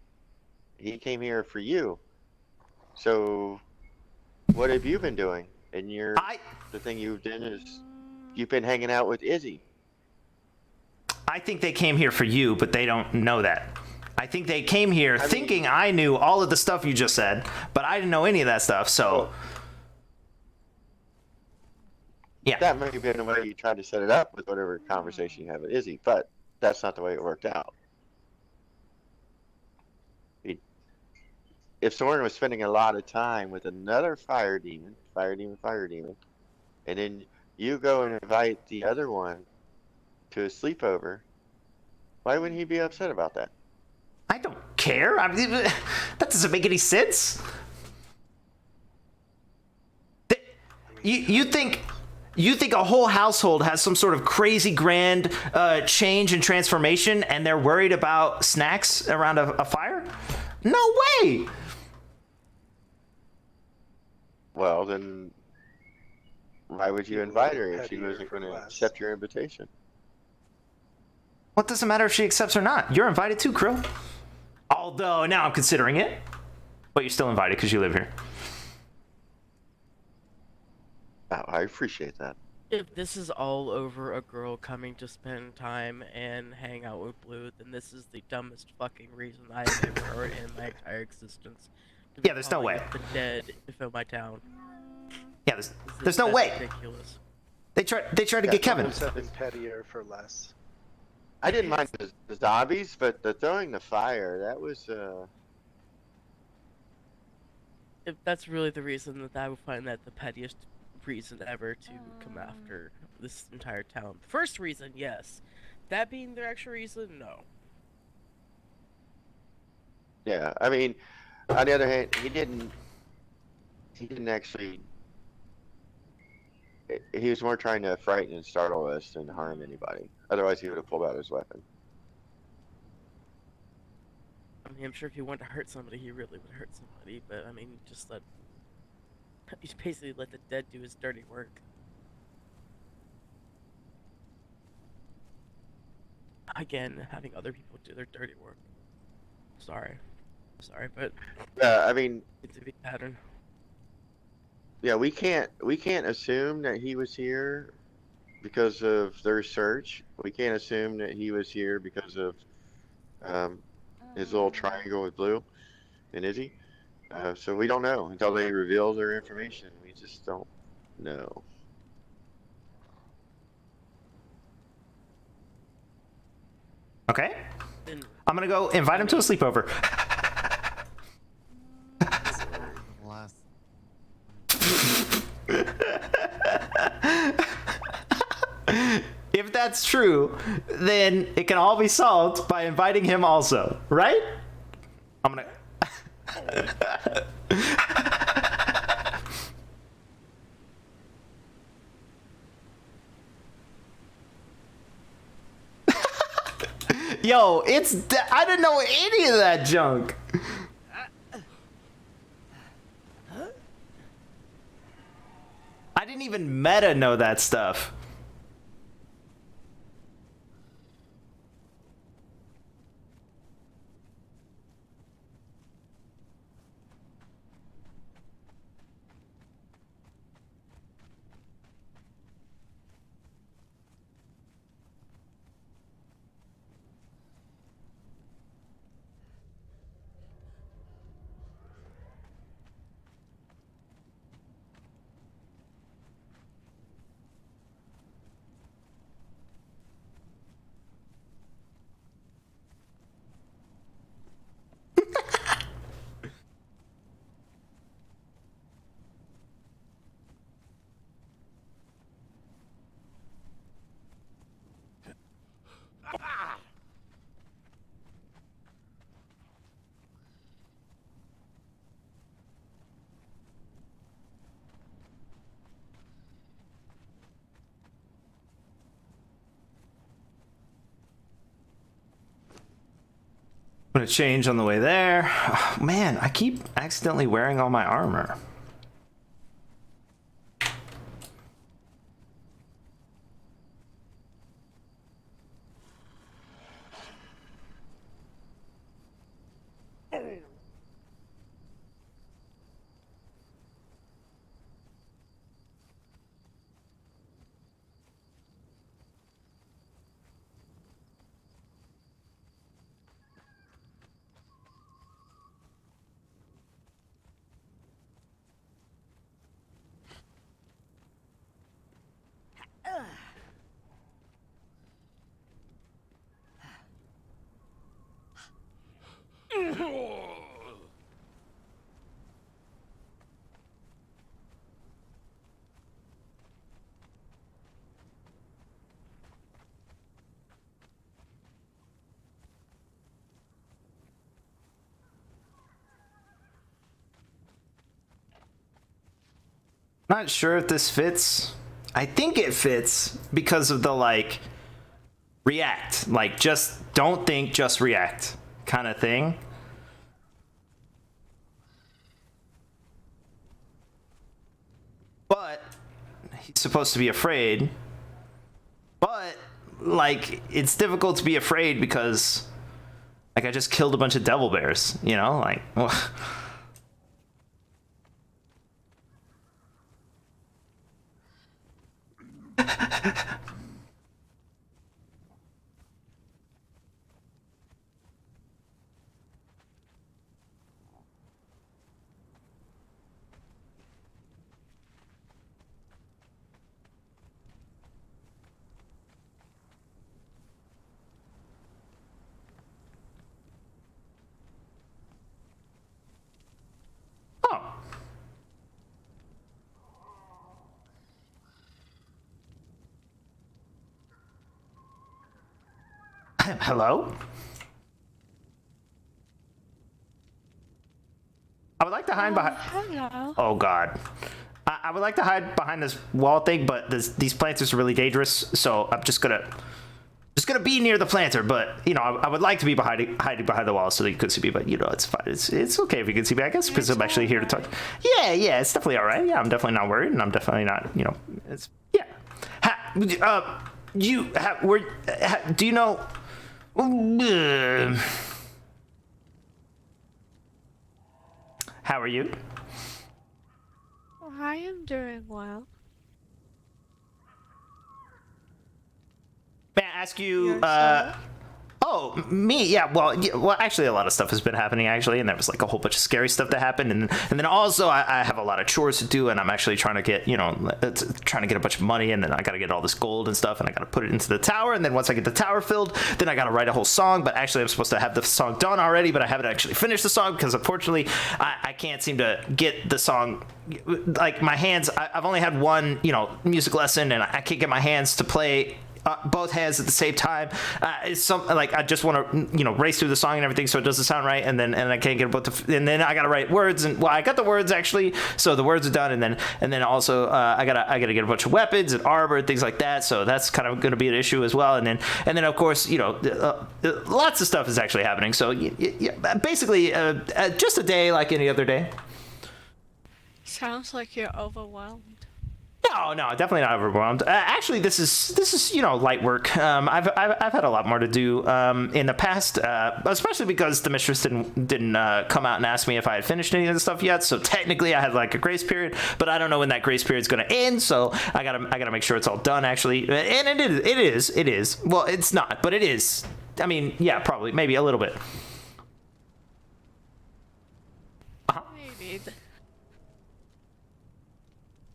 Speaker 4: he came here for you. So, what have you been doing? And the thing you've done is you've been hanging out with Izzy.
Speaker 1: I think they came here for you, but they don't know that. I think they came here thinking I knew all of the stuff you just said, but I didn't know any of that stuff. So, yeah.
Speaker 4: That may have been the way you tried to set it up with whatever conversation you have with Izzy, but that's not the way it worked out. If Soren was spending a lot of time with another fire demon, and then you go and invite the other one to a sleepover, why wouldn't he be upset about that?
Speaker 1: I don't care. I mean, that doesn't make any sense. You think a whole household has some sort of crazy grand change and transformation, and they're worried about snacks around a fire? No way.
Speaker 4: Well, then why would you invite her if she wasn't going to accept your invitation?
Speaker 1: What does it matter if she accepts or not? You're invited too, Krill. Although now I'm considering it, but you're still invited because you live here.
Speaker 4: Oh, I appreciate that.
Speaker 7: If this is all over a girl coming to spend time and hang out with Blue, then this is the dumbest fucking reason I have ever heard in my entire existence.
Speaker 1: Yeah, there's no way.
Speaker 7: The dead to fill my town.
Speaker 1: Yeah, there's no way.
Speaker 7: Ridiculous.
Speaker 1: They tried to get Kevin.
Speaker 8: Always have been pettier for less.
Speaker 4: I didn't mind the zombies, but the throwing the fire, that was
Speaker 7: If that's really the reason, that I would find that the pettiest reason ever to come after this entire town. First reason, yes. That being the actual reason, no.
Speaker 4: yeah. I mean, on the other hand, he didn't actually. He was more trying to frighten and startle us than harm anybody. Otherwise, he would have pulled out his weapon.
Speaker 7: I mean, I'm sure if he wanted to hurt somebody, he really would hurt somebody. But I mean, just basically let the dead do his dirty work. Again, having other people do their dirty work. Sorry, but
Speaker 4: I mean,
Speaker 7: it's a big pattern.
Speaker 4: Yeah, we can't assume that he was here because of their search. We can't assume that he was here because of um, his little triangle with Blue and Izzy. So we don't know until they reveal their information. We just don't know.
Speaker 1: Okay.
Speaker 7: Then
Speaker 1: I'm gonna go invite him to a sleepover.
Speaker 3: The last.
Speaker 1: If that's true, then it can all be solved by inviting him also, right? I'm gonna. Yo, I didn't know any of that junk. I didn't even meta know that stuff. I'm gonna change on the way there. Oh, man, I keep accidentally wearing all my armor. Not sure if this fits. I think it fits because of the like react, like just don't think, just react kind of thing. But he's supposed to be afraid. But like it's difficult to be afraid because like I just killed a bunch of devil bears, you know? Like oh. Hello? I would like to hide behind.
Speaker 6: Hello.
Speaker 1: Oh God. I would like to hide behind this wall thing, but these planters are really dangerous, so I'm just gonna be near the planter. But you know, I would like to be hiding behind the wall so that you could see me. But you know, it's fine. It's okay if you can see me, I guess, because I'm actually here to talk. Yeah, it's definitely all right. Yeah, I'm definitely not worried, and I'm definitely not. You know, it's yeah. Do you know? How are you?
Speaker 6: Oh,
Speaker 11: I am doing well.
Speaker 1: May I ask you?
Speaker 11: Yourself?
Speaker 1: Oh, me? Yeah. Well, actually, a lot of stuff has been happening actually, and there was like a whole bunch of scary stuff that happened, and then also I have a lot of chores to do, and I'm actually trying to get trying to get a bunch of money, and then I got to get all this gold and stuff, and I got to put it into the tower, and then once I get the tower filled, then I got to write a whole song. But actually, I'm supposed to have the song done already, but I haven't actually finished the song because unfortunately, I can't seem to get the song. Like my hands, I've only had one music lesson, and I can't get my hands to play. Both hands at the same time. It's something like I just want to, race through the song and everything, so it doesn't sound right, and I can't get both. And then I gotta write words, and I got the words actually, so the words are done, and then also I gotta get a bunch of weapons and armor and things like that. So that's kind of gonna be an issue as well. And then of course lots of stuff is actually happening. So basically just a day like any other day.
Speaker 11: Sounds like you're overwhelmed.
Speaker 1: No, definitely not overwhelmed. Actually, this is light work. I've had a lot more to do in the past, especially because the mistress didn't come out and ask me if I had finished any of the stuff yet. So technically, I had like a grace period, but I don't know when that grace period is going to end. So I gotta make sure it's all done actually. And it is. Well, it's not, but it is. I mean, yeah, probably, maybe a little bit.
Speaker 11: Maybe.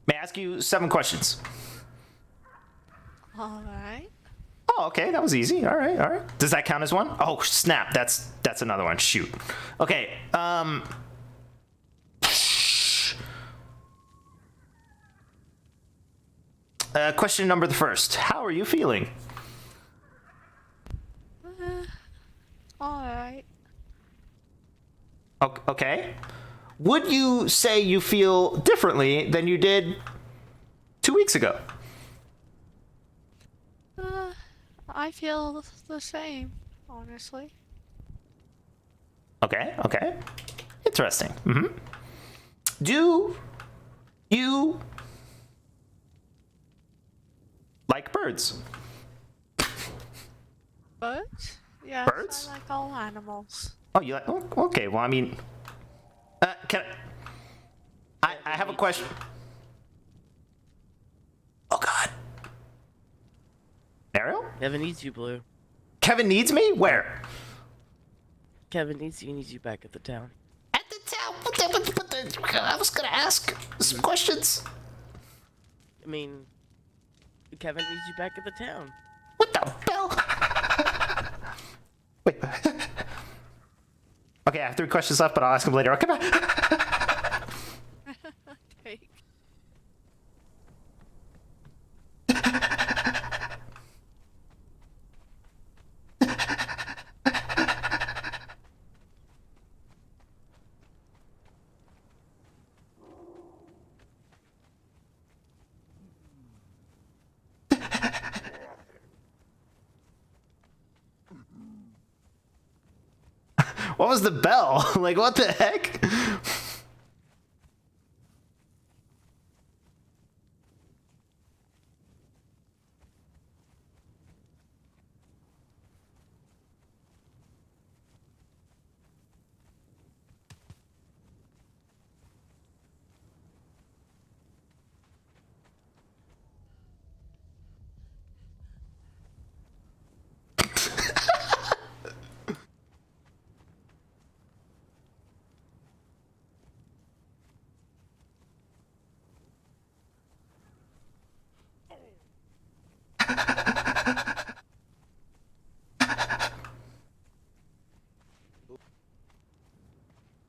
Speaker 1: May I ask you 7 questions?
Speaker 11: All right.
Speaker 1: Oh, okay, that was easy. All right. Does that count as one? Oh, snap. That's another one. Shoot. Okay. Question number the first. How are you feeling?
Speaker 11: All right.
Speaker 1: Okay. Would you say you feel differently than you did 2 weeks ago?
Speaker 11: I feel the same, honestly.
Speaker 1: Okay. Interesting. Do you like birds?
Speaker 11: Birds? Yes,
Speaker 1: Birds?
Speaker 11: I like all animals.
Speaker 1: Oh, you like? Oh, okay. Well, I mean, I have a question. Oh God. Ariel?
Speaker 7: Kevin needs you, Blue.
Speaker 1: Kevin needs me? Where?
Speaker 7: Kevin needs you back at the town.
Speaker 1: At the town? I was gonna ask some questions.
Speaker 7: I mean, Kevin needs you back at the town.
Speaker 1: What the hell? Wait. Okay, I have 3 questions left, but I'll ask him later. Okay, bye.
Speaker 11: Take.
Speaker 1: What was the bell? Like, what the heck?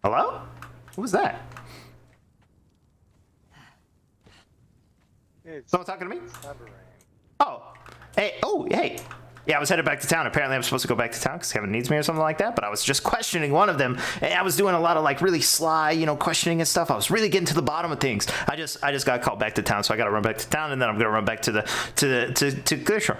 Speaker 1: Hello? Who was that?
Speaker 8: It's
Speaker 1: Someone talking to me?
Speaker 8: Cyberrain.
Speaker 1: Oh. Hey. Yeah, I was headed back to town. Apparently I'm supposed to go back to town because Kevin needs me or something like that, but I was just questioning one of them, and I was doing a lot of like really sly, questioning and stuff. I was really getting to the bottom of things. I just got called back to town, so I gotta run back to town, and then I'm gonna run back to Glacier.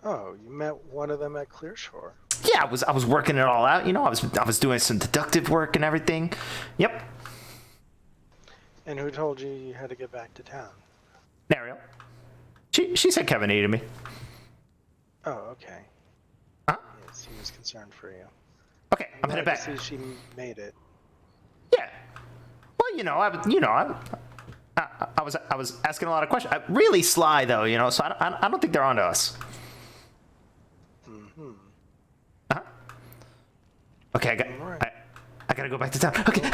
Speaker 8: Oh, you met one of them at Clearshore.
Speaker 1: Yeah, I was working it all out, I was doing some deductive work and everything. Yep.
Speaker 8: And who told you you had to get back to town?
Speaker 1: Nariel. She said Kevin needed me.
Speaker 8: Oh, okay.
Speaker 1: Huh?
Speaker 8: Yes, he was concerned for you.
Speaker 1: Okay, I'm headed back.
Speaker 8: See, she made it.
Speaker 1: Yeah. Well, I was asking a lot of questions. Really sly though, so I don't think they're onto us.
Speaker 8: Mm-hmm.
Speaker 1: Uh-huh. Okay, I gotta go back to town. Okay.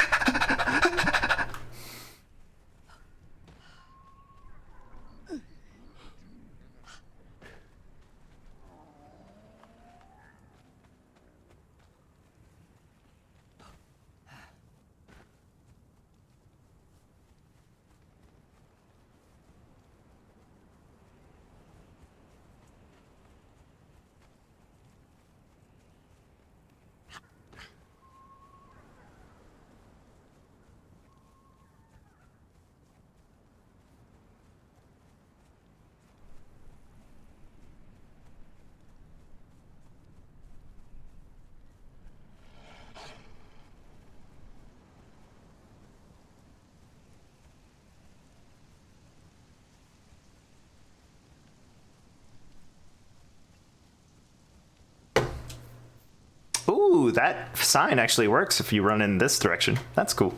Speaker 1: Ooh, that sign actually works if you run in this direction. That's cool.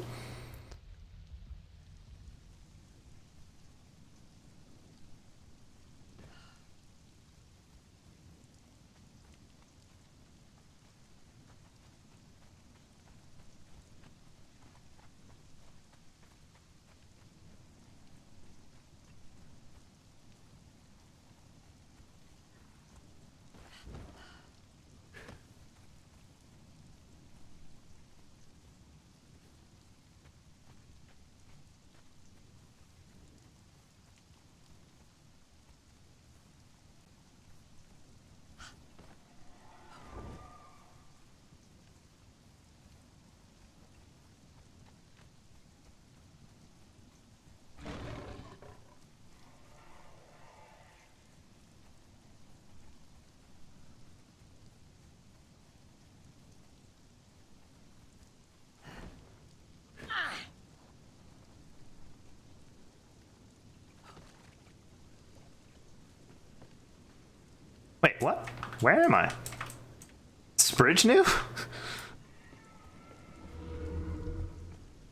Speaker 1: Wait, what? Where am I? Is bridge new?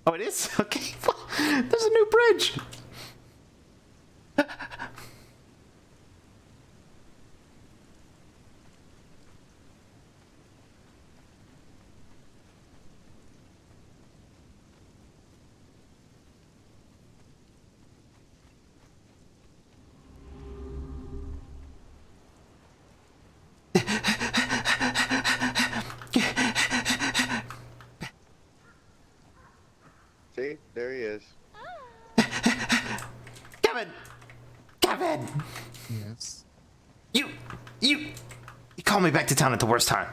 Speaker 1: Oh, it is? Okay. There's a new bridge.
Speaker 4: See, there he is.
Speaker 1: Kevin! Kevin!
Speaker 3: Yes.
Speaker 1: You called me back to town at the worst time.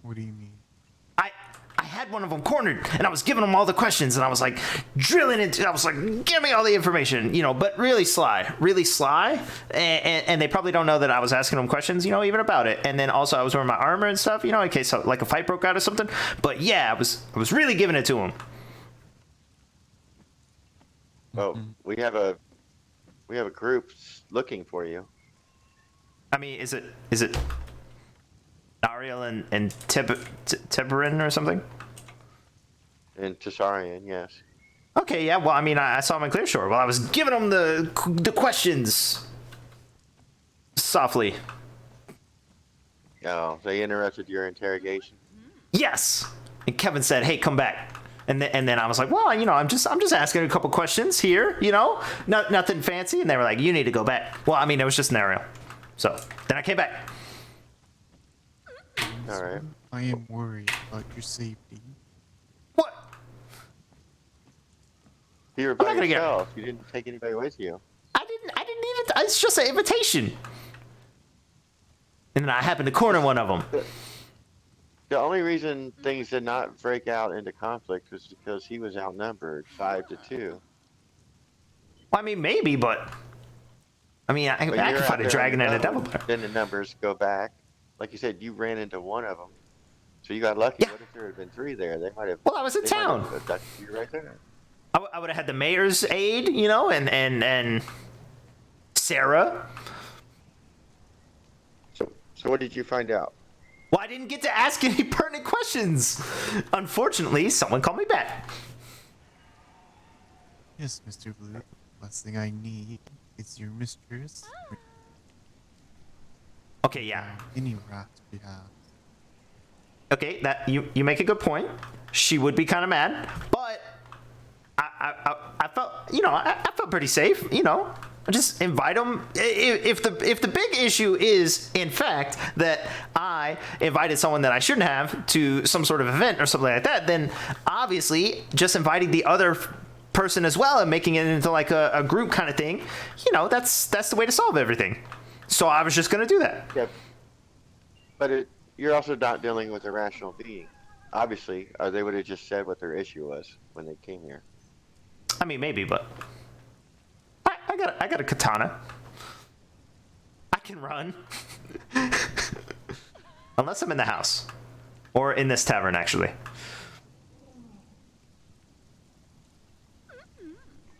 Speaker 3: What do you mean?
Speaker 1: I had one of them cornered, and I was giving them all the questions, and I was like drilling into. I was like, "Give me all the information," but really sly, and they probably don't know that I was asking them questions, even about it. And then also I was wearing my armor and stuff, in case like a fight broke out or something. But yeah, I was really giving it to them.
Speaker 4: Oh, we have a group looking for you.
Speaker 1: I mean, is it Ariel and Tiberin or something?
Speaker 4: And Tessarian, yes.
Speaker 1: Okay, yeah. Well, I mean, I saw him in Clearshore. Well, I was giving him the questions softly.
Speaker 4: Oh, they interrupted your interrogation.
Speaker 1: Yes. And Kevin said, "Hey, come back." And then I was like, "Well, I'm just asking a couple questions here, nothing fancy." And they were like, "You need to go back." Well, I mean, it was just an area. So then I came back.
Speaker 4: All right.
Speaker 3: I am worried about your safety.
Speaker 1: What?
Speaker 4: You were by
Speaker 1: not gonna get-
Speaker 4: yourself. You didn't take anybody with you.
Speaker 1: I didn't even. It's just an invitation. And then I happened to corner one of them.
Speaker 4: The only reason things did not break out into conflict was because he was outnumbered 5-2.
Speaker 1: Well, I mean, maybe, but I mean, I
Speaker 4: But
Speaker 1: can
Speaker 4: you're
Speaker 1: fight
Speaker 4: out
Speaker 1: a
Speaker 4: there
Speaker 1: dragon
Speaker 4: on
Speaker 1: and a
Speaker 4: your
Speaker 1: devil
Speaker 4: own,
Speaker 1: player.
Speaker 4: Then the numbers go back. Like you said, you ran into one of them, so you got lucky.
Speaker 1: Yeah.
Speaker 4: What if there had been 3 there? They might have.
Speaker 1: Well, I was in
Speaker 4: they might
Speaker 1: town.
Speaker 4: have abducted you right there.
Speaker 1: I would have had the mayor's aid, and Sarah.
Speaker 4: So what did you find out?
Speaker 1: Well, I didn't get to ask any pertinent questions. Unfortunately, someone called me back.
Speaker 3: Yes, Mr. Blue. Last thing I need is your mistress.
Speaker 1: Okay, yeah.
Speaker 3: Any rat we have.
Speaker 1: Okay, that you make a good point. She would be kind of mad, but I felt, you know, I felt pretty safe, you know. Just invite them. If the big issue is, in fact, that I invited someone that I shouldn't have to some sort of event or something like that, then obviously just inviting the other person as well and making it into like a group kind of thing, you know, that's the way to solve everything. So I was just gonna do that.
Speaker 4: Yeah. But you're also not dealing with a rational being. Obviously, they would have just said what their issue was when they came here.
Speaker 1: I mean, maybe, but I got a katana. I can run. Unless I'm in the house. Or in this tavern, actually.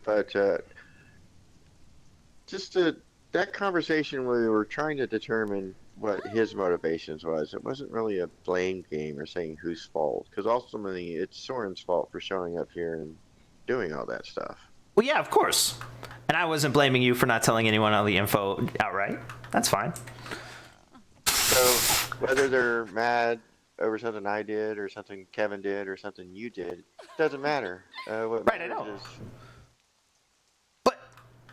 Speaker 4: But just that conversation where we were trying to determine what his motivations was, it wasn't really a blame game or saying whose fault. Because ultimately, it's Soren's fault for showing up here and doing all that stuff.
Speaker 1: Well, yeah, of course. And I wasn't blaming you for not telling anyone all the info outright. That's fine.
Speaker 4: So whether they're mad over something I did or something Kevin did or something you did, doesn't matter. What
Speaker 1: Right, I
Speaker 4: matters
Speaker 1: know.
Speaker 4: is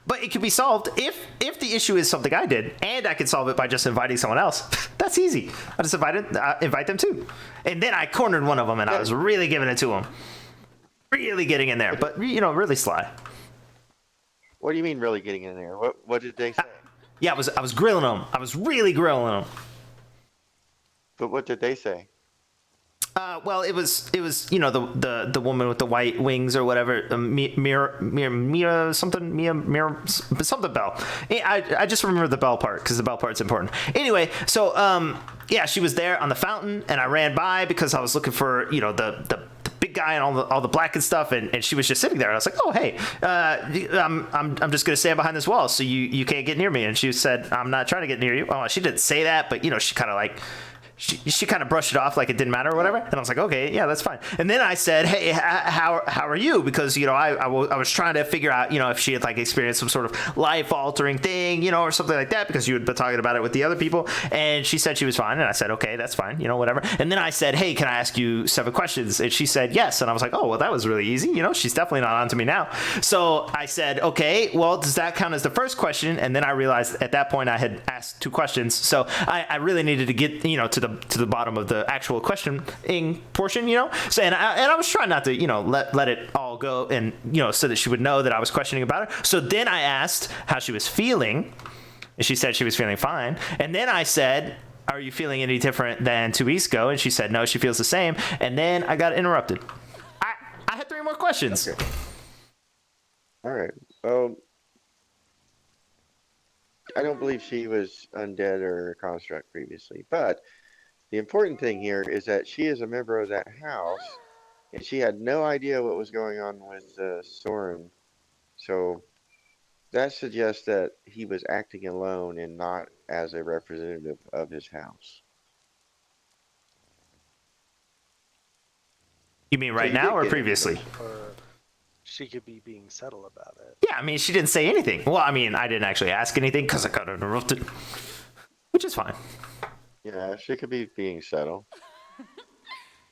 Speaker 1: But it can be solved if the issue is something I did, and I can solve it by just inviting someone else. That's easy. I just invite them too. And then I cornered one of them, and I was really giving it to him. Really getting in there, but, you know, really sly.
Speaker 4: What do you mean really getting in there? What did they say?
Speaker 1: Yeah, I was grilling them. I was really grilling them.
Speaker 4: But what did they say?
Speaker 1: Well, it was you know the woman with the white wings or whatever, Mia something Bell. I just remember the Bell part because the Bell part's important. Anyway, so yeah, she was there on the fountain, and I ran by because I was looking for, you know, the big guy and all the black and stuff, and she was just sitting there, and I was like, oh hey, I'm just gonna stand behind this wall so you can't get near me. And she said, I'm not trying to get near you. Oh, she didn't say that, but you know, she kind of like. She kind of brushed it off like it didn't matter or whatever, and I was like, okay, yeah, that's fine. And then I said, hey, how are you? Because, you know, I was trying to figure out, you know, if she had like experienced some sort of life altering thing, you know, or something like that, because you had been talking about it with the other people. And she said she was fine, and I said, okay, that's fine, you know, whatever. And then I said, hey, can I ask you 7 questions? And she said yes, and I was like, oh, well, that was really easy, you know, she's definitely not on to me now. So I said, okay, well, does that count as the first question? And then I realized at that point I had asked 2 questions, so I really needed to get, you know, to the bottom of the actual questioning portion, you know. So and I was trying not to, you know, let it all go, and, you know, so that she would know that I was questioning about her. So then I asked how she was feeling, and she said she was feeling fine. And then I said, are you feeling any different than 2 weeks ago? And she said no, she feels the same. And then I got interrupted. I had 3 more questions.
Speaker 4: Okay. All right. Well, I don't believe she was undead or a construct previously, but the important thing here is that she is a member of that house, and she had no idea what was going on with Soren. So that suggests that he was acting alone and not as a representative of his house.
Speaker 1: You mean right
Speaker 4: you
Speaker 1: now
Speaker 4: did
Speaker 1: or
Speaker 4: get
Speaker 1: previously?
Speaker 8: Or she could be being subtle about it.
Speaker 1: Yeah, I mean, she didn't say anything. Well, I mean, I didn't actually ask anything because I got interrupted, which is fine.
Speaker 4: Yeah, she could be being subtle.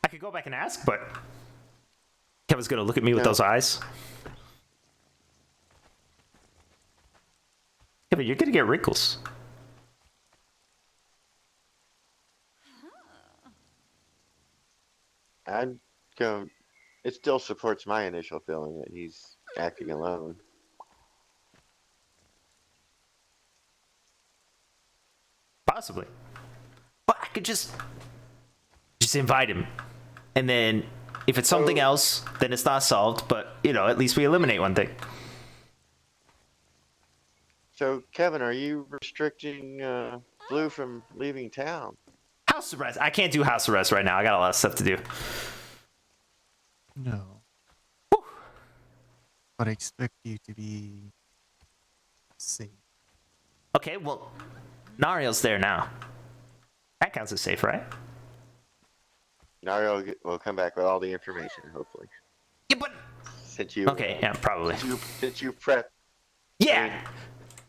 Speaker 1: I could go back and ask, but Kevin's gonna look at me with those eyes. Kevin, you're gonna get wrinkles.
Speaker 4: I'd go. It still supports my initial feeling that he's acting alone.
Speaker 1: Possibly. But I could just invite him. And then if it's something else, then it's not solved, but, you know, at least we eliminate one thing.
Speaker 4: So, Kevin, are you restricting Blue from leaving town?
Speaker 1: House arrest. I can't do house arrest right now. I got a lot of stuff to do.
Speaker 3: No.
Speaker 1: Whew.
Speaker 3: But I expect you to be safe.
Speaker 1: Okay, well, Nariel's there now. That counts as safe, right?
Speaker 4: Nario will come back with all the information, hopefully.
Speaker 1: Yeah, but
Speaker 4: Since you
Speaker 1: okay, yeah, probably.
Speaker 4: since you prepped,
Speaker 1: Yeah,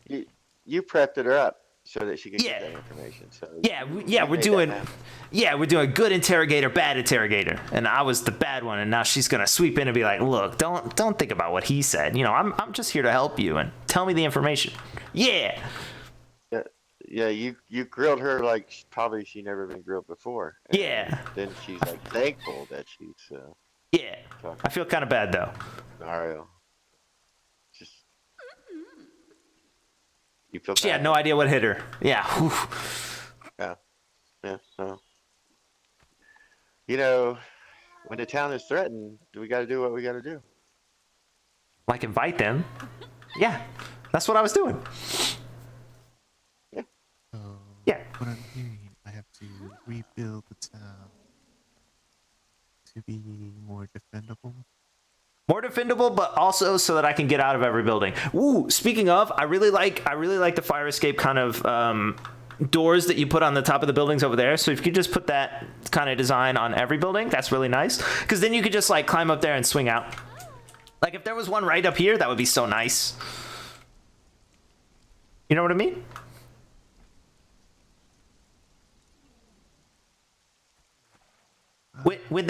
Speaker 4: you prepped her up so that she could
Speaker 1: Yeah.
Speaker 4: get that information. So
Speaker 1: we're
Speaker 4: made that
Speaker 1: doing,
Speaker 4: happen.
Speaker 1: we're doing good interrogator, bad interrogator, and I was the bad one, and now she's gonna sweep in and be like, look, don't think about what he said. You know, I'm just here to help you and tell me the information. Yeah.
Speaker 4: Yeah, you grilled her like probably she never been grilled before. And
Speaker 1: Yeah.
Speaker 4: then she's like thankful that she's
Speaker 1: Yeah.
Speaker 4: talking
Speaker 1: I feel kind of bad though.
Speaker 4: to Mario. Just you feel
Speaker 1: She had
Speaker 4: bad.
Speaker 1: no idea what hit her. Yeah. Whew.
Speaker 4: Yeah. So you know, when the town is threatened, we got to do what we got to do.
Speaker 1: Like invite them. Yeah. That's what I was doing.
Speaker 3: So,
Speaker 1: Yeah.
Speaker 3: what I'm hearing, I have to rebuild the town to be more defendable.
Speaker 1: More defendable, but also so that I can get out of every building. Ooh, speaking of, I really like the fire escape kind of doors that you put on the top of the buildings over there. So if you could just put that kind of design on every building, that's really nice. Because then you could just like climb up there and swing out. Like if there was one right up here, that would be so nice. You know what I mean? When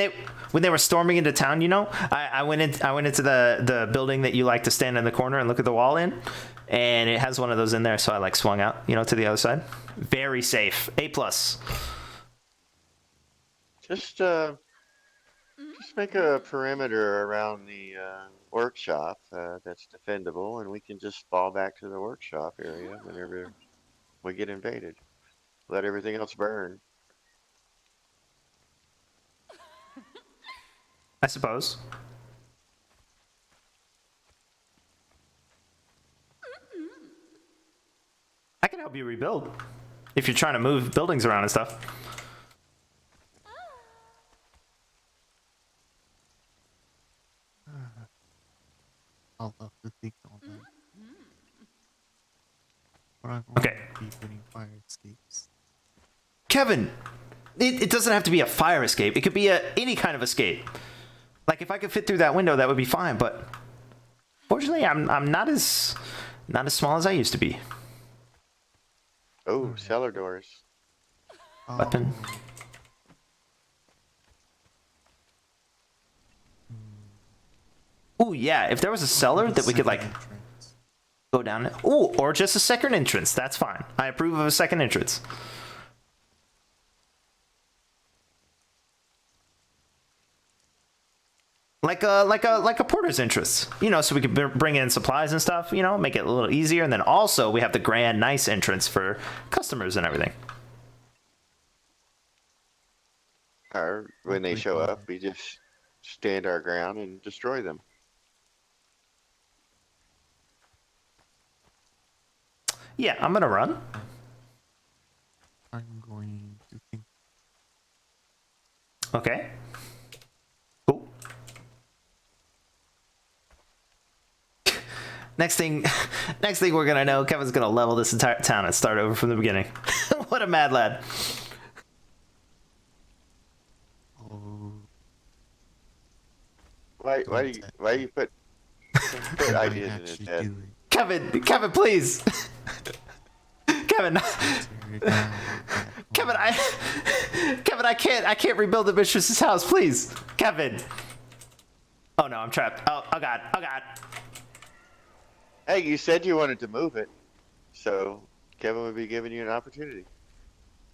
Speaker 1: they were storming into town, you know, I went into the building that you like to stand in the corner and look at the wall in, and it has one of those in there, so I like swung out, you know, to the other side. Very safe. A+.
Speaker 4: Just make a perimeter around the workshop that's defendable, and we can just fall back to the workshop area whenever we get invaded. Let everything else burn.
Speaker 1: I suppose. I can help you rebuild if you're trying to move buildings around and stuff.
Speaker 3: I'll have to think on that. But I'm
Speaker 1: Okay.
Speaker 3: be putting fire escapes.
Speaker 1: Kevin, it doesn't have to be a fire escape. It could be any kind of escape. Like if I could fit through that window, that would be fine. But fortunately, I'm not as small as I used to be.
Speaker 4: Oh, cellar doors.
Speaker 1: Weapon. Ooh, yeah. If there was a cellar that we could like go down. Ooh, or just a second entrance. That's fine. I approve of a second entrance. Like a porter's entrance, you know, so we could bring in supplies and stuff, you know, make it a little easier. And then also we have the grand, nice entrance for customers and everything.
Speaker 4: Or when they show up, we just stand our ground and destroy them.
Speaker 1: Yeah, I'm gonna run.
Speaker 3: I'm going to think.
Speaker 1: Okay. Cool. Next thing we're gonna know, Kevin's gonna level this entire town and start over from the beginning. What a mad lad.
Speaker 3: Oh,
Speaker 4: Why you put ideas in his
Speaker 3: actually
Speaker 4: head?
Speaker 3: do it.
Speaker 1: Kevin, please. Kevin,
Speaker 3: Tear it down with that
Speaker 1: Kevin, I can't rebuild the mistress's house, please. Kevin. Oh no, I'm trapped. Oh god.
Speaker 4: Hey, you said you wanted to move it, so Kevin would be giving you an opportunity.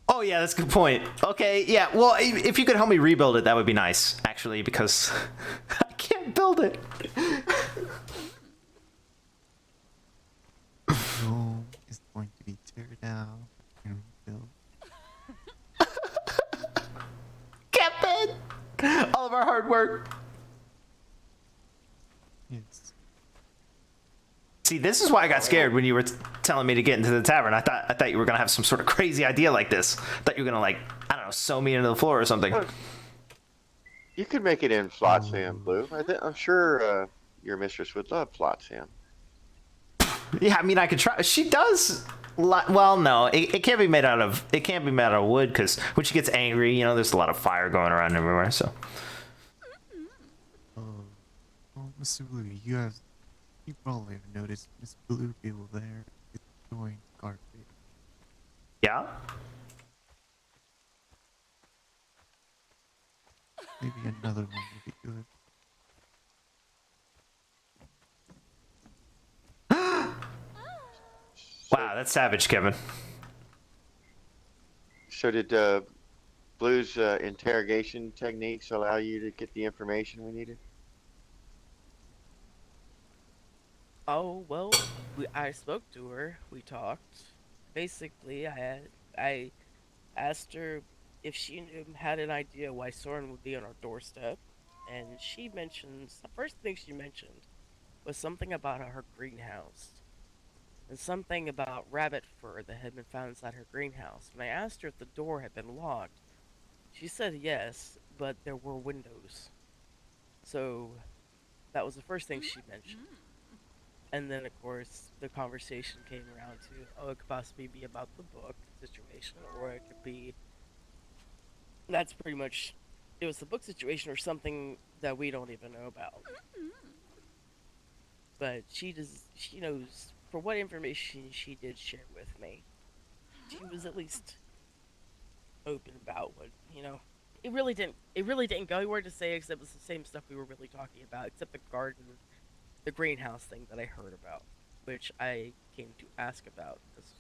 Speaker 1: Oh yeah, that's a good point. Okay, yeah. Well, if you could help me rebuild it, that would be nice, actually, because I can't build it.
Speaker 3: Rome is going to be tear down and rebuilt.
Speaker 1: Kevin, all of our hard work.
Speaker 3: Yes.
Speaker 1: See, this is why I got scared when you were telling me to get into the tavern. I thought you were gonna have some sort of crazy idea like this. I thought you were gonna like, I don't know, sew me into the floor or something.
Speaker 4: You could make it in Flotsam, Blue. I'm sure your mistress would love Flotsam.
Speaker 1: Yeah, I mean, I could try. She does Well, no, it can't be made out of wood because when she gets angry, there's a lot of fire going around everywhere. So.
Speaker 3: Oh, Mr. Blue, you probably have noticed Miss Bluegill there is doing carpet.
Speaker 1: Yeah.
Speaker 3: Maybe another one would be good.
Speaker 1: Wow, that's savage, Kevin.
Speaker 4: So did Blue's interrogation techniques allow you to get the information we needed?
Speaker 7: Oh well, I spoke to her. We talked. Basically, I asked her if she had an idea why Soren would be on our doorstep, and she mentions the first thing she mentioned was something about her greenhouse. And something about rabbit fur that had been found inside her greenhouse. When I asked her if the door had been locked, she said yes, but there were windows. So that was the first thing she mentioned. And then, of course, the conversation came around to, it could possibly be about the book situation, or it could be... That's pretty much... It was the book situation or something that we don't even know about. But she knows... For what information she did share with me, she was at least open about what, It really didn't go anywhere to say, except it was the same stuff we were really talking about, except the garden, the greenhouse thing that I heard about, which I came to ask about, because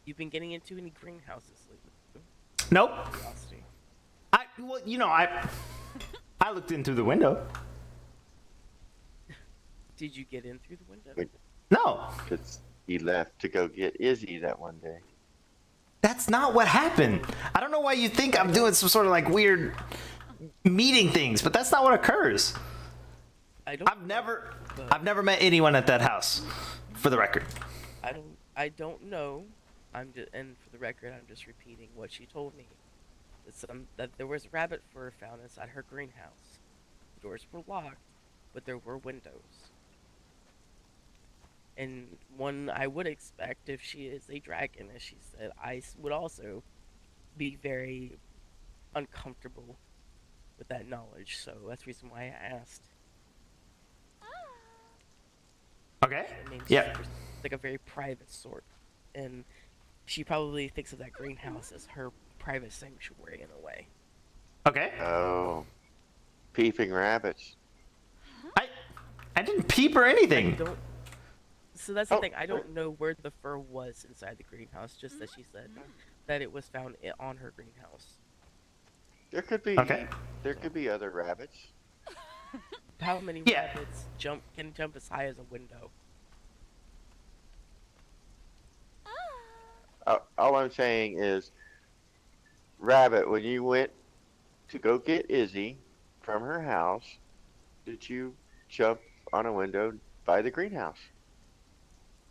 Speaker 7: you've been getting into any greenhouses lately?
Speaker 1: Nope.
Speaker 7: Curiosity.
Speaker 1: I looked in through the window.
Speaker 7: Did you get in through the window?
Speaker 1: No.
Speaker 4: Because he left to go get Izzy that one day.
Speaker 1: That's not what happened. I don't know why you think I'm doing some sort of like weird meeting things, but that's not what occurs. I've never met anyone at that house, for the record.
Speaker 7: I don't know. And for the record, I'm just repeating what she told me. That there was rabbit fur found inside her greenhouse. The doors were locked, but there were windows. And one I would expect, if she is a dragon, as she said, I would also be very uncomfortable with that knowledge. So that's the reason why I asked.
Speaker 1: Okay.
Speaker 7: I mean,
Speaker 1: Yeah.
Speaker 7: she's like a very private sort, and she probably thinks of that greenhouse as her private sanctuary in a way.
Speaker 1: Okay.
Speaker 4: Oh, peeping rabbits.
Speaker 1: I didn't peep or anything.
Speaker 7: So that's the thing. I don't know where the fur was inside the greenhouse. Just that she said that it was found on her greenhouse.
Speaker 4: There could be.
Speaker 1: Okay.
Speaker 4: There could be other rabbits.
Speaker 7: How many rabbits can jump as high as a window?
Speaker 4: All I'm saying is, Rabbit, when you went to go get Izzy from her house, did you jump on a window by the greenhouse?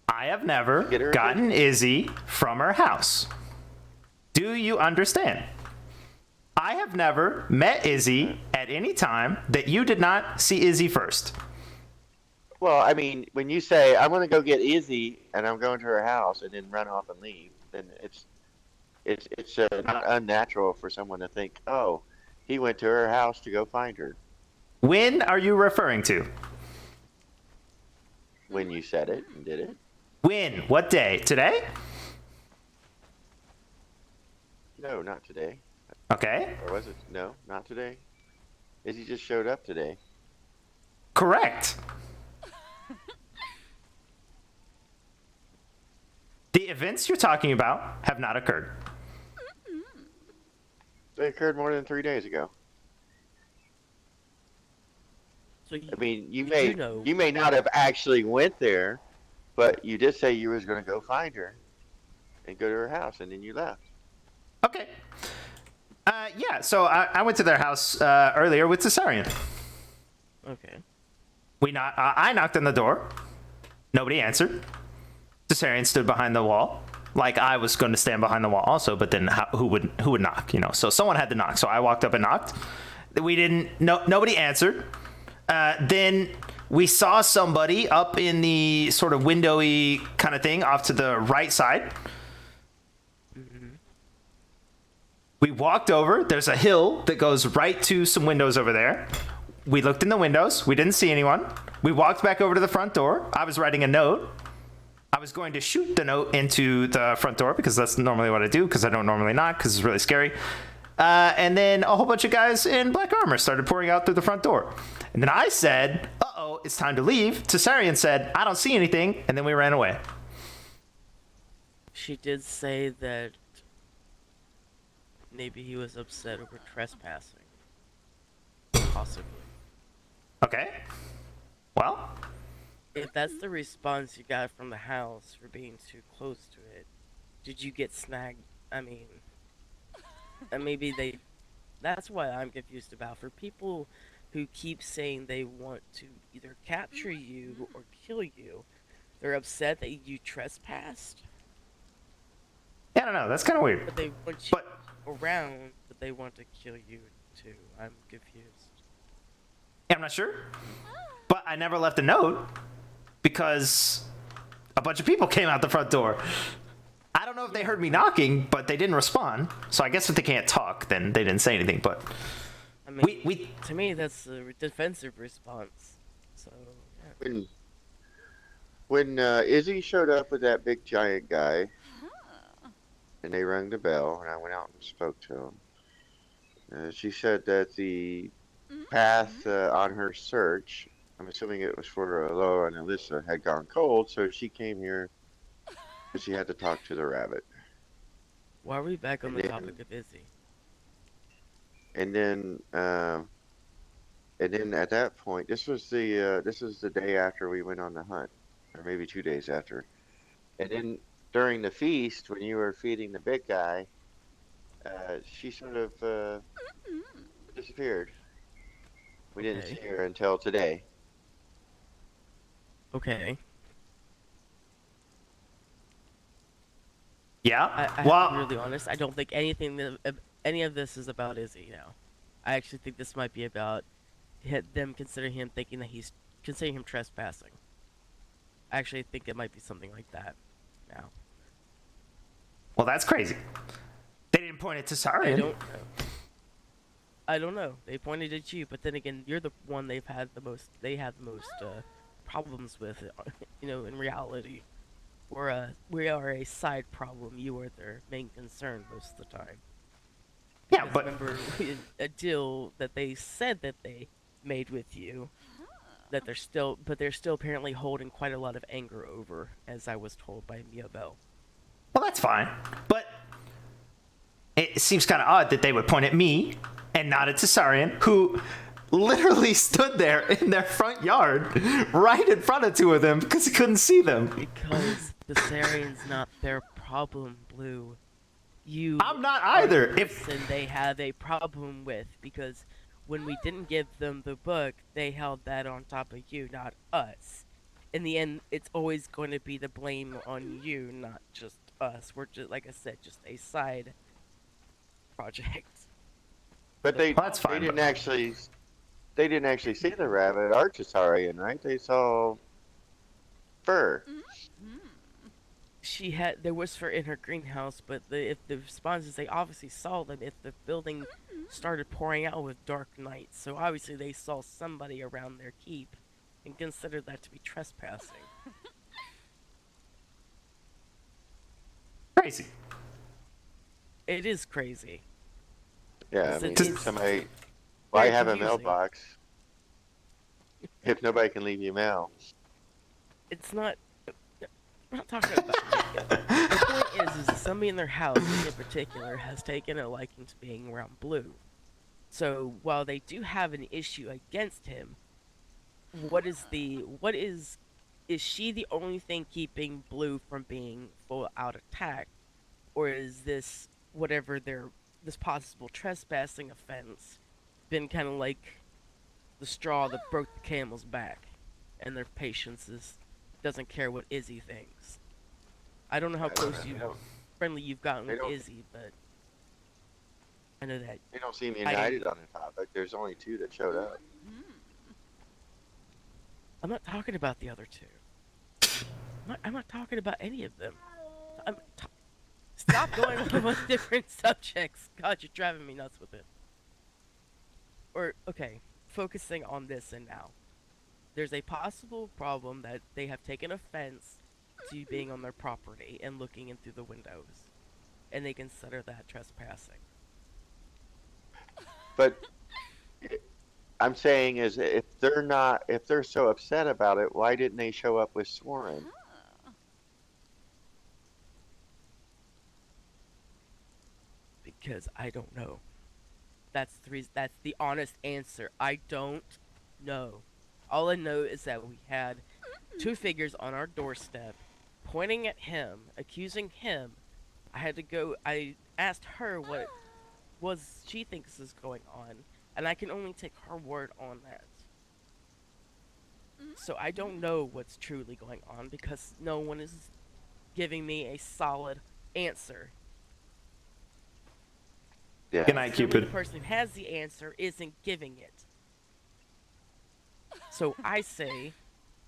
Speaker 1: I have never gotten Izzy from her house. Do you understand? I have never met Izzy at any time that you did not see Izzy first.
Speaker 4: Well, I mean, when you say, I'm going to go get Izzy and I'm going to her house and then run off and leave, then it's not unnatural for someone to think, oh, he went to her house to go find her.
Speaker 1: When are you referring to?
Speaker 4: When you said it and did it.
Speaker 1: When? What day? Today?
Speaker 4: No, not today.
Speaker 1: Okay.
Speaker 4: Or was it? No, not today. Izzy just showed up today.
Speaker 1: Correct. The events you're talking about have not occurred.
Speaker 4: They occurred more than 3 days ago.
Speaker 7: So
Speaker 4: I mean, you may not have actually went there, but you did say you was going to go find her and go to her house, and then you left.
Speaker 1: Okay. Yeah, so I went to their house earlier with Cesarion.
Speaker 7: Okay.
Speaker 1: I knocked on the door. Nobody answered. Cesarion stood behind the wall, like I was going to stand behind the wall also, but then who would knock, So someone had to knock. So I walked up and knocked. Nobody answered. Then we saw somebody up in the sort of windowy kind of thing off to the right side. We walked over. There's a hill that goes right to some windows over there. We looked in the windows. We didn't see anyone. We walked back over to the front door. I was writing a note. I was going to shoot the note into the front door because that's normally what I do, because I don't normally knock because it's really scary. And then a whole bunch of guys in black armor started pouring out through the front door. And then I said, uh-oh, it's time to leave. Tesarian said, I don't see anything. And then we ran away.
Speaker 7: She did say that maybe he was upset over trespassing. Possibly.
Speaker 1: Okay. Well,
Speaker 7: if that's the response you got from the house for being too close to it, did you get snagged? I mean, and maybe they... That's what I'm confused about. For people who keep saying they want to either capture you or kill you, they're upset that you trespassed.
Speaker 1: yeah, I don't know. That's kind of weird.
Speaker 7: But they want you around, but they want to kill you too. I'm confused.
Speaker 1: Yeah, I'm not sure. But I never left a note because a bunch of people came out the front door. I don't know if they heard me knocking, but they didn't respond. So I guess if they can't talk, then they didn't say anything. But
Speaker 7: I mean, to me, that's a defensive response. So yeah.
Speaker 4: When Izzy showed up with that big giant guy, and they rang the bell, and I went out and spoke to him. She said that the path on her search, I'm assuming it was for Loa and Alyssa, had gone cold, so she came here because she had to talk to the rabbit.
Speaker 7: Why are we back on the topic of Izzy?
Speaker 4: And then at that point, this was the day after we went on the hunt, or maybe 2 days after. And then during the feast, when you were feeding the big guy, she sort of disappeared. We didn't see her until today.
Speaker 7: Okay.
Speaker 1: Yeah.
Speaker 7: I have to be really honest. I don't think any of this is about Izzy now. I actually think this might be about them considering him trespassing. I actually think it might be something like that now.
Speaker 1: Well, that's crazy. They didn't point it to Sarian.
Speaker 7: I don't know. They pointed at you, but then again, you're the one they had the most problems with, in reality. We are a side problem. You are their main concern most of the time.
Speaker 1: Yeah,
Speaker 7: but remember a deal that they said that they made with you, that they're still apparently holding quite a lot of anger over, as I was told by Mia Bell.
Speaker 1: Well, that's fine, but it seems kind of odd that they would point at me and not at Tesarian, who literally stood there in their front yard, right in front of two of them, because he couldn't see them.
Speaker 7: Because Tesarian's not their problem, Blue.
Speaker 1: I'm not either.
Speaker 7: And they have a problem with, because when we didn't give them the book, they held that on top of you, not us. In the end, it's always going to be the blame on you, not just us. We're just, like I said, just a side project.
Speaker 4: But they didn't actually see the rabbit or Tesarian, right? They saw fur.
Speaker 7: There was fur in her greenhouse, but if the response is they obviously saw them if the building started pouring out with dark nights. So obviously they saw somebody around their keep and considered that to be trespassing.
Speaker 1: Crazy.
Speaker 7: It is crazy.
Speaker 4: Yeah, I mean, somebody. Why have a mailbox if nobody can leave you mail?
Speaker 7: It's not. I'm not talking about that. The point is that somebody in their house, in particular, has taken a liking to being around Blue. So while they do have an issue against him, is she the only thing keeping Blue from being full out attack, or is this this possible trespassing offense been kind of like the straw that broke the camel's back, and their patience doesn't care what Izzy thinks. I don't know how friendly you've gotten with Izzy, but I know that
Speaker 4: they don't seem united on the topic. There's only two that showed up.
Speaker 7: I'm not talking about the other two. I'm not talking about any of them. Stop going off on different subjects. God, you're driving me nuts with it. Or, okay, focusing on this and now. There's a possible problem that they have taken offense to you being on their property and looking in through the windows. And they consider that trespassing.
Speaker 4: But I'm saying is if they're so upset about it, why didn't they show up with Swarren?
Speaker 7: Because I don't know. That's the honest answer. I don't know. All I know is that we had two figures on our doorstep pointing at him, accusing him. I asked her what she thinks is going on, and I can only take her word on that. So I don't know what's truly going on because no one is giving me a solid answer.
Speaker 4: Yeah.
Speaker 1: Good night,
Speaker 7: Clearly
Speaker 1: Cupid.
Speaker 7: the person who has the answer isn't giving it. So I say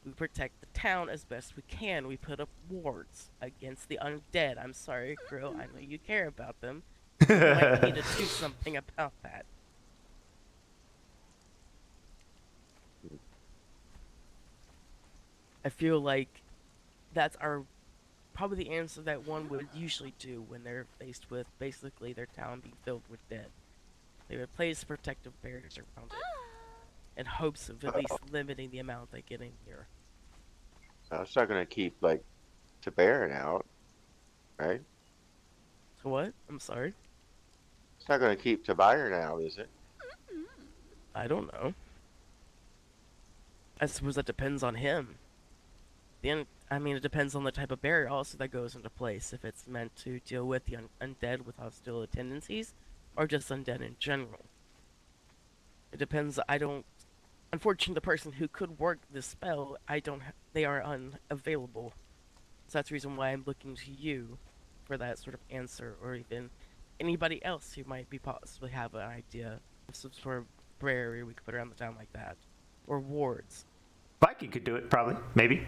Speaker 7: we protect the town as best we can. We put up wards against the undead. I'm sorry, Krill, I know you care about them. You might need to do something about that. I feel like that's probably the answer that one would usually do when they're faced with basically their town being filled with dead. They would place protective barriers around it in hopes of at least limiting the amount they get in here.
Speaker 4: It's not going to keep like Tabarin out, right?
Speaker 7: So what? I'm sorry?
Speaker 4: It's not going to keep Tabarin out, is it?
Speaker 7: I don't know. I suppose that depends on him. It depends on the type of barrier also that goes into place. If it's meant to deal with the undead with hostile tendencies, or just undead in general. It depends. Unfortunately, the person who could work this spell, they are unavailable. So that's the reason why I'm looking to you for that sort of answer, or even anybody else who might possibly have an idea of some sort of barrier we could put around the town like that. Or wards.
Speaker 1: Viking could do it, probably. Maybe.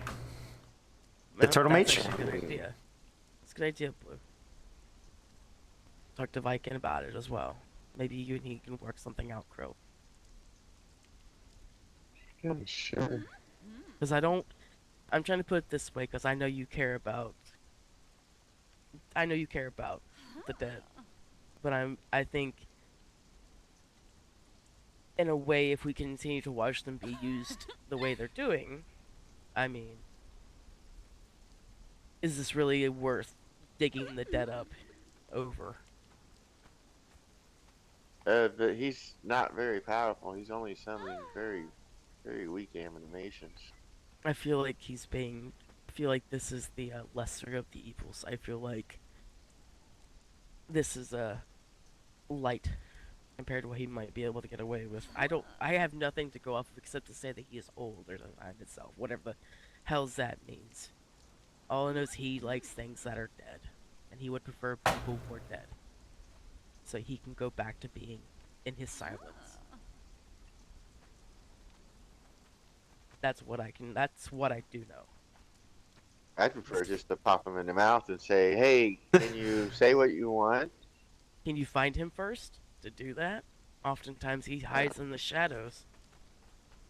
Speaker 1: The Turtle
Speaker 7: That's
Speaker 1: Mage?
Speaker 7: actually a good idea. It's a good idea, Blue. Talk to Viking about it as well. Maybe you and he can work something out, Crow.
Speaker 4: Yeah, sure.
Speaker 7: Because I'm trying to put it this way, because I know you care about the dead. But I think, in a way, if we continue to watch them be used the way they're doing, is this really worth digging the dead up over?
Speaker 4: But he's not very powerful. He's only summoning very, very weak animations.
Speaker 7: I feel like this is the lesser of the evils. I feel like this is light compared to what he might be able to get away with. I have nothing to go off of except to say that he is older than time itself, whatever the hell's that means. All I know is he likes things that are dead, and he would prefer people who are dead, so he can go back to being in his silence. That's what I do know.
Speaker 4: I'd prefer just to pop him in the mouth and say, hey, can you say what you want?
Speaker 7: Can you find him first to do that? Oftentimes he hides in the shadows.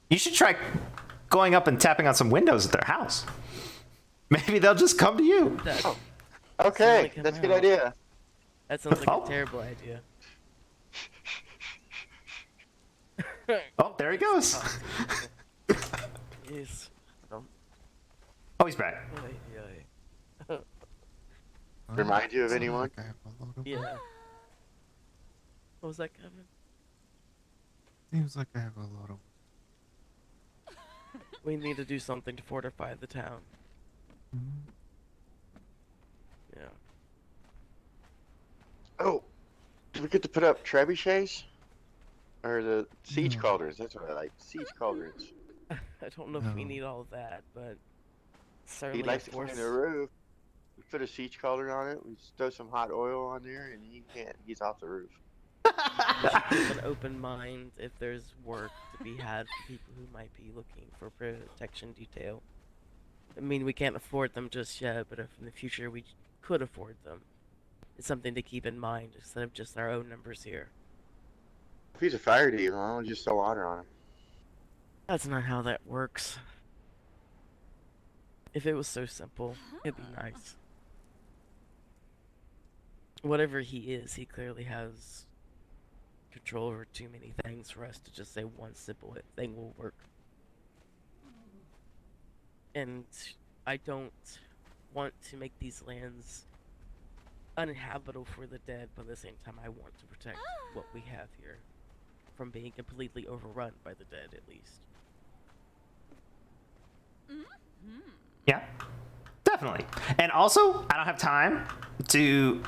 Speaker 1: You should try going up and tapping on some windows at their house. Maybe they'll just come to you.
Speaker 4: Okay, that's a good idea.
Speaker 7: That sounds like a terrible idea.
Speaker 1: Oh, there he goes.
Speaker 7: Yes.
Speaker 1: Oh, he's back.
Speaker 4: Remind you of anyone?
Speaker 7: Yeah. What was that, Kevin?
Speaker 3: Seems like I have a lot of.
Speaker 7: We need to do something to fortify the town. Yeah.
Speaker 4: Oh, do we get to put up trebuchets? Or the siege cauldrons? That's what I like. Siege cauldrons.
Speaker 7: I don't know if we need all of that, but certainly
Speaker 4: He likes to climb the roof. We put a siege cauldron on it. We throw some hot oil on there, and he can't. He's off the roof.
Speaker 7: keep an open mind if there's work to be had for people who might be looking for protection detail. I mean, we can't afford them just yet, but if in the future we could afford them, it's something to keep in mind instead of just our own numbers here.
Speaker 4: If he's a fire demon, why don't you just throw water on him?
Speaker 7: That's not how that works. If it was so simple, it'd be nice. Whatever he is, he clearly has control over too many things for us to just say one simple thing will work. And I don't want to make these lands uninhabitable for the dead, but at the same time I want to protect what we have here from being completely overrun by the dead, at least.
Speaker 1: Yeah, definitely. And also, I don't have time to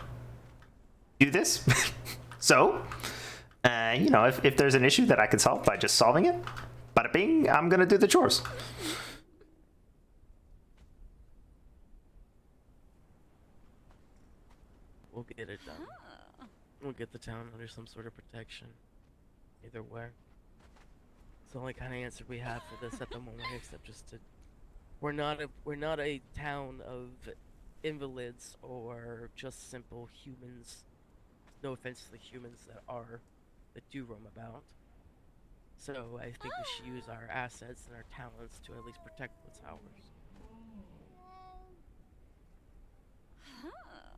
Speaker 1: do this. So, you know, if there's an issue that I can solve by just solving it, bada bing, I'm gonna do the chores.
Speaker 7: We'll get it done. We'll get the town under some sort of protection. Either way. It's the only kind of answer we have for this at the moment, except just to... We're not a town of invalids or just simple humans. No offense to the humans that do roam about. So I think we should use our assets and our talents to at least protect what's ours.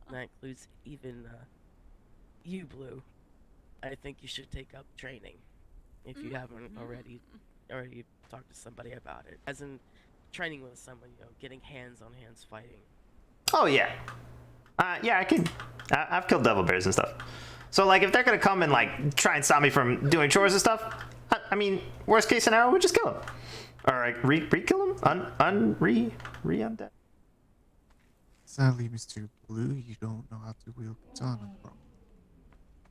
Speaker 7: And that includes even you, Blue. I think you should take up training if you haven't already talked to somebody about it. As in training with someone, you know, getting hands fighting.
Speaker 1: Oh yeah, yeah. I can. I've killed devil bears and stuff. So like, if they're gonna come and like try and stop me from doing chores and stuff, I mean, worst case scenario, we just kill them, or like re-kill them, undead.
Speaker 3: Sadly, Mr. Blue, you don't know how to wield katana properly.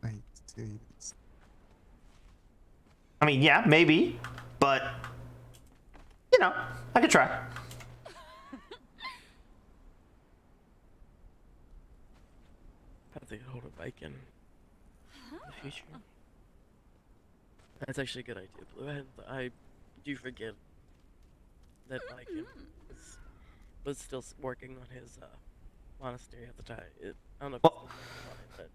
Speaker 3: I hate to tell you this.
Speaker 1: I mean, yeah, maybe, but you know, I could try.
Speaker 7: I think hold a bike in the future. That's actually a good idea, Blue. I do forget that Viking was still working on his monastery at the time. I don't know if
Speaker 1: Well,
Speaker 7: it's still working on it,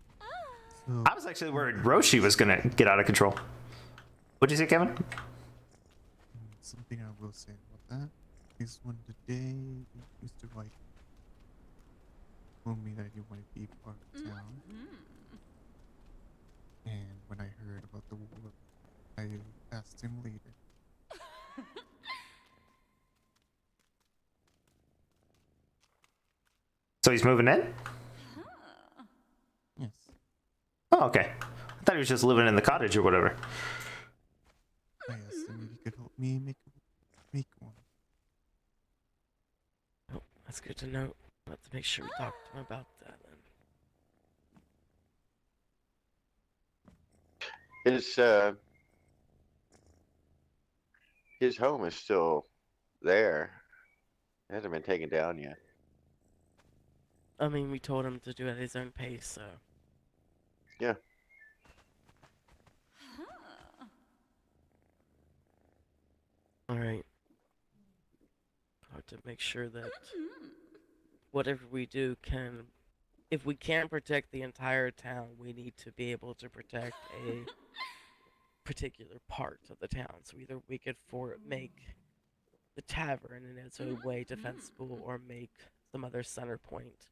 Speaker 3: So,
Speaker 1: I was actually worried Roshi was gonna get out of control. What'd you say, Kevin?
Speaker 3: something I will say about that is when the day Mr. Viking told me that he wanted to be part of town, and when I heard about the war, I asked him later.
Speaker 1: So he's moving in?
Speaker 3: Yes.
Speaker 1: Oh, okay. I thought he was just living in the cottage or whatever.
Speaker 3: I asked him if he could help me make one.
Speaker 7: Oh, that's good to know. I'll have to make sure we talk to him about that then.
Speaker 4: His home is still there. It hasn't been taken down yet.
Speaker 7: I mean, we told him to do it at his own pace, so...
Speaker 4: Yeah.
Speaker 7: Alright. I have to make sure that whatever we do can... If we can't protect the entire town, we need to be able to protect a particular part of the town. So either we could make the tavern in its own way defensible, or make some other center point.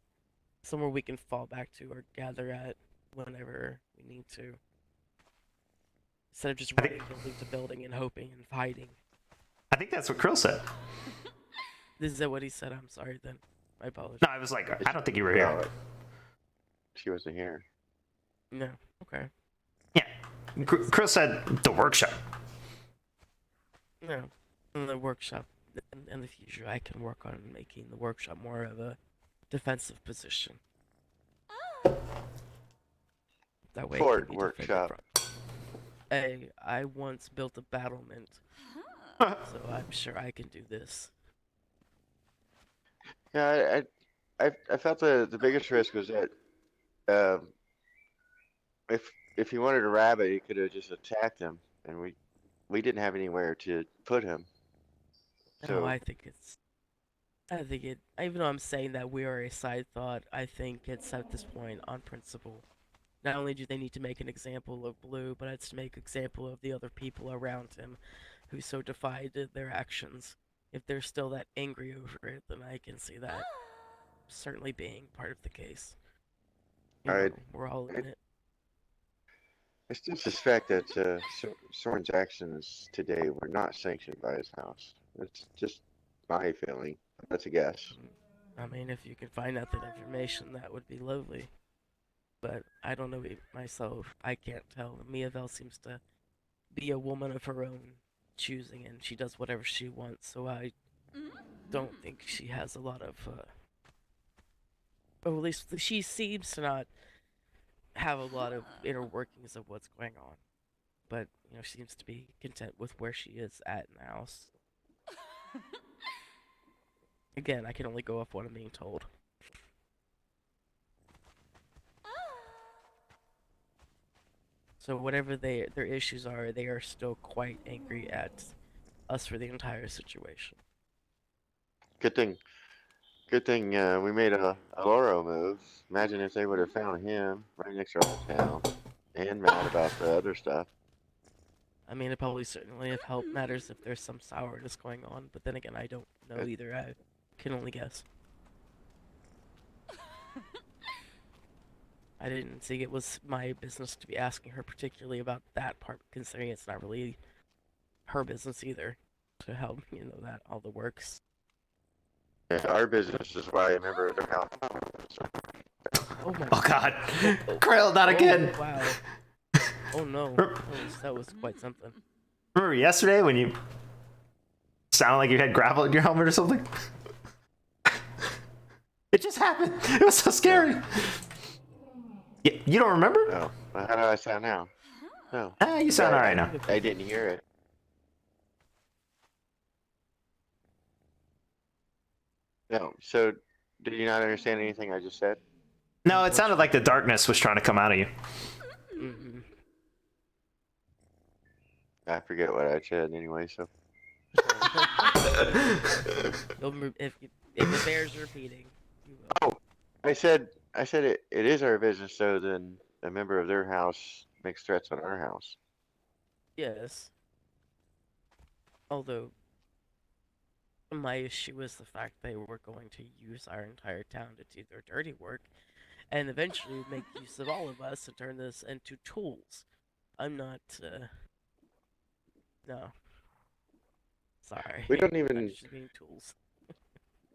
Speaker 7: Somewhere we can fall back to or gather at whenever we need to. Instead of just running building to building and hoping and fighting.
Speaker 1: I think that's what Krill said.
Speaker 7: Is that what he said? I'm sorry then. My apologies.
Speaker 1: No, I was like, I don't think you were here.
Speaker 4: No, she wasn't here.
Speaker 7: No. Okay.
Speaker 1: Yeah. Krill said the workshop.
Speaker 7: No. In the workshop, in the future, I can work on making the workshop more of a defensive position. That way
Speaker 4: Fort
Speaker 7: it can be defended
Speaker 4: workshop.
Speaker 7: from. I once built a battlement, so I'm sure I can do this.
Speaker 4: Yeah, I felt the biggest risk was that if if he wanted a rabbit, he could have just attacked him, and we didn't have anywhere to put him.
Speaker 7: No,
Speaker 4: So
Speaker 7: I think it. Even though I'm saying that we are a side thought, I think it's at this point on principle. Not only do they need to make an example of Blue, but it's to make an example of the other people around him, who so defied their actions. If they're still that angry over it, then I can see that certainly being part of the case. You
Speaker 4: I
Speaker 7: know, we're all in it.
Speaker 4: I still suspect that Soren's actions today were not sanctioned by his house. That's just my feeling. That's a guess.
Speaker 7: I mean, if you can find out that information, that would be lovely. But I don't know it myself. I can't tell. Miavel seems to be a woman of her own choosing, and she does whatever she wants. So I don't think she has a lot of, or at least she seems to not have a lot of inner workings of what's going on. But you know, she seems to be content with where she is at in the house. Again, I can only go off what I'm being told. So whatever their issues are, they are still quite angry at us for the entire situation.
Speaker 4: Good thing. Good thing we made a Loro move. Imagine if they would have found him right next to our town, and mad about the other stuff.
Speaker 7: I mean, it probably certainly have helped matters if there's some sourness going on, but then again, I don't know either. I can only guess. I didn't think it was my business to be asking her particularly about that part, considering it's not really her business either to help me know that all the works.
Speaker 4: Yeah, our business is why a member of their house.
Speaker 7: Oh my
Speaker 1: Oh God, Krill, not again.
Speaker 7: Wow. Oh no, that was quite something.
Speaker 1: Remember yesterday when you sounded like you had gravel in your helmet or something? It just happened. It was so scary. You don't remember?
Speaker 4: No. How do I sound now? No.
Speaker 1: You sound alright now.
Speaker 4: I didn't hear it. No. So, did you not understand anything I just said?
Speaker 1: No, it sounded like the darkness was trying to come out of you.
Speaker 7: Mm-hmm.
Speaker 4: I forget what I said anyway. So.
Speaker 7: If it bears repeating.
Speaker 4: Oh, I said it is our business. So then a member of their house makes threats on our house.
Speaker 7: Yes. Although, my issue is the fact they were going to use our entire town to do their dirty work, and eventually make use of all of us and turn this into tools. I'm not, no. Sorry.
Speaker 4: We don't even.
Speaker 7: I'm just being tools.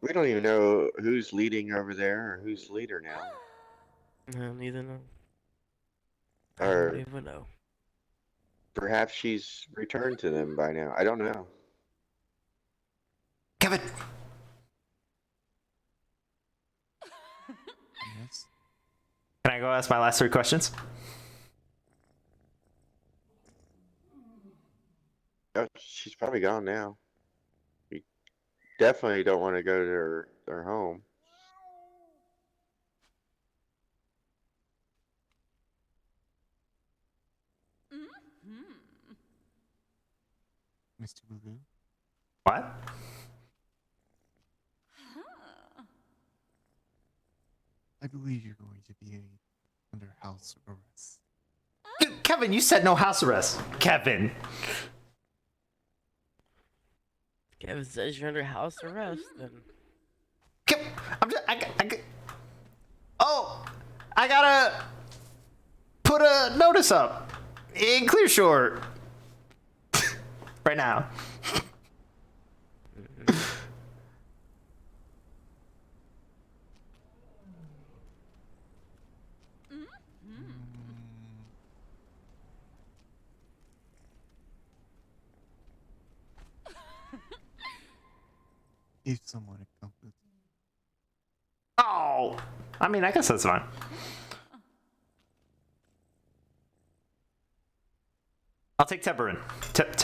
Speaker 4: We don't even know who's leading over there or who's the leader now.
Speaker 7: No, neither know. I
Speaker 4: Or
Speaker 7: don't even know.
Speaker 4: perhaps she's returned to them by now. I don't know.
Speaker 1: Kevin.
Speaker 3: Yes.
Speaker 1: Can I go ask my last 3 questions?
Speaker 4: Oh, she's probably gone now. We definitely don't want to go to their home.
Speaker 3: Mr. Blue.
Speaker 1: What?
Speaker 3: I believe you're going to be under house arrest.
Speaker 1: Kevin, you said no house arrest. Kevin.
Speaker 7: Kevin says you're under house arrest, then.
Speaker 1: I'm just. I gotta put a notice up in Clearshore right now.
Speaker 3: If someone accompanies.
Speaker 1: Oh, I mean, I guess that's fine. I'll take Temperin. Tip.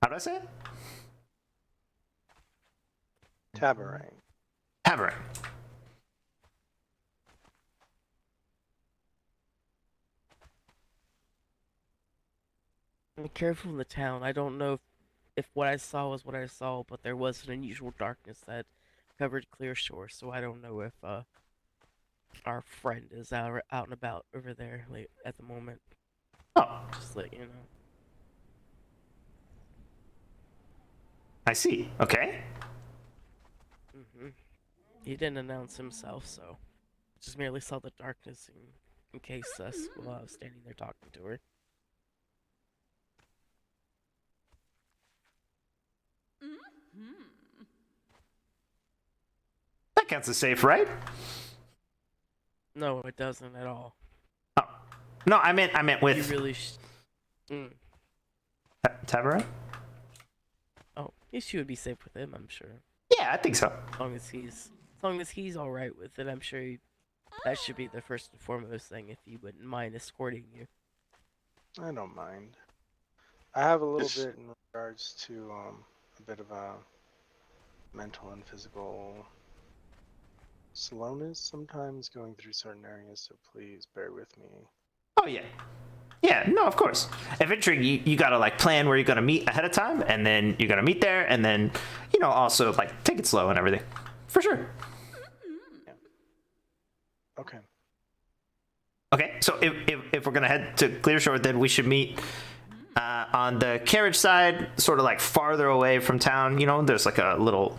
Speaker 1: How do I say it?
Speaker 8: Tabarang.
Speaker 1: Temperin.
Speaker 7: Be careful in the town. I don't know if what I saw was what I saw, but there was an unusual darkness that covered Clear Shore, so I don't know if our friend is out and about over there like, at the moment.
Speaker 1: Oh,
Speaker 7: Just let you know.
Speaker 1: I see. Okay.
Speaker 7: He didn't announce himself, so just merely saw the darkness in case us while I was standing there talking to her.
Speaker 1: That counts as safe, right?
Speaker 7: No, it doesn't at all.
Speaker 1: Oh. No, I meant
Speaker 7: You
Speaker 1: with
Speaker 7: really
Speaker 1: Tavera?
Speaker 7: Oh, she would be safe with him, I'm sure.
Speaker 1: Yeah, I think so.
Speaker 7: As long as he's all right with it, I'm sure that should be the first and foremost thing. If he wouldn't mind escorting you.
Speaker 8: I don't mind. I have a little bit in regards to a bit of a mental and physical slowness sometimes going through certain areas, so please bear with me.
Speaker 1: Oh yeah. Yeah, no, of course. Eventually, you gotta like plan where you're gonna meet ahead of time, and then you're gonna meet there, and then also like take it slow and everything, for sure.
Speaker 8: Yeah. Okay.
Speaker 1: Okay, so if we're gonna head to Clearshore, then we should meet on the carriage side, sort of like farther away from town. There's like a little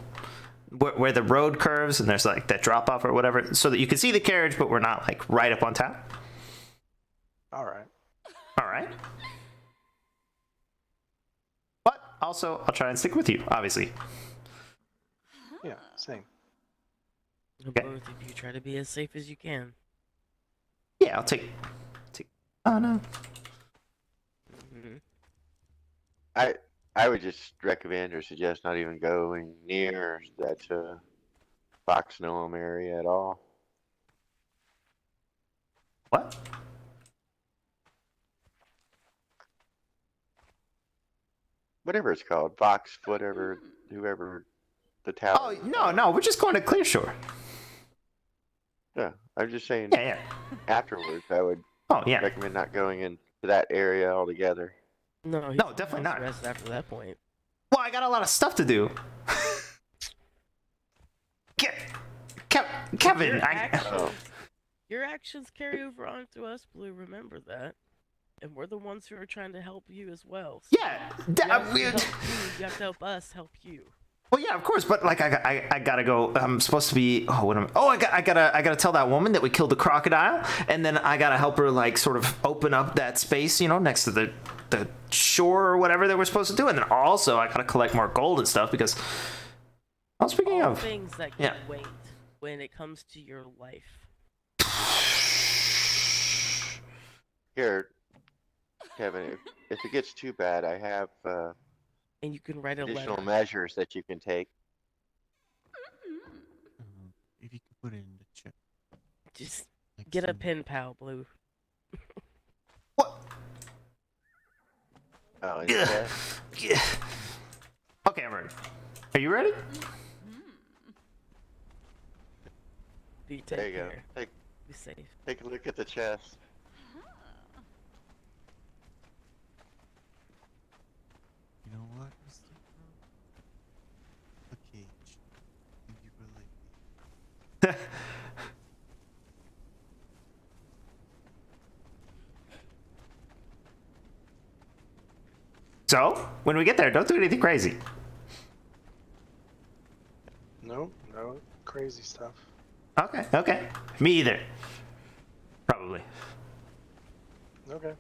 Speaker 1: where the road curves, and there's like that drop off or whatever, so that you can see the carriage, but we're not like right up on town.
Speaker 8: All right.
Speaker 1: All right. But also, I'll try and stick with you, obviously.
Speaker 8: Yeah, same.
Speaker 1: Okay.
Speaker 7: Both of you try to be as safe as you can.
Speaker 1: Yeah, I'll take. Oh no.
Speaker 4: I would just recommend or suggest not even going near that Fox Noam area at all.
Speaker 1: What?
Speaker 4: Whatever it's called, Fox, whatever, whoever the tower.
Speaker 1: Oh no, we're just going to Clearshore.
Speaker 4: Yeah, I'm just saying.
Speaker 1: Yeah.
Speaker 4: Afterwards, I would recommend not going into that area altogether.
Speaker 7: No,
Speaker 1: definitely not.
Speaker 7: Rest after that point.
Speaker 1: Well, I got a lot of stuff to do. Kevin,
Speaker 7: Your actions carry over onto us, Blue. Remember that. And we're the ones who are trying to help you as well. So
Speaker 1: yeah,
Speaker 7: you have to help us help you.
Speaker 1: Well, yeah, of course, but like I gotta go. I'm supposed to be. I gotta tell that woman that we killed the crocodile, and then I gotta help her like sort of open up that space, next to the shore or whatever that we're supposed to do, and then also I gotta collect more gold and stuff because. Well, speaking of
Speaker 7: things that can wait when it comes to your life.
Speaker 4: Here, Kevin, if it gets too bad, I have.
Speaker 7: And you can write
Speaker 4: additional
Speaker 7: letter.
Speaker 4: measures that you can take.
Speaker 3: If you could put it in the chat.
Speaker 7: Just get a pen pal, Blue.
Speaker 1: What?
Speaker 4: Oh,
Speaker 1: yeah. Okay, I'm ready. Are you ready?
Speaker 4: There you go.
Speaker 7: Be safe.
Speaker 4: Take a look at the chest.
Speaker 3: You know what, Mr. Crow? A cage. Think you will like it.
Speaker 1: So, when we get there, don't do anything crazy.
Speaker 8: No crazy stuff.
Speaker 1: Okay. Me either. Probably.
Speaker 8: Okay.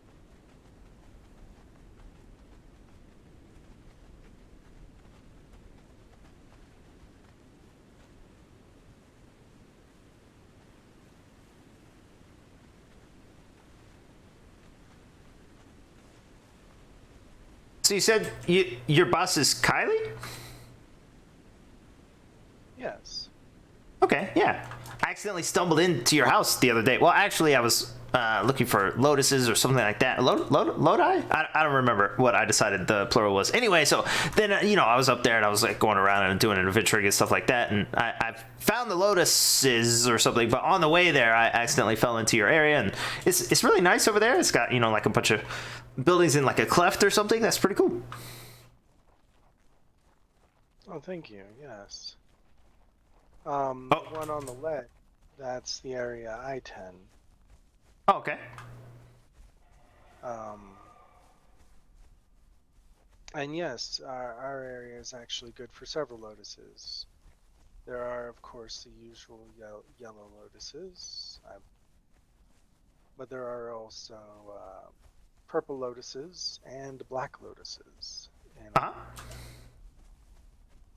Speaker 1: So you said your boss is Kylie?
Speaker 8: Yes.
Speaker 1: Okay, yeah. I accidentally stumbled into your house the other day. Well, actually, I was looking for lotuses or something like that. Lodi? I don't remember what I decided the plural was. Anyway, so then I was up there and I was like going around and doing adventuring and stuff like that, and I found the lotuses or something. But on the way there, I accidentally fell into your area, and it's really nice over there. It's got like a bunch of buildings in like a cleft or something. That's pretty cool.
Speaker 8: Oh, thank you. Yes. The one on the left, that's the area I-10.
Speaker 1: Oh, okay.
Speaker 8: And yes, our area is actually good for several lotuses. There are, of course, the usual yellow lotuses, but there are also purple lotuses and black lotuses.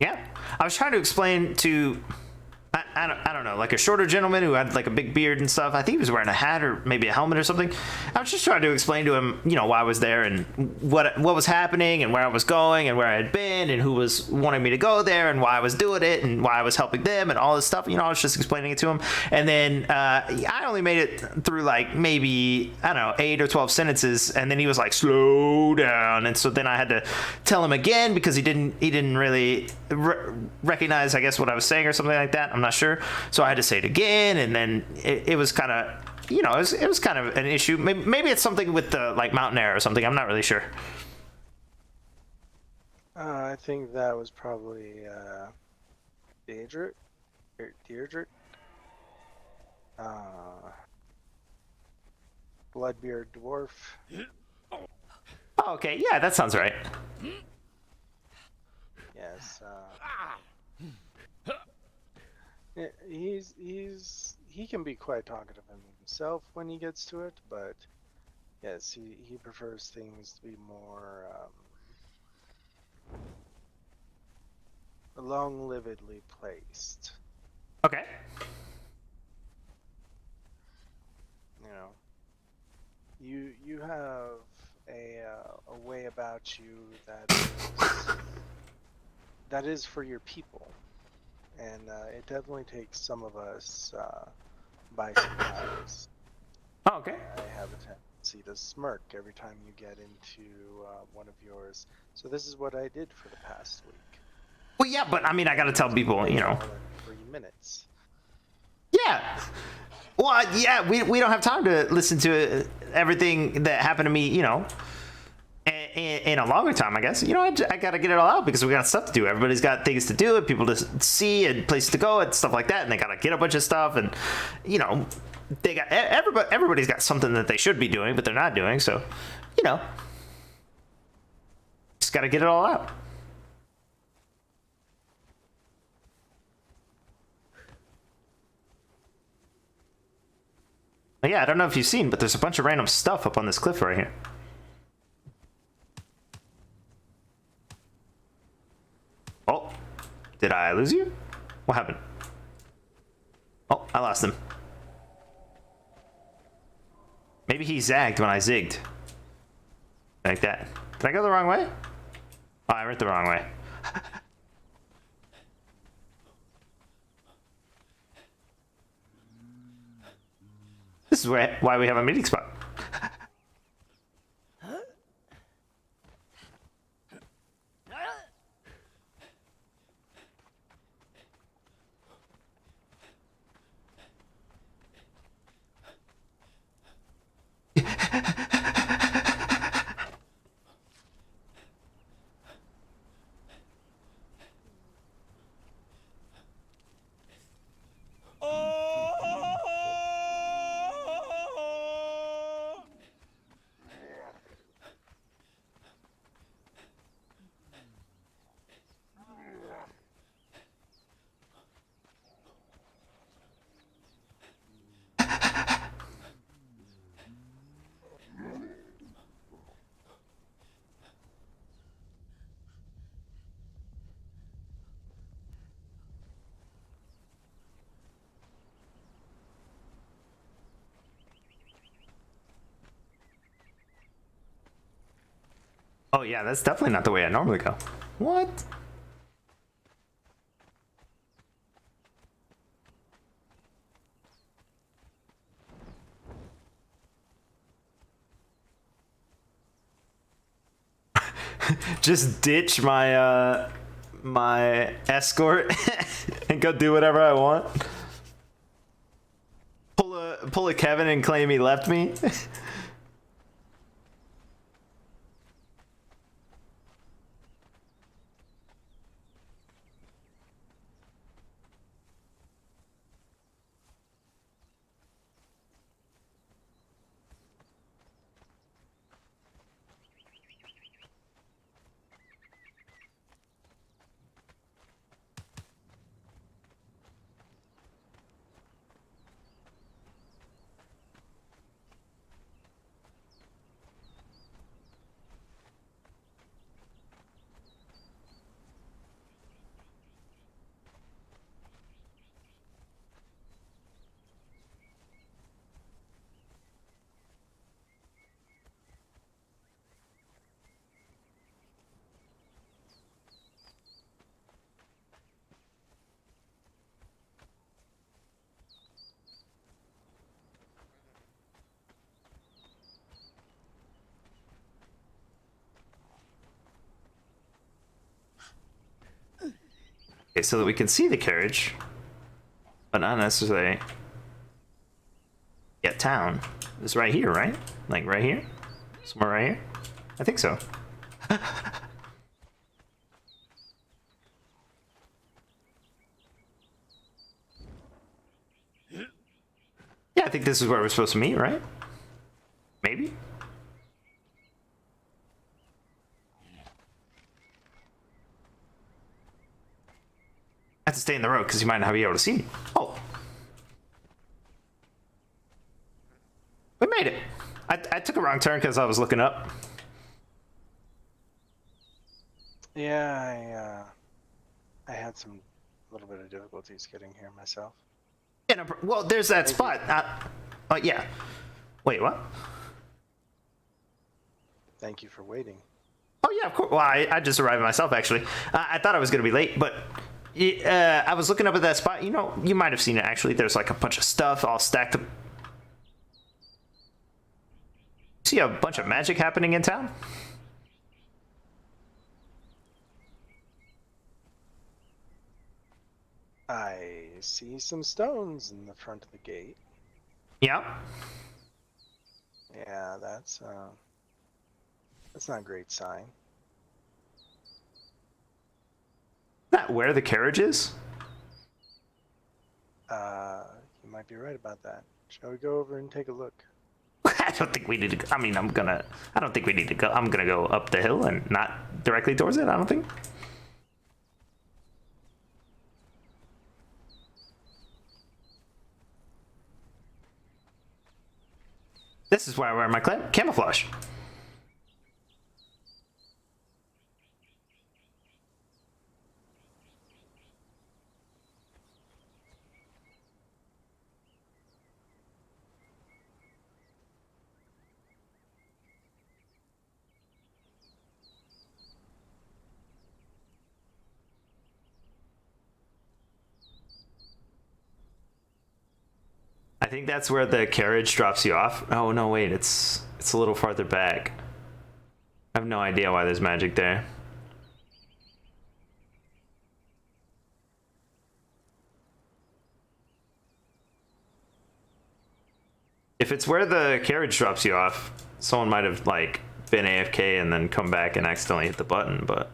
Speaker 1: Yeah, I was trying to explain to I don't know, like a shorter gentleman who had like a big beard and stuff. I think he was wearing a hat or maybe a helmet or something. I was just trying to explain to him, why I was there and what was happening and where I was going and where I had been and who was wanting me to go there and why I was doing it and why I was helping them and all this stuff. I was just explaining it to him. And then I only made it through like maybe, 8 or 12 sentences. And then he was like, slow down. And so then I had to tell him again because he didn't really recognize, I guess, what I was saying or something like that. I'm not sure. So I had to say it again, and then it was kind of, it was kind of an issue. Maybe it's something with the like mountain air or something. I'm not really sure.
Speaker 8: I think that was probably Deirdre. Bloodbeard dwarf.
Speaker 1: Oh, okay, yeah, that sounds right.
Speaker 8: Yes. He can be quite talkative himself when he gets to it, but yes, he prefers things to be more long-livedly placed.
Speaker 1: Okay.
Speaker 8: You have a way about you that is for your people. And it definitely takes some of us by surprise.
Speaker 1: Oh, okay.
Speaker 8: I have a tendency to smirk every time you get into one of yours. So this is what I did for the past week.
Speaker 1: Well, yeah, but I gotta tell people,
Speaker 8: 3 minutes.
Speaker 1: Yeah. Well, yeah, we don't have time to listen to everything that happened to me, in a longer time, I guess. I gotta get it all out because we got stuff to do. Everybody's got things to do and people to see and places to go and stuff like that, and they gotta get a bunch of stuff, and they got everybody's got something that they should be doing but they're not doing, so just gotta get it all out. But yeah, I don't know if you've seen, but there's a bunch of random stuff up on this cliff right here. Oh, did I lose you? What happened? Oh, I lost him. Maybe he zagged when I zigged. Like that. Did I go the wrong way? Oh, I went the wrong way. This is why we have a meeting spot. Oh yeah, that's definitely not the way I normally go. What? just ditch my my escort and go do whatever I want? Pull a Kevin and claim he left me? Okay, so that we can see the carriage, but not necessarily get town. It's right here, right? Like right here? Somewhere right here? I think so. Yeah, I think this is where we're supposed to meet, right? Maybe? I have to stay in the road because you might not be able to see me. Oh. We made it. I took a wrong turn because I was looking up.
Speaker 8: Yeah, I had some little bit of difficulties getting here myself.
Speaker 1: Yeah, no, well, there's that spot. Oh, yeah. Wait, what?
Speaker 8: Thank you for waiting.
Speaker 1: Oh, yeah, of course. Well, I just arrived myself, actually. I thought I was going to be late, but I was looking up at that spot. You know, you might have seen it, actually. There's like a bunch of stuff all stacked up. See a bunch of magic happening in town?
Speaker 8: I see some stones in the front of the gate.
Speaker 1: Yeah.
Speaker 8: Yeah, that's not a great sign.
Speaker 1: That where the carriage is?
Speaker 8: You might be right about that. Shall we go over and take a look?
Speaker 1: I don't think we need to go. I mean, I don't think we need to go. I'm gonna go up the hill and not directly towards it, I don't think. This is why I wear my camouflage. I think that's where the carriage drops you off. Oh no, wait, it's a little farther back. I have no idea why there's magic there. If it's where the carriage drops you off, someone might have like been AFK and then come back and accidentally hit the button, but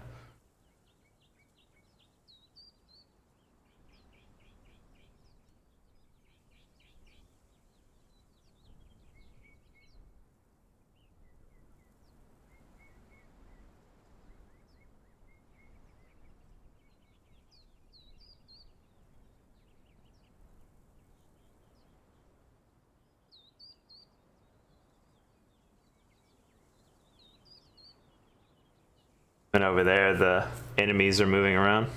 Speaker 1: and over there the enemies are moving around.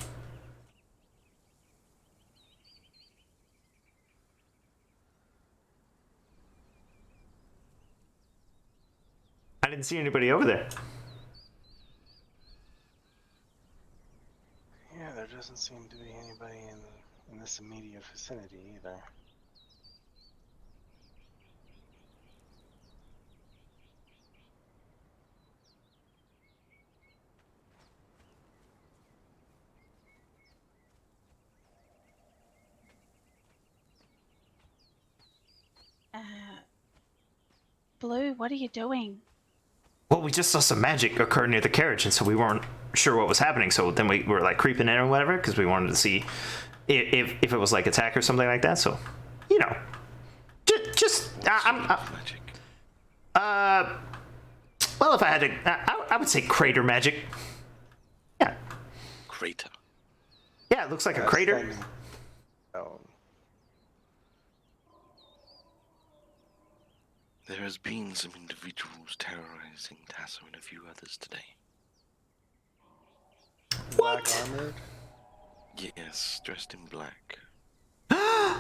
Speaker 1: I didn't see anybody over there.
Speaker 8: Yeah, there doesn't seem to be anybody in this immediate vicinity either.
Speaker 5: Blue, what are you doing?
Speaker 1: Well, we just saw some magic occur near the carriage, and so we weren't sure what was happening. So then we were like creeping in or whatever, because we wanted to see if it was like attack or something like that. So, you know,
Speaker 12: Magic.
Speaker 1: well, if I had to, I would say crater magic. Yeah,
Speaker 12: Crater.
Speaker 1: yeah, it looks like a crater.
Speaker 8: Oh,
Speaker 12: There has been some individuals terrorizing Tasso and a few others today.
Speaker 8: black armored.
Speaker 12: Yes, dressed in black.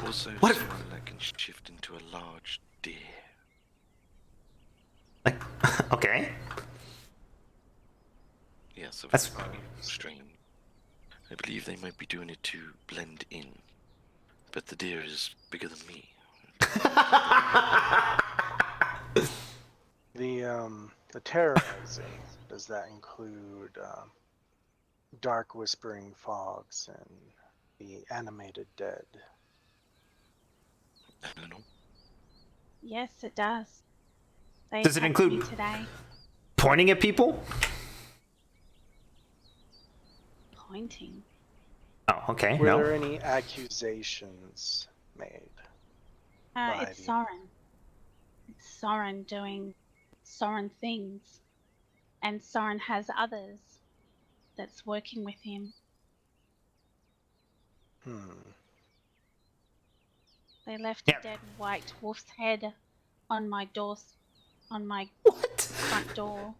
Speaker 12: Also,
Speaker 1: What if-
Speaker 12: someone that can shift into a large deer.
Speaker 1: Like, okay.
Speaker 12: Yes,
Speaker 1: That's-
Speaker 12: very strange. I believe they might be doing it to blend in. But the deer is bigger than me.
Speaker 8: The terrorizing, does that include dark whispering fogs and the animated dead?
Speaker 12: I don't know.
Speaker 5: Yes, it does. They
Speaker 1: Does it
Speaker 5: attacked me
Speaker 1: include-
Speaker 5: today?
Speaker 1: Pointing at people?
Speaker 5: Pointing.
Speaker 1: Oh, okay.
Speaker 8: Were
Speaker 1: No.
Speaker 8: there any accusations made? By
Speaker 5: It's
Speaker 8: the-
Speaker 5: Soren. It's Soren doing Soren things. And Soren has others that's working with him. They left
Speaker 1: Yeah.
Speaker 5: a dead white wolf's head on my on my
Speaker 1: What?
Speaker 5: front door.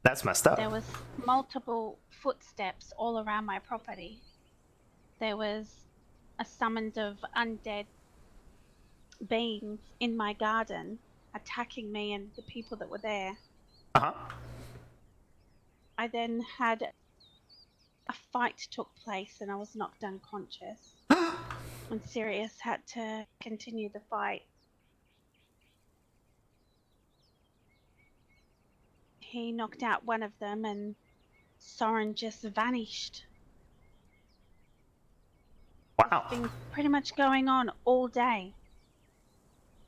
Speaker 1: That's messed up.
Speaker 5: There was multiple footsteps all around my property. There was a summons of undead beings in my garden attacking me and the people that were there.
Speaker 1: Uh-huh.
Speaker 5: I then had a fight took place and I was knocked unconscious. And Sirius had to continue the fight. He knocked out one of them and Soren just vanished.
Speaker 1: Wow.
Speaker 5: It's been pretty much going on all day.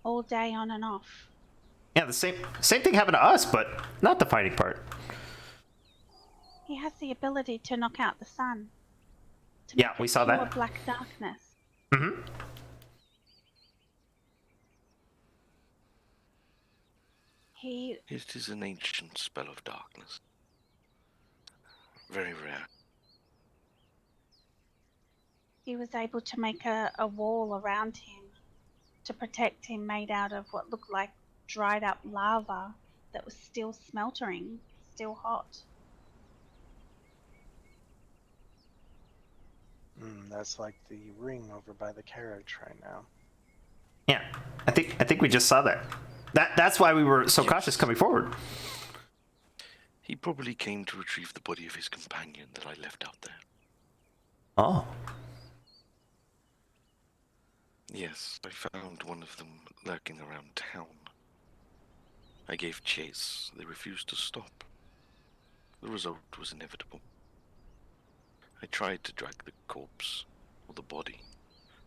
Speaker 5: All day on and off.
Speaker 1: Yeah, the same thing happened to us, but not the fighting part.
Speaker 5: He has the ability to knock out the sun. To
Speaker 1: Yeah,
Speaker 5: make
Speaker 1: we
Speaker 5: it
Speaker 1: saw
Speaker 5: pure
Speaker 1: that.
Speaker 5: black darkness.
Speaker 1: Mm-hmm.
Speaker 5: He
Speaker 12: It is an ancient spell of darkness. Very rare.
Speaker 5: was able to make a wall around him to protect him, made out of what looked like dried up lava that was still smeltering, still hot.
Speaker 8: That's like the ring over by the carriage right now.
Speaker 1: Yeah, I think we just saw that. That's why we were so cautious coming forward.
Speaker 12: He probably came to retrieve the body of his companion that I left out there.
Speaker 1: Oh.
Speaker 12: Yes, I found one of them lurking around town. I gave chase. They refused to stop. The result was inevitable. I tried to drag the corpse, or the body,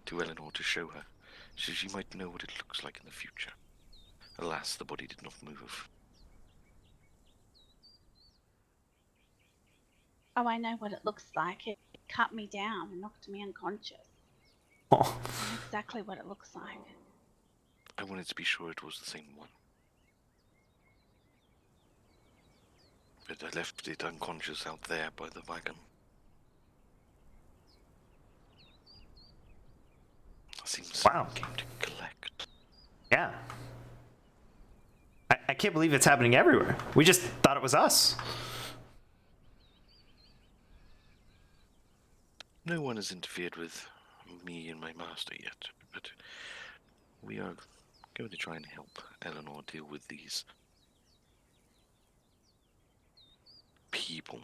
Speaker 12: to Eleanor to show her, so she might know what it looks like in the future. Alas, the body did not move.
Speaker 5: Oh, I know what it looks like. It cut me down and knocked me unconscious.
Speaker 1: Oh.
Speaker 5: That's exactly what it looks like.
Speaker 12: I wanted to be sure it was the same one. But I left it unconscious out there by the wagon. Seems
Speaker 1: Wow.
Speaker 12: someone came to collect.
Speaker 1: Yeah. I can't believe it's happening everywhere. We just thought it was us.
Speaker 12: No one has interfered with me and my master yet, but we are going to try and help Eleanor deal with these people,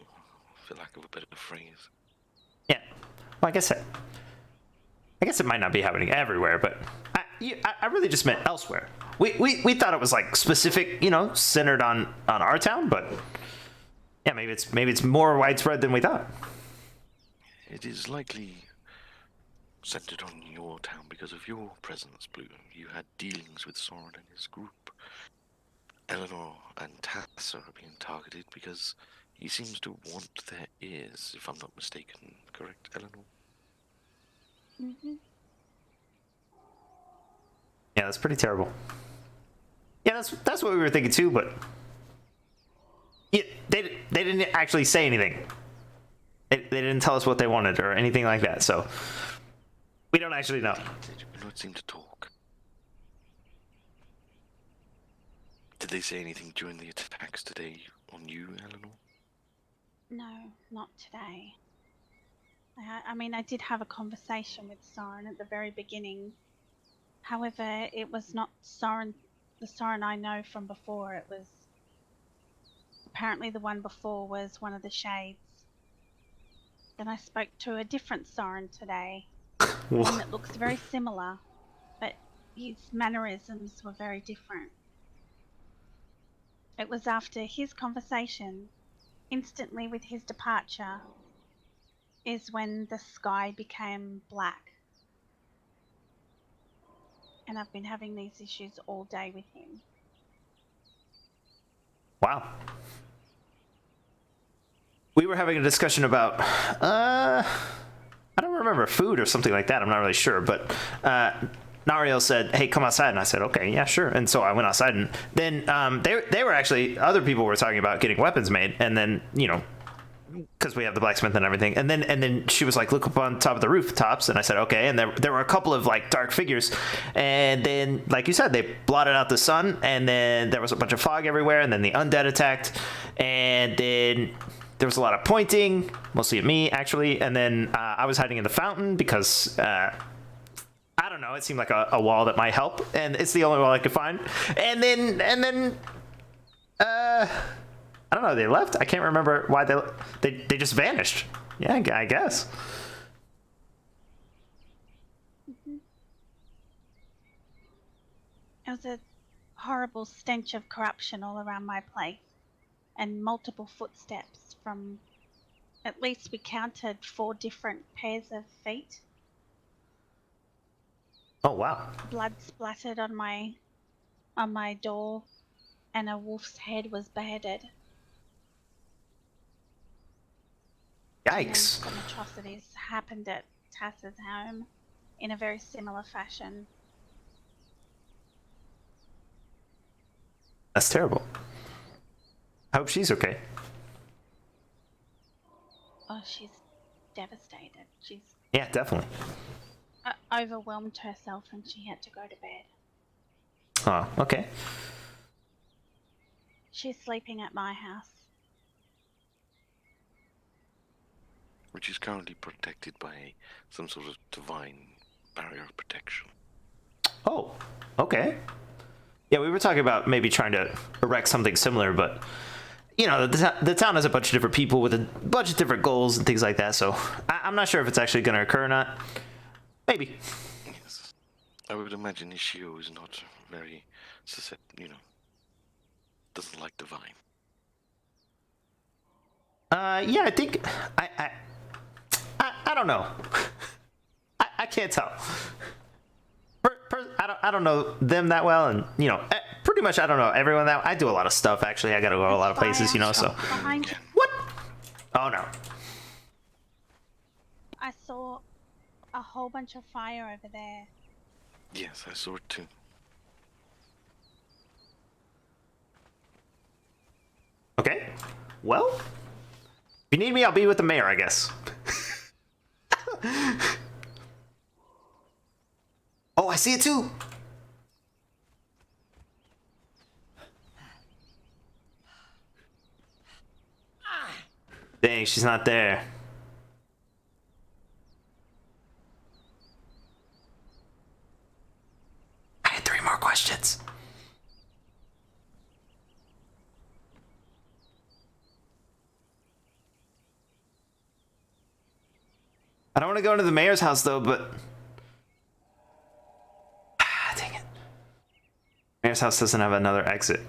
Speaker 12: for lack of a better phrase.
Speaker 1: Yeah. Well, I guess it might not be happening everywhere, but I really just meant elsewhere. We thought it was like specific, centered on our town, but yeah, maybe it's more widespread than we thought.
Speaker 12: It is likely centered on your town because of your presence, Blue. You had dealings with Soren and his group. Eleanor and Tassa are being targeted because he seems to want their ears, if I'm not mistaken. Correct, Eleanor?
Speaker 5: Mm-hmm.
Speaker 1: Yeah, that's pretty terrible. Yeah, that's what we were thinking too, but yeah, they didn't actually say anything. They didn't tell us what they wanted or anything like that, so we don't actually know.
Speaker 12: They do not seem to talk. Did they say anything during the attacks today on you, Eleanor?
Speaker 13: No, not today. I mean, I did have a conversation with Soren at the very beginning. However, it was not Soren, the Soren I know from before. It was apparently the one before was one of the shades. Then I spoke to a different Soren today, one that looks very similar, but his mannerisms were very different. It was after his conversation, instantly with his departure, is when the sky became black. And I've been having these issues all day with him.
Speaker 1: Wow. We were having a discussion about, I don't remember, food or something like that. I'm not really sure, but Nariel said, "Hey, come outside," and I said, "Okay, yeah, sure." And so I went outside, and then they were actually, other people were talking about getting weapons made, and then, you know, because we have the blacksmith and everything, and then she was like, "Look up on top of the rooftops," and I said, "Okay." And there were a couple of like dark figures, and then, like you said, they blotted out the sun, and then there was a bunch of fog everywhere, and then the undead attacked, and then there was a lot of pointing, mostly at me actually, and then I was hiding in the fountain because I don't know, it seemed like a wall that might help, and it's the only wall I could find, and then I don't know, they left. I can't remember why they just vanished. Yeah, I guess.
Speaker 13: Mm-hmm. It was a horrible stench of corruption all around my place, and multiple footsteps from, at least we counted 4 different pairs of feet.
Speaker 1: Oh wow.
Speaker 13: Blood splattered on my door, and a wolf's head was beheaded.
Speaker 1: Yikes.
Speaker 13: And then some atrocities happened at Tassa's home in a very similar fashion.
Speaker 1: That's terrible. I hope she's okay.
Speaker 13: Oh, she's devastated. She's
Speaker 1: Yeah, definitely.
Speaker 13: overwhelmed herself and she had to go to bed.
Speaker 1: Oh, okay.
Speaker 13: She's sleeping at my house.
Speaker 12: Which is currently protected by some sort of divine barrier of protection.
Speaker 1: Oh, okay. Yeah, we were talking about maybe trying to erect something similar, but you know, the town has a bunch of different people with a bunch of different goals and things like that, so I'm not sure if it's actually going to occur or not. Maybe.
Speaker 12: Yes. I would imagine Ishio is not very, doesn't like divine.
Speaker 1: Yeah, I think I don't know. I can't tell. I don't know them that well, and you know, pretty much I don't know everyone that. I do a lot of stuff actually. I got to go a lot of places, you know. So
Speaker 13: Behind you.
Speaker 1: what? Oh no.
Speaker 13: I saw a whole bunch of fire over there.
Speaker 12: Yes, I saw it too.
Speaker 1: Okay. Well, if you need me, I'll be with the mayor, I guess. Oh, I see it too. Dang, she's not there. I had 3 more questions. I don't want to go into the mayor's house though, but dang it. Mayor's house doesn't have another exit.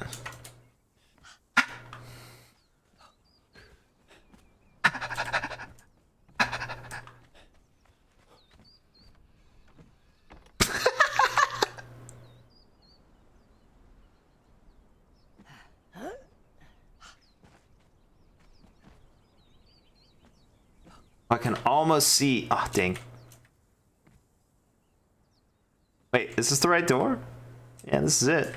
Speaker 1: I can almost see. Oh, dang. Wait, is this the right door? Yeah, this is it.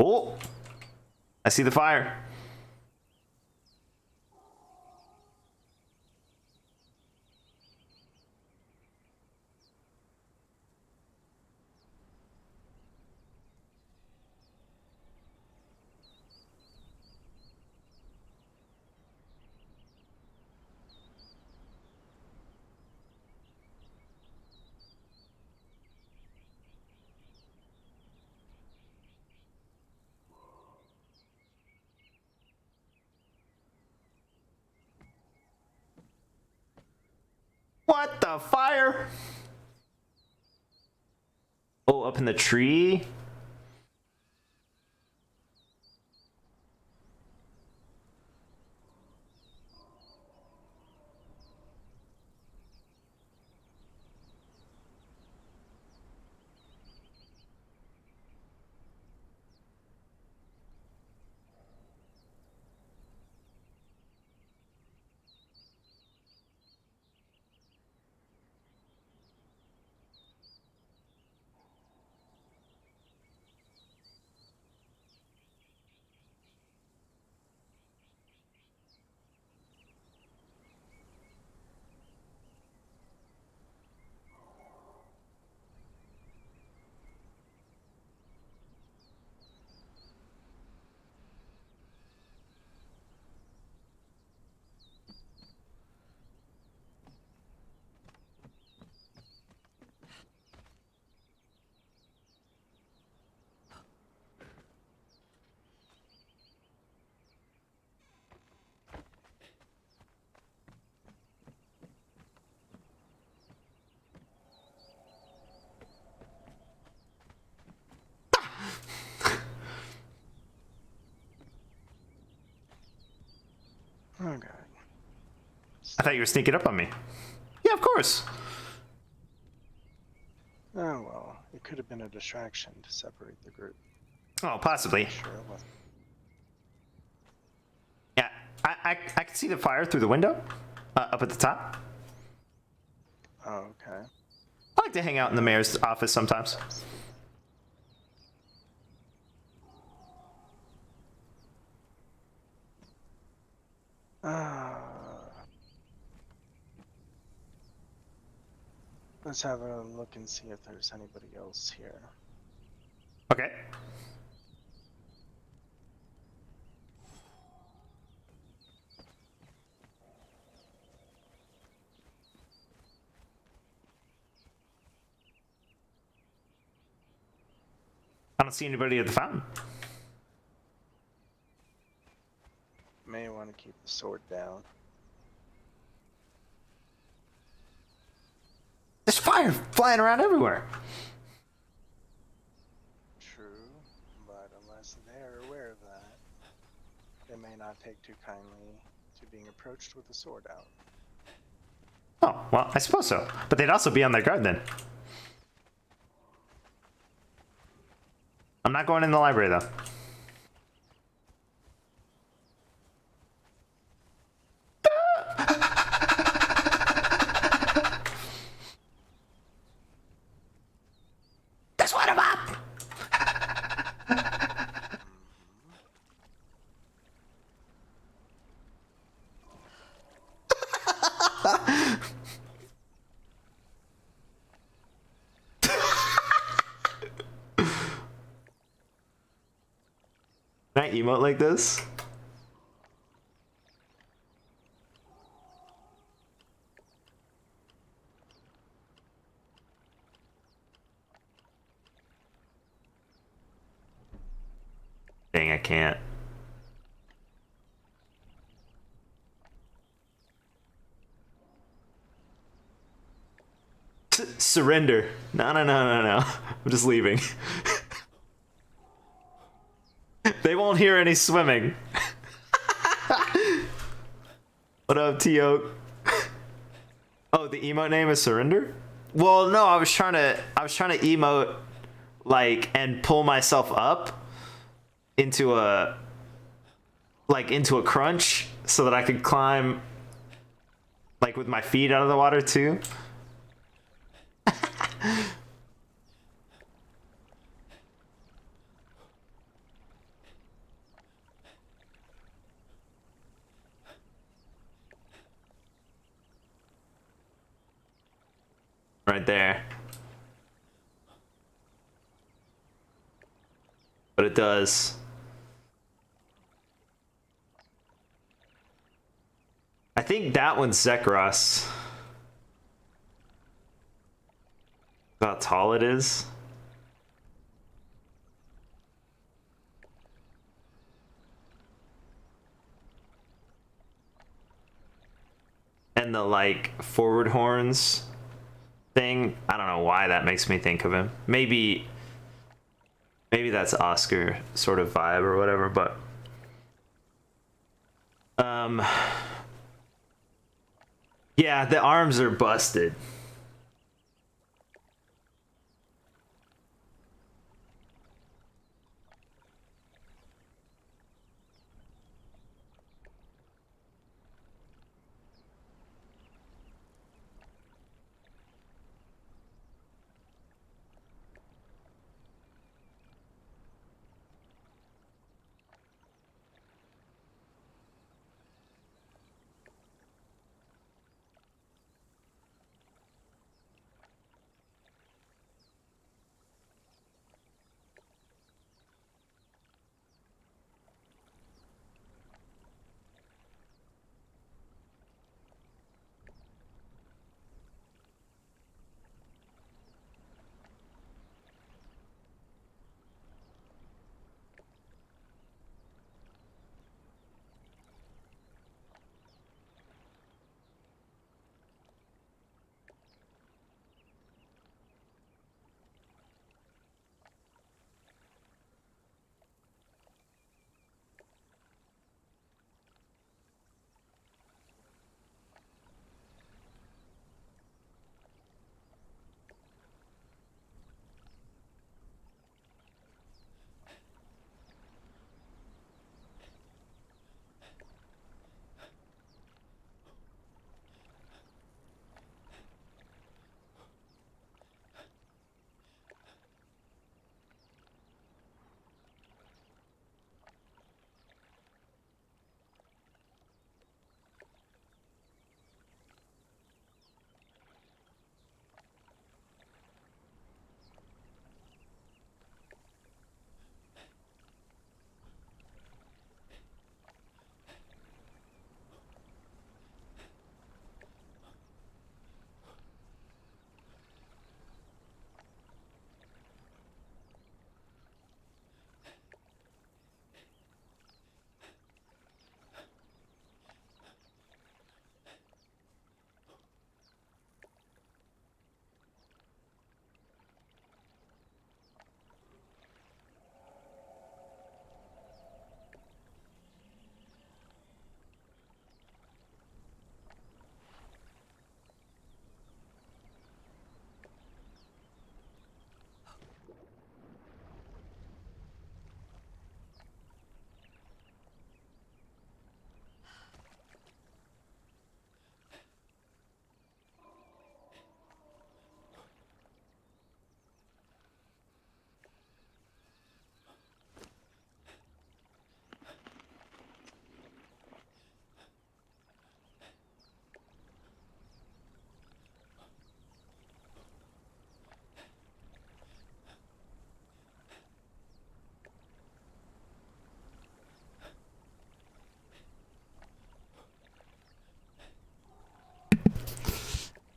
Speaker 1: Oh, I see the fire. What the fire? Oh, up in the tree?
Speaker 8: Oh god.
Speaker 1: I thought you were sneaking up on me. Yeah, of course.
Speaker 8: Oh well, it could have been a distraction to separate the group.
Speaker 1: Oh, possibly.
Speaker 8: Sure it wasn't.
Speaker 1: Yeah, I can see the fire through the window up at the top.
Speaker 8: Oh, okay.
Speaker 1: I like to hang out in the mayor's office sometimes.
Speaker 8: Let's have a look and see if there's anybody else here.
Speaker 1: Okay. I don't see anybody at the fountain.
Speaker 8: May want to keep the sword down.
Speaker 1: There's fire flying around everywhere.
Speaker 8: True, but unless they're aware of that, they may not take too kindly to being approached with a sword out.
Speaker 1: Oh, well, I suppose so. But they'd also be on their guard then. I'm not going in the library, though. That's what I'm up! Can I emote like this? Dang, I can't. Surrender. No, no, no, no, no. I'm just leaving. They won't hear any swimming. What up, T-Oak? Oh, the emote name is Surrender? Well, no, I was trying to emote like and pull myself up into a crunch so that I could climb like with my feet out of the water too. Right there. But it does. I think that one's Zekros. How tall it is. And the like forward horns thing. I don't know why that makes me think of him. Maybe that's Oscar sort of vibe or whatever, but yeah, the arms are busted.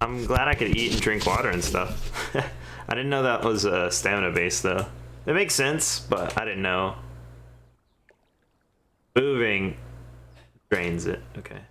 Speaker 1: I'm glad I could eat and drink water and stuff. I didn't know that was stamina based though. It makes sense, but I didn't know. Moving drains it. Okay.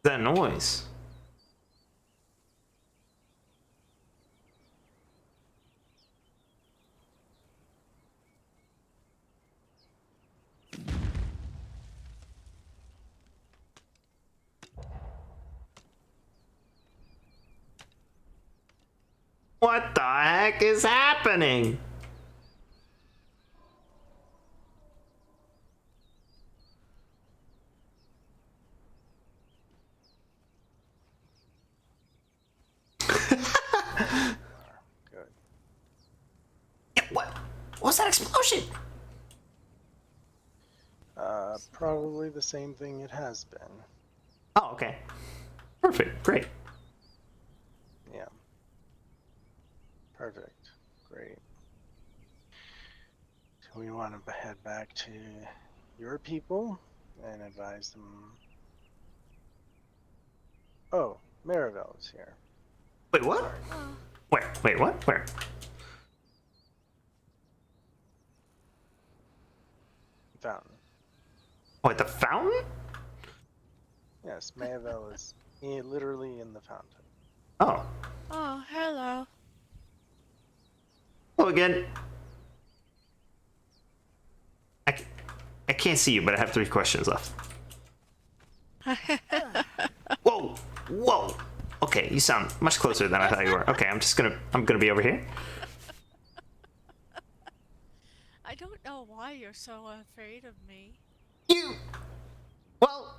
Speaker 1: That noise. What the heck is happening?
Speaker 8: Good.
Speaker 1: Yeah, what was that explosion?
Speaker 8: Probably the same thing it has been.
Speaker 1: Oh, okay. Perfect. Great.
Speaker 8: Yeah. Perfect. Great. So we want to head back to your people and advise them. Oh, Marivelle is here.
Speaker 1: Wait, what? Where? Wait, what? Where?
Speaker 8: Fountain.
Speaker 1: Oh, at the fountain?
Speaker 8: Yes, Marivelle is literally in the fountain.
Speaker 1: Oh.
Speaker 11: Oh, hello.
Speaker 1: Oh, again. I can't see you, but I have 3 questions left. Whoa! Whoa! Okay, you sound much closer than I thought you were. Okay, I'm gonna be over here.
Speaker 11: I don't know why you're so afraid of me.
Speaker 1: Well,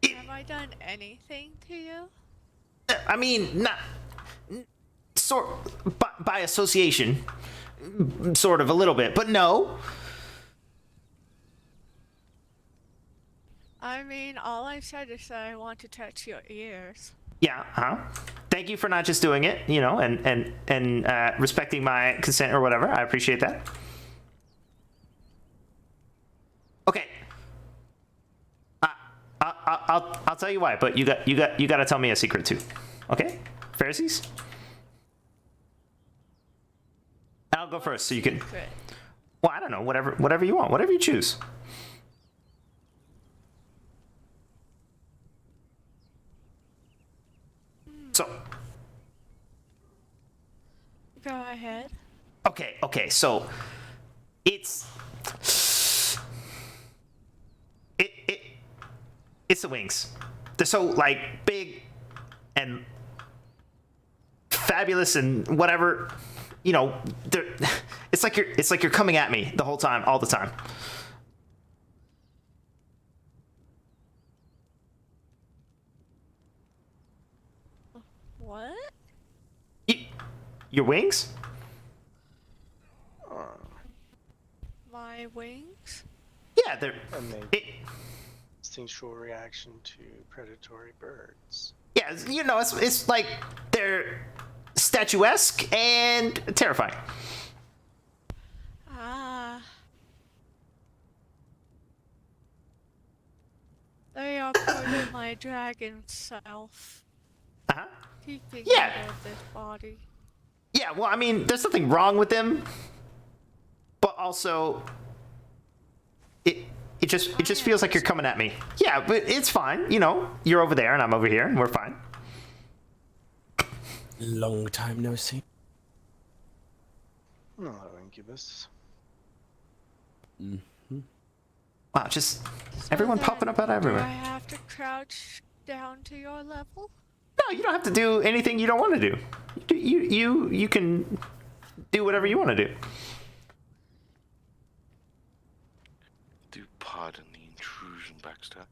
Speaker 11: have I done anything to you?
Speaker 1: I mean, not by association, sort of a little bit, but no.
Speaker 11: I mean, all I've said is that I want to touch your ears.
Speaker 1: Yeah, Thank you for not just doing it, you know, and respecting my consent or whatever. I appreciate that. Okay. I'll tell you why, but you got to tell me a secret too. Okay? Pharisees? I'll go first so you can. Well, I don't know, whatever you want, whatever you choose. So,
Speaker 11: go ahead.
Speaker 1: Okay, so it's the wings. They're so like big and fabulous and whatever, you know, it's like you're coming at me the whole time, all the time.
Speaker 11: What?
Speaker 1: Your wings?
Speaker 11: My wings?
Speaker 1: Yeah, they're.
Speaker 8: Instinctual reaction to predatory birds.
Speaker 1: Yeah, you know, it's like they're statuesque and terrifying.
Speaker 11: Ah. They are part of my dragon self. Keeping
Speaker 1: Yeah.
Speaker 11: out of this body.
Speaker 1: Yeah, well, I mean, there's nothing wrong with them, but also it just feels like you're coming at me. Yeah, but it's fine. You know, you're over there and I'm over here and we're fine.
Speaker 10: Long time no see.
Speaker 8: Hello, Incubus.
Speaker 1: Wow, just everyone popping up out
Speaker 11: Do I
Speaker 1: everywhere.
Speaker 11: have to crouch down to your level?
Speaker 1: No, you don't have to do anything you don't want to do. You can do whatever you want to do.
Speaker 12: Do pardon the intrusion, Baxter,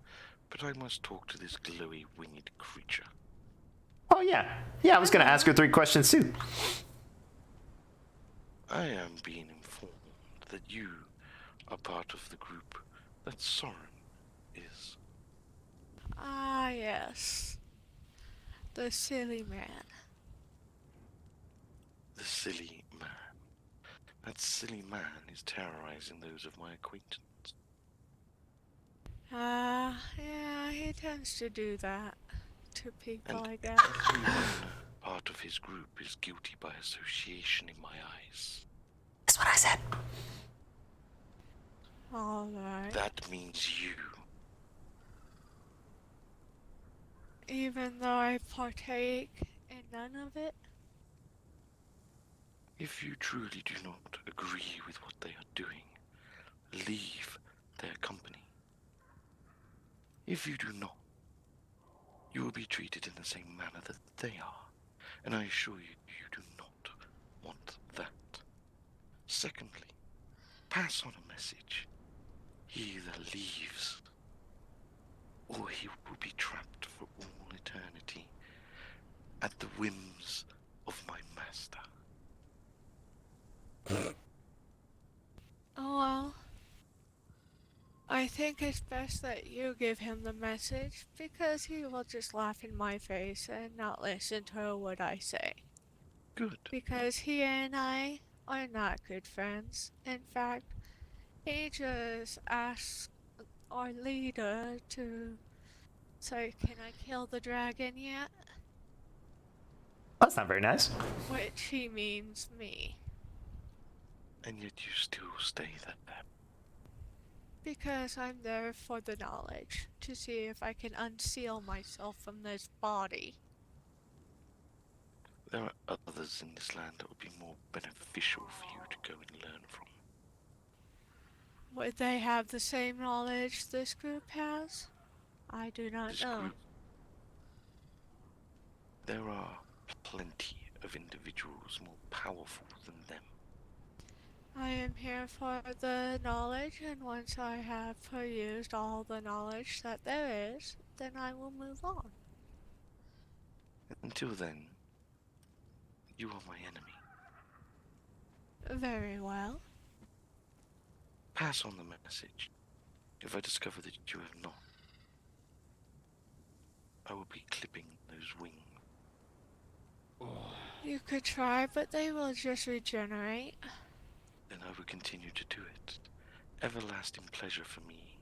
Speaker 12: but I must talk to this glowy winged creature.
Speaker 1: Oh yeah, I was gonna ask her 3 questions too.
Speaker 12: I am being informed that you are part of the group that Soren is.
Speaker 11: Ah, yes. The silly man.
Speaker 12: The silly man. That silly man is terrorizing those of my acquaintance.
Speaker 11: Yeah, he tends to do that to people,
Speaker 12: And
Speaker 11: I guess.
Speaker 12: everyone part of his group is guilty by association in my eyes.
Speaker 1: That's what I said.
Speaker 11: Alright.
Speaker 12: That means you
Speaker 11: even though I partake in none of it?
Speaker 12: If you truly do not agree with what they are doing, leave their company. If you do not, you will be treated in the same manner that they are, and I assure you, you do not want that. Secondly, pass on a message. He either leaves, or he will be trapped for all eternity at the whims of my master.
Speaker 11: Oh well. I think it's best that you give him the message, because he will just laugh in my face and not listen to what I say.
Speaker 12: Good.
Speaker 11: Because he and I are not good friends. In fact, he just asked our leader to say, "Can I kill the dragon yet?"
Speaker 1: That's not very nice.
Speaker 11: Which he means me.
Speaker 12: And yet you still stay there.
Speaker 11: Because I'm there for the knowledge, to see if I can unseal myself from this body.
Speaker 12: There are others in this land that would be more beneficial for you to go and learn from.
Speaker 11: Would they have the same knowledge this group has? I do not
Speaker 12: This
Speaker 11: know.
Speaker 12: group, there are plenty of individuals more powerful than them.
Speaker 11: I am here for the knowledge, and once I have perused all the knowledge that there is, then I will move on.
Speaker 12: Until then, you are my enemy.
Speaker 11: Very well.
Speaker 12: Pass on the message. If I discover that you have not, I will be clipping those wings.
Speaker 11: You could try, but they will just regenerate.
Speaker 12: Then I will continue to do it. Everlasting pleasure for me.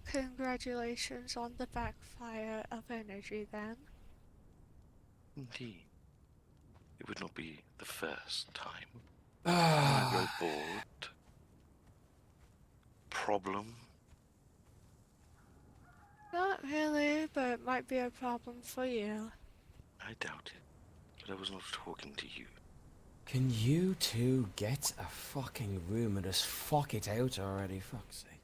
Speaker 11: Congratulations on the backfire of energy, then.
Speaker 12: Indeed. It would not be the first time. When I grow bored. Problem?
Speaker 11: Not really, but it might be a problem for you.
Speaker 12: I doubt it. But I was not talking to you.
Speaker 14: Can you two get a fucking room and just fuck it out already, fuck's sake?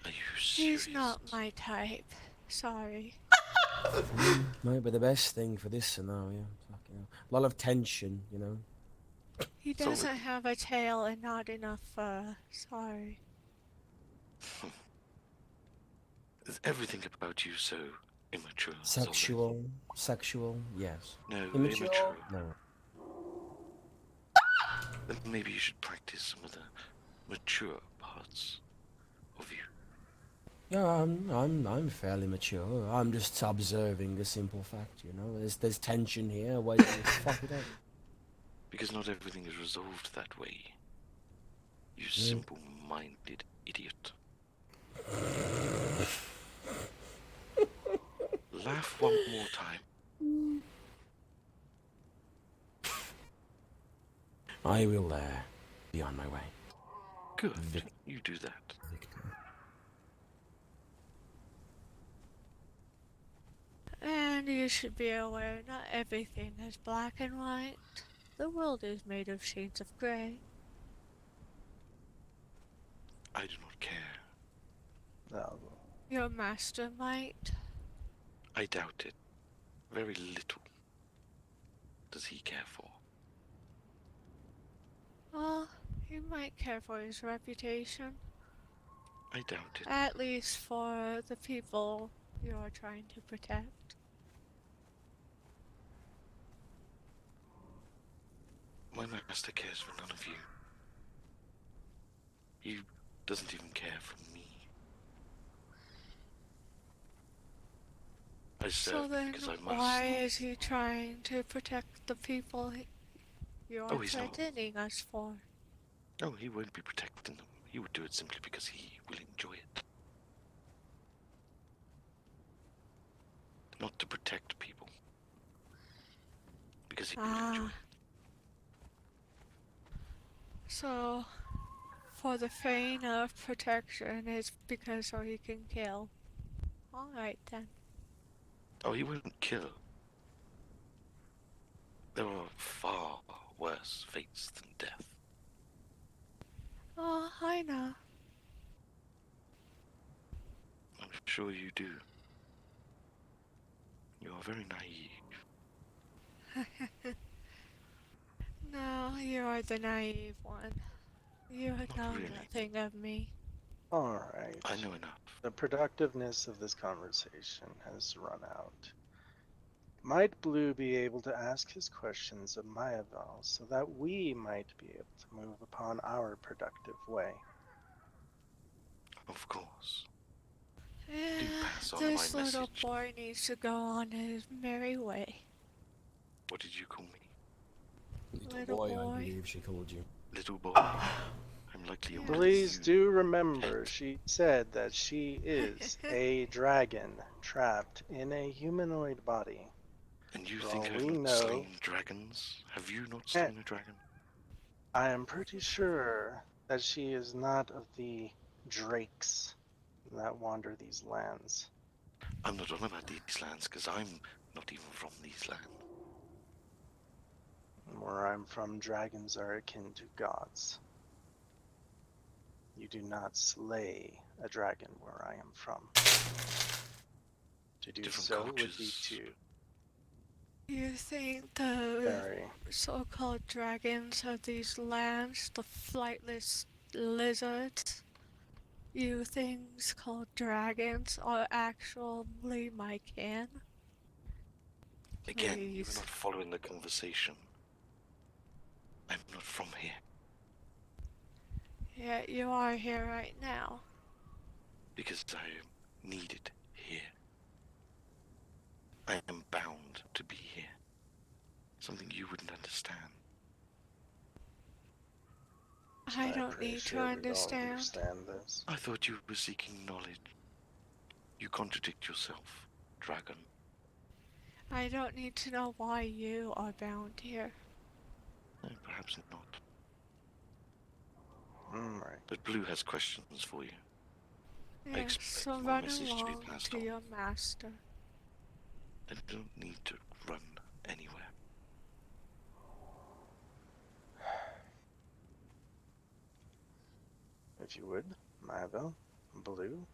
Speaker 12: Are you serious?
Speaker 11: He's not my type. Sorry.
Speaker 14: Might be the best thing for this scenario. Fucking hell. A lot of tension, you know.
Speaker 11: He doesn't have a tail and not enough fur. Sorry.
Speaker 12: Is everything about you so immature?
Speaker 14: Sexual, yes.
Speaker 12: No,
Speaker 14: Immature?
Speaker 12: immature.
Speaker 14: No.
Speaker 12: Then maybe you should practice some of the mature parts of you.
Speaker 14: Yeah, I'm fairly mature. I'm just observing a simple fact, you know. There's tension here. Why don't you fuck it up?
Speaker 12: Because not everything is resolved that way. You simple-minded idiot. Laugh one more time.
Speaker 14: I will be on my way.
Speaker 12: Good. You do that.
Speaker 11: And you should be aware not everything is black and white. The world is made of shades of grey.
Speaker 12: I do not care.
Speaker 8: No.
Speaker 11: Your master might.
Speaker 12: I doubt it. Very little does he care for.
Speaker 11: Well, he might care for his reputation.
Speaker 12: I doubt it.
Speaker 11: At least for the people you are trying to protect.
Speaker 12: My master cares for none of you. He doesn't even care for me. I serve
Speaker 11: So then,
Speaker 12: because I must.
Speaker 11: why is he trying to protect the people you are
Speaker 12: he's not.
Speaker 11: threatening us for?
Speaker 12: No, he won't be protecting them. He would do it simply because he will enjoy it. Not to protect people. Because he will enjoy it.
Speaker 11: So, For the feign of protection is because so he can kill. Alright then.
Speaker 12: Oh, he wouldn't kill. There are far worse fates than death.
Speaker 11: Oh, I know.
Speaker 12: I'm sure you do. You are very naive.
Speaker 11: No, you are the naive one. You know
Speaker 12: really.
Speaker 11: nothing of me.
Speaker 8: Alright.
Speaker 12: I know enough.
Speaker 8: The productiveness of this conversation has run out. Might Blue be able to ask his questions of Mayavel so that we might be able to move upon our productive way?
Speaker 12: Of course.
Speaker 11: Eh,
Speaker 12: pass on
Speaker 11: this
Speaker 12: my
Speaker 11: little
Speaker 12: message.
Speaker 11: boy needs to go on his merry way.
Speaker 12: What did you call me?
Speaker 11: Little boy.
Speaker 14: I believe she called you.
Speaker 12: Little boy. I'm likely older than
Speaker 8: Please
Speaker 12: you.
Speaker 8: do remember, she said that she is a dragon trapped in a humanoid body.
Speaker 12: And you
Speaker 8: For
Speaker 12: think
Speaker 8: all
Speaker 12: I've
Speaker 8: we
Speaker 12: not
Speaker 8: know,
Speaker 12: slain dragons? Have you not slain a dragon?
Speaker 8: I am pretty sure that she is not of the drakes that wander these lands.
Speaker 12: I'm not on about these lands, because I'm not even from these lands.
Speaker 8: Where I'm from, dragons are akin to gods. You do not slay a dragon where I am from. To do
Speaker 12: Different
Speaker 8: so would be
Speaker 12: cultures.
Speaker 8: to
Speaker 11: You think the
Speaker 8: bury.
Speaker 11: so-called dragons of these lands, the flightless lizards, you things called dragons are actually my kin?
Speaker 12: Again, you are
Speaker 11: Please.
Speaker 12: not following the conversation. I'm not from here.
Speaker 11: Yet you are here right now.
Speaker 12: Because I am needed here. I am bound to be here. Something you wouldn't understand.
Speaker 11: I don't
Speaker 8: pretty
Speaker 11: need
Speaker 8: sure
Speaker 11: to
Speaker 8: we all
Speaker 11: understand.
Speaker 8: understand this.
Speaker 12: I thought you were seeking knowledge. You contradict yourself, dragon.
Speaker 11: I don't need to know why you are bound here.
Speaker 12: Perhaps not.
Speaker 8: Right.
Speaker 12: But Blue has questions for you. I
Speaker 11: Yes,
Speaker 12: expect
Speaker 11: so
Speaker 12: my
Speaker 11: run
Speaker 12: message to be
Speaker 11: along
Speaker 12: passed
Speaker 11: to
Speaker 12: on.
Speaker 11: your master.
Speaker 12: I don't need to run anywhere.
Speaker 8: If you would, Mayavel, Blue.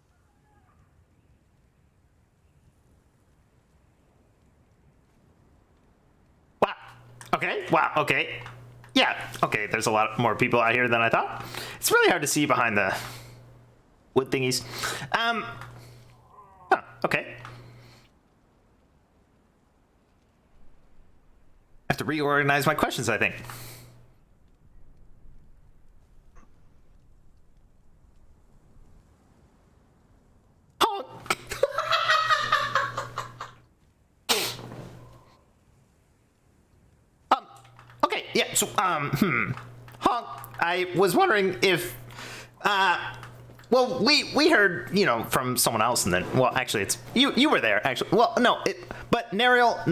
Speaker 1: Wow. Okay. Wow. Okay. Yeah. Okay. There's a lot more people out here than I thought. It's really hard to see behind the wood thingies. Huh, okay. I have to reorganize my questions, I think. Okay, yeah, so, Honk, I was wondering if, well, we heard, you know, from someone else, and then, well, actually, it's, you were there, actually, well, no, but Narwhal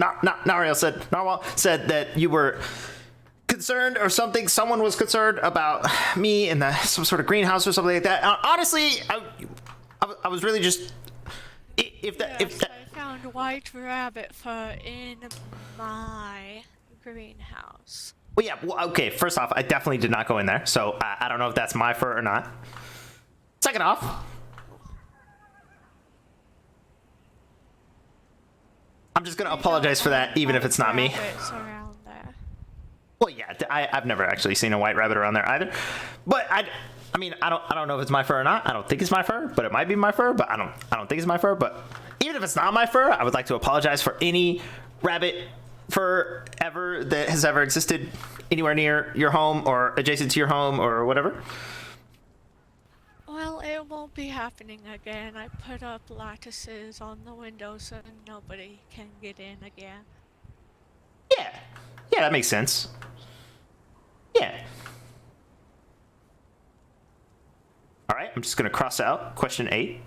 Speaker 1: said that you were concerned or something, someone was concerned about me in some sort of greenhouse or something like that. Honestly, I was really just, if that,
Speaker 11: I found white rabbit fur in my greenhouse.
Speaker 1: Well, yeah, well, okay, first off, I definitely did not go in there, so I don't know if that's my fur or not. Second off, I'm just going to apologize for that, even if it's not me.
Speaker 11: Rabbits around there.
Speaker 1: Well, yeah, I've never actually seen a white rabbit around there either. But I mean, I don't know if it's my fur or not. I don't think it's my fur, but it might be my fur. But I don't think it's my fur. But even if it's not my fur, I would like to apologize for any rabbit fur ever that has ever existed anywhere near your home or adjacent to your home or whatever.
Speaker 11: Well, it won't be happening again. I put up lattices on the windows so nobody can get in again.
Speaker 1: Yeah, that makes sense. Yeah. All right, I'm just gonna cross out question 8.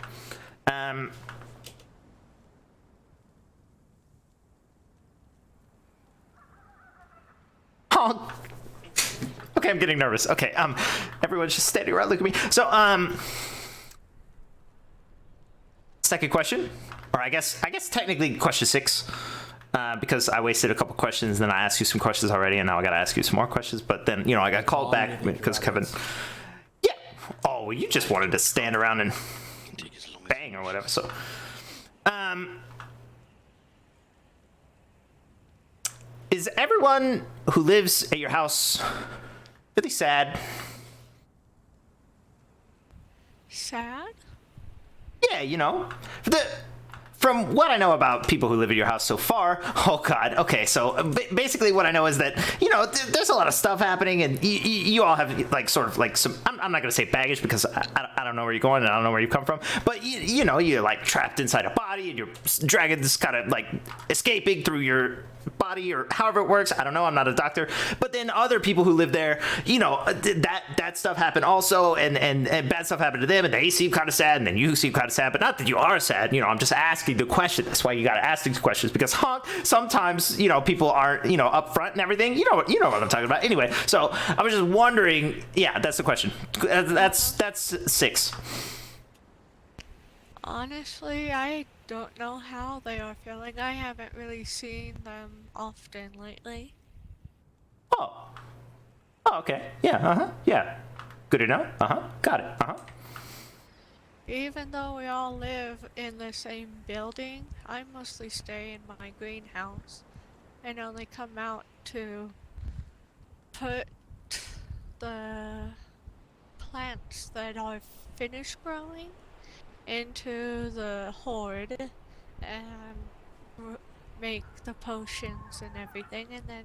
Speaker 1: okay, I'm getting nervous. Okay, everyone's just standing around looking at me. So, second question, or I guess technically question 6, because I wasted a couple questions, then I asked you some questions already, and now I gotta ask you some more questions. But then, I got called back because Kevin. Yeah. Oh, well, you just wanted to stand around and bang or whatever. So, is everyone who lives at your house really sad?
Speaker 11: Sad?
Speaker 1: Yeah, from what I know about people who live in your house so far, oh god, okay, so basically what I know is that, there's a lot of stuff happening, and you all have, like, sort of, like, some, I'm not going to say baggage, because I don't know where you're going, and I don't know where you come from, but, you're, like, trapped inside a body, and you're dragging this kind of, like, escaping through your body, or however it works. I don't know, I'm not a doctor. But then other people who live there, that stuff happened also, and bad stuff happened to them, and they seem kind of sad, and then you seem kind of sad, but not that you are sad. I'm just asking the question. That's why you got to ask these questions, because sometimes people aren't upfront and everything. You know what I'm talking about. Anyway, so I was just wondering. Yeah, that's the question. That's 6.
Speaker 11: Honestly, I don't know how they are feeling. I haven't really seen them often lately.
Speaker 1: Oh, okay. Yeah, yeah. Good to know. Got it.
Speaker 11: Even though we all live in the same building, I mostly stay in my greenhouse and only come out to put the plants that are finished growing into the hoard and make the potions and everything, and then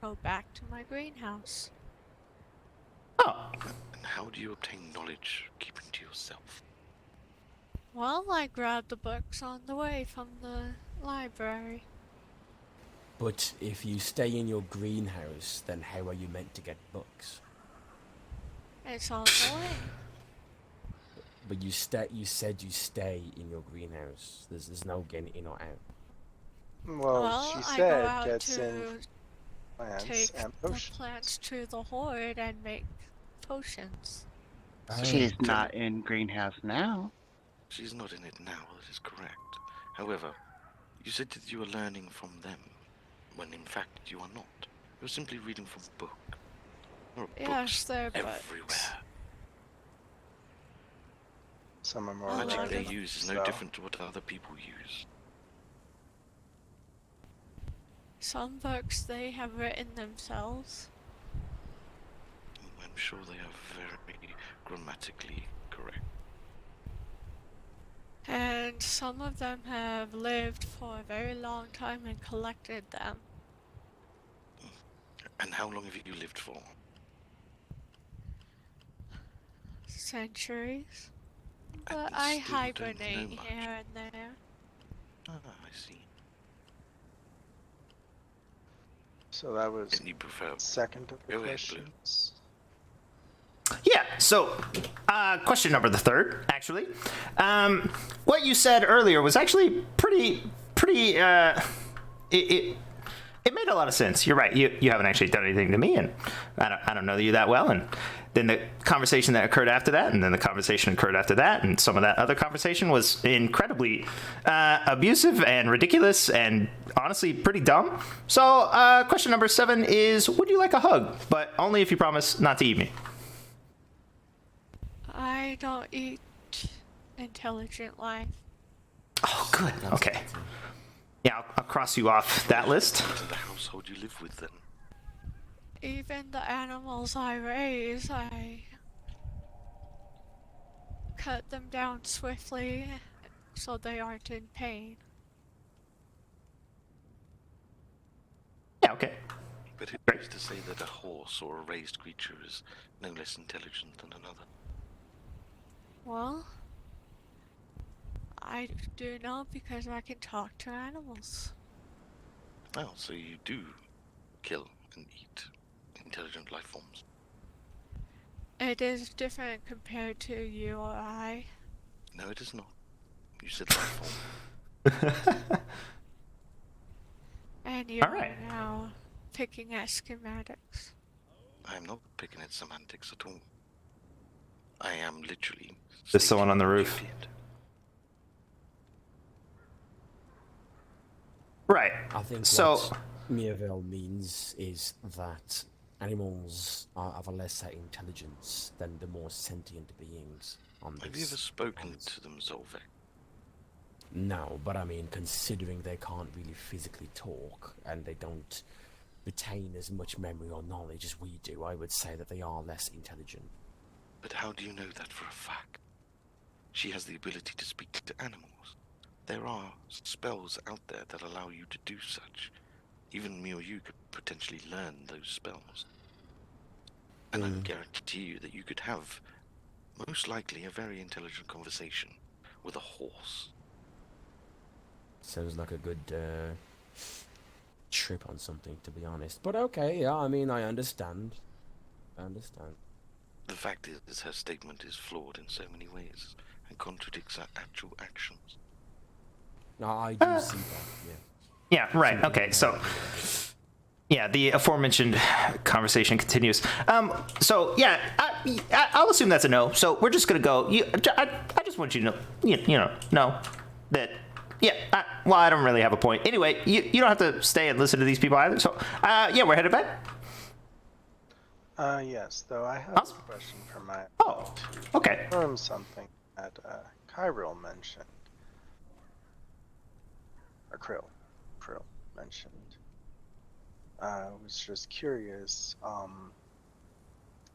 Speaker 11: go back to my greenhouse.
Speaker 1: Oh.
Speaker 12: And how do you obtain knowledge keeping to yourself?
Speaker 11: Well, I grabbed the books on the way from the library.
Speaker 14: But if you stay in your greenhouse, then how are you meant to get books?
Speaker 11: It's on the way.
Speaker 14: But you said you stay in your greenhouse. There's no getting in or out.
Speaker 8: Well, she
Speaker 11: I
Speaker 8: said
Speaker 11: go out
Speaker 8: gets
Speaker 11: to
Speaker 8: in plants
Speaker 11: take
Speaker 8: and
Speaker 11: the
Speaker 8: potions.
Speaker 11: plants to the hoard and make potions.
Speaker 15: She's not in greenhouse now.
Speaker 12: She's not in it now, that is correct. However, you said that you were learning from them, when in fact you are not. You're simply reading from a book. There are
Speaker 11: Yes,
Speaker 12: books
Speaker 11: they're
Speaker 12: everywhere.
Speaker 11: books.
Speaker 8: Some are more
Speaker 11: A
Speaker 12: Magic
Speaker 11: lot
Speaker 12: they
Speaker 11: of
Speaker 12: use is no
Speaker 8: so.
Speaker 12: different to what other people use.
Speaker 11: Some books they have written themselves.
Speaker 12: I'm sure they are very grammatically correct.
Speaker 11: And some of them have lived for a very long time and collected them.
Speaker 12: And how long have you lived for?
Speaker 11: Centuries.
Speaker 12: And
Speaker 11: But
Speaker 12: you
Speaker 11: I
Speaker 12: still don't
Speaker 11: hibernate
Speaker 12: know much.
Speaker 11: here and there.
Speaker 12: Ah, I see.
Speaker 8: So that was
Speaker 12: And you prefer...
Speaker 8: second of the
Speaker 12: Go ahead, Blue.
Speaker 8: questions.
Speaker 1: Yeah, so question number the 3rd, actually. What you said earlier was actually pretty it made a lot of sense. You're right. You haven't actually done anything to me, and I don't know you that well. And then the conversation that occurred after that, and then the conversation occurred after that, and some of that other conversation was incredibly abusive and ridiculous and honestly pretty dumb. So question number 7 is, would you like a hug? But only if you promise not to eat me.
Speaker 11: I don't eat intelligent life.
Speaker 1: Oh, good. Okay. Yeah, I'll cross you off that list.
Speaker 12: To the household you live with, then.
Speaker 11: Even the animals I raise, I cut them down swiftly so they aren't in pain.
Speaker 1: Yeah, okay.
Speaker 12: But who is to say that a horse or a raised creature is no less intelligent than another?
Speaker 11: Well, I do know because I can talk to animals.
Speaker 12: Oh, so you do kill and eat intelligent life forms.
Speaker 11: It is different compared to you or I.
Speaker 12: No, it is not. You said life form.
Speaker 11: And you're
Speaker 1: All right.
Speaker 11: now picking at schematics.
Speaker 12: I'm not picking at semantics at all. I am literally.
Speaker 1: There's someone on the
Speaker 12: stating what you
Speaker 1: roof.
Speaker 12: did.
Speaker 1: Right.
Speaker 14: I think
Speaker 1: So,
Speaker 14: what Miavel means is that animals have a lesser intelligence than the more sentient beings on this.
Speaker 12: Have you ever spoken to them, Zolvek?
Speaker 14: No, but I mean, considering they can't really physically talk and they don't retain as much memory or knowledge as we do, I would say that they are less intelligent.
Speaker 12: But how do you know that for a fact? She has the ability to speak to animals. There are spells out there that allow you to do such. Even me or you could potentially learn those spells. And I guarantee you that you could have, most likely, a very intelligent conversation with a horse.
Speaker 14: Sounds like a good trip on something, to be honest. But okay, yeah, I mean, I understand.
Speaker 12: The fact is, her statement is flawed in so many ways and contradicts her actual actions.
Speaker 14: No, I do see that, yeah.
Speaker 1: yeah, right. Okay, so yeah, the aforementioned conversation continues. So yeah, I'll assume that's a no. So we're just gonna go. I just want you to know that. Yeah, well, I don't really have a point. Anyway, you don't have to stay and listen to these people either. So yeah, we're headed back.
Speaker 8: Yes, though I have
Speaker 1: Awesome.
Speaker 8: a question for my.
Speaker 1: Oh, okay.
Speaker 8: Confirm something that Kyril mentioned. Or Krill mentioned. I was just curious,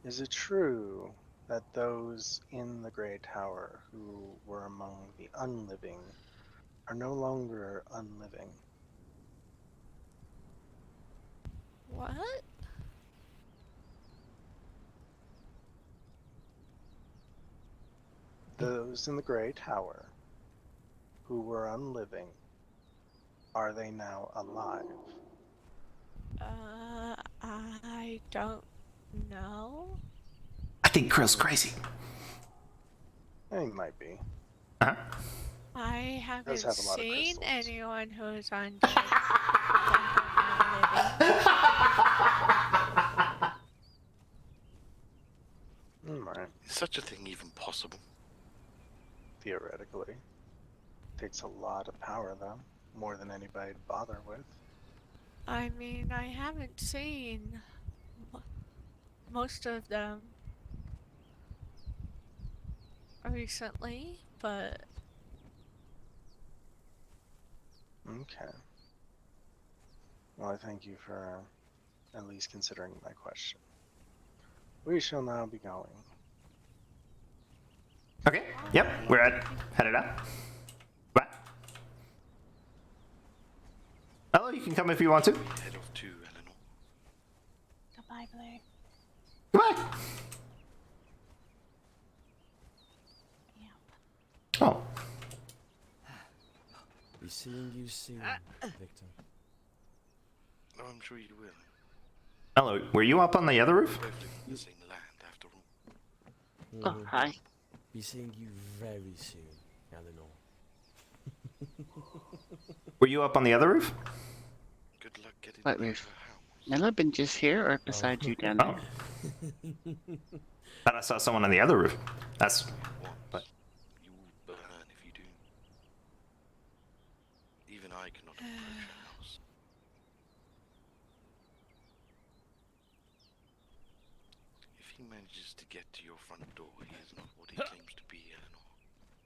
Speaker 8: is it true that those in the Grey Tower who were among the unliving are no longer unliving?
Speaker 11: What?
Speaker 8: Those in the Grey Tower who were unliving, are they now alive?
Speaker 11: I don't know.
Speaker 1: I think Krill's crazy.
Speaker 8: He might be.
Speaker 1: Uh-huh.
Speaker 11: I haven't
Speaker 8: Does have a lot of
Speaker 11: seen
Speaker 8: crystals.
Speaker 11: anyone who's undead.
Speaker 8: Right.
Speaker 12: Is such a thing even possible?
Speaker 8: Theoretically. Takes a lot of power, though. More than anybody to bother with.
Speaker 11: I mean, I haven't seen most of them recently, but
Speaker 8: Okay. Well, I thank you for at least considering my question. We shall now be going.
Speaker 1: Okay. Yep. We're headed out. Bye. Hello. You can come if you want to.
Speaker 12: Head off to Eleanor.
Speaker 13: Goodbye, Blue.
Speaker 1: Goodbye. Oh.
Speaker 14: Be seeing you soon, Victor.
Speaker 12: Oh, I'm sure you will.
Speaker 1: Hello. Were you up on the other roof?
Speaker 12: Both live in the same land, after all.
Speaker 15: Oh, hi.
Speaker 14: Be seeing you very soon, Eleanor.
Speaker 1: Were you up on the other roof?
Speaker 12: Good luck getting
Speaker 15: What
Speaker 12: to
Speaker 15: roof?
Speaker 12: her house.
Speaker 15: Never been just here or beside you down
Speaker 1: Oh.
Speaker 15: there?
Speaker 1: Thought I saw someone on the other roof. That's. But
Speaker 12: You will burn if you do. Even I cannot approach her house. If he manages to get to your front door, he is not what he claims to be,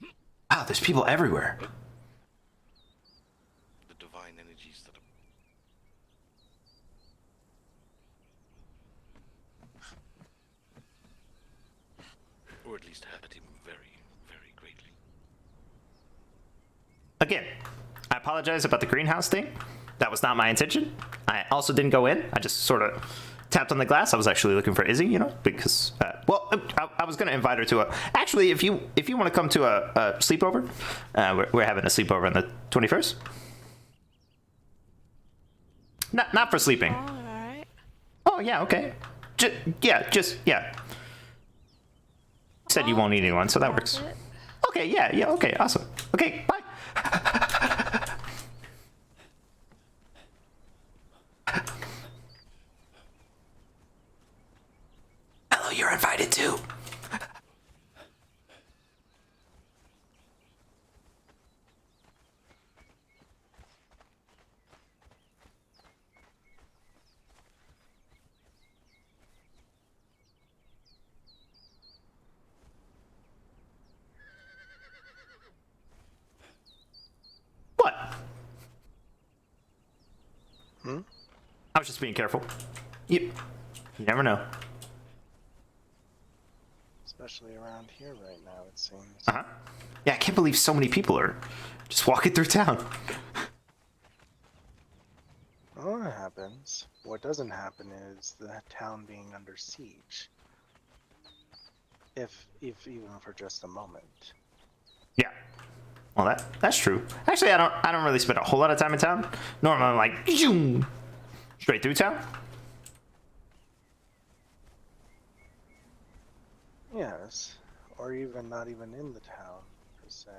Speaker 12: Eleanor.
Speaker 1: wow, there's people everywhere.
Speaker 12: The divine energies that are... Or at least hurt him very, very greatly.
Speaker 1: Again, I apologize about the greenhouse thing. That was not my intention. I also didn't go in. I just sort of tapped on the glass. I was actually looking for Izzy, because I was gonna invite her to a. Actually, if you want to come to a sleepover, we're having a sleepover on the 21st. Not for sleeping.
Speaker 11: alright.
Speaker 1: Oh yeah, okay. Just said you won't need anyone, so that works. Okay, yeah, okay, awesome. Okay, bye. you're invited too. What? I was just being careful. You never know.
Speaker 8: Especially around here right now, it seems.
Speaker 1: Uh-huh. Yeah, I can't believe so many people are just walking through town.
Speaker 8: Well, that happens. What doesn't happen is the town being under siege. If even for just a moment.
Speaker 1: Yeah. Well, that's true. Actually, I don't really spend a whole lot of time in town. Normally, I'm like zoom, straight through town.
Speaker 8: Yes, or even not even in the town per se.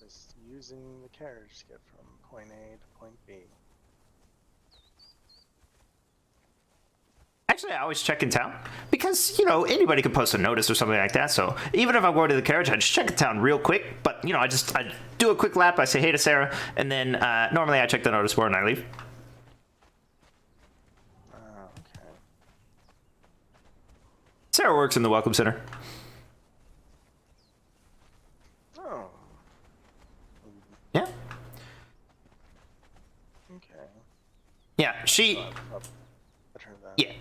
Speaker 8: Just using the carriage to get from point A to point B.
Speaker 1: Actually, I always check in town because, anybody could post a notice or something like that. So even if I'm going to the carriage, I just check in town real quick. But, I do a quick lap. I say hey to Sarah. And then normally I check the notice board and I leave.
Speaker 8: Oh, okay.
Speaker 1: Sarah works in the Welcome Center.
Speaker 8: Oh.
Speaker 1: Yeah.
Speaker 8: Okay.
Speaker 1: Yeah, she... Yeah.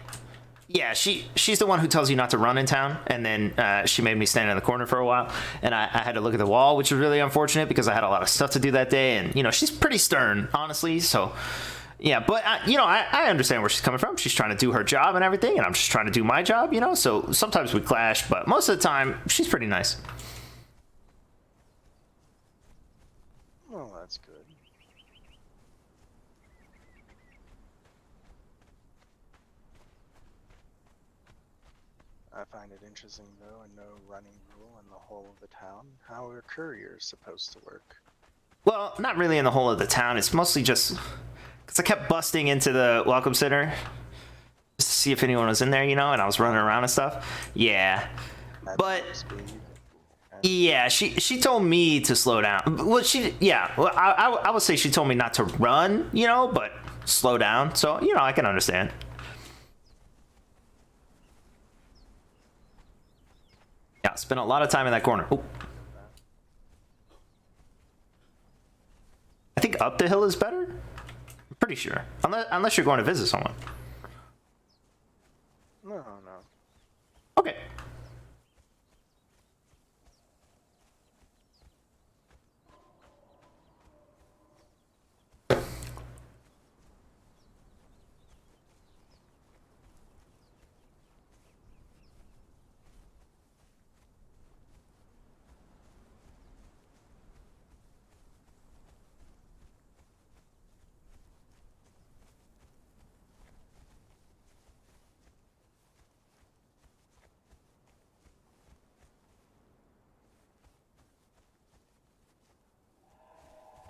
Speaker 1: Yeah, she's the one who tells you not to run in town, and then she made me stand in the corner for a while, and I had to look at the wall, which was really unfortunate because I had a lot of stuff to do that day, and she's pretty stern, honestly. So, yeah, but I understand where she's coming from. She's trying to do her job and everything, and I'm just trying to do my job, So sometimes we clash, but most of the time she's pretty nice.
Speaker 8: Well, that's good. I find it interesting, though, a no running rule in the whole of the town. How are couriers supposed to work?
Speaker 1: Well, not really in the whole of the town. It's mostly just because I kept busting into the Welcome Center just to see if anyone was in there, and I was running around and stuff. Yeah. But yeah, she told me to slow down. Well, I would say she told me not to run, but slow down. So, I can understand. Yeah, spent a lot of time in that corner. Ooh. I think up the hill is better. I'm pretty sure, unless you're going to visit someone.
Speaker 8: No.
Speaker 1: Okay.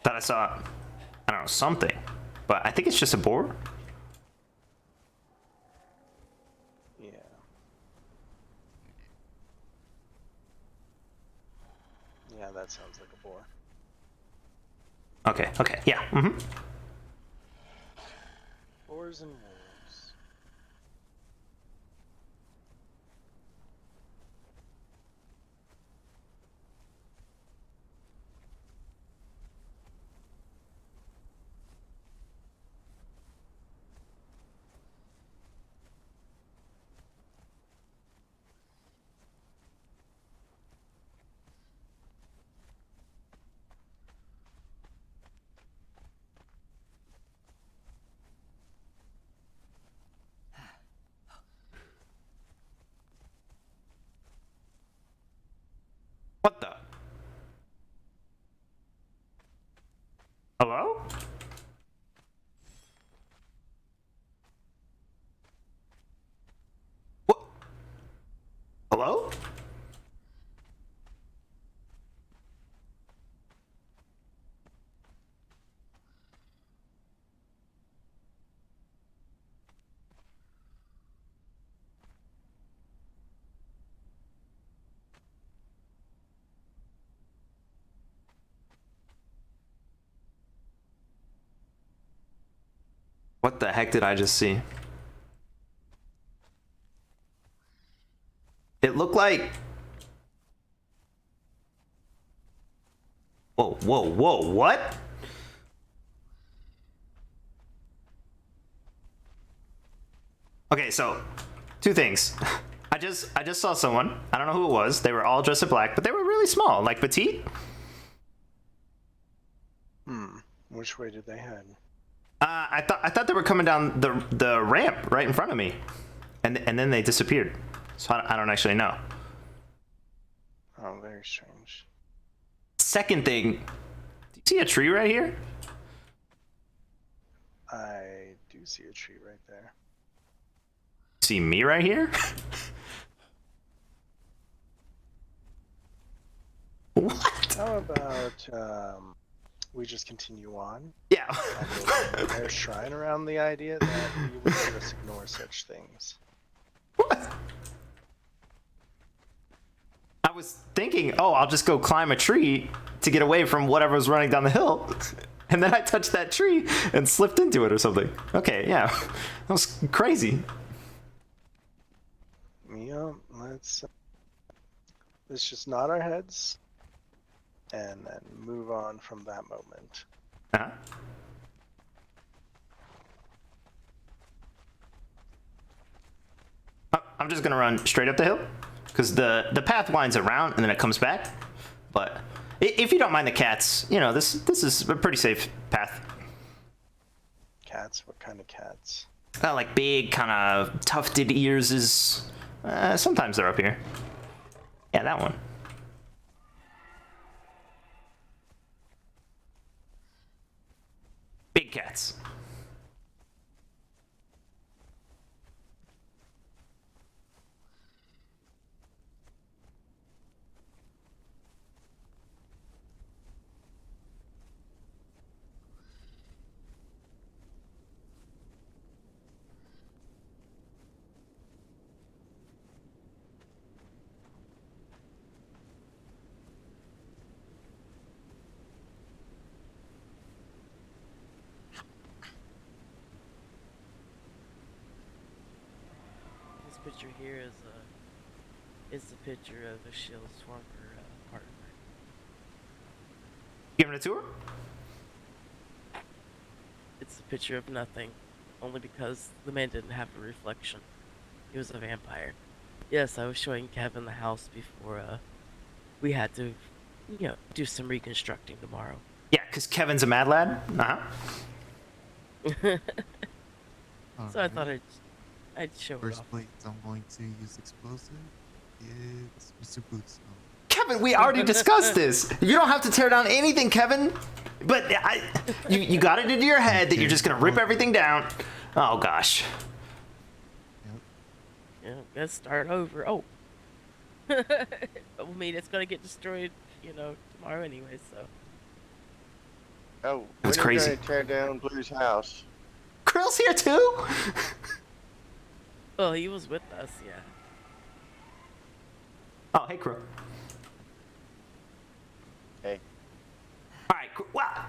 Speaker 1: Thought I saw, I don't know, something, but I think it's just a boar.
Speaker 8: Yeah. Yeah, that sounds like a boar.
Speaker 1: Okay, yeah. Mm-hmm.
Speaker 8: Boars and wolves.
Speaker 1: What the heck did I just see? It looked like... Whoa, whoa, whoa, what? Okay, so, two things. I just saw someone. I don't know who it was. They were all dressed in black, but they were really small, like petite.
Speaker 8: Which way did they head?
Speaker 1: I thought they were coming down the ramp right in front of me, and then they disappeared. So I don't actually know.
Speaker 8: Oh, very strange.
Speaker 1: Second thing, do you see a tree right here?
Speaker 8: I do see a tree right there.
Speaker 1: See me right here? What?
Speaker 8: How about we just continue on?
Speaker 1: Yeah.
Speaker 8: And their shrine around the idea that we would just ignore such things.
Speaker 1: What? I was thinking, oh, I'll just go climb a tree to get away from whatever was running down the hill. And then I touched that tree and slipped into it or something. Okay, yeah. That was crazy.
Speaker 8: Yeah, let's just nod our heads and then move on from that moment.
Speaker 1: Uh-huh. I'm just gonna run straight up the hill because the path winds around and then it comes back. But if you don't mind the cats, you know, this is a pretty safe path.
Speaker 8: Cats? What kind of cats?
Speaker 1: Like big, kind of tufted ears is. Sometimes they're up here. Yeah, that one. Big cats.
Speaker 7: This picture here is the picture of a shield swarmer partner.
Speaker 1: Giving a tour?
Speaker 7: It's a picture of nothing, only because the man didn't have a reflection. He was a vampire. Yes, I was showing Kevin the house before we had to, you know, do some reconstructing tomorrow.
Speaker 1: Yeah, because Kevin's a mad lad.
Speaker 7: So I thought I'd show it
Speaker 3: First
Speaker 7: off.
Speaker 3: plate, I'm going to use explosive. Yes, Mr. Boots.
Speaker 1: Kevin, we already discussed this. You don't have to tear down anything, Kevin. But you got it into your head that you're just gonna rip everything down. Oh gosh.
Speaker 7: Yeah, let's start over. Oh. I mean, it's gonna get destroyed, you know, tomorrow anyway, so.
Speaker 4: Oh,
Speaker 1: That's
Speaker 4: when
Speaker 1: crazy.
Speaker 4: are you gonna tear down Blue's house?
Speaker 1: Krill's here too?
Speaker 7: Well, he was with us, yeah.
Speaker 1: Oh, hey, Krill.
Speaker 4: Hey.
Speaker 1: Alright, wow.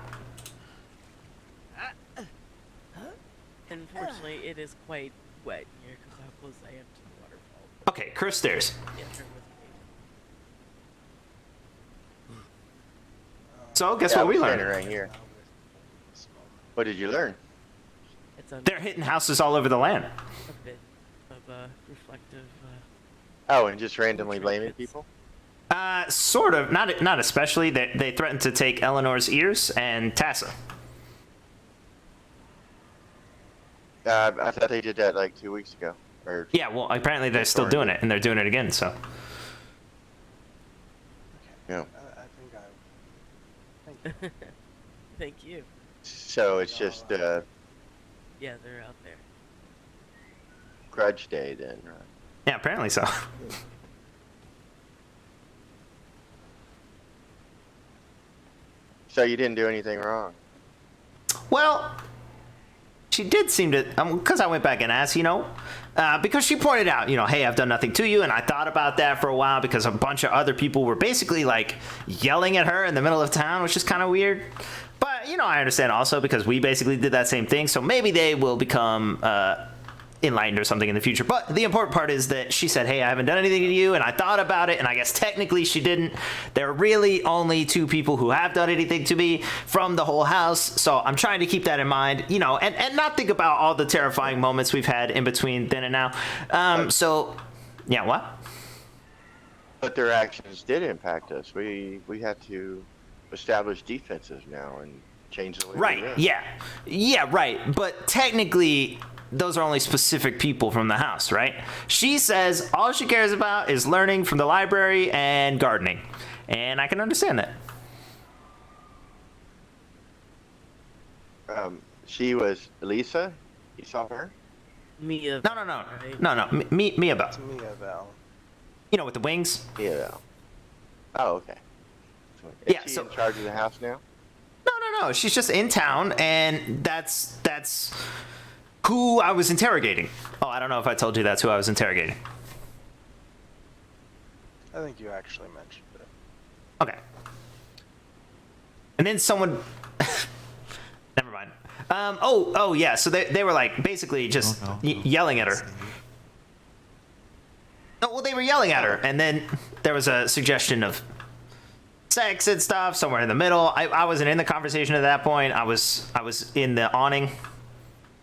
Speaker 7: Unfortunately, it is quite wet here because how close I am to the waterfall.
Speaker 1: Okay, curse stairs.
Speaker 7: Yeah, turn with me.
Speaker 1: So, guess
Speaker 4: Yeah,
Speaker 1: what we
Speaker 4: I'm
Speaker 1: learned?
Speaker 4: standing right here. What did you learn?
Speaker 7: It's a
Speaker 1: They're hitting houses all over the land.
Speaker 7: bit of reflective.
Speaker 4: Oh, and just randomly blaming people?
Speaker 1: Sort of. Not especially. They threatened to take Eleanor's ears and Tassa.
Speaker 4: I thought they did that like 2 weeks ago. Or
Speaker 1: Yeah, well, apparently they're still doing it, and they're doing it again, so.
Speaker 4: yeah.
Speaker 8: I think I.
Speaker 7: Thank you.
Speaker 4: So it's just
Speaker 7: Yeah, they're out there.
Speaker 4: Grudge Day then, right?
Speaker 1: Yeah, apparently so.
Speaker 4: So you didn't do anything wrong.
Speaker 1: Well, she did seem to, because I went back and asked, you know, because she pointed out, you know, hey, I've done nothing to you, and I thought about that for a while because a bunch of other people were basically like yelling at her in the middle of town, which is kind of weird. But I understand also because we basically did that same thing. So maybe they will become enlightened or something in the future. But the important part is that she said, hey, I haven't done anything to you, and I thought about it, and I guess technically she didn't. There are really only 2 people who have done anything to me from the whole house, so I'm trying to keep that in mind, and not think about all the terrifying moments we've had in between then and now. So, yeah, what?
Speaker 4: But their actions did impact us. We have to establish defenses now and change the way we
Speaker 1: Right,
Speaker 4: live.
Speaker 1: yeah, right, but technically those are only specific people from the house, right? She says all she cares about is learning from the library and gardening. And I can understand that.
Speaker 4: She was Elisa? You saw her?
Speaker 7: Mia.
Speaker 1: No. Mia Bell.
Speaker 8: It's Mia Bell.
Speaker 1: With the wings?
Speaker 4: Mia Bell. Oh, okay. Is she in charge of the house now?
Speaker 1: No. She's just in town, and that's who I was interrogating. Oh, I don't know if I told you that's who I was interrogating.
Speaker 8: I think you actually mentioned it.
Speaker 1: Okay. And then someone... Never mind. Oh, yeah, so they were, like, basically just yelling at her. No, well, they were yelling at her, and then there was a suggestion of sex and stuff somewhere in the middle. I wasn't in the conversation at that point. I was in the awning,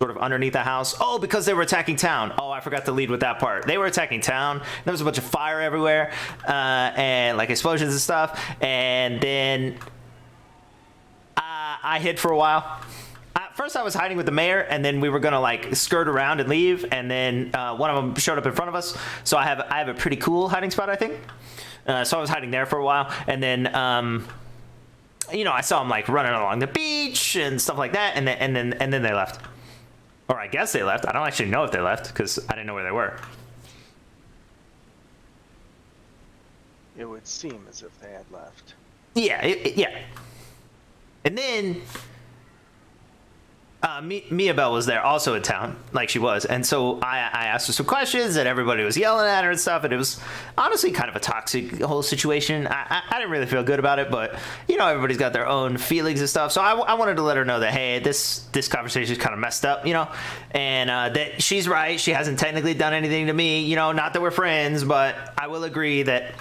Speaker 1: sort of underneath the house. Oh, because they were attacking town. Oh, I forgot to lead with that part. They were attacking town. There was a bunch of fire everywhere, and like explosions and stuff. And then I hid for a while. First, I was hiding with the mayor, and then we were gonna like skirt around and leave. And then one of them showed up in front of us. So I have a pretty cool hiding spot, I think. So I was hiding there for a while, and then I saw them like running along the beach and stuff like that, and then they left. Or I guess they left. I don't actually know if they left because I didn't know where they were.
Speaker 8: It would seem as if they had left.
Speaker 1: Yeah, yeah. And then Mia Bell was there, also in town, like she was. And so I asked her some questions, and everybody was yelling at her and stuff. And it was honestly kind of a toxic whole situation. I didn't really feel good about it, but everybody's got their own feelings and stuff. So I wanted to let her know that, hey, this conversation is kind of messed up, and that she's right. She hasn't technically done anything to me, not that we're friends, but I will agree that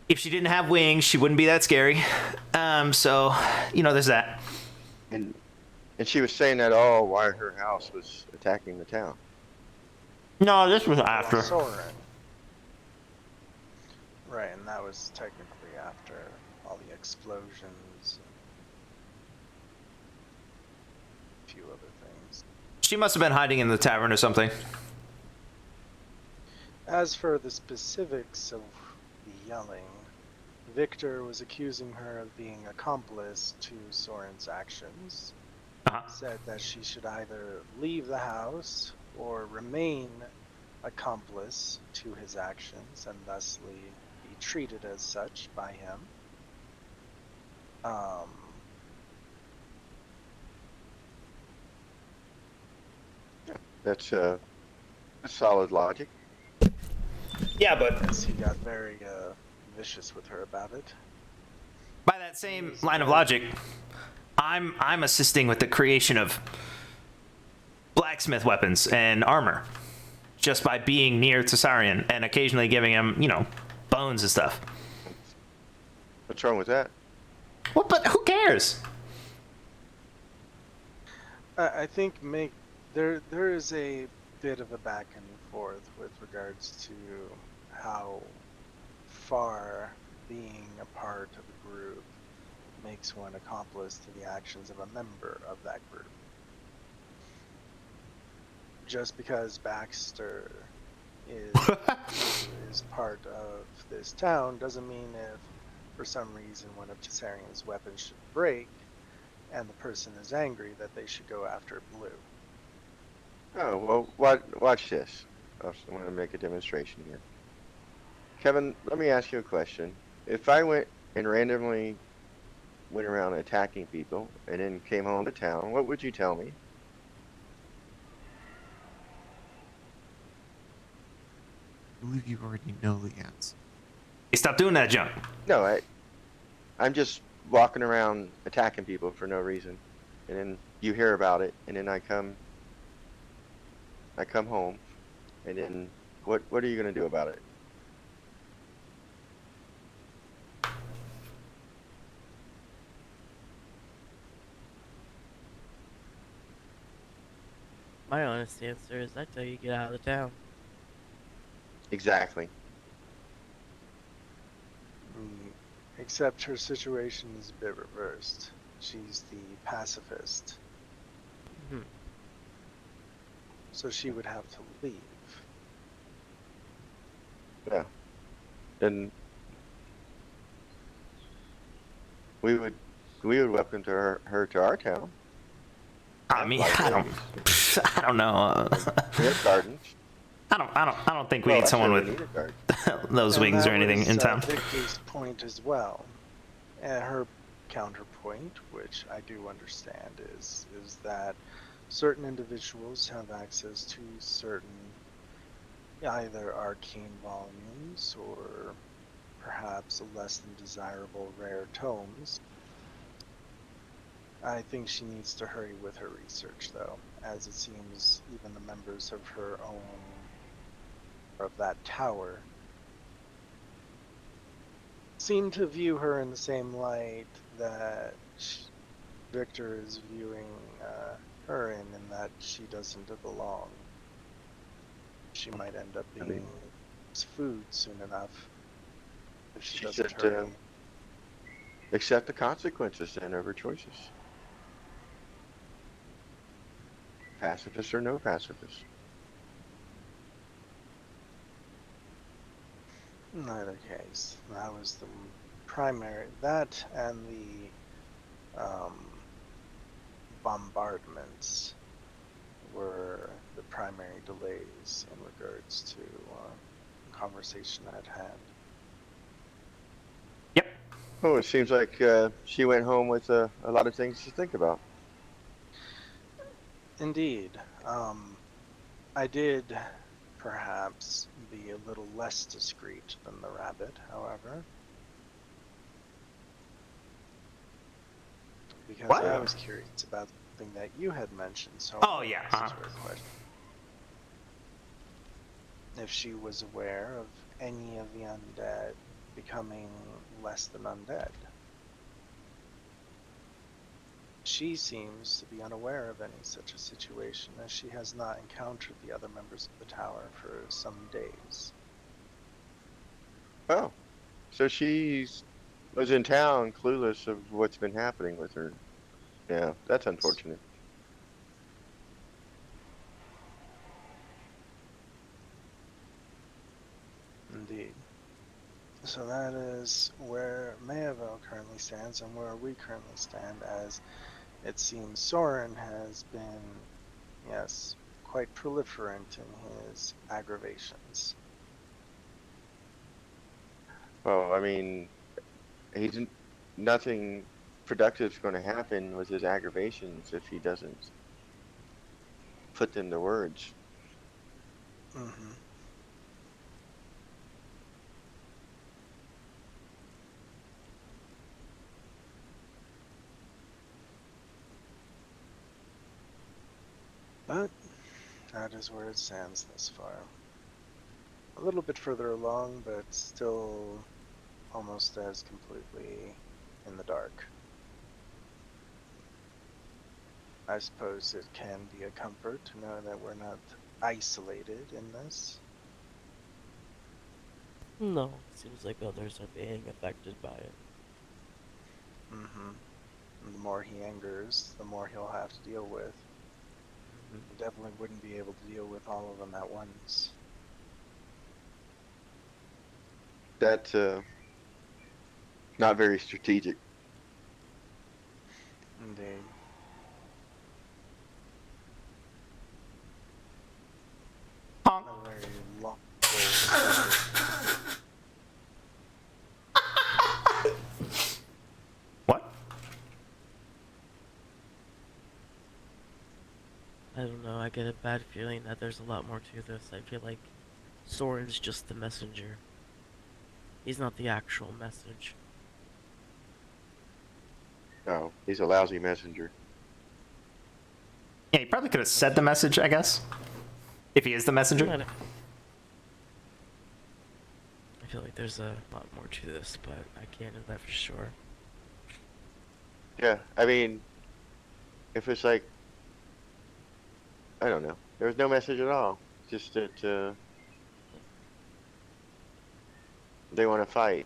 Speaker 1: if she didn't have wings, she wouldn't be that scary. So there's that.
Speaker 4: And she was saying that why her house was attacking the town.
Speaker 1: No, this was after.
Speaker 8: Soren. Right, and that was technically after all the explosions and a few other things.
Speaker 1: She must have been hiding in the tavern or something.
Speaker 8: As for the specifics of the yelling, Victor was accusing her of being accomplice to Soren's actions. Said that she should either leave the house or remain accomplice to his actions and thusly be treated as such by him.
Speaker 4: That's solid logic.
Speaker 1: Yeah, but
Speaker 8: he got very vicious with her about it.
Speaker 1: By that same line of logic, I'm assisting with the creation of blacksmith weapons and armor just by being near Tsarian and occasionally giving him, bones and stuff.
Speaker 4: What's wrong with that?
Speaker 1: Well, but who cares?
Speaker 8: I think there is a bit of a back and forth with regards to how far being a part of a group makes one accomplice to the actions of a member of that group. Just because Baxter is part of this town doesn't mean if for some reason one of Tsarian's weapons should break and the person is angry that they should go after Blue.
Speaker 4: Oh, well, watch this. I want to make a demonstration here. Kevin, let me ask you a question. If I went and randomly went around attacking people and then came home to town, what would you tell me?
Speaker 3: I believe you already know the answer.
Speaker 1: Hey, stop doing that junk.
Speaker 4: No, I'm just walking around attacking people for no reason, and then you hear about it, and then I come home, and then what are you gonna do about it?
Speaker 7: My honest answer is I tell you get out of the town.
Speaker 4: Exactly.
Speaker 8: Except her situation is a bit reversed. She's the pacifist.
Speaker 7: Hmm.
Speaker 8: So she would have to leave.
Speaker 4: Yeah. And we would welcome her to our town.
Speaker 1: I mean, I don't know.
Speaker 4: We have gardens.
Speaker 1: I don't think we need someone with those
Speaker 8: And
Speaker 1: wings or
Speaker 8: that
Speaker 1: anything
Speaker 8: was,
Speaker 1: in town.
Speaker 8: Vicky's point as well. And her counterpoint, which I do understand, is that certain individuals have access to certain either arcane volumes or perhaps less than desirable rare tomes. I think she needs to hurry with her research, though, as it seems even the members of her own, of that tower, seem to view her in the same light that Victor is viewing her in that she doesn't belong. She might end up being food soon enough if she doesn't hurry.
Speaker 4: Accept the consequences then of her choices. Pacifist or no pacifist.
Speaker 8: In either case, that was the primary, that and the bombardments were the primary delays in regards to conversation at hand.
Speaker 4: Oh, it seems like she went home with a lot of things to think about.
Speaker 8: Indeed. I did perhaps be a little less discreet than the rabbit, however. Because I was curious about something that you had mentioned, so
Speaker 1: yeah.
Speaker 8: Question. If she was aware of any of the undead becoming less than undead. She seems to be unaware of any such a situation, as she has not encountered the other members of the tower for some days.
Speaker 4: Oh, so she was in town clueless of what's been happening with her. Yeah, that's unfortunate.
Speaker 8: Indeed. So that is where Mayaville currently stands and where we currently stand, as it seems Soren has been, yes, quite proliferant in his aggravations.
Speaker 4: Well, I mean, nothing productive is going to happen with his aggravations if he doesn't put them to words.
Speaker 8: Mm-hmm. But that is where it stands thus far. A little bit further along, but still almost as completely in the dark. I suppose it can be a comfort to know that we're not isolated in this.
Speaker 7: No, seems like others are being affected by it.
Speaker 8: Mm-hmm. And the more he angers, the more he'll have to deal with. He definitely wouldn't be able to deal with all of them at once.
Speaker 4: That's not very strategic.
Speaker 8: Indeed. A very long
Speaker 7: I don't know, I get a bad feeling that there's a lot more to this. I feel like Soren's just the messenger. He's not the actual message.
Speaker 4: Oh, he's a lousy messenger.
Speaker 1: Yeah, he probably could have said the message, I guess. If he is the messenger.
Speaker 7: I feel like there's a lot more to this, but I can't know that for sure.
Speaker 4: Yeah, I mean, if it's like, I don't know. There was no message at all. Just that they want to fight.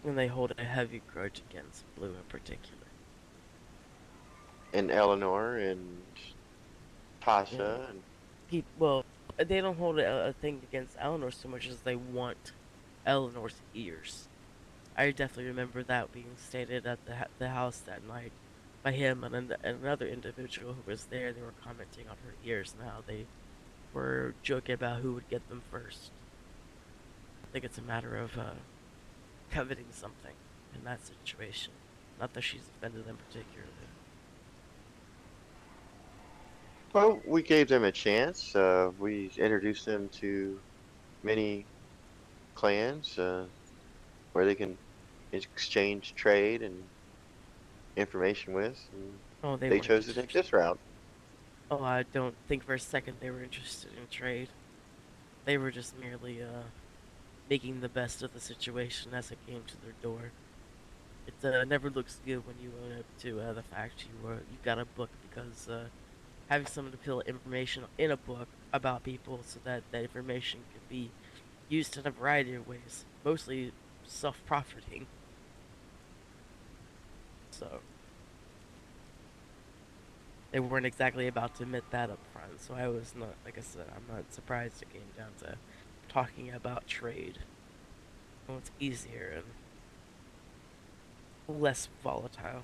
Speaker 7: And they hold a heavy grudge against Blue in particular.
Speaker 4: And Eleanor and Tasha and
Speaker 7: Well, they don't hold a thing against Eleanor so much as they want Eleanor's ears. I definitely remember that being stated at the house that night by him and another individual who was there. They were commenting on her ears and how they were joking about who would get them first. I think it's a matter of coveting something in that situation. Not that she's offended them particularly.
Speaker 4: well, we gave them a chance. We introduced them to many clans where they can exchange trade and information with. And they chose to take this route.
Speaker 7: Oh, I don't think for a second they were interested in trade. They were just merely making the best of the situation as it came to their door. It never looks good when you own up to the fact you got a book, because having someone to put information in a book about people so that that information could be used in a variety of ways, mostly self-profiting. So they weren't exactly about to admit that up front, so I was not, like I said, I'm not surprised it came down to talking about trade. Well, it's easier and less volatile,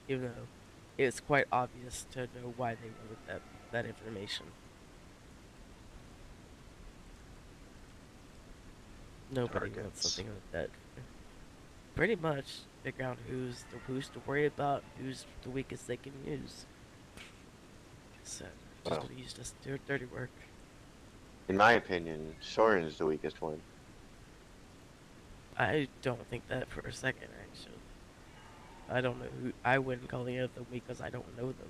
Speaker 7: even though it's quite obvious to know why they wanted that information. Nobody wants something like that. Pretty much figure out who's to worry about, who's the weakest they can use. So just gonna use this to do dirty work.
Speaker 4: In my opinion, Soren is the weakest one.
Speaker 7: I don't think that for a second, actually. I don't know who. I wouldn't call any of them weak because I don't know them.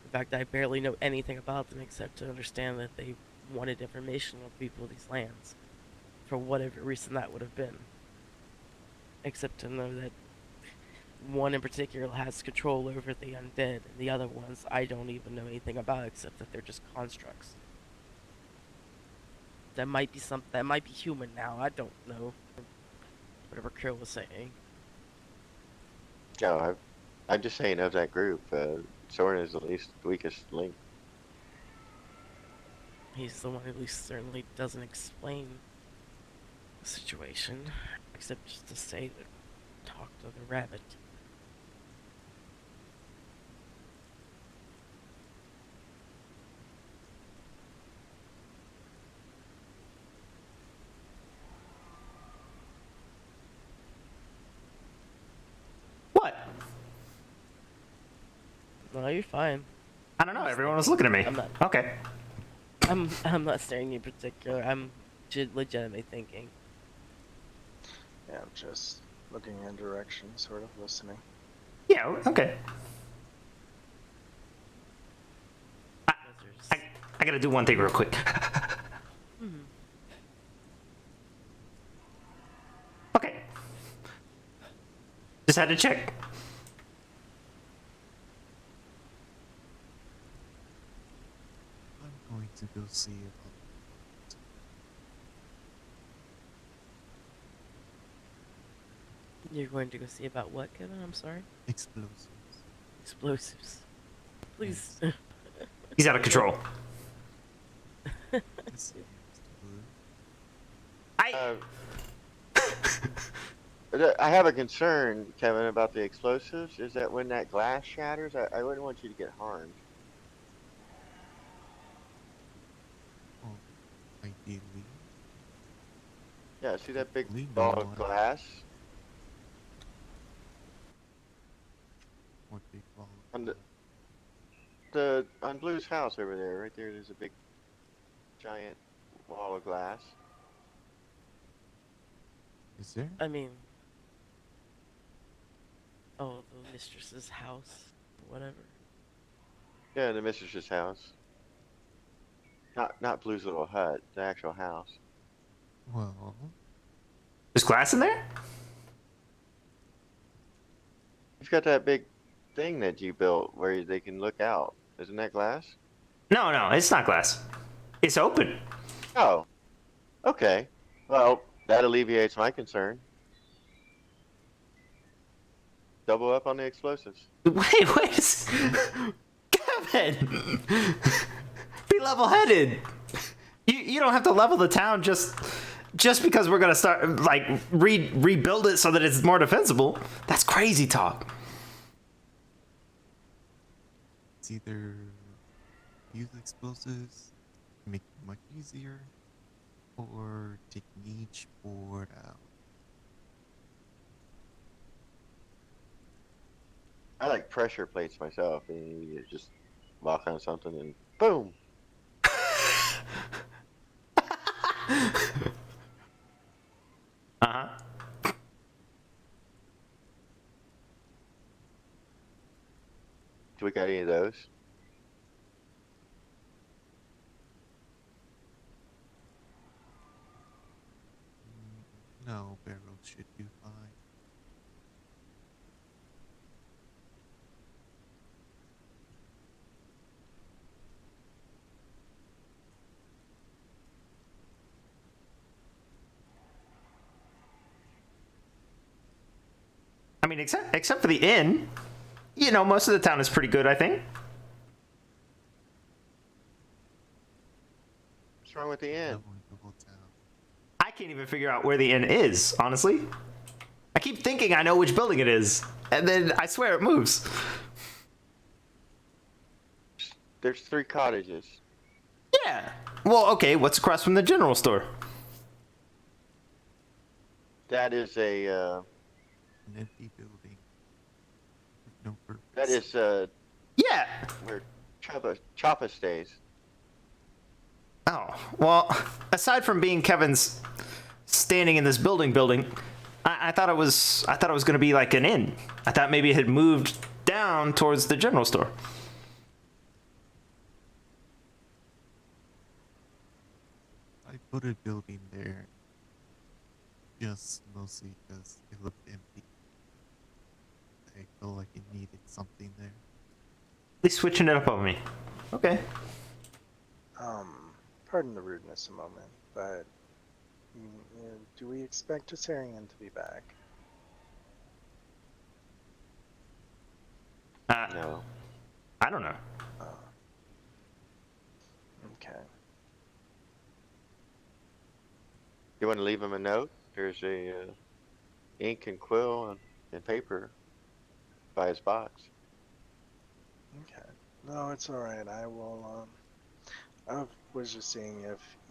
Speaker 7: In fact, I barely know anything about them except to understand that they wanted information on people of these lands, for whatever reason that would have been. Except to know that one in particular has control over the undead, and the other ones I don't even know anything about except that they're just constructs. That might be that might be human now. I don't know. Whatever Krill was saying.
Speaker 4: No, I'm just saying of that group, Soren is the least weakest link.
Speaker 7: He's the one who at least certainly doesn't explain the situation, except just to say that talk to the rabbit.
Speaker 1: What?
Speaker 7: No, you're fine.
Speaker 1: I don't know. Everyone was looking at me.
Speaker 7: I'm not.
Speaker 1: Okay.
Speaker 7: I'm not staring in particular. I'm legitimately thinking.
Speaker 8: Yeah, I'm just looking in direction, sort of listening.
Speaker 1: Yeah. Okay. I gotta do one thing real quick. Okay. Just had to check.
Speaker 3: I'm going to go see about
Speaker 7: You're going to go see about what, Kevin? I'm sorry?
Speaker 3: explosives.
Speaker 7: Explosives. Please.
Speaker 1: He's out of control.
Speaker 3: Yes,
Speaker 4: I have a concern, Kevin, about the explosives. Is that when that glass shatters, I wouldn't want you to get harmed.
Speaker 3: Oh, ideally.
Speaker 4: Yeah, see that big
Speaker 3: Hopefully
Speaker 4: ball
Speaker 3: no
Speaker 4: of
Speaker 3: one-
Speaker 4: glass?
Speaker 3: What big ball?
Speaker 4: On Blue's house over there, right there, there's a big, giant wall of glass.
Speaker 3: Is there?
Speaker 7: I mean, Oh, the mistress's house, whatever.
Speaker 4: Yeah, the mistress's house. Not Blue's little hut, the actual house.
Speaker 3: Well,
Speaker 1: There's glass in there?
Speaker 4: You've got that big thing that you built where they can look out. Isn't that glass?
Speaker 1: No, it's not glass. It's open.
Speaker 4: Oh, okay. Well, that alleviates my concern. Double up on the explosives.
Speaker 1: Wait. Kevin! Be level-headed. You don't have to level the town just because we're gonna start like rebuild it so that it's more defensible. That's crazy talk.
Speaker 3: it's either use explosives, make it much easier, or taking each board out.
Speaker 4: I like pressure plates myself, and you just walk on something and boom.
Speaker 1: Uh-huh.
Speaker 4: Do we got any of those?
Speaker 3: No, barrels should do fine.
Speaker 1: I mean, except for the inn, you know, most of the town is pretty good, I think.
Speaker 4: What's wrong with the inn?
Speaker 1: I can't even figure out where the inn is, honestly. I keep thinking I know which building it is, and then I swear it moves.
Speaker 4: There's 3 cottages.
Speaker 1: Yeah. Well, okay, what's across from the general store?
Speaker 4: That is a
Speaker 3: An empty building with no purpose.
Speaker 4: that is
Speaker 1: Yeah.
Speaker 4: where Choppa stays.
Speaker 1: Oh, well, aside from being Kevin's standing in this building, I thought it was gonna be like an inn. I thought maybe it had moved down towards the general store.
Speaker 3: I put a building there just mostly because it looked empty. I felt like it needed something there.
Speaker 1: He's switching it up on me. Okay.
Speaker 8: Pardon the rudeness a moment, but do we expect Tessarian to be back?
Speaker 4: No.
Speaker 1: I don't know.
Speaker 8: Okay.
Speaker 4: You want to leave him a note? There's a ink and quill and paper by his box.
Speaker 8: Okay. No, it's all right. I will. I was just seeing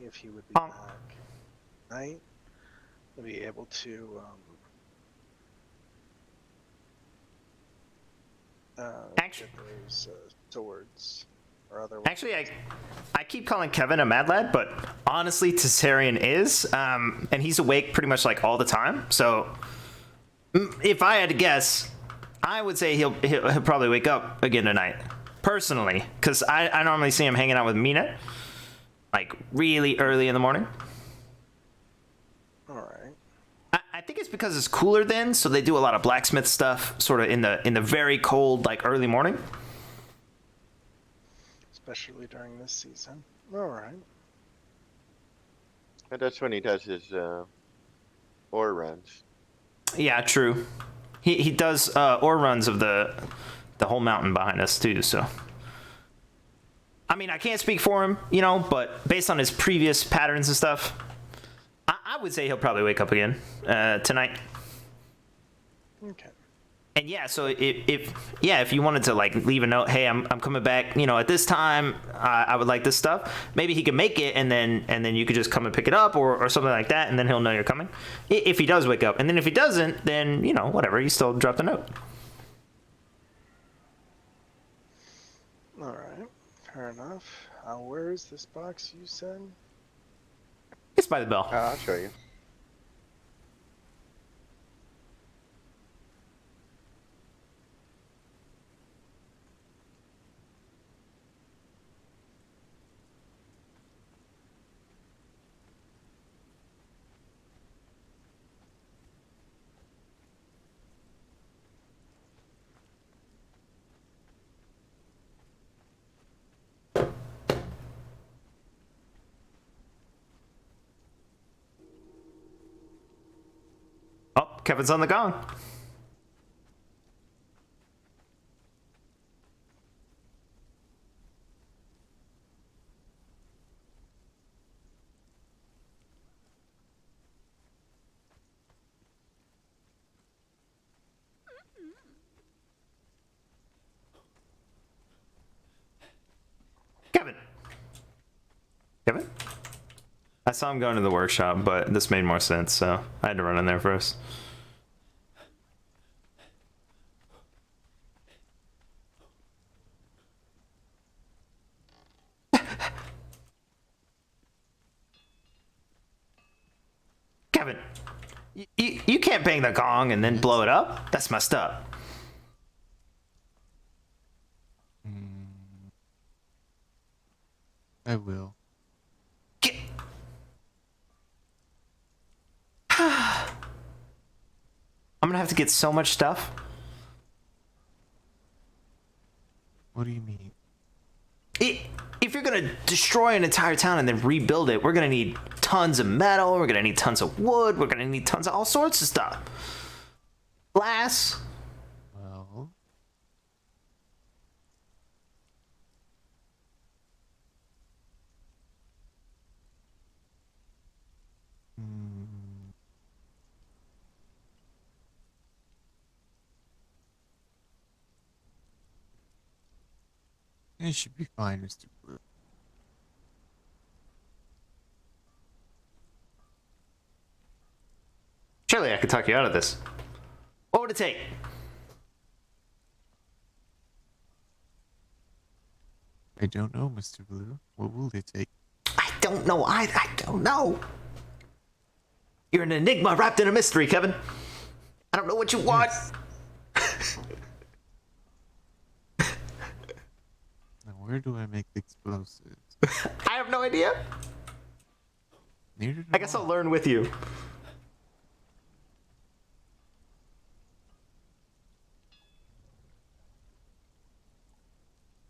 Speaker 8: if he would be back tonight. To be able to
Speaker 1: Actually,
Speaker 8: get those swords or other.
Speaker 1: Actually, I keep calling Kevin a mad lad, but honestly, Tessarian is, and he's awake pretty much like all the time. So, if I had to guess, I would say he'll probably wake up again tonight, personally, because I normally see him hanging out with Mina, like really early in the morning.
Speaker 8: All right.
Speaker 1: I think it's because it's cooler then, so they do a lot of blacksmith stuff, sort of in the very cold, like early morning.
Speaker 8: Especially during this season. All right.
Speaker 4: And that's when he does his ore runs.
Speaker 1: Yeah, true. He does ore runs of the whole mountain behind us too. So, I mean, I can't speak for him, you know, but based on his previous patterns and stuff, I would say he'll probably wake up again tonight.
Speaker 8: Okay.
Speaker 1: And yeah, so if you wanted to like leave a note, hey, I'm coming back, you know, at this time, I would like this stuff. Maybe he could make it, and then you could just come and pick it up, or something like that, and then he'll know you're coming. If he does wake up, and then if he doesn't, then you know, whatever, you still drop the note.
Speaker 8: All right. Fair enough. Where is this box you said?
Speaker 1: It's by the bell.
Speaker 4: I'll show you.
Speaker 1: Kevin's on the gong. Kevin. Kevin? I saw him going to the workshop, but this made more sense, so I had to run in there first. Kevin, you can't bang the gong and then blow it up. That's messed up.
Speaker 3: I will.
Speaker 1: I'm gonna have to get so much stuff.
Speaker 3: What do you mean?
Speaker 1: If you're gonna destroy an entire town and then rebuild it, we're gonna need tons of metal, we're gonna need tons of wood, we're gonna need tons of all sorts of stuff. Glass.
Speaker 3: Well, it should be fine, Mr. Blue.
Speaker 1: Surely I could talk you out of this. What would it take?
Speaker 3: I don't know, Mr. Blue. What will it take?
Speaker 1: I don't know. I don't know. You're an enigma wrapped in a mystery, Kevin. I don't know what you want.
Speaker 3: Yes. Now, where do I make the explosives?
Speaker 1: I have no idea.
Speaker 3: Neither do
Speaker 1: I guess I'll learn with you.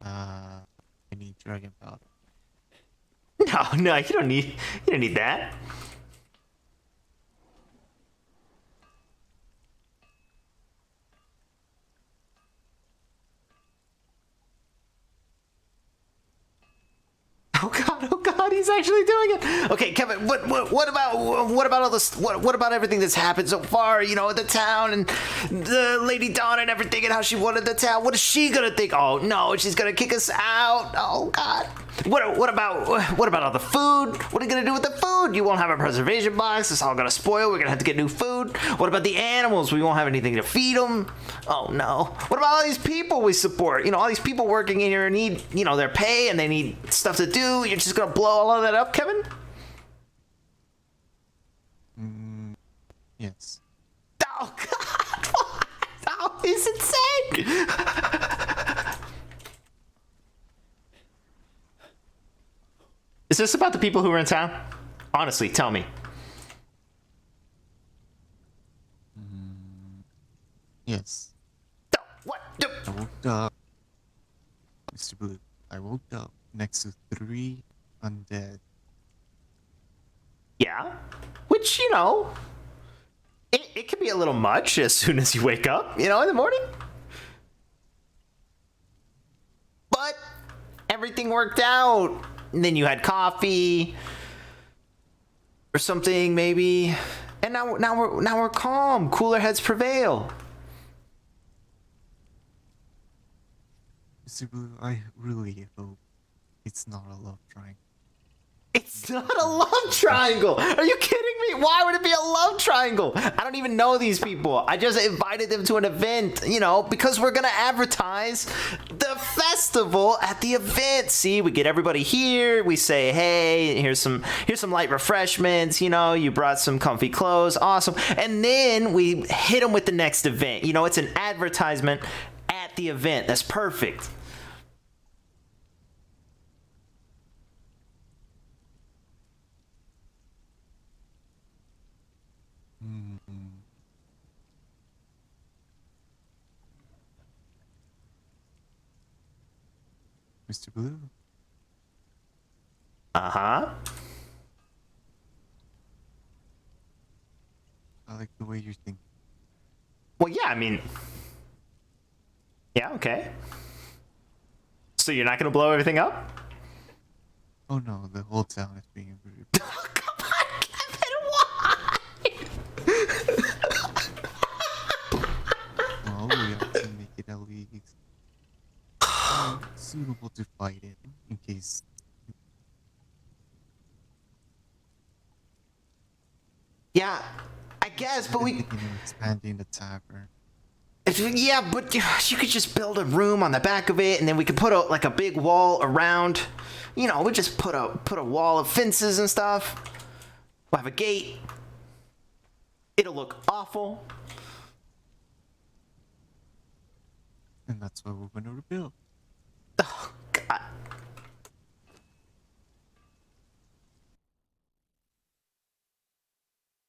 Speaker 3: I need dragon powder.
Speaker 1: No, you don't need that. Oh god, he's actually doing it. Okay, Kevin, what about all this? What about everything that's happened so far? You know, the town and the Lady Dawn and everything, and how she wanted the town. What is she gonna think? Oh no, she's gonna kick us out. Oh god. What about all the food? What are you gonna do with the food? You won't have a preservation box. It's all gonna spoil. We're gonna have to get new food. What about the animals? We won't have anything to feed them. Oh no. What about all these people we support? You know, all these people working in here need, you know, their pay and they need stuff to do. You're just gonna blow all of that up, Kevin?
Speaker 3: Yes.
Speaker 1: Oh god. Oh, he's insane. Is this about the people who are in town? Honestly, tell me.
Speaker 3: Yes.
Speaker 1: What?
Speaker 3: I woke up, Mr. Blue. I woke up next to 3 undead.
Speaker 1: Yeah? Which, you know, it can be a little much as soon as you wake up, you know, in the morning. But everything worked out. And then you had coffee or something, maybe. And now we're calm. Cooler heads prevail.
Speaker 3: Mr. Blue, I really hope it's not a love triangle.
Speaker 1: It's not a love triangle. Are you kidding me? Why would it be a love triangle? I don't even know these people. I just invited them to an event, you know, because we're going to advertise the festival at the event. See, we get everybody here. We say, hey, here's some light refreshments. You know, you brought some comfy clothes. Awesome. And then we hit them with the next event. You know, it's an advertisement at the event. That's perfect.
Speaker 3: Mr. Blue?
Speaker 1: Uh-huh.
Speaker 3: I like the way you're thinking.
Speaker 1: Well, yeah, I mean, yeah, okay. So you're not gonna blow everything up?
Speaker 3: Oh no, the whole town is being rebuilt. Well, we have to make it at least suitable to fight in case.
Speaker 1: Yeah, I guess, but we.
Speaker 3: Thinking of expanding the tavern.
Speaker 1: Yeah, but you could just build a room on the back of it, and then we could put a big wall around. You know, we just put a wall of fences and stuff. We'll have a gate. It'll look awful.
Speaker 3: And that's what we're gonna rebuild.
Speaker 1: Oh, God.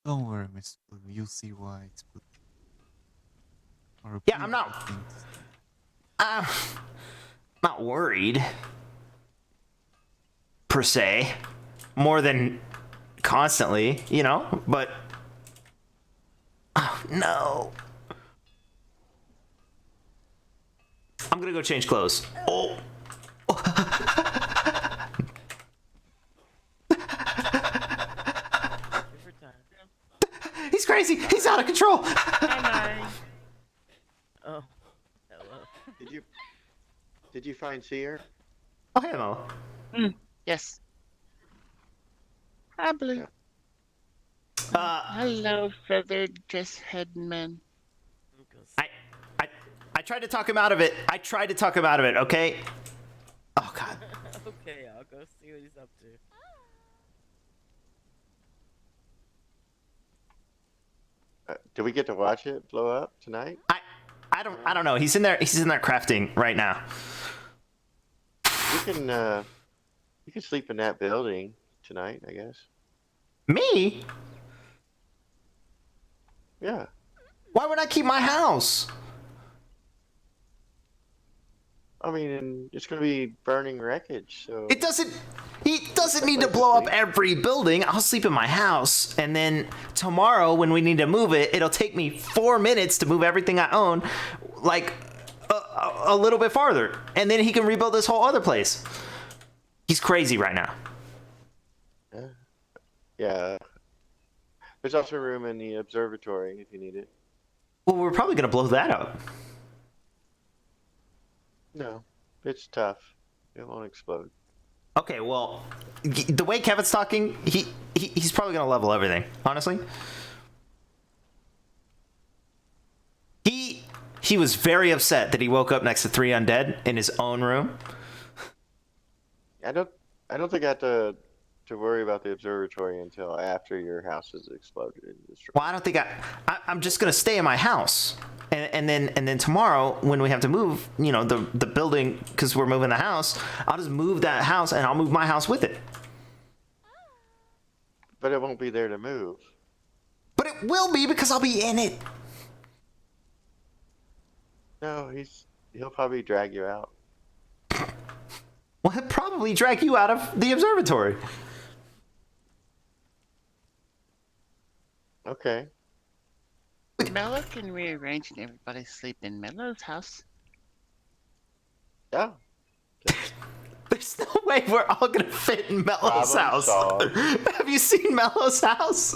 Speaker 3: Don't worry, Mr. Blue. You'll see why it's blue.
Speaker 1: Yeah, I'm not worried per se, more than constantly, you know. But oh no, I'm gonna go change clothes. Oh. He's crazy. He's out of control.
Speaker 7: Oh, hello.
Speaker 4: Did you find Seer?
Speaker 1: Oh, hey, Mo.
Speaker 15: Yes. Hi, Blue. Hello, feathered dress head man.
Speaker 1: I tried to talk him out of it. Okay. Oh God.
Speaker 7: Okay, I'll go see what he's up to.
Speaker 4: Do we get to watch it blow up tonight?
Speaker 1: I don't know. He's in there crafting right now.
Speaker 4: You can sleep in that building tonight, I guess.
Speaker 1: Me?
Speaker 4: Yeah.
Speaker 1: Why would I keep my house?
Speaker 4: I mean, it's gonna be burning wreckage, so
Speaker 1: He doesn't need to blow up every building. I'll sleep in my house, and then tomorrow when we need to move it, it'll take me 4 minutes to move everything I own, like a little bit farther, and then he can rebuild this whole other place. He's crazy right now.
Speaker 4: Yeah. There's also room in the observatory if you need it.
Speaker 1: Well, we're probably gonna blow that up.
Speaker 4: No, it's tough. It won't explode.
Speaker 1: Okay, well, the way Kevin's talking, he's probably gonna level everything. Honestly, he was very upset that he woke up next to 3 undead in his own room.
Speaker 4: I don't think I have to worry about the observatory until after your house has exploded and destroyed.
Speaker 1: Well, I don't think I'm just gonna stay in my house, and then tomorrow when we have to move, you know, the building, because we're moving the house, I'll just move that house and I'll move my house with it.
Speaker 4: But it won't be there to move.
Speaker 1: But it will be because I'll be in it.
Speaker 4: No, he'll probably drag you out.
Speaker 1: Well, he'll probably drag you out of the observatory.
Speaker 4: Okay.
Speaker 15: Mello can rearrange and everybody sleep in Mello's house.
Speaker 4: Yeah.
Speaker 1: There's no way we're all gonna fit in Mello's
Speaker 4: Problem
Speaker 1: house.
Speaker 4: solved.
Speaker 1: Have you seen Mello's house?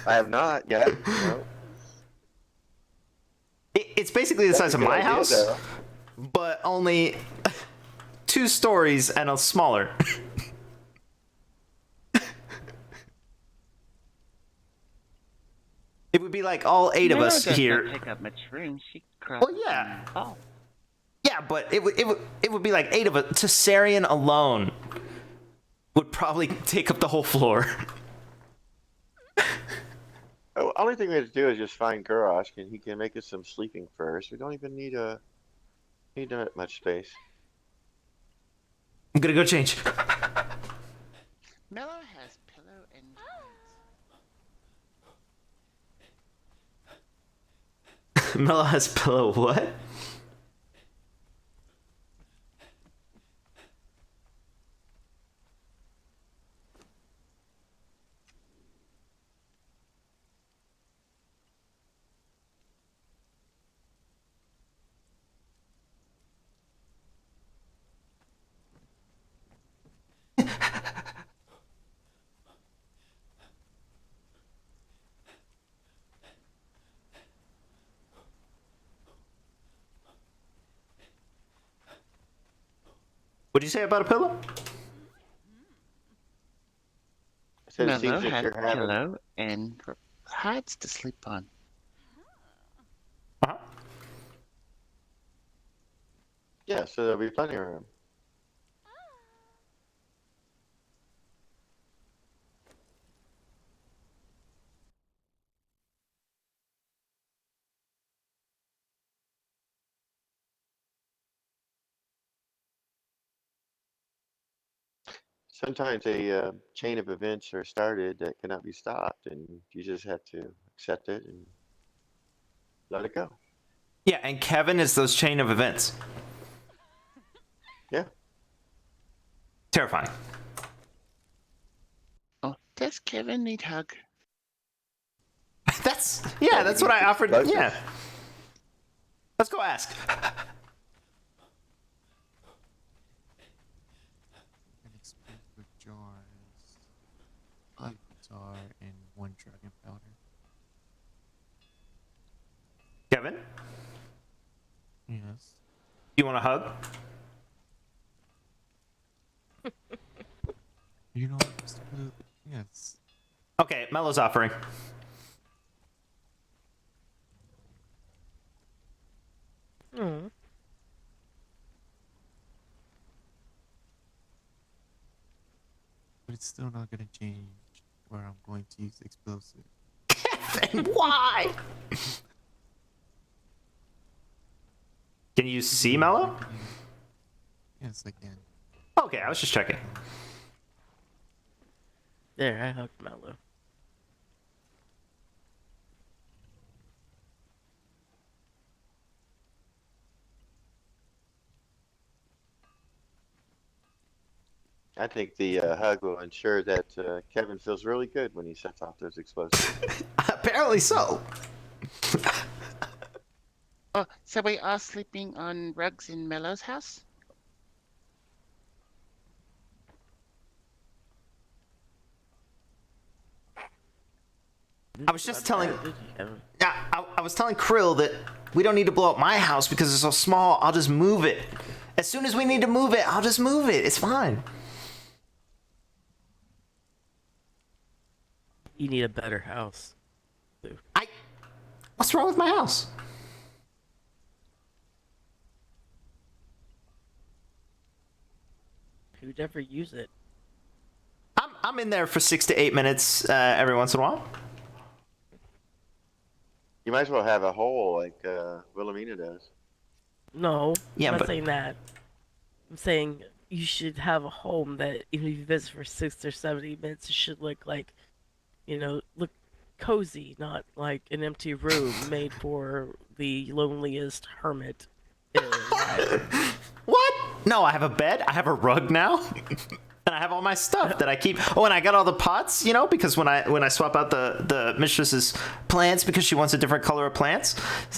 Speaker 4: I have not yet. No.
Speaker 1: It's basically the size of my house,
Speaker 4: though.
Speaker 1: but only 2 stories and a smaller. It would be like all 8 of
Speaker 15: Mello
Speaker 1: us
Speaker 15: does
Speaker 1: here.
Speaker 15: not take up much room. She
Speaker 1: Well, yeah. Yeah, but it would be like 8 of us. Tessarian alone would probably take up the whole floor.
Speaker 4: Oh, only thing we have to do is just find Gurosh, and he can make us some sleeping furs. We don't even need that much space.
Speaker 1: I'm gonna go change.
Speaker 15: Mello has pillow and
Speaker 1: Mello has pillow what? What'd you say about a pillow?
Speaker 4: So it
Speaker 15: Mellow
Speaker 4: seems that
Speaker 15: had
Speaker 4: you're
Speaker 15: a
Speaker 4: having.
Speaker 15: pillow and hides to sleep on.
Speaker 1: Uh-huh.
Speaker 4: Yeah, so there'll be plenty of room. Sometimes a chain of events are started that cannot be stopped, and you just have to accept it and let it go.
Speaker 1: Yeah, and Kevin is those chain of events.
Speaker 4: Yeah.
Speaker 1: Terrifying.
Speaker 15: Oh, does Kevin need hug?
Speaker 1: That's what I offered.
Speaker 4: Explosives.
Speaker 1: Yeah. Let's go ask.
Speaker 3: An explosive jars, 5 guitar, and 1 dragon powder.
Speaker 1: Kevin,
Speaker 3: Yes.
Speaker 1: you want a hug?
Speaker 3: You know, Mr. Blue, yes.
Speaker 1: Okay, Mello's offering.
Speaker 7: Mm.
Speaker 3: But it's still not gonna change where I'm going to use explosive.
Speaker 1: Kevin, why? Can you see Mello?
Speaker 3: Yes, I can.
Speaker 1: Okay, I was just checking.
Speaker 7: There, I hugged Mello.
Speaker 4: I think the hug will ensure that Kevin feels really good when he sets off those explosives.
Speaker 1: Apparently so.
Speaker 15: Oh, so we are sleeping on rugs in Mellow's house?
Speaker 1: I was just telling. Yeah, I was telling Krill that we don't need to blow up my house because it's so small. I'll just move it. As soon as we need to move it, I'll just move it. It's fine.
Speaker 7: You need a better house.
Speaker 1: What's wrong with my house?
Speaker 7: Who'd ever use it?
Speaker 1: I'm in there for 6 to 8 minutes every once in a while.
Speaker 4: You might as well have a hole like Wilhelmina does.
Speaker 7: No,
Speaker 1: Yeah,
Speaker 7: I'm not
Speaker 1: but-
Speaker 7: saying that. I'm saying you should have a home that even if you visit for 60 or 70 minutes, it should look like, look cozy, not like an empty room made for the loneliest hermit.
Speaker 1: What? No, I have a bed. I have a rug now. And I have all my stuff that I keep. Oh, and I got all the pots, because when I swap out the mistress's plants because she wants a different color of plants,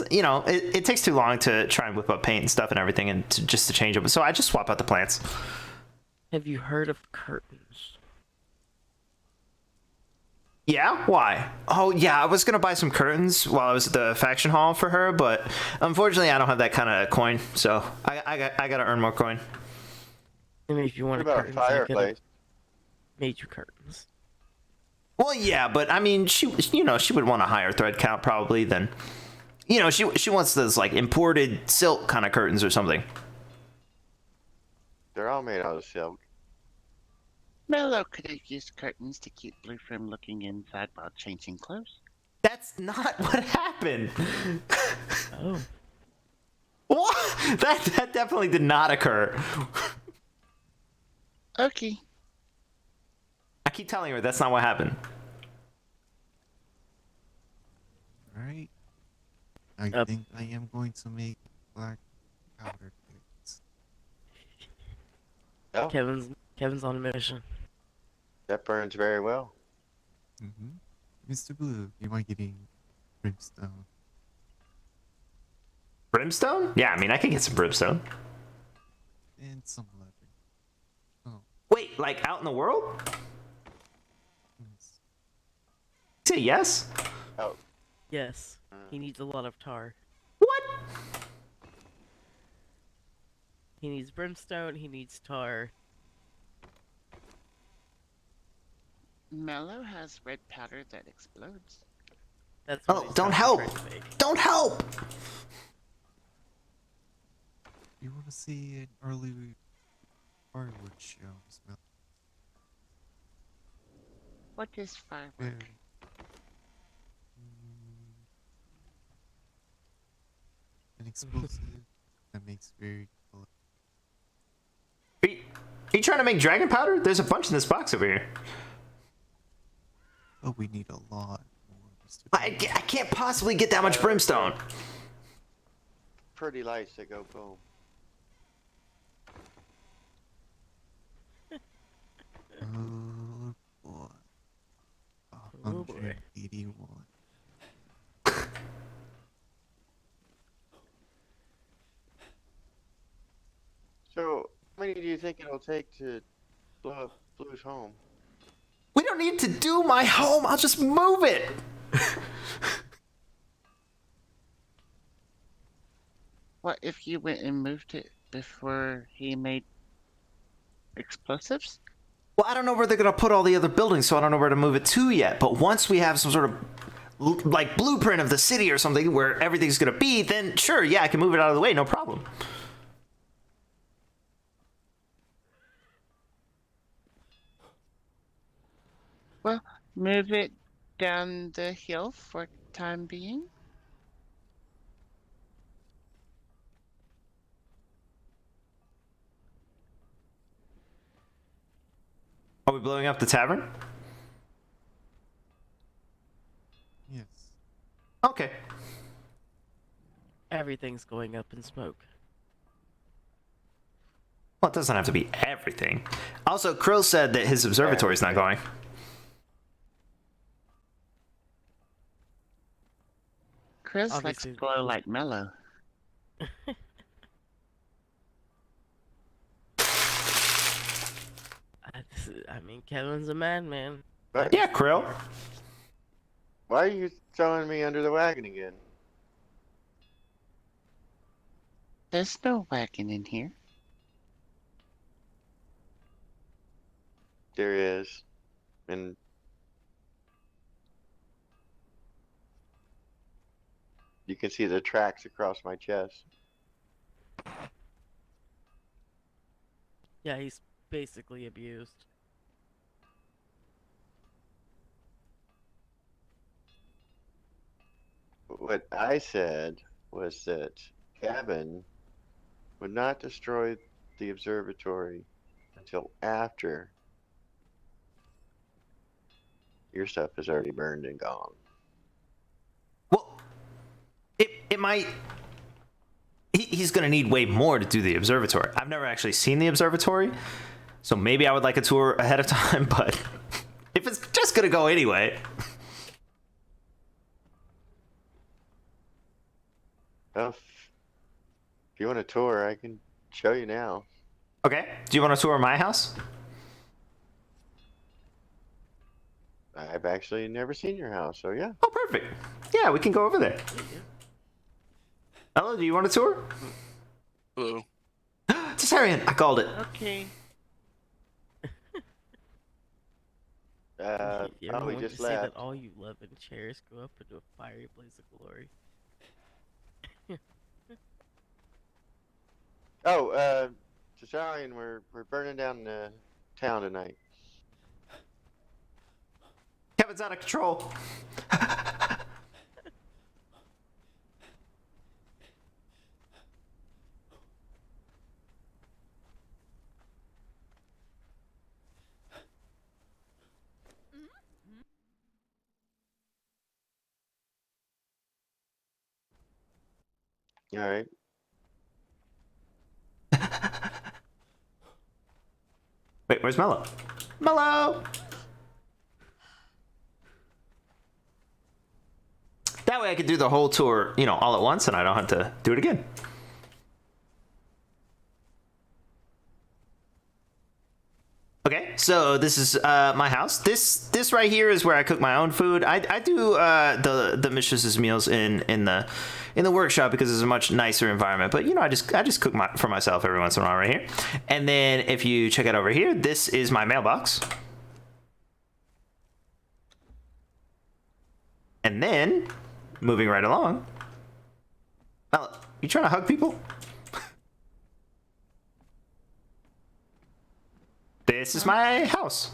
Speaker 1: it takes too long to try and whip up paint and stuff and everything and just to change them. So I just swap out the plants.
Speaker 7: Have you heard of curtains?
Speaker 1: Yeah? Why? Oh, yeah, I was going to buy some curtains while I was at the faction hall for her, but unfortunately I don't have that kind of coin, so I got to earn more coin.
Speaker 7: I mean, if you want
Speaker 4: What about a
Speaker 7: curtains, I could have
Speaker 4: fireplace?
Speaker 7: made you curtains.
Speaker 1: Well, yeah, but I mean, she would want a higher thread count probably than, she wants those like imported silk kind of curtains or something.
Speaker 4: They're all made out of silk.
Speaker 15: Mellow could have used curtains to keep Blue from looking inside while changing clothes.
Speaker 1: That's not what happened.
Speaker 7: Oh.
Speaker 1: What? That definitely did not occur.
Speaker 15: Okay.
Speaker 1: I keep telling her that's not what happened.
Speaker 3: Alright. I think I am going to make black powder cakes.
Speaker 4: Oh,
Speaker 7: Kevin's on a mission.
Speaker 4: that burns very well.
Speaker 3: Mr. Blue, you are getting brimstone.
Speaker 1: Brimstone? Yeah, I mean, I could get some brimstone.
Speaker 3: And some leather. Oh,
Speaker 1: Wait, like out in the world?
Speaker 3: yes.
Speaker 1: Say yes?
Speaker 4: Oh,
Speaker 7: Yes, he needs a lot of tar.
Speaker 1: What?
Speaker 7: He needs brimstone. He needs tar.
Speaker 15: Mellow has red powder that explodes.
Speaker 7: That's what
Speaker 1: Oh,
Speaker 7: he's
Speaker 1: don't
Speaker 7: probably
Speaker 1: help!
Speaker 7: trying to make.
Speaker 1: Don't help!
Speaker 3: You want to see an early fireworks show, Smell?
Speaker 15: What is firework?
Speaker 3: Where, an explosive that makes very color.
Speaker 1: Are you trying to make dragon powder? There's a bunch in this box over here.
Speaker 3: Oh, we need a lot more, Mr.
Speaker 1: I can't possibly get that much brimstone.
Speaker 4: Pretty lights that go boom.
Speaker 3: Oh boy.
Speaker 7: Oh boy.
Speaker 3: 181.
Speaker 4: So, how many do you think it'll take to blow up Blue's home?
Speaker 1: We don't need to do my home. I'll just move it.
Speaker 15: What if you went and moved it before he made explosives?
Speaker 1: Well, I don't know where they're gonna put all the other buildings, so I don't know where to move it to yet. But once we have some sort of like blueprint of the city or something where everything's gonna be, then sure, yeah, I can move it out of the way, no problem.
Speaker 15: Well, move it down the hill for time being.
Speaker 1: Are we blowing up the tavern?
Speaker 3: Yes.
Speaker 1: Okay.
Speaker 7: Everything's going up in smoke.
Speaker 1: Well, it doesn't have to be everything. Also, Krill said that his observatory's not going.
Speaker 15: Chris likes
Speaker 7: Obviously.
Speaker 15: to glow like Mellow.
Speaker 7: I mean, Kevin's a madman.
Speaker 4: But
Speaker 1: Yeah, Krill.
Speaker 4: why are you throwing me under the wagon again?
Speaker 15: There's no wagon in here.
Speaker 4: There is. And you can see the tracks across my chest.
Speaker 7: Yeah, he's basically abused.
Speaker 4: What I said was that Kevin would not destroy the observatory until after your stuff is already burned and gone.
Speaker 1: Well, it might. He's gonna need way more to do the observatory. I've never actually seen the observatory, so maybe I would like a tour ahead of time. But if it's just gonna go anyway.
Speaker 4: Well, if you want a tour, I can show you now.
Speaker 1: Okay. Do you want to tour my house?
Speaker 4: I've actually never seen your house, so yeah.
Speaker 1: Oh, perfect. Yeah, we can go over there. Hello, do you want a tour?
Speaker 2: Hello.
Speaker 1: Cesarian, I called it.
Speaker 15: Okay.
Speaker 7: You ever
Speaker 4: we
Speaker 7: want
Speaker 4: just
Speaker 7: to see
Speaker 4: left.
Speaker 7: that all you love and cherish go up into a fiery blaze of glory?
Speaker 4: Oh, Cesarian, we're burning down the town tonight.
Speaker 1: Kevin's out of control.
Speaker 4: All right.
Speaker 1: Wait, where's Mello? Mello! That way I could do the whole tour, all at once, and I don't have to do it again. Okay, so this is my house. This right here is where I cook my own food. I do the mistress's meals in the workshop because it's a much nicer environment. But you know, I just cook for myself every once in a while right here. And then if you check out over here, this is my mailbox. And then moving right along. Oh, you trying to hug people? This is my house.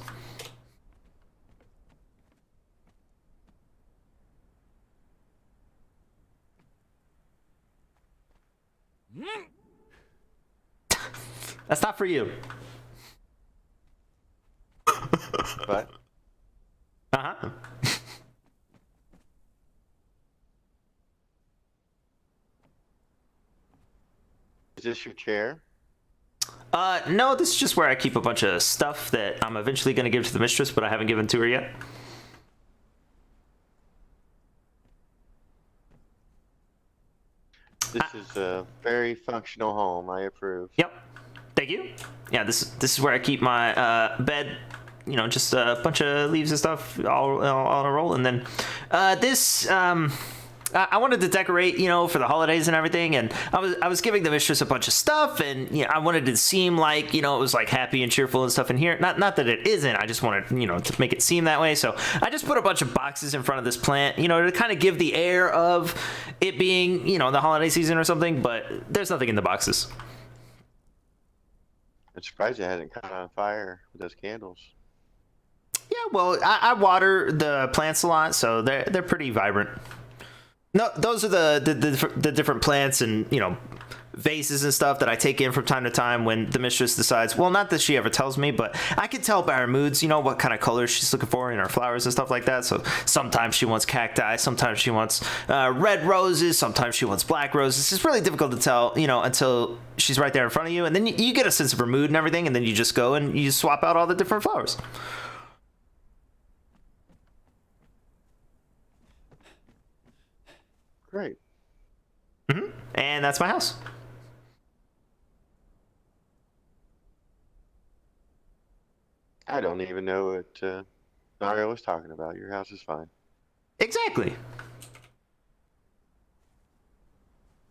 Speaker 1: That's not for you.
Speaker 4: What?
Speaker 1: Uh-huh.
Speaker 4: Is this your chair?
Speaker 1: No, this is just where I keep a bunch of stuff that I'm eventually going to give to the mistress, but I haven't given to her yet.
Speaker 4: This is a very functional home. I approve.
Speaker 1: Yep. Thank you. Yeah, this is where I keep my bed. You know, just a bunch of leaves and stuff all on a roll, and then this. I wanted to decorate, you know, for the holidays and everything, and I was giving the mistress a bunch of stuff, and you know, I wanted it to seem like, you know, it was like happy and cheerful and stuff in here. Not that it isn't. I just wanted, you know, to make it seem that way. So I just put a bunch of boxes in front of this plant, you know, to kind of give the air of it being, you know, the holiday season or something. But there's nothing in the boxes.
Speaker 4: I'm surprised it hasn't caught on fire with those candles.
Speaker 1: Yeah, well, I water the plants a lot, so they're pretty vibrant. No, those are the different plants and, you know, vases and stuff that I take in from time to time when the mistress decides, well, not that she ever tells me, but I can tell by her moods, you know, what kind of colors she's looking for in her flowers and stuff like that. So sometimes she wants cacti, sometimes she wants red roses, sometimes she wants black roses. It's really difficult to tell, you know, until she's right there in front of you. And then you get a sense of her mood and everything, and then you just go and you swap out all the different flowers.
Speaker 4: Great.
Speaker 1: And that's my house.
Speaker 4: I don't even know what Mario was talking about. Your house is fine.
Speaker 1: Exactly.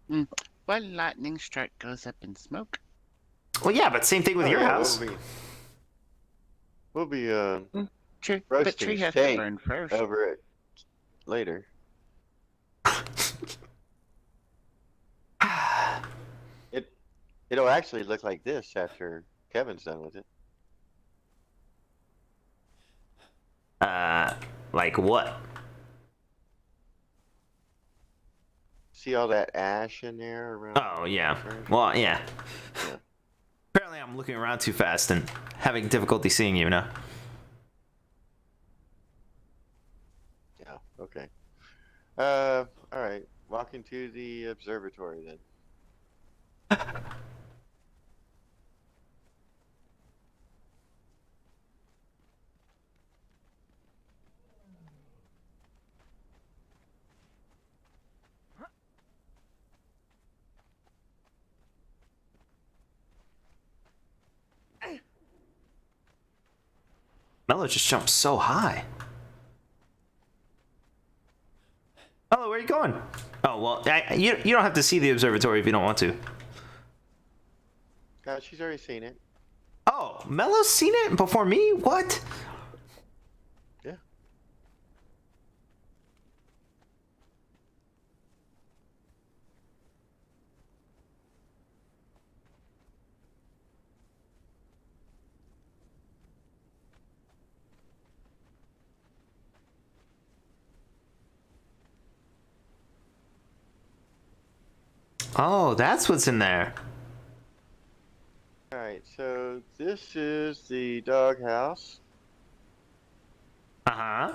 Speaker 15: One lightning strike goes up in smoke.
Speaker 1: Well, yeah, but same thing with your house.
Speaker 4: We'll be
Speaker 15: True, but
Speaker 4: roasting
Speaker 15: tree has to
Speaker 4: steak
Speaker 15: burn first.
Speaker 4: over it later. It'll actually look like this after Kevin's done with it.
Speaker 1: Like what?
Speaker 4: See all that ash in there around?
Speaker 1: Oh, yeah. Well, yeah. Apparently I'm looking around too fast and having difficulty seeing you now.
Speaker 4: Yeah, okay. Alright. Walking to the observatory then.
Speaker 1: Mello just jumped so high. Mello, where are you going? Oh, well, you don't have to see the observatory if you don't want to.
Speaker 4: God, she's already seen it.
Speaker 1: Oh, Mello's seen it before me? What?
Speaker 4: Yeah.
Speaker 1: Oh, that's what's in there.
Speaker 4: Alright, so this is the doghouse.
Speaker 1: Uh-huh.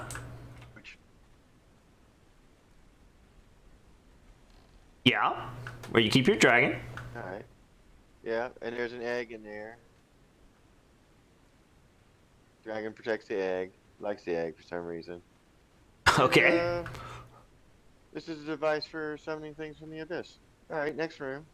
Speaker 1: Yeah, where you keep your dragon.
Speaker 4: Alright. Yeah, and there's an egg in there. Dragon protects the egg. Likes the egg for some reason.
Speaker 1: Okay.
Speaker 4: This is a device for summoning things from the abyss. Alright, next room.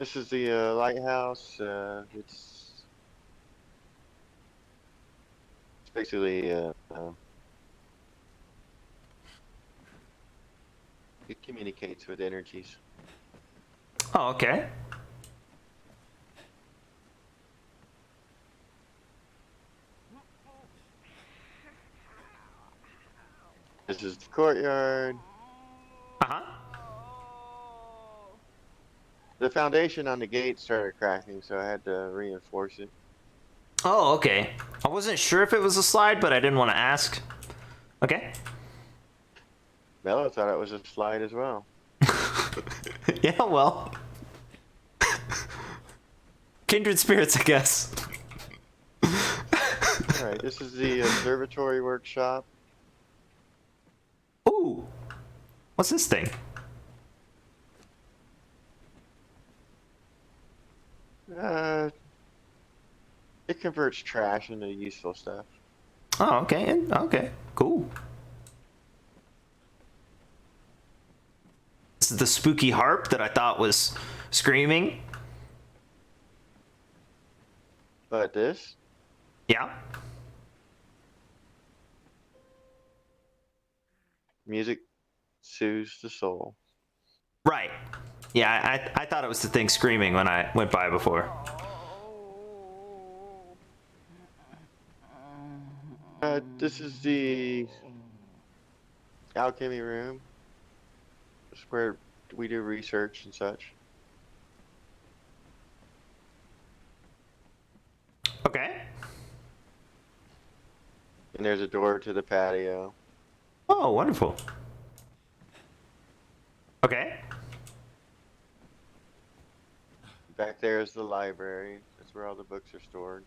Speaker 4: This is the lighthouse. It's basically it communicates with energies.
Speaker 1: Oh, okay.
Speaker 4: This is the courtyard.
Speaker 1: Uh-huh.
Speaker 4: The foundation on the gate started cracking, so I had to reinforce it.
Speaker 1: Oh, okay. I wasn't sure if it was a slide, but I didn't want to ask. Okay.
Speaker 4: Mello thought it was a slide as well.
Speaker 1: Yeah, well. Kindred spirits, I guess.
Speaker 4: Alright, this is the observatory workshop.
Speaker 1: Ooh. What's this thing?
Speaker 4: It converts trash into useful stuff.
Speaker 1: Oh, okay. Okay. Cool. This is the spooky harp that I thought was screaming.
Speaker 4: But this?
Speaker 1: Yeah.
Speaker 4: Music soothes the soul.
Speaker 1: Right. Yeah, I thought it was the thing screaming when I went by before.
Speaker 4: This is the alchemy room. It's where we do research and such.
Speaker 1: Okay.
Speaker 4: And there's a door to the patio.
Speaker 1: Oh, wonderful. Okay.
Speaker 4: Back there is the library. That's where all the books are stored.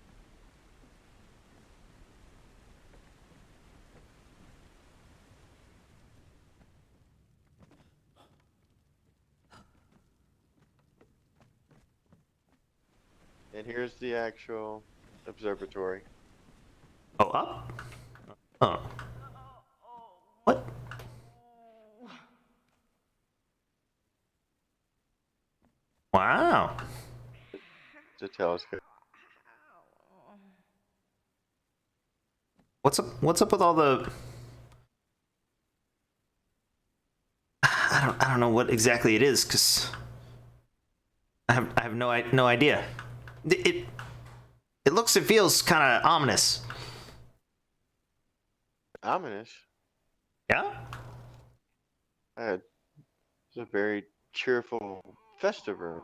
Speaker 4: And here's the actual observatory.
Speaker 1: Oh, up? Oh. What? Wow.
Speaker 4: It's a telescope.
Speaker 1: What's up with all the I don't know what exactly it is, cuz I have no idea. It feels kind of ominous.
Speaker 4: Ominous?
Speaker 1: Yeah?
Speaker 4: It's a very cheerful, festive room.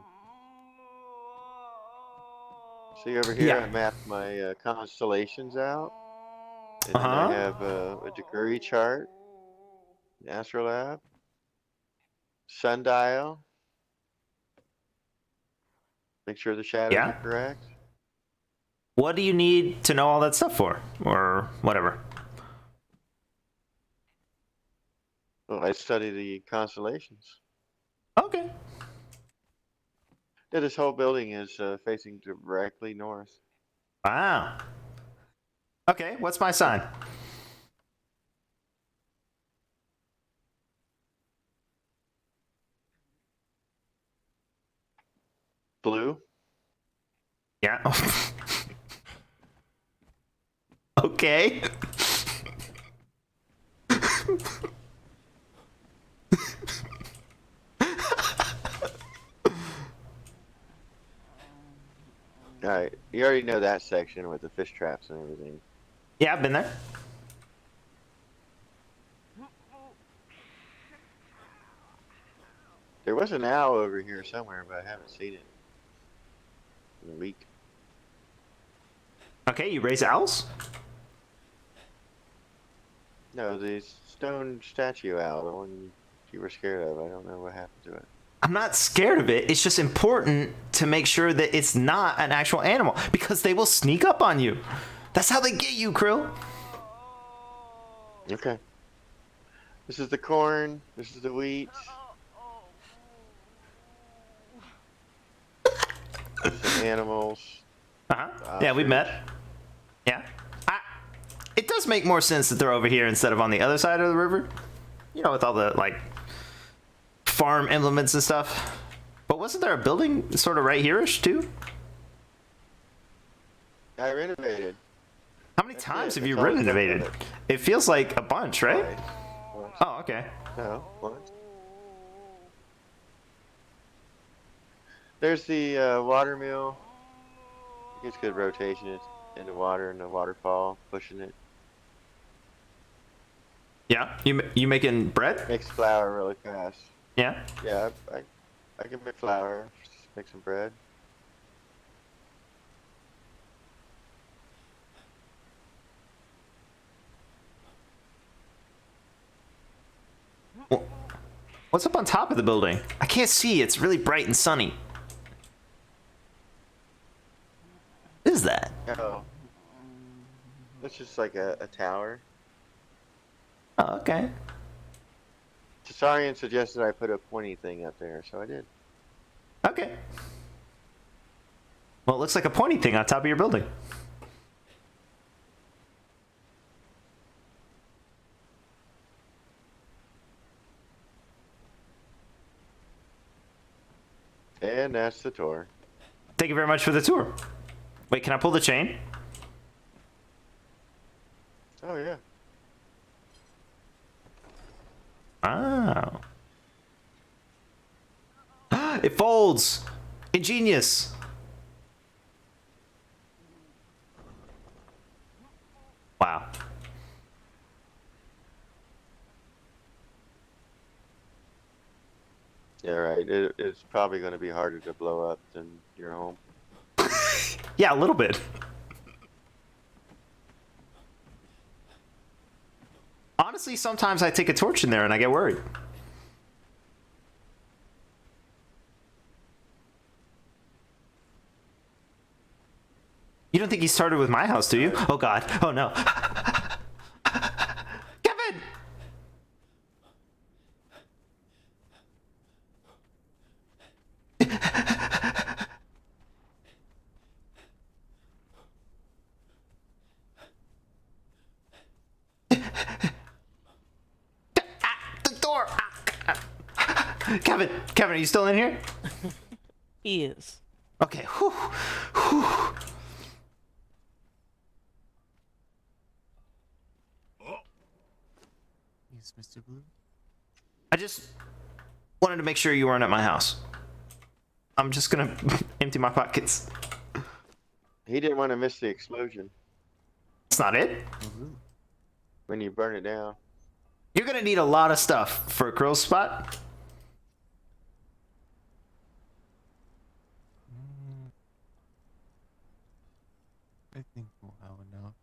Speaker 4: See over here,
Speaker 1: Yeah.
Speaker 4: I mapped my constellations out. And then I have a degree chart, an astrolabe, sundial. Make sure the shadows
Speaker 1: Yeah.
Speaker 4: are correct.
Speaker 1: What do you need to know all that stuff for? Or whatever?
Speaker 4: Well, I study the constellations.
Speaker 1: Okay.
Speaker 4: Yeah, this whole building is facing directly north.
Speaker 1: Wow. Okay, what's my sign?
Speaker 4: Blue?
Speaker 1: Yeah. Okay.
Speaker 4: Alright, you already know that section with the fish traps and everything.
Speaker 1: Yeah, I've been there.
Speaker 4: There was an owl over here somewhere, but I haven't seen it in a week.
Speaker 1: Okay, you raise owls?
Speaker 4: No, the stone statue owl, the one you were scared of. I don't know what happened to it.
Speaker 1: I'm not scared of it. It's just important to make sure that it's not an actual animal because they will sneak up on you. That's how they get you, Krill.
Speaker 4: Okay. This is the corn. This is the wheat. Some animals.
Speaker 1: Yeah, we met. Yeah. It does make more sense that they're over here instead of on the other side of the river. You know, with all the, like, farm implements and stuff. But wasn't there a building sort of right here-ish too?
Speaker 4: I renovated.
Speaker 1: How many times have you renovated? It feels like a bunch, right?
Speaker 4: Once.
Speaker 1: Oh, okay.
Speaker 4: No, once. There's the water mill. It gets good rotation. It's in the water and the waterfall, pushing it.
Speaker 1: Yeah, you making bread?
Speaker 4: Makes flour really fast.
Speaker 1: Yeah.
Speaker 4: Yeah, I can make flour, make some bread.
Speaker 1: What's up on top of the building? I can't see. It's really bright and sunny. What is that?
Speaker 4: Oh, that's just like a tower.
Speaker 1: Oh, okay.
Speaker 4: Tasarian suggested I put a pointy thing up there, so I did.
Speaker 1: Okay. Well, it looks like a pointy thing on top of your building.
Speaker 4: And that's the tour.
Speaker 1: Thank you very much for the tour. Wait, can I pull the chain?
Speaker 4: Oh, yeah.
Speaker 1: Oh. It folds! Ingenious! Wow.
Speaker 4: Yeah, right. It's probably going to be harder to blow up than your home.
Speaker 1: Yeah, a little bit. Honestly, sometimes I take a torch in there and I get worried. You don't think he started with my house, do you? Oh god. Oh no. Kevin! The door! Kevin! Kevin, are you still in here?
Speaker 7: He is.
Speaker 1: Okay. Whew. Whew.
Speaker 3: Yes, Mr. Blue?
Speaker 1: I just wanted to make sure you weren't at my house. I'm just gonna empty my pockets.
Speaker 4: He didn't want to miss the explosion.
Speaker 1: That's not it.
Speaker 4: When you burn it down.
Speaker 1: You're gonna need a lot of stuff for a crow spot.
Speaker 3: I think we'll have enough.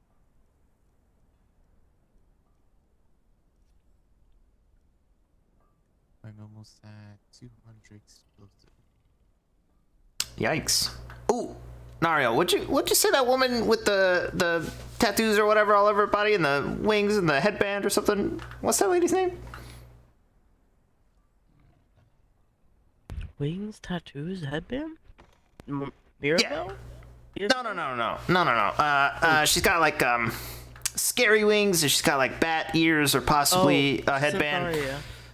Speaker 3: I'm almost at 200 explosive.
Speaker 1: Yikes. Ooh, Nario, what'd you say that woman with the tattoos or whatever all over her body and the wings and the headband or something? What's that lady's name?
Speaker 7: Wings, tattoos, headband? Mirabelle?
Speaker 1: No. She's got like scary wings and she's got like bat ears or possibly a headband.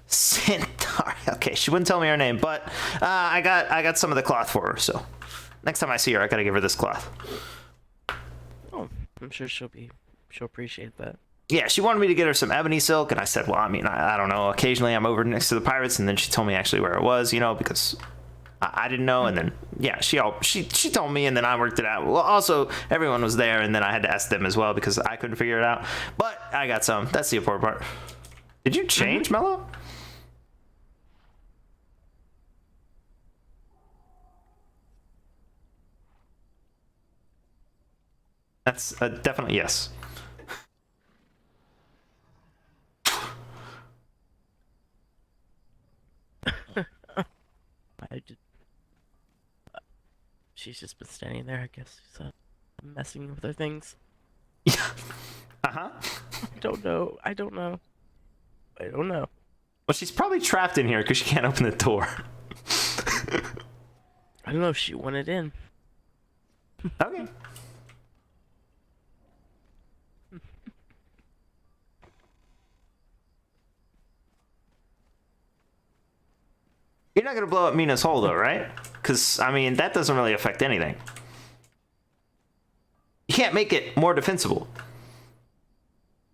Speaker 1: Centaria. Okay, she wouldn't tell me her name, but I got some of the cloth for her. So next time I see her, I gotta give her this cloth.
Speaker 7: Oh, I'm sure she'll appreciate that.
Speaker 1: Yeah, she wanted me to get her some ebony silk, and I said, well, I mean, I don't know. Occasionally, I'm over next to the pirates, and then she told me actually where it was, you know, because I didn't know, and then yeah, she told me, and then I worked it out. Well, also everyone was there, and then I had to ask them as well because I couldn't figure it out. But I got some. That's the important part. Did you change, Mello? That's definitely yes.
Speaker 7: She's just been standing there, I guess. She's messing with her things.
Speaker 1: Yeah. Uh-huh.
Speaker 7: I don't know.
Speaker 1: Well, she's probably trapped in here because she can't open the door.
Speaker 7: I don't know if she wanted in.
Speaker 1: Okay. You're not gonna blow up Mina's hole though, right? Because I mean that doesn't really affect anything. You can't make it more defensible.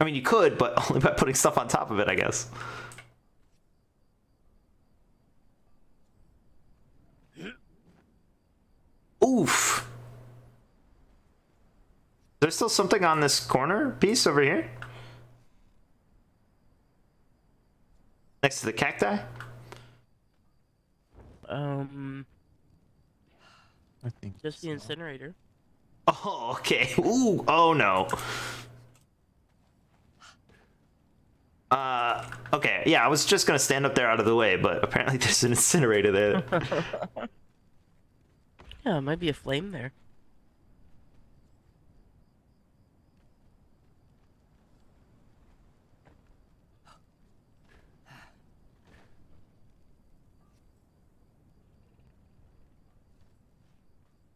Speaker 1: I mean you could, but only by putting stuff on top of it, I guess. Oof. There's still something on this corner piece over here? Next to the cacti?
Speaker 3: I think
Speaker 7: Just the
Speaker 3: so.
Speaker 7: incinerator.
Speaker 1: Oh, okay. Ooh, oh no. Okay, yeah, I was just gonna stand up there out of the way, but apparently there's an incinerator there.
Speaker 7: Yeah, it might be a flame there.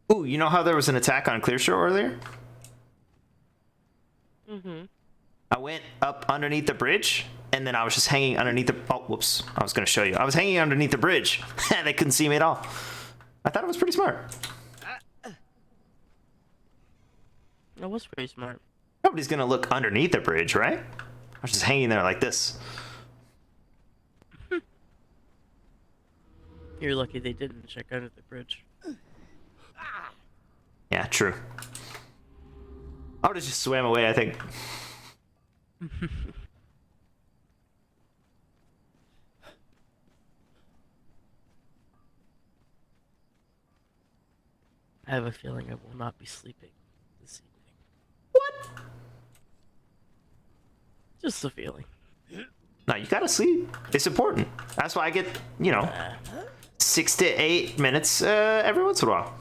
Speaker 1: Ooh, you know how there was an attack on Clearshore earlier?
Speaker 7: Mm-hmm.
Speaker 1: I went up underneath the bridge, and then I was just hanging underneath the... Oh, whoops. I was going to show you. I was hanging underneath the bridge, and they couldn't see me at all. I thought it was pretty smart.
Speaker 7: That was pretty smart.
Speaker 1: Nobody's going to look underneath the bridge, right? I was just hanging there like this.
Speaker 7: You're lucky they didn't check under the bridge.
Speaker 1: Yeah, true. I would have just swam away, I think.
Speaker 7: I have a feeling I will not be sleeping this evening.
Speaker 1: What?
Speaker 7: Just a feeling.
Speaker 1: No, you gotta sleep. It's important. That's why I get, 6 to 8 minutes every once in a while.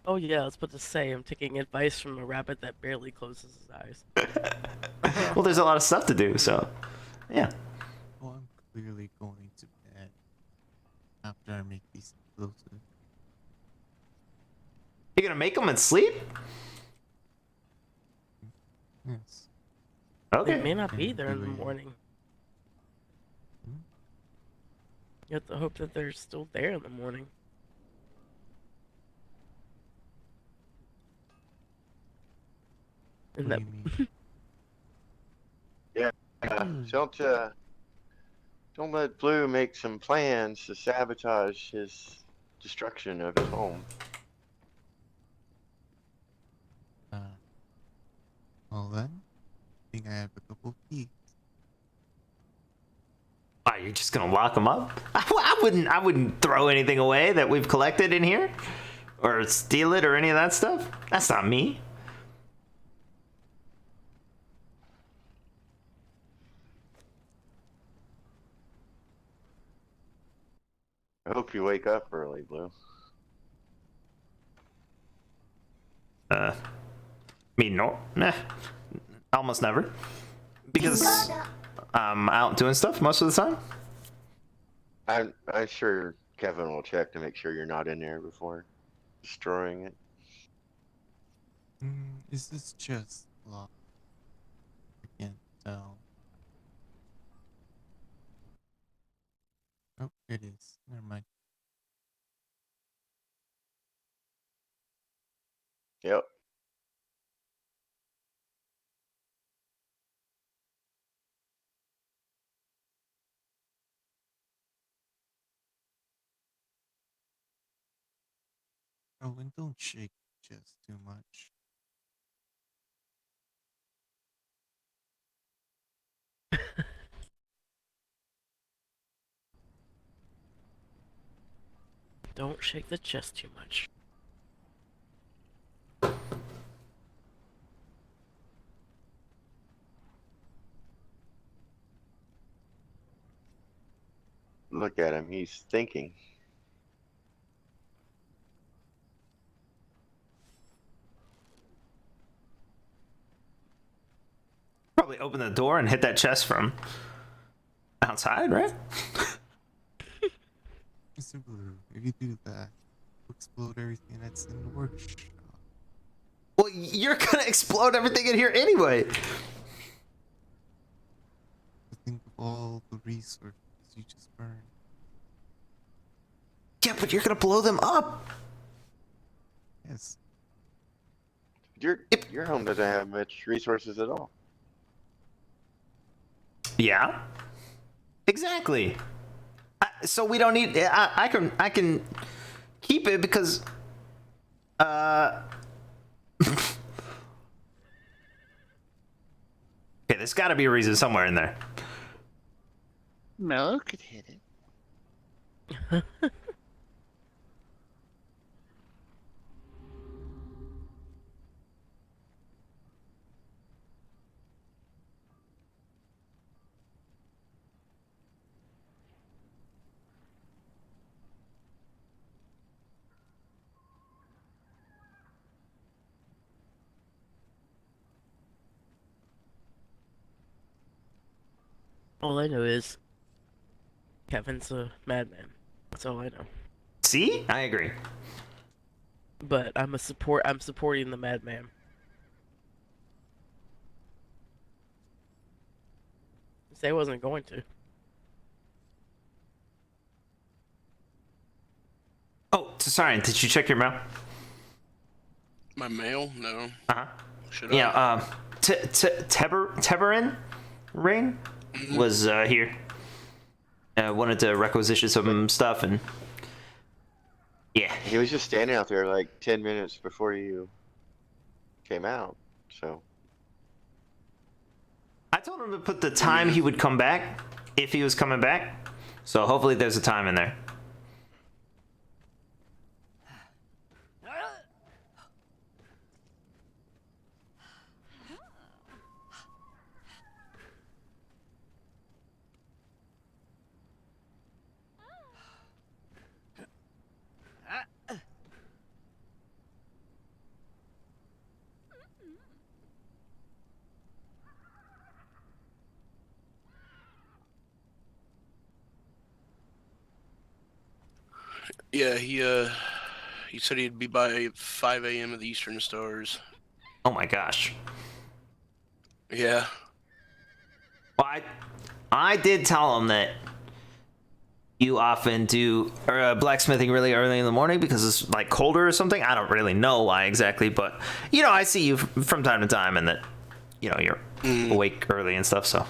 Speaker 7: Oh yeah, I was about to say, I'm taking advice from a rabbit that barely closes his eyes.
Speaker 1: Well, there's a lot of stuff to do, so yeah.
Speaker 3: Well, I'm clearly going to bed after I make these explosives.
Speaker 1: You're gonna make them and sleep?
Speaker 3: Yes.
Speaker 1: Okay.
Speaker 7: They may not be there in the morning. You have to hope that they're still there in the morning. And that...
Speaker 4: Yeah. Don't let Blue make some plans to sabotage his destruction of his home.
Speaker 3: Well then, I think I have a couple keys.
Speaker 1: Wow, you're just gonna lock them up? I wouldn't throw anything away that we've collected in here, or steal it, or any of that stuff. That's not me.
Speaker 4: I hope you wake up early, Blue.
Speaker 1: Me no, nah, almost never, because I'm out doing stuff most of the time.
Speaker 4: I'm sure Kevin will check to make sure you're not in there before destroying it.
Speaker 3: Is this chest locked? I can't tell. Oh, it is. Never mind.
Speaker 4: Yep.
Speaker 3: Oh, and don't shake the chest too much.
Speaker 7: Don't shake the chest too much.
Speaker 4: Look at him. He's thinking.
Speaker 1: Probably open the door and hit that chest from outside, right?
Speaker 3: Mr. Blue, if you do that, you'll explode everything that's in the workshop.
Speaker 1: Well, you're gonna explode everything in here anyway.
Speaker 3: Think of all the resources you just burned.
Speaker 1: Yeah, but you're gonna blow them up.
Speaker 3: Yes.
Speaker 4: Your home doesn't have much resources at all.
Speaker 1: Yeah. Exactly. So we don't need. I can keep it because. Okay, there's got to be a reason somewhere in there.
Speaker 15: Mello could hit it.
Speaker 7: All I know is Kevin's a madman. That's all I know.
Speaker 1: See, I agree.
Speaker 7: But I'm supporting the madman. Say I wasn't going to.
Speaker 1: Oh, sorry. Did you check your mail?
Speaker 2: My mail? No.
Speaker 1: Uh-huh.
Speaker 2: Should I?
Speaker 1: Yeah, Teberin Rain was here. Wanted to requisition some stuff, and yeah.
Speaker 4: He was just standing out there like 10 minutes before you came out, so.
Speaker 1: I told him to put the time he would come back, if he was coming back. So hopefully there's a time in there.
Speaker 2: Yeah, he said he'd be by 5 a.m. at the Eastern Stars.
Speaker 1: Oh my gosh.
Speaker 2: Yeah.
Speaker 1: Well, I did tell him that you often do blacksmithing really early in the morning because it's like colder or something. I don't really know why exactly, but you know, I see you from time to time, and that you know you're awake early and stuff. So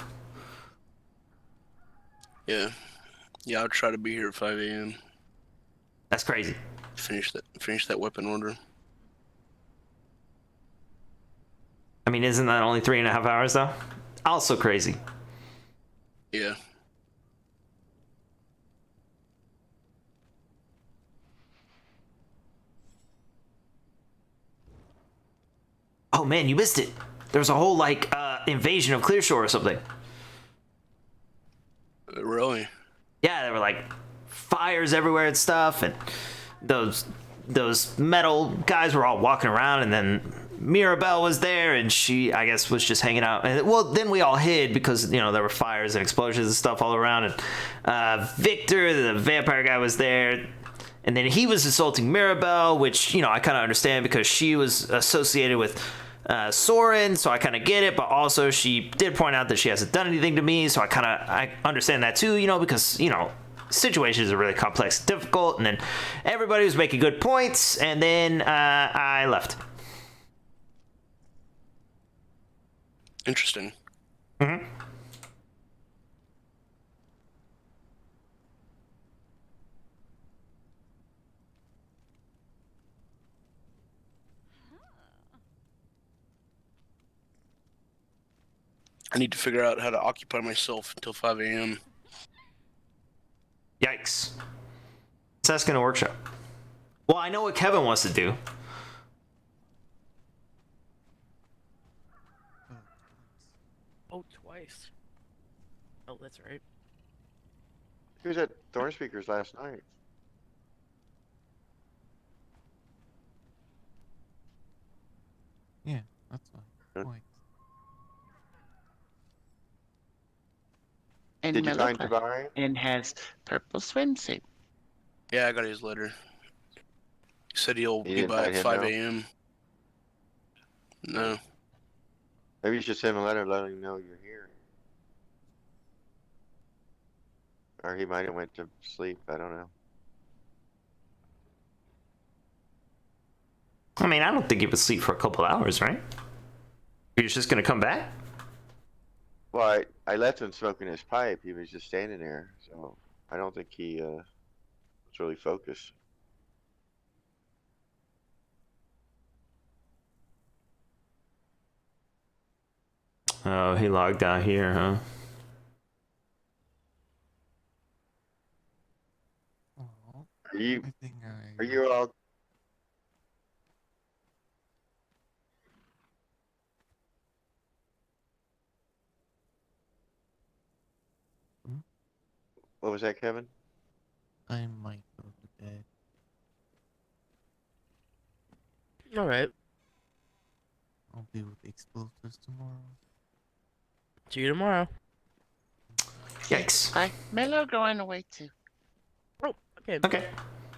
Speaker 2: Yeah. I'll try to be here at 5 a.m.
Speaker 1: That's crazy.
Speaker 2: Finish that weapon order.
Speaker 1: I mean, isn't that only 3.5 hours though? Also crazy.
Speaker 2: Yeah.
Speaker 1: Oh man, you missed it. There was a whole like invasion of Clearshore or something.
Speaker 2: Really?
Speaker 1: Yeah, there were like fires everywhere and stuff, and those metal guys were all walking around, and then Mirabelle was there, and she, I guess, was just hanging out. And well, then we all hid because you know there were fires and explosions and stuff all around. And Victor, the vampire guy, was there, and then he was assaulting Mirabelle, which you know I kind of understand because she was associated with Soren, so I kind of get it. But also, she did point out that she hasn't done anything to me, so I understand that too. You know, because you know. Situations are really complex and difficult, and then everybody was making good points, and then I left.
Speaker 2: Interesting.
Speaker 1: Mm-hmm.
Speaker 2: I need to figure out how to occupy myself until 5 a.m.
Speaker 1: Yikes. So that's gonna workshop. Well, I know what Kevin wants to do.
Speaker 7: Oh, twice. Oh, that's right.
Speaker 4: He was at Thorn Speakers last night.
Speaker 3: Yeah, that's fine. Point.
Speaker 15: And
Speaker 4: Did you
Speaker 15: Mello
Speaker 4: find Tabari?
Speaker 15: and has purple swimsuit.
Speaker 2: Yeah, I got his letter. He said he'll
Speaker 4: You
Speaker 2: be
Speaker 4: didn't
Speaker 2: by
Speaker 4: find
Speaker 2: at
Speaker 4: him,
Speaker 2: 5
Speaker 4: no?
Speaker 2: a.m. No.
Speaker 4: Maybe you should send him a letter letting him know you're here. Or he might have went to sleep. I don't know.
Speaker 1: I mean, I don't think he would sleep for a couple hours, right? He's just gonna come back?
Speaker 4: Well, I left him smoking his pipe. He was just standing there, so I don't think he was really focused.
Speaker 1: Oh, he logged out here, huh?
Speaker 4: Are you?
Speaker 3: I think
Speaker 4: Are you all? What was that, Kevin?
Speaker 3: I might go to bed.
Speaker 7: All right.
Speaker 3: I'll deal with the explosives tomorrow.
Speaker 7: See you tomorrow.
Speaker 1: Yikes.
Speaker 15: Bye. Mello going away too.
Speaker 7: Oh, okay.
Speaker 1: Okay.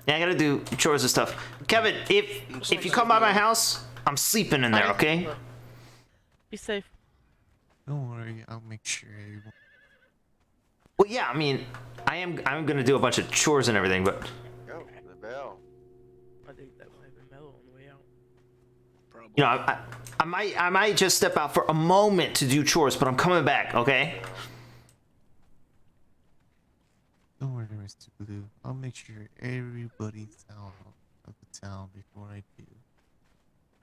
Speaker 1: Yeah, I gotta do chores and stuff. Kevin, if you come by my house, I'm sleeping in there, okay?
Speaker 7: Be safe.
Speaker 3: Don't worry, I'll make sure everyone.
Speaker 1: Well, yeah, I mean, I'm gonna do a bunch of chores and everything, but
Speaker 4: Go the bell.
Speaker 7: I think that might have been Mello on the way out.
Speaker 2: Probably.
Speaker 1: you know, I might just step out for a moment to do chores, but I'm coming back, okay?
Speaker 3: Don't worry, Mr. Blue. I'll make sure everybody's out of the town before I do.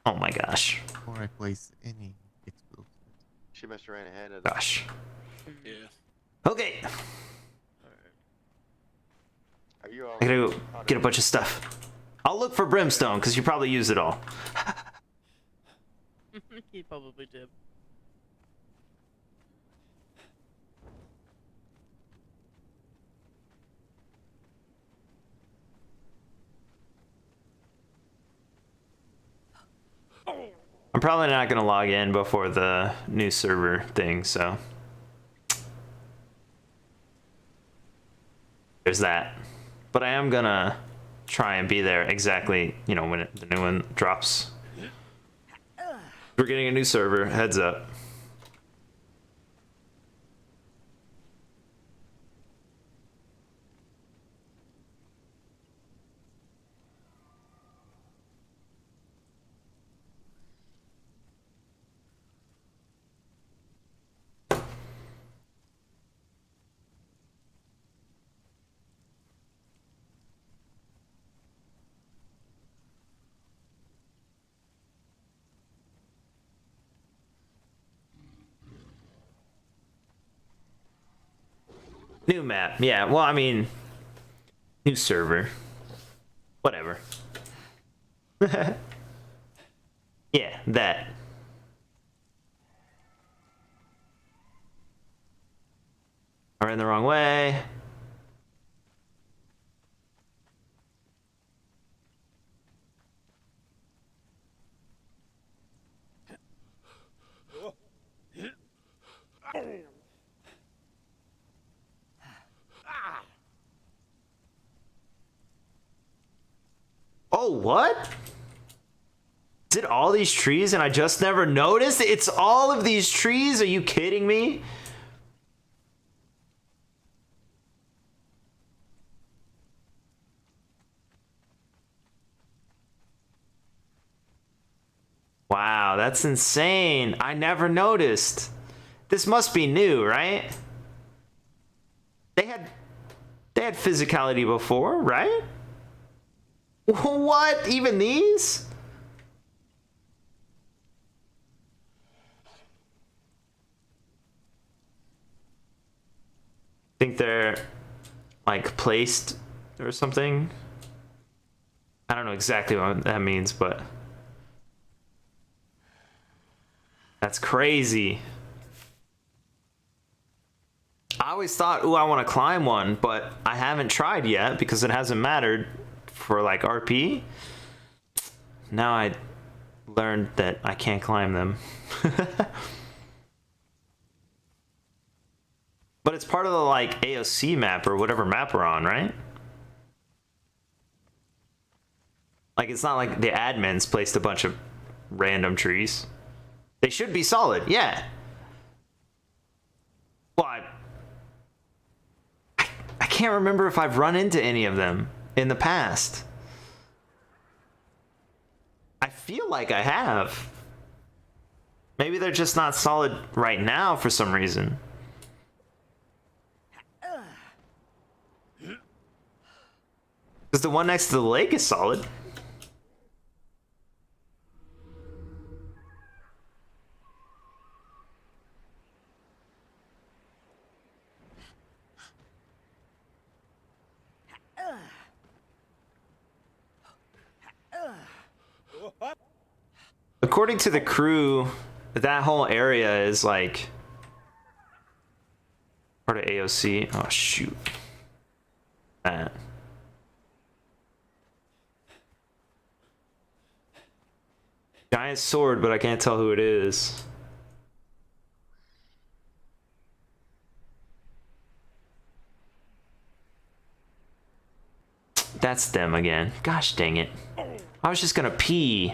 Speaker 1: Oh my gosh.
Speaker 3: Before I place any explosives.
Speaker 4: She must have ran ahead of.
Speaker 1: Gosh.
Speaker 2: Yeah.
Speaker 1: Okay.
Speaker 4: Are you all?
Speaker 1: I gotta go get a bunch of stuff. I'll look for brimstone, because you probably use it all.
Speaker 7: He probably did.
Speaker 1: I'm probably not gonna log in before the new server thing, so there's that. But I am gonna try and be there exactly, you know, when the new one drops. We're getting a new server, heads up. New map, yeah, well, I mean, new server. Whatever. Yeah, that. I ran the wrong way. Oh, what? Is it all these trees and I just never noticed? It's all of these trees? Are you kidding me? Wow, that's insane. I never noticed. This must be new, right? They had physicality before, right? What? Even these? Think they're like placed or something? I don't know exactly what that means, but that's crazy. I always thought, ooh, I want to climb one, but I haven't tried yet because it hasn't mattered for like RP. Now I learned that I can't climb them. But it's part of the like AOC map or whatever map we're on, right? Like it's not like the admins placed a bunch of random trees. They should be solid, yeah. Well, I can't remember if I've run into any of them in the past. feel like I have. Maybe they're just not solid right now for some reason. Because the one next to the lake is solid. According to the crew, that whole area is like part of AOC. Oh shoot. That. Giant sword, but I can't tell who it is. That's them again. Gosh dang it. I was just gonna pee.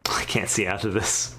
Speaker 1: I can't see out of this.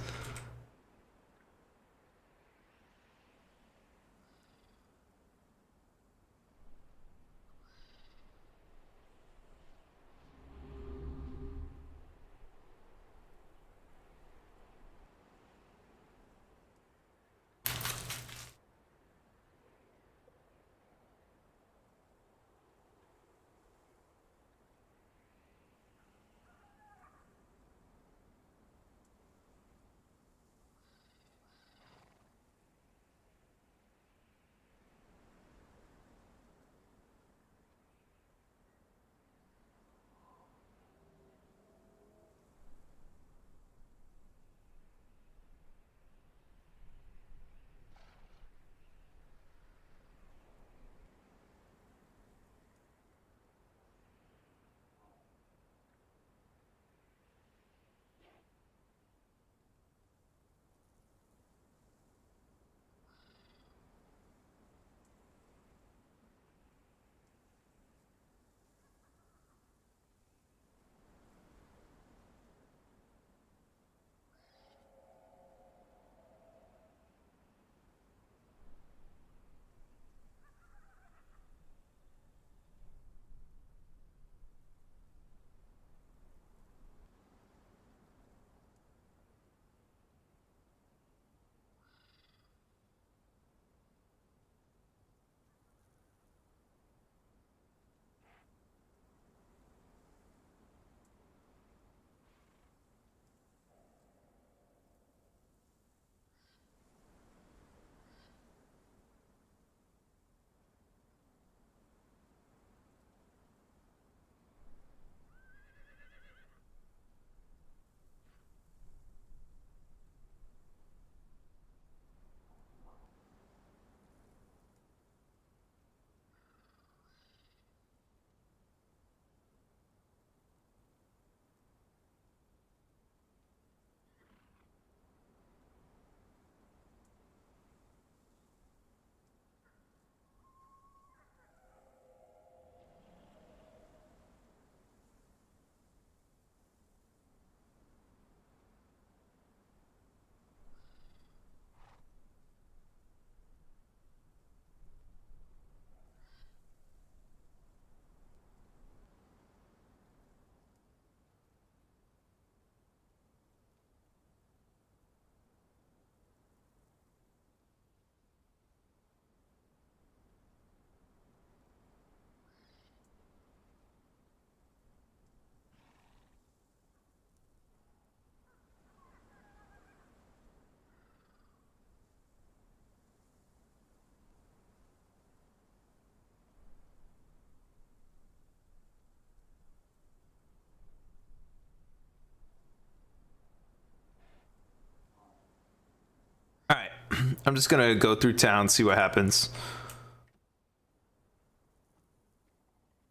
Speaker 1: I'm just gonna go through town, see what happens.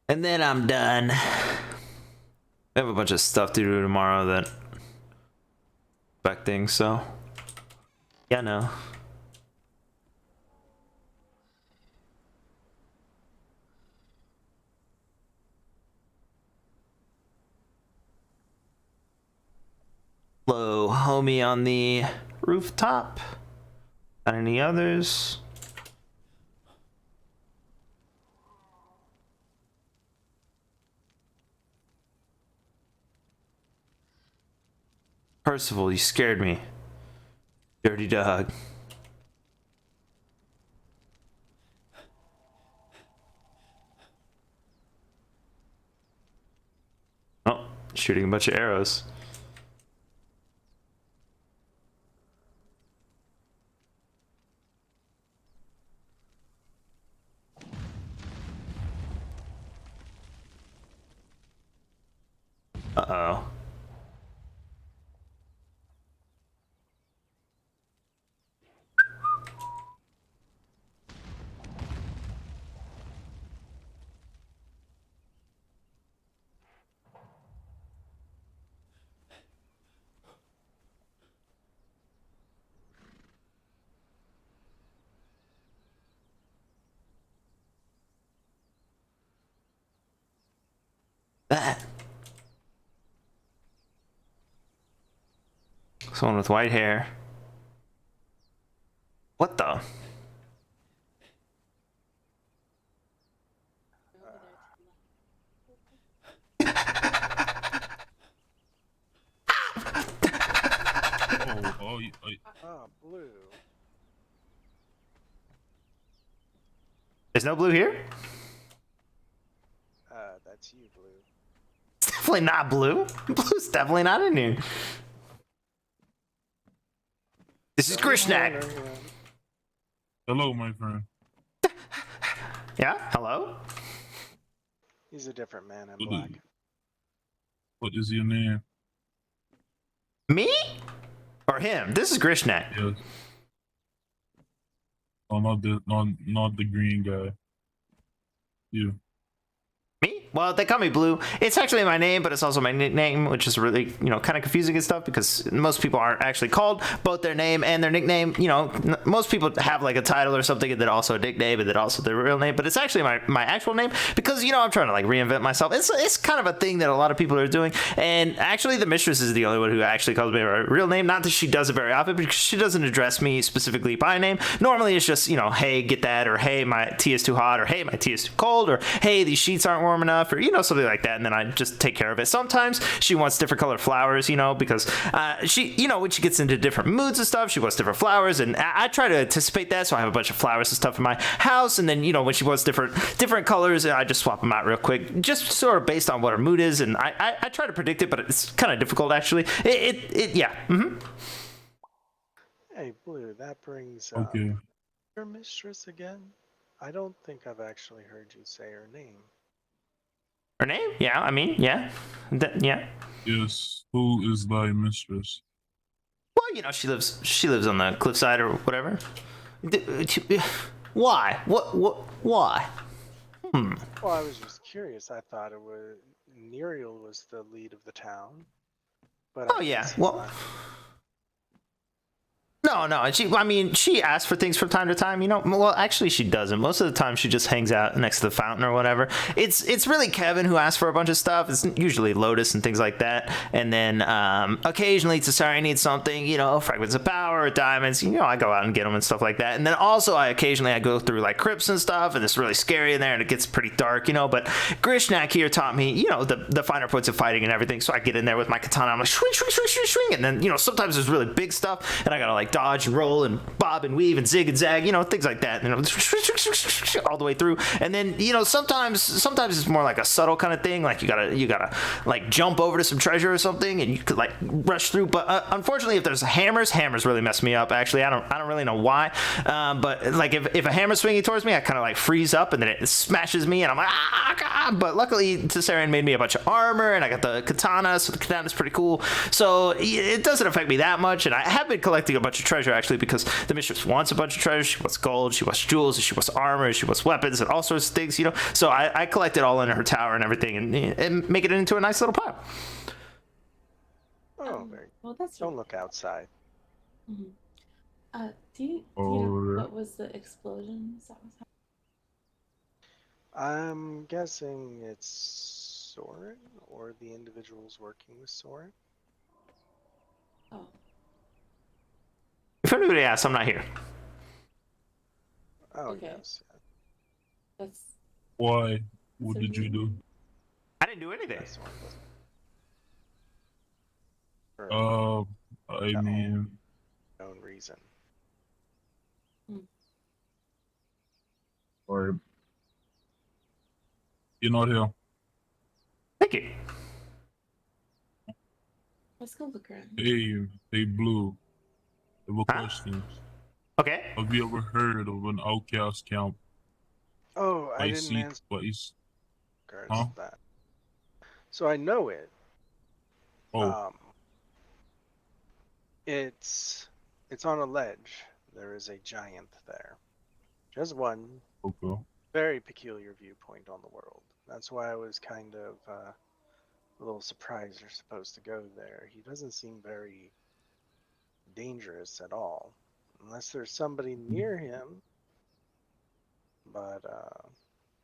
Speaker 1: And then I'm done. I have a bunch of stuff to do tomorrow that expecting, so yeah, no. Hello, homie on the rooftop. Got any others? Percival, you scared me. Dirty dog. Oh, shooting a bunch of arrows. Uh-oh. That. Someone with white hair. What the?
Speaker 8: Blue.
Speaker 1: There's no blue here?
Speaker 8: That's you, Blue.
Speaker 1: It's definitely not blue. Blue's definitely not in here. This is Krishnak.
Speaker 16: Hello, my friend.
Speaker 1: Yeah, hello?
Speaker 8: He's a different man in black.
Speaker 16: What is your name?
Speaker 1: Me? Or him? This is Krishnak.
Speaker 16: Yes. Oh, not the green guy. You.
Speaker 1: Me? Well, they call me Blue. It's actually my name, but it's also my nickname, which is really, kind of confusing and stuff because most people aren't actually called both their name and their nickname. Most people have like a title or something and then also a nickname and then also their real name, but it's actually my actual name because, I'm trying to like reinvent myself. It's kind of a thing that a lot of people are doing. And actually the mistress is the only one who actually calls me my real name. Not that she does it very often because she doesn't address me specifically by name. Normally it's just, hey, get that, or hey, my tea is too hot, or hey, my tea is too cold, or hey, these sheets aren't warm enough, or something like that, and then I just take care of it. Sometimes she wants different colored flowers, because she, when she gets into different moods and stuff, she wants different flowers, and I try to anticipate that, so I have a bunch of flowers and stuff in my house, and then when she wants different colors, I just swap them out real quick, just sort of based on what her mood is, and I try to predict it, but it's kind of difficult actually. Yeah.
Speaker 8: Hey, Blue, that brings
Speaker 16: Okay.
Speaker 8: your mistress again. I don't think I've actually heard you say her name.
Speaker 1: Her name? Yeah, I mean, yeah. Yeah.
Speaker 16: Yes. Who is thy mistress?
Speaker 1: Well, she lives on the cliffside or whatever. Why? Why?
Speaker 8: Well, I was just curious. I thought it was Neriel was the lead of the town. But
Speaker 1: oh yeah. Well. No. She asks for things from time to time, Well, actually, she doesn't. Most of the time, she just hangs out next to the fountain or whatever. It's really Kevin who asks for a bunch of stuff. It's usually Lotus and things like that. And then occasionally, Tsari needs something, fragments of power or diamonds. I go out and get them and stuff like that. And then also, I go through like crypts and stuff, and it's really scary in there, and it gets pretty dark, But Grishnak here taught me, the finer points of fighting and everything. So I get in there with my katana. I'm like swing, and then sometimes there's really big stuff, and I gotta like dodge and roll and bob and weave and zig and zag, things like that, all the way through. And then sometimes it's more like a subtle kind of thing, like you gotta like jump over to some treasure or something, and you could like rush through. But unfortunately, if there's hammers really mess me up. Actually, I don't really know why, but like if a hammer's swinging towards me, I kind of like freeze up, and then it smashes me, and I'm like ah. But luckily, Tsarian made me a bunch of armor, and I got the katana, so the katana's pretty cool. So it doesn't affect me that much, and I have been collecting a bunch of of treasure actually, because the mistress wants a bunch of treasure. She wants gold, she wants jewels, she wants armor, she wants weapons, and all sorts of things. You know, so I collect it all in her tower and everything, and make it into a nice little pile.
Speaker 8: Oh, very.
Speaker 17: Well, that's
Speaker 8: Don't look outside.
Speaker 17: Mhm. Do you know
Speaker 16: Or
Speaker 17: what was the explosions that was happening?
Speaker 8: I'm guessing it's Soren or the individuals working with Soren.
Speaker 17: Oh,
Speaker 1: If anybody asks, I'm not here.
Speaker 8: Oh,
Speaker 17: okay.
Speaker 8: yes.
Speaker 17: That's
Speaker 16: why? What did you do?
Speaker 1: I didn't do anything.
Speaker 8: This one doesn't.
Speaker 16: I mean,
Speaker 8: Known reason.
Speaker 16: or you're not here.
Speaker 1: Thank you.
Speaker 17: let's go look around.
Speaker 16: Hey, Blue. I have a question.
Speaker 1: Okay.
Speaker 16: Have you ever heard of an outcast camp?
Speaker 8: Oh, I
Speaker 16: I
Speaker 8: didn't
Speaker 16: see
Speaker 8: answer
Speaker 16: twice.
Speaker 8: regards to that. So I know it.
Speaker 16: Oh.
Speaker 8: It's on a ledge. There is a giant there. Just one.
Speaker 16: Okay.
Speaker 8: Very peculiar viewpoint on the world. That's why I was kind of a little surprised you're supposed to go there. He doesn't seem very dangerous at all, unless there's somebody near him. But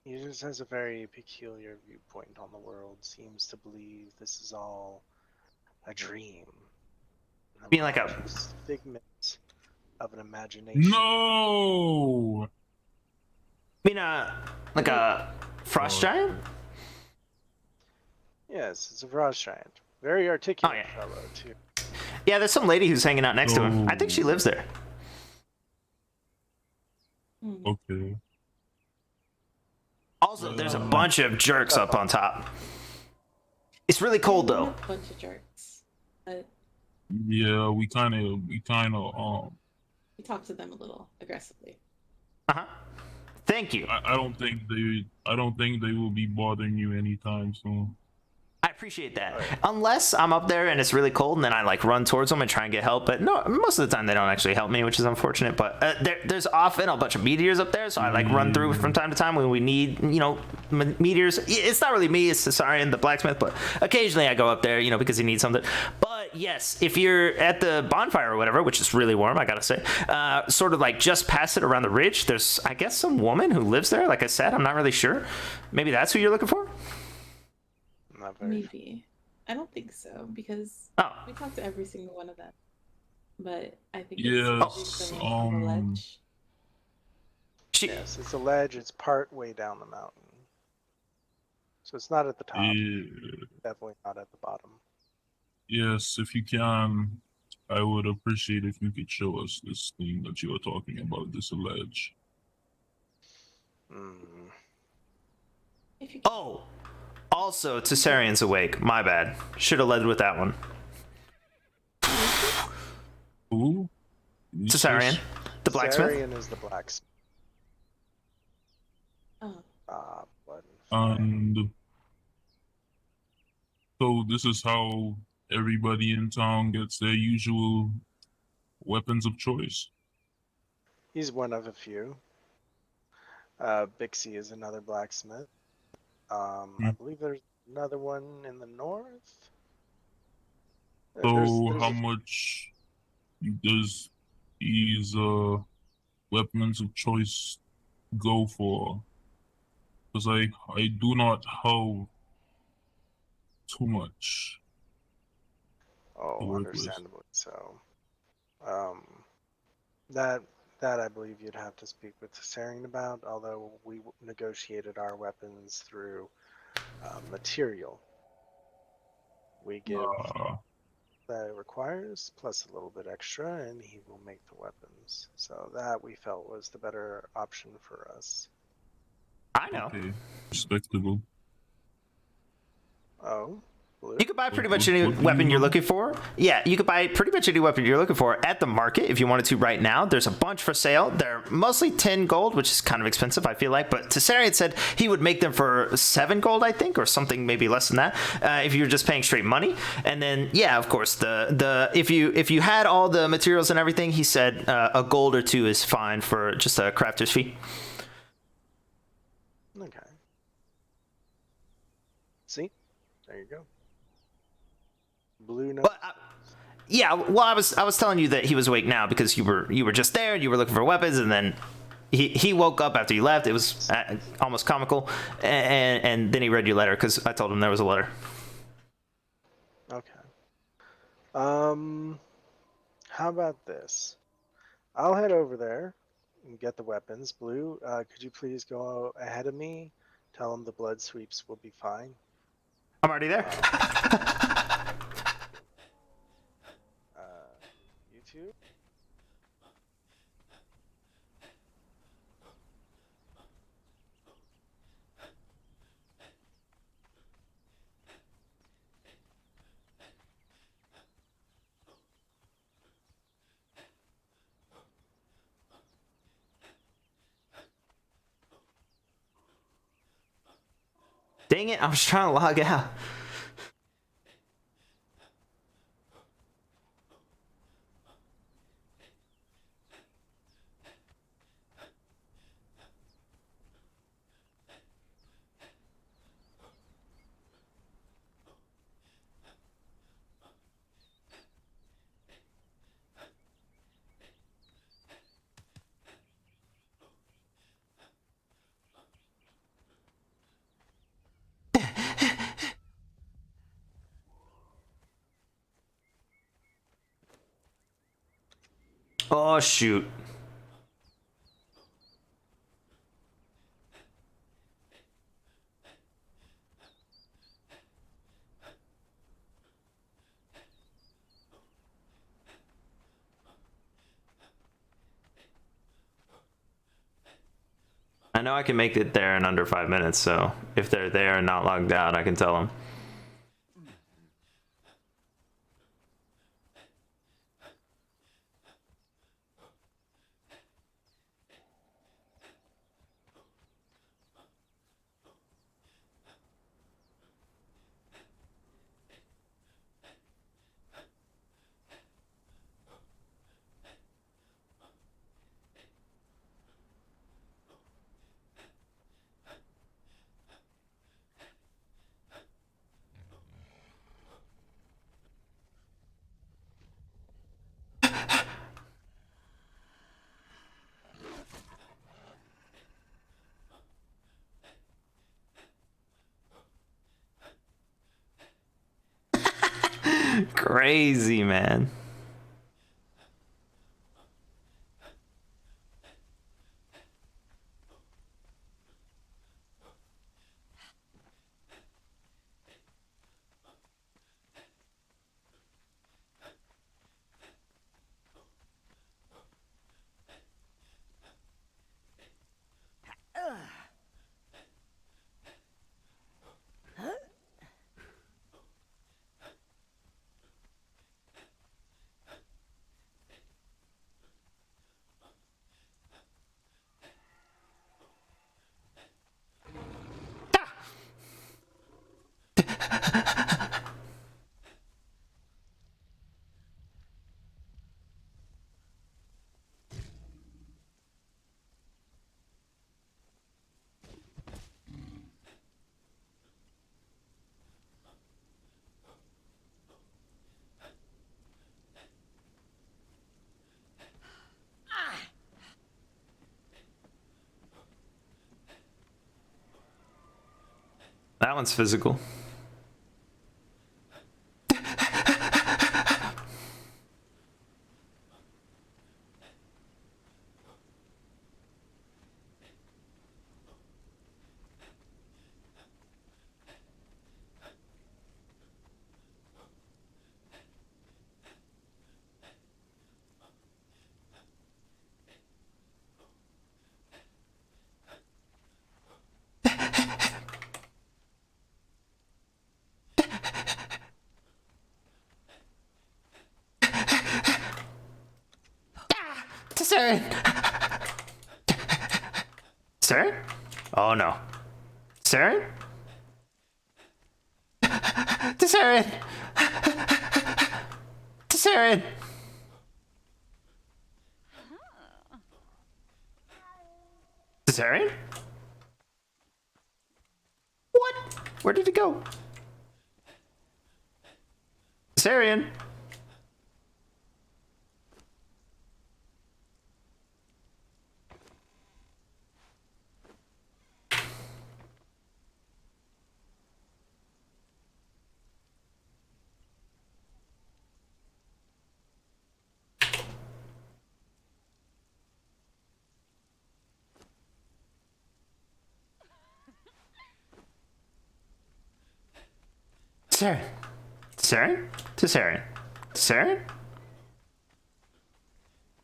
Speaker 8: he just has a very peculiar viewpoint on the world. Seems to believe this is all a dream.
Speaker 1: Being like a
Speaker 8: figment of an imagination.
Speaker 16: No.
Speaker 1: I mean, like a frost giant?
Speaker 8: Yes, it's a frost giant. Very articulate fellow too.
Speaker 1: Yeah, there's some lady who's hanging out next to him. I think she lives there.
Speaker 16: Okay.
Speaker 1: Also, there's a bunch of jerks up on top. It's really cold though.
Speaker 17: A bunch of jerks. But
Speaker 16: Yeah, we kind of
Speaker 17: we talked to them a little aggressively.
Speaker 1: Thank you.
Speaker 16: I don't think they will be bothering you anytime soon.
Speaker 1: I appreciate that. Unless I'm up there and it's really cold, and then I like run towards them and try and get help. But no, most of the time they don't actually help me, which is unfortunate. But there's often a bunch of meteors up there, so I like run through from time to time when we need, meteors. It's not really me, it's Cesarian, the blacksmith, but occasionally I go up there, because he needs something. But yes, if you're at the bonfire or whatever, which is really warm, I gotta say, sort of like just past it around the ridge, there's I guess some woman who lives there. Like I said, I'm not really sure. Maybe that's who you're looking for.
Speaker 17: Maybe. I don't think so, because we talked to every single one of them. But I think it's the one on the ledge.
Speaker 8: Yes, it's a ledge. It's part way down the mountain. So it's not at the top.
Speaker 16: Yeah.
Speaker 8: Definitely not at the bottom.
Speaker 16: Yes, if you can, I would appreciate if you could show us this thing that you are talking about, this ledge.
Speaker 1: Oh, also, Cesarian's awake. My bad. Should have led with that one.
Speaker 16: Who?
Speaker 1: Cesarian, the blacksmith.
Speaker 8: Cesarian is the blacksmith.
Speaker 16: And so this is how everybody in town gets their usual weapons of choice.
Speaker 8: He's one of a few. Bixie is another blacksmith. I believe there's another one in the north.
Speaker 16: So how much does these weapons of choice go for? Because I do not have too much.
Speaker 8: Oh, understandably so. That I believe you'd have to speak with Cesarian about, although we negotiated our weapons through material. We give that it requires, plus a little bit extra, and he will make the weapons. So that we felt was the better option for us.
Speaker 1: I know.
Speaker 16: Okay. Respectable.
Speaker 8: Oh?
Speaker 1: You could buy pretty much any weapon you're looking for. Yeah, you could buy pretty much any weapon you're looking for at the market if you wanted to right now. There's a bunch for sale. They're mostly 10 gold, which is kind of expensive, I feel like. But Tessarian said he would make them for 7 gold, I think, or something maybe less than that, if you're just paying straight money. And then, yeah, of course, if you had all the materials and everything, he said a gold or 2 is fine for just a crafter's fee.
Speaker 8: Okay. See? There you go. Blue note.
Speaker 1: Yeah, well, I was telling you that he was awake now because you were just there, you were looking for weapons, and then he woke up after you left. It was almost comical, and then he read your letter because I told him there was a letter.
Speaker 8: Okay. How about this? I'll head over there and get the weapons. Blue, could you please go ahead of me? Tell him the blood sweeps will be fine.
Speaker 1: I'm already there.
Speaker 8: You too?
Speaker 1: Dang it, I was trying to log out. Oh, shoot. I know I can make it there in under 5 minutes, so if they're there and not logged out, I can tell them. Crazy, man. That one's physical. Saren! Saren? Oh no. Saren? Saren! Saren! Saren? What? Where did it go? Sarian? Saren? Saren? To Saren? Saren?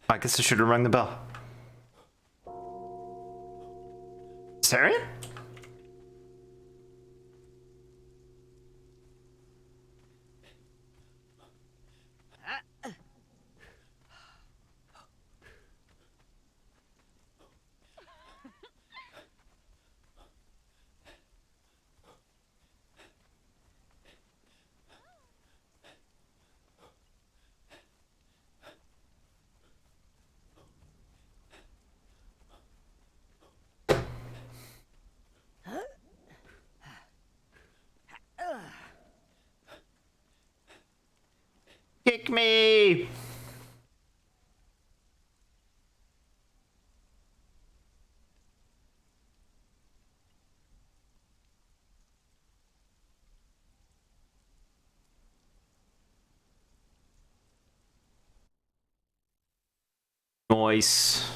Speaker 1: I guess I should have rung the bell. Saren? Kick me! Nice.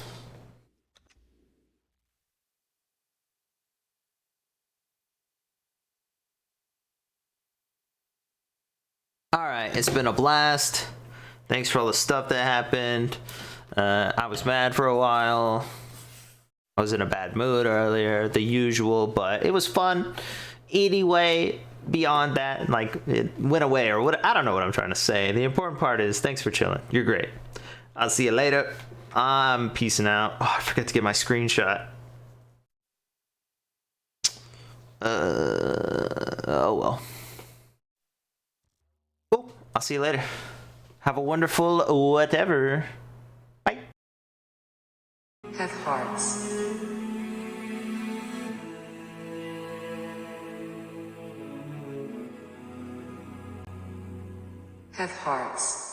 Speaker 1: Alright, it's been a blast. Thanks for all the stuff that happened. I was mad for a while. I was in a bad mood earlier, the usual, but it was fun. Anyway, beyond that, like, it went away or what, I don't know what I'm trying to say. The important part is thanks for chilling. You're great. I'll see you later. I'm peacing out. Oh, I forgot to get my screenshot. Oh well. Cool. I'll see you later. Have a wonderful whatever. Bye.
Speaker 18: Have hearts. Have hearts.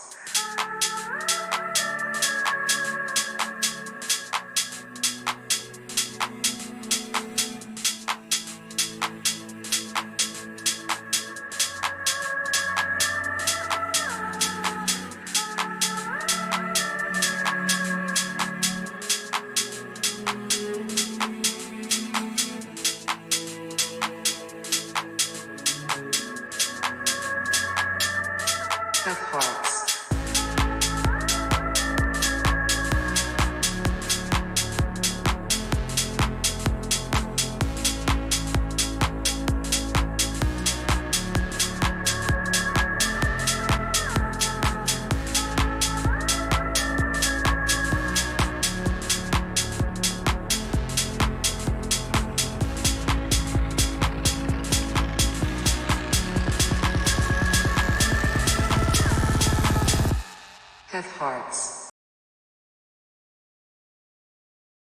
Speaker 18: Have hearts. Have hearts.